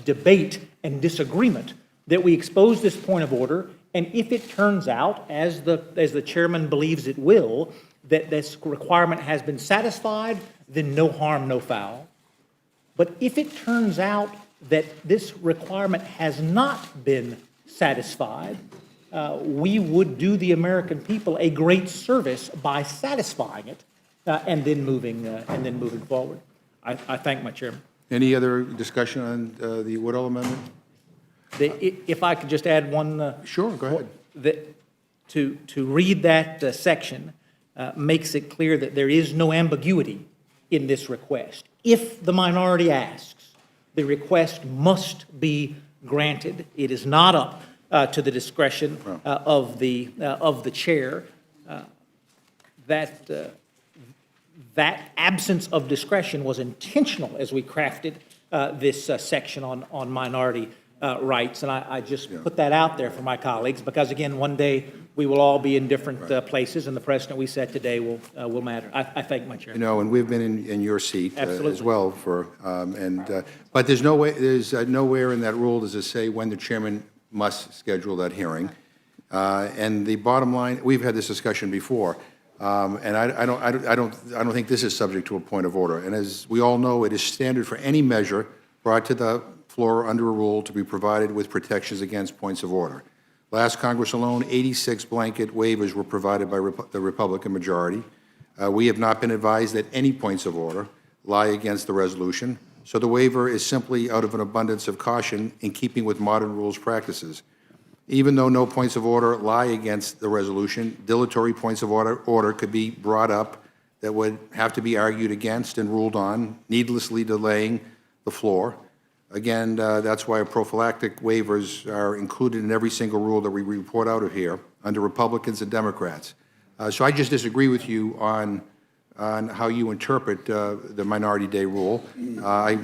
debate and disagreement, that we expose this point of order, and if it turns out, as the chairman believes it will, that this requirement has been satisfied, then no harm, no foul. But if it turns out that this requirement has not been satisfied, we would do the American people a great service by satisfying it and then moving forward. I thank my chairman. Any other discussion on the Woodall Amendment? If I could just add one. Sure, go ahead. To read that section makes it clear that there is no ambiguity in this request. If the minority asks, the request must be granted. It is not up to the discretion of the chair. That absence of discretion was intentional as we crafted this section on minority rights, and I just put that out there for my colleagues, because again, one day we will all be in different places, and the precedent we set today will matter. I thank my chair. And we've been in your seat Absolutely. as well but there's nowhere in that rule does it say when the chairman must schedule that hearing. And the bottom line, we've had this discussion before, and I don't think this is subject to a point of order. And as we all know, it is standard for any measure brought to the floor under a rule to be provided with protections against points of order. Last Congress alone, 86 blanket waivers were provided by the Republican majority. We have not been advised that any points of order lie against the resolution, so the waiver is simply out of an abundance of caution in keeping with modern rules practices. Even though no points of order lie against the resolution, dilatory points of order could be brought up that would have to be argued against and ruled on, needlessly delaying the floor. Again, that's why prophylactic waivers are included in every single rule that we report out of here under Republicans and Democrats. So I just disagree with you on how you interpret the Minority Day rule. I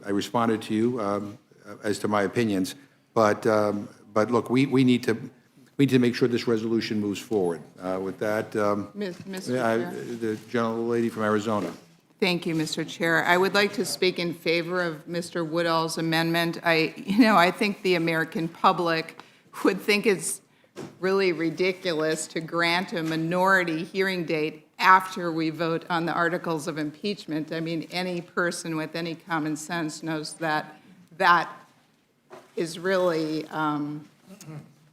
responded to you as to my opinions, but look, we need to make sure this resolution moves forward. With that, Mr. Chair. the gentlelady from Arizona. Thank you, Mr. Chair. I would like to speak in favor of Mr. Woodall's amendment. I think the American public would think it's really ridiculous to grant a minority hearing date after we vote on the articles of impeachment. I mean, any person with any common sense knows that that is really,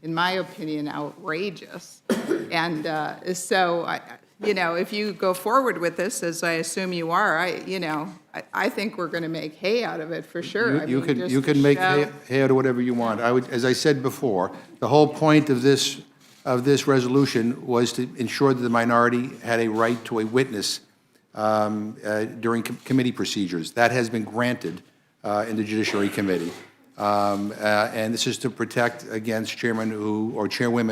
in my opinion, outrageous. And so, if you go forward with this, as I assume you are, I think we're going to make hay out of it for sure. You can make hay out of whatever you want. As I said before, the whole point of this resolution was to ensure that the minority had a right to a witness during committee procedures. That has been granted in the Judiciary Committee. And this is to protect against chairwomen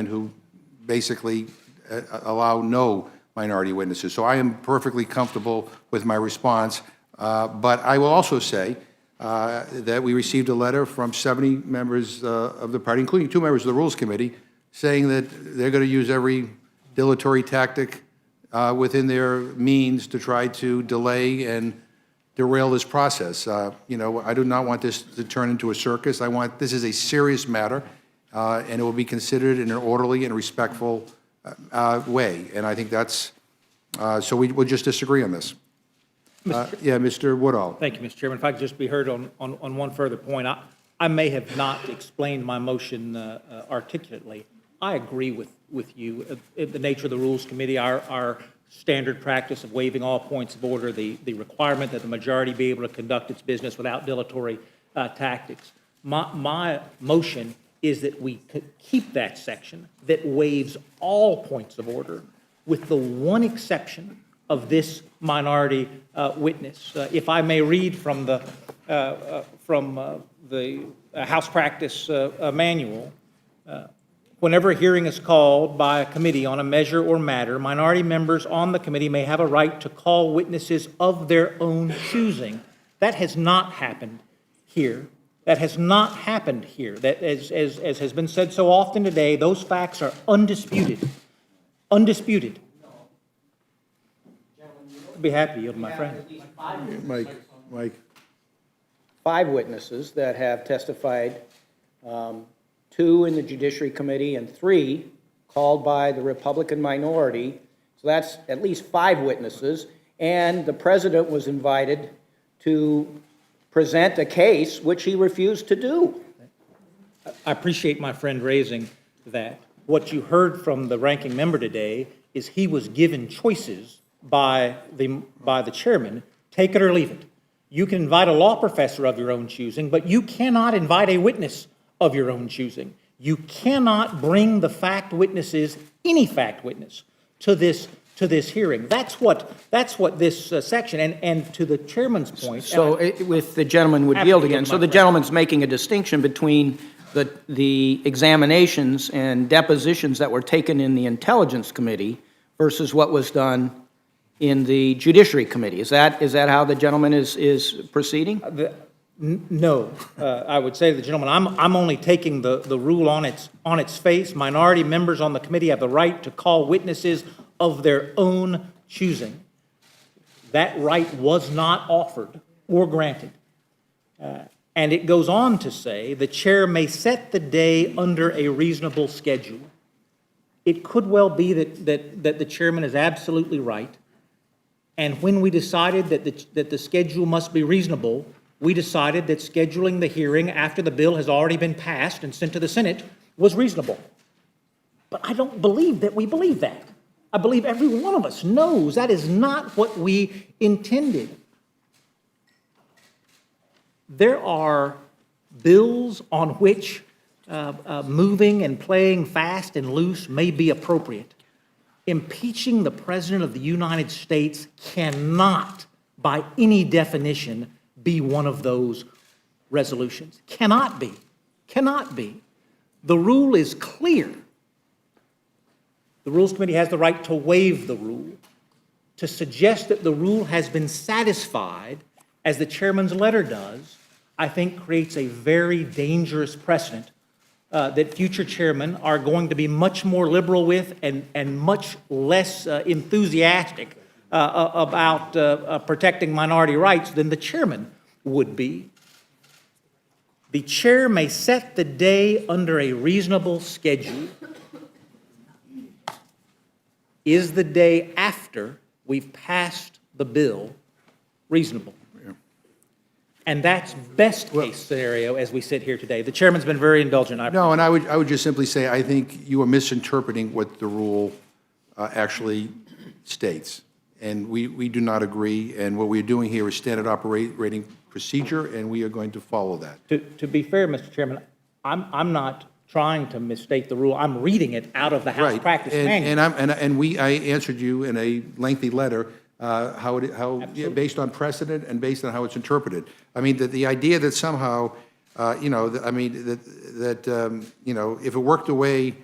who basically allow no minority witnesses. So I am perfectly comfortable with my response. But I will also say that we received a letter from 70 members of the party, including 2 members of the Rules Committee, saying that they're going to use every dilatory tactic within their means to try to delay and derail this process. I do not want this to turn into a circus. This is a serious matter, and it will be considered in an orderly and respectful way. And I think that's, so we'll just disagree on this. Yeah, Mr. Woodall. Thank you, Mr. Chairman. If I could just be heard on one further point. I may have not explained my motion articulately. I agree with you. The nature of the Rules Committee, our standard practice of waiving all points of order, the requirement that the majority be able to conduct its business without dilatory tactics. My motion is that we keep that section that waives all points of order with the one exception of this minority witness. If I may read from the House Practice Manual, whenever a hearing is called by a committee on a measure or matter, minority members on the committee may have a right to call witnesses of their own choosing. That has not happened here. That has not happened here. That, as has been said so often today, those facts are undisputed. Undisputed. I'd be happy to yield to my friend. Mike. 5 witnesses that have testified, 2 in the Judiciary Committee and 3 called by the Republican minority. So that's at least 5 witnesses. And the president was invited to present a case, which he refused to do. I appreciate my friend raising that. What you heard from the ranking member today is he was given choices by the chairman, take it or leave it. You can invite a law professor of your own choosing, but you cannot invite a witness of your own choosing. You cannot bring the fact witnesses, any fact witness, to this hearing. That's what this section, and to the chairman's point. So if the gentleman would yield again. So the gentleman's making a distinction between the examinations and depositions that were taken in the Intelligence Committee versus what was done in the Judiciary Committee. Is that how the gentleman is proceeding? No, I would say to the gentleman, I'm only taking the rule on its face. Minority members on the committee have the right to call witnesses of their own choosing. That right was not offered or granted. And it goes on to say the chair may set the day under a reasonable schedule. It could well be that the chairman is absolutely right. And when we decided that the schedule must be reasonable, we decided that scheduling the hearing after the bill has already been passed and sent to the Senate was reasonable. But I don't believe that we believe that. I believe every one of us knows that is not what we intended. There are bills on which moving and playing fast and loose may be appropriate. Impeaching the President of the United States cannot, by any definition, be one of those resolutions. Cannot be. Cannot be. The rule is clear. The Rules Committee has the right to waive the rule. To suggest that the rule has been satisfied, as the chairman's letter does, I think creates a very dangerous precedent that future chairmen are going to be much more liberal with and much less enthusiastic about protecting minority rights than the chairman would be. The chair may set the day under a reasonable schedule. Is the day after we've passed the bill reasonable? And that's best case scenario as we sit here today. The chairman's been very indulgent. No, and I would just simply say, I think you are misinterpreting what the rule actually states. And we do not agree, and what we're doing here is standard operating procedure, and we are going to follow that. To be fair, Mr. Chairman, I'm not trying to misstate the rule. I'm reading it out of the House Right. Practice Manual. I answered you in a lengthy letter based on precedent and based on how it's interpreted. I mean, the idea that somehow, if it worked the way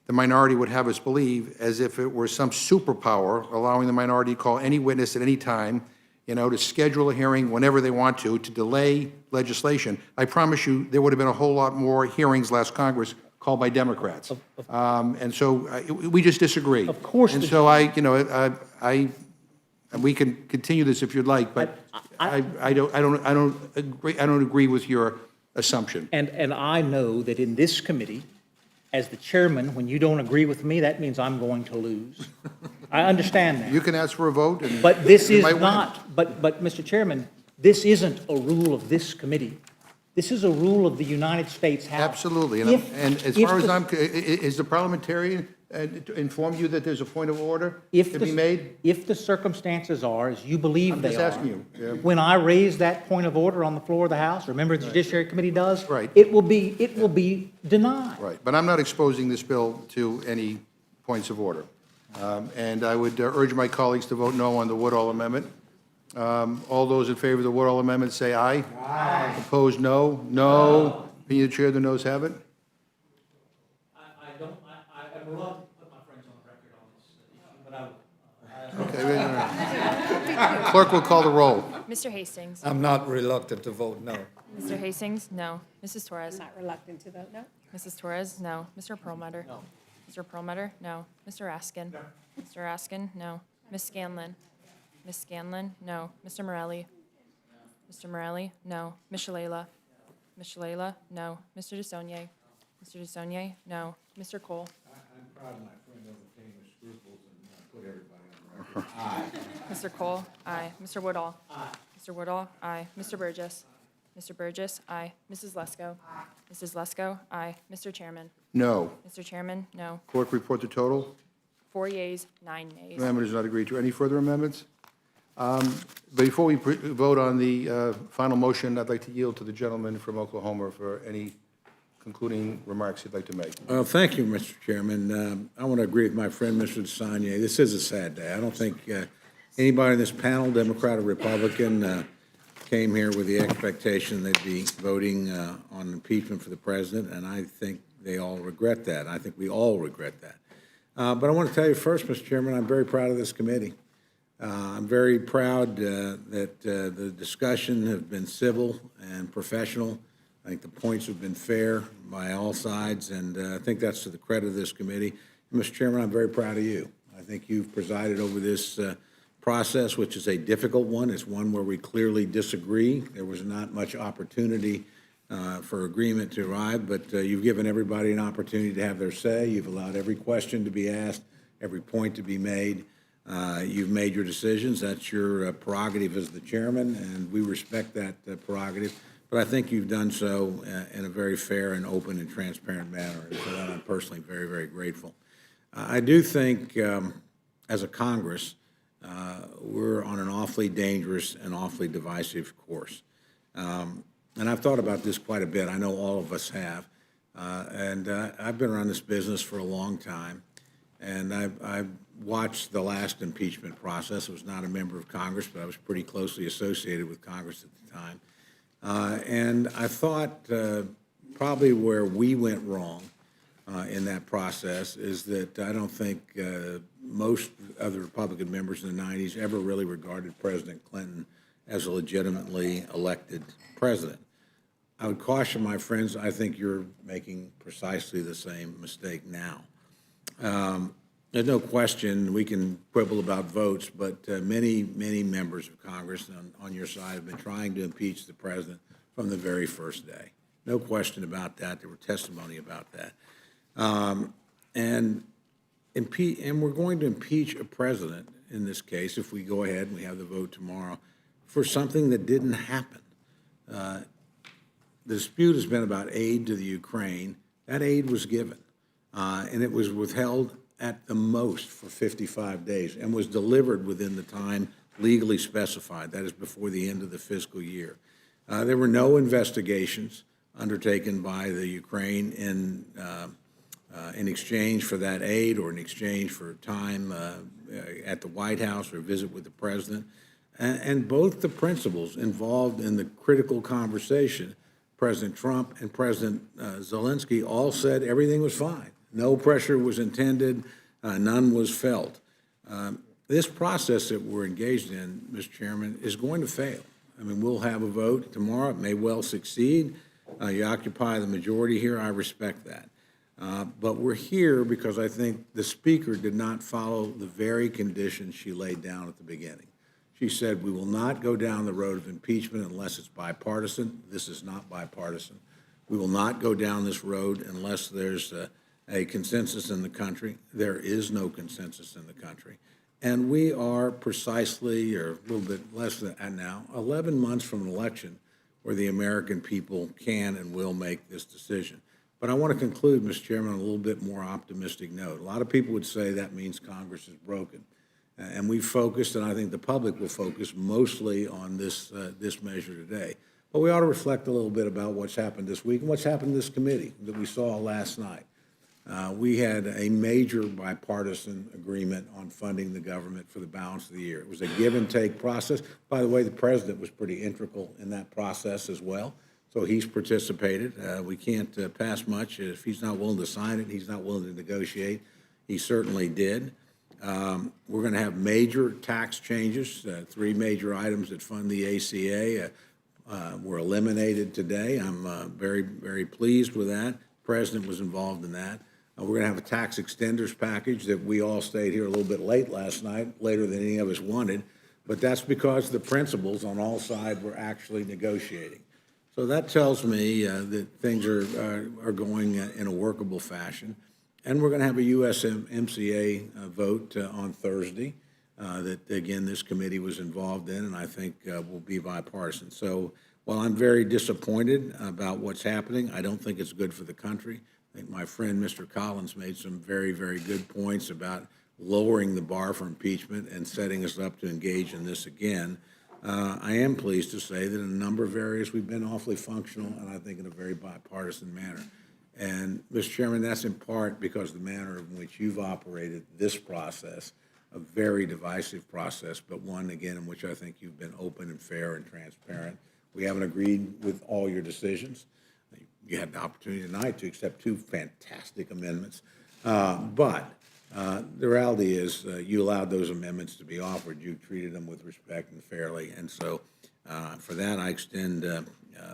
the minority would have us believe, as if it were some superpower, allowing the minority to call any witness at any time, to schedule a hearing whenever they want to delay legislation. I promise you, there would have been a whole lot more hearings last Congress called by Democrats. And so we just disagree. Of course. And so we can continue this if you'd like, but I don't agree with your assumption. And I know that in this committee, as the chairman, when you don't agree with me, that means I'm going to lose. I understand that. You can ask for a vote, and But this you is might win. not, but Mr. Chairman, this isn't a rule of this committee. This is a rule of the United States House. Absolutely. And as far as is the parliamentarian informed you that there's a point of order to be made? If the circumstances are as you believe they are. I'm just asking you. Yeah. When I raise that point of order on the floor of the House, remember the Judiciary Committee does? Right. It will be denied. Right, but I'm not exposing this bill to any points of order. And I would urge my colleagues to vote no on the Woodall amendment. All those in favor of the Woodall amendment say aye. Aye. Opposed, no. No. Opinion of the chair, the noes have it. I'm reluctant to put my friends on the record on this issue, but Okay. Clerk will call the roll. Mr. Hastings. I'm not reluctant to vote no. Mr. Hastings, no. Mrs. Torres. Not reluctant to vote no. Mrs. Torres, no. Mr. Perlmutter. No. Mr. Perlmutter, no. Mr. Raskin. No. Mr. Raskin, no. Ms. Scanlon. Ms. Scanlon, no. Mr. Morelli. Mr. Morelli, no. Ms. Shalala. Ms. Shalala, no. Mr. DeSaulnier. Mr. DeSaulnier, no. Mr. Cole. I'm proud of my friend overcame his scruples and put everybody on the record. Aye. Mr. Cole, aye. Mr. Woodall. Aye. Mr. Woodall, aye. Mr. Burgess. Mr. Burgess, aye. Mrs. Lesko. Aye. Mrs. Lesko, aye. Mr. Chairman. No. Mr. Chairman, no. Clerk, report the total. 4 yeas, 9 nays. Amendment is not agreed to. Any further amendments? Before we vote on the final motion, I'd like to yield to the gentleman from Oklahoma for any concluding remarks he'd like to make. Thank you, Mr. Chairman. I want to agree with my friend, Mr. DeSaulnier. This is a sad day. I don't think anybody in this panel, Democrat or Republican, came here with the expectation they'd be voting on impeachment for the president, and I think they all regret that. I think we all regret that. But I want to tell you first, Mr. Chairman, I'm very proud of this committee. I'm very proud that the discussion has been civil and professional. I think the points have been fair by all sides, and I think that's to the credit of this committee. And Mr. Chairman, I'm very proud of you. I think you've presided over this process, which is a difficult one. It's one where we clearly disagree. There was not much opportunity for agreement to arrive, but you've given everybody an opportunity to have their say. You've allowed every question to be asked, every point to be made. You've made your decisions. That's your prerogative as the chairman, and we respect that prerogative. But I think you've done so in a very fair and open and transparent manner, and for that I'm personally very, very grateful. I do think, as a Congress, we're on an awfully dangerous and awfully divisive course. And I've thought about this quite a bit. I know all of us have. And I've been around this business for a long time, and I've watched the last impeachment process. I was not a member of Congress, but I was pretty closely associated with Congress at the time. And I thought probably where we went wrong in that process is that I don't think most of the Republican members in the 90s ever really regarded President Clinton as a legitimately elected president. I would caution my friends, I think you're making precisely the same mistake now. There's no question, we can quibble about votes, but many, many members of Congress on your side have been trying to impeach the president from the very first day. No question about that. There were testimony about that. And we're going to impeach a president in this case, if we go ahead and we have the vote tomorrow, for something that didn't happen. The dispute has been about aid to the Ukraine. That aid was given, and it was withheld at the most for 55 days and was delivered within the time legally specified. That is before the end of the fiscal year. There were no investigations undertaken by the Ukraine in exchange for that aid or in exchange for time at the White House or a visit with the president. And both the principals involved in the critical conversation, President Trump and President Zelensky, all said everything was fine. No pressure was intended, none was felt. This process that we're engaged in, Mr. Chairman, is going to fail. I mean, we'll have a vote tomorrow. It may well succeed. You occupy the majority here. I respect that. But we're here because I think the Speaker did not follow the very conditions she laid down at the beginning. She said, we will not go down the road of impeachment unless it's bipartisan. This is not bipartisan. We will not go down this road unless there's a consensus in the country. There is no consensus in the country. And we are precisely, or a little bit less than that now, 11 months from an election where the American people can and will make this decision. But I want to conclude, Mr. Chairman, on a little bit more optimistic note. A lot of people would say that means Congress is broken. And we've focused, and I think the public will focus mostly on this measure today. But we ought to reflect a little bit about what's happened this week and what's happened in this committee that we saw last night. We had a major bipartisan agreement on funding the government for the balance of the year. It was a give and take process. By the way, the president was pretty integral in that process as well. So he's participated. We can't pass much. If he's not willing to sign it, he's not willing to negotiate. He certainly did. We're going to have major tax changes. 3 major items that fund the ACA were eliminated today. I'm very, very pleased with that. The president was involved in that. We're going to have a tax extenders package that we all stayed here a little bit late last night, later than any of us wanted. But that's because the principals on all sides were actually negotiating. So that tells me that things are going in a workable fashion. And we're going to have a USMCA vote on Thursday that, again, this committee was involved in, and I think will be bipartisan. So while I'm very disappointed about what's happening, I don't think it's good for the country. I think my friend Mr. Collins made some very, very good points about lowering the bar for impeachment and setting us up to engage in this again. I am pleased to say that in a number of areas we've been awfully functional, and I think in a very bipartisan manner. And, Mr. Chairman, that's in part because of the manner in which you've operated this process, a very divisive process, but one, again, in which I think you've been open and fair and transparent. We haven't agreed with all your decisions. You had the opportunity tonight to accept 2 fantastic amendments. But the reality is you allowed those amendments to be offered. You treated them with respect and fairly. And so for that, I extend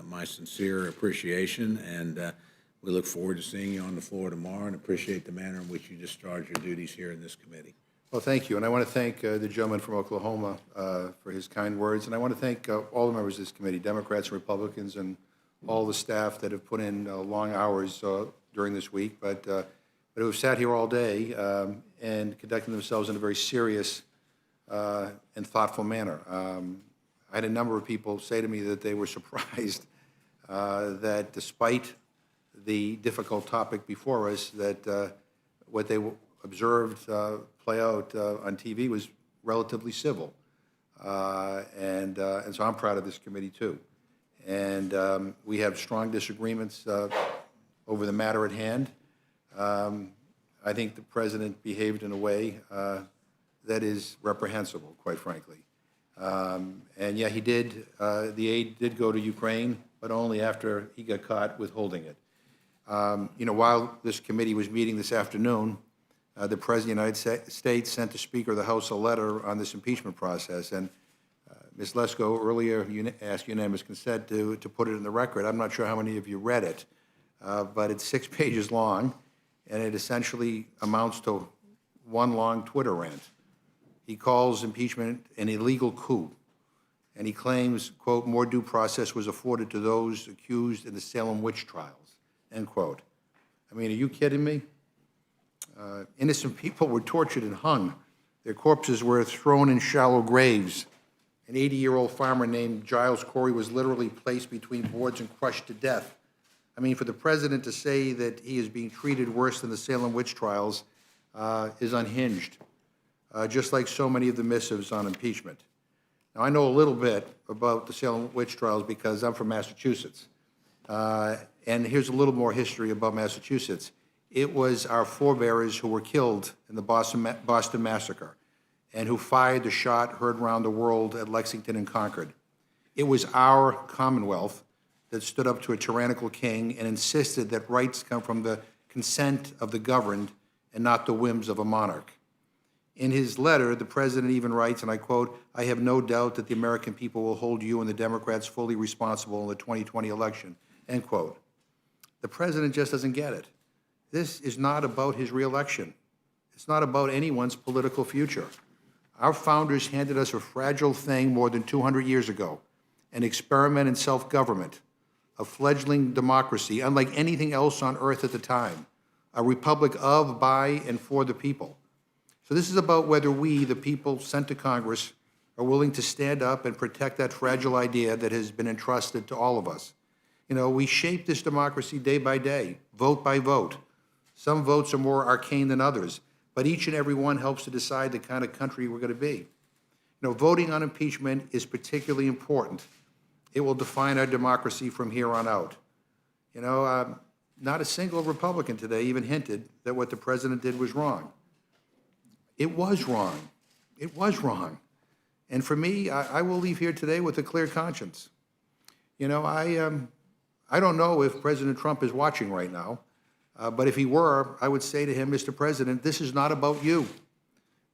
my sincere appreciation, and we look forward to seeing you on the floor tomorrow and appreciate the manner in which you discharge your duties here in this committee. Well, thank you. And I want to thank the gentleman from Oklahoma for his kind words. And I want to thank all the members of this committee, Democrats and Republicans, and all the staff that have put in long hours during this week, but who have sat here all day and conducting themselves in a very serious and thoughtful manner. I had a number of people say to me that they were surprised that despite the difficult topic before us, that what they observed play out on TV was relatively civil. And so I'm proud of this committee, too. And we have strong disagreements over the matter at hand. I think the President behaved in a way that is reprehensible, quite frankly. And yeah, he did, the aid did go to Ukraine, but only after he got caught withholding it. You know, while this committee was meeting this afternoon, the President of the United States sent the Speaker of the House a letter on this impeachment process. And Ms. Lesko earlier asked unanimous consent to put it in the record. I'm not sure how many of you read it, but it's 6 pages long, and it essentially amounts to one long Twitter rant. He calls impeachment an illegal coup, and he claims, quote, more due process was afforded to those accused in the Salem witch trials, end quote. I mean, are you kidding me? Innocent people were tortured and hung. Their corpses were thrown in shallow graves. An 80-year-old farmer named Giles Corey was literally placed between boards and crushed to death. I mean, for the President to say that he is being treated worse than the Salem witch trials is unhinged, just like so many of the missives on impeachment. Now, I know a little bit about the Salem witch trials because I'm from Massachusetts. And here's a little more history about Massachusetts. It was our forebears who were killed in the Boston Massacre and who fired the shot heard around the world at Lexington and Concord. It was our Commonwealth that stood up to a tyrannical king and insisted that rights come from the consent of the governed and not the whims of a monarch. In his letter, the President even writes, and I quote, "I have no doubt that the American people will hold you and the Democrats fully responsible in the 2020 election," end quote. The President just doesn't get it. This is not about his reelection. It's not about anyone's political future. Our founders handed us a fragile thing more than 200 years ago, an experiment in self-government, a fledgling democracy unlike anything else on earth at the time, a republic of, by, and for the people. So this is about whether we, the people sent to Congress, are willing to stand up and protect that fragile idea that has been entrusted to all of us. You know, we shape this democracy day by day, vote by vote. Some votes are more arcane than others, but each and every one helps to decide the kind of country we're going to be. You know, voting on impeachment is particularly important. It will define our democracy from here on out. You know, not a single Republican today even hinted that what the President did was wrong. It was wrong. It was wrong. And for me, I will leave here today with a clear conscience. You know, I don't know if President Trump is watching right now, but if he were, I would say to him, Mr. President, this is not about you.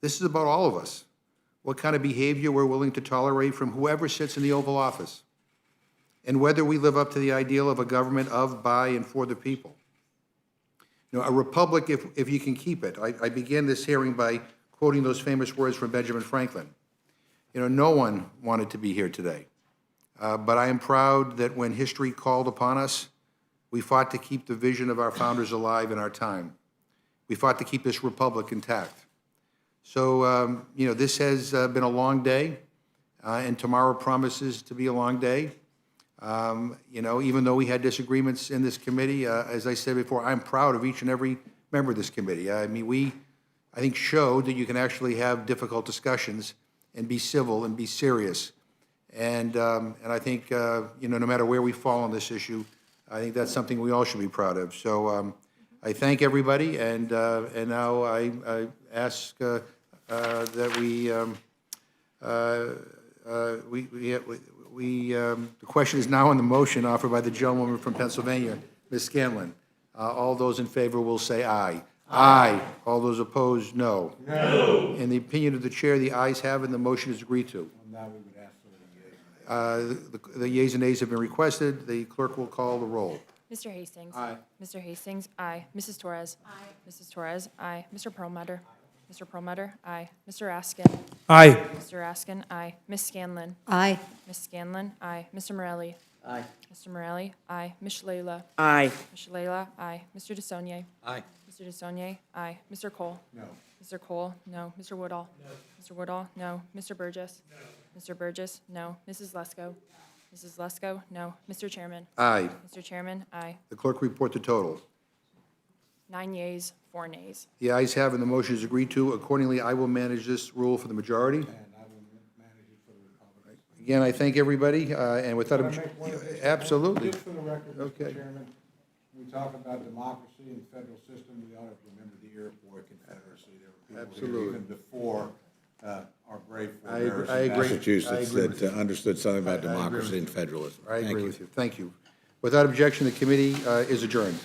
This is about all of us. What kind of behavior we're willing to tolerate from whoever sits in the Oval Office, and whether we live up to the ideal of a government of, by, and for the people. You know, a republic, if you can keep it. I began this hearing by quoting those famous words from Benjamin Franklin. You know, no one wanted to be here today, but I am proud that when history called upon us, we fought to keep the vision of our founders alive in our time. We fought to keep this republic intact. So, you know, this has been a long day, and tomorrow promises to be a long day. You know, even though we had disagreements in this committee, as I said before, I'm proud of each and every member of this committee. I mean, I think, showed that you can actually have difficult discussions and be civil and be serious. And I think, you know, no matter where we fall on this issue, I think that's something we all should be proud of. So I thank everybody, and now I ask that the question is now on the motion offered by the gentlewoman from Pennsylvania, Ms. Scanlon. All those in favor will say aye. Aye. All those opposed, no. No. In the opinion of the chair, the ayes have it, and the motion is agreed to. Now we would ask for the yeas. The yeas and nays have been requested. The clerk will call the roll. Mr. Hastings. Aye. Mr. Hastings, aye. Mrs. Torres. Aye. Mrs. Torres, aye. Mr. Perlmutter. Mr. Perlmutter, aye. Mr. Raskin. Aye. Mr. Raskin, aye. Ms. Scanlon. Aye. Ms. Scanlon, aye. Mr. Morelli. Aye. Mr. Morelli, aye. Ms. Shalala. Aye. Ms. Shalala, aye. Mr. DeSaulnier. Aye. Ms. Mr. DeSaulnier? Aye. Mr. Cole? No. Mr. Cole? No. Mr. Woodall? No. Mr. Woodall? No. Mr. Burgess? No. Mr. Burgess? No. Mrs. Lesko? Mrs. Lesko? No. Mr. Chairman? Aye. Mr. Chairman? Aye. The clerk report the total. 9 yeas, 4 nays. The ayes have it, and the motion is agreed to. Accordingly, I will manage this rule for the majority. And I will manage it for the Republicans. Again, I thank everybody, and without, Can I make one additional point? absolutely. Just for the record, Okay. Mr. Chairman, we talk about democracy and federal system, we ought to remember the Iroquois Confederacy. There were people here Absolutely. even before our brave I forebears agree. in Massachusetts I agree with that understood something about I agree democracy with and federalism. I Thank agree you. with you. Thank you. Without objection, the committee is adjourned.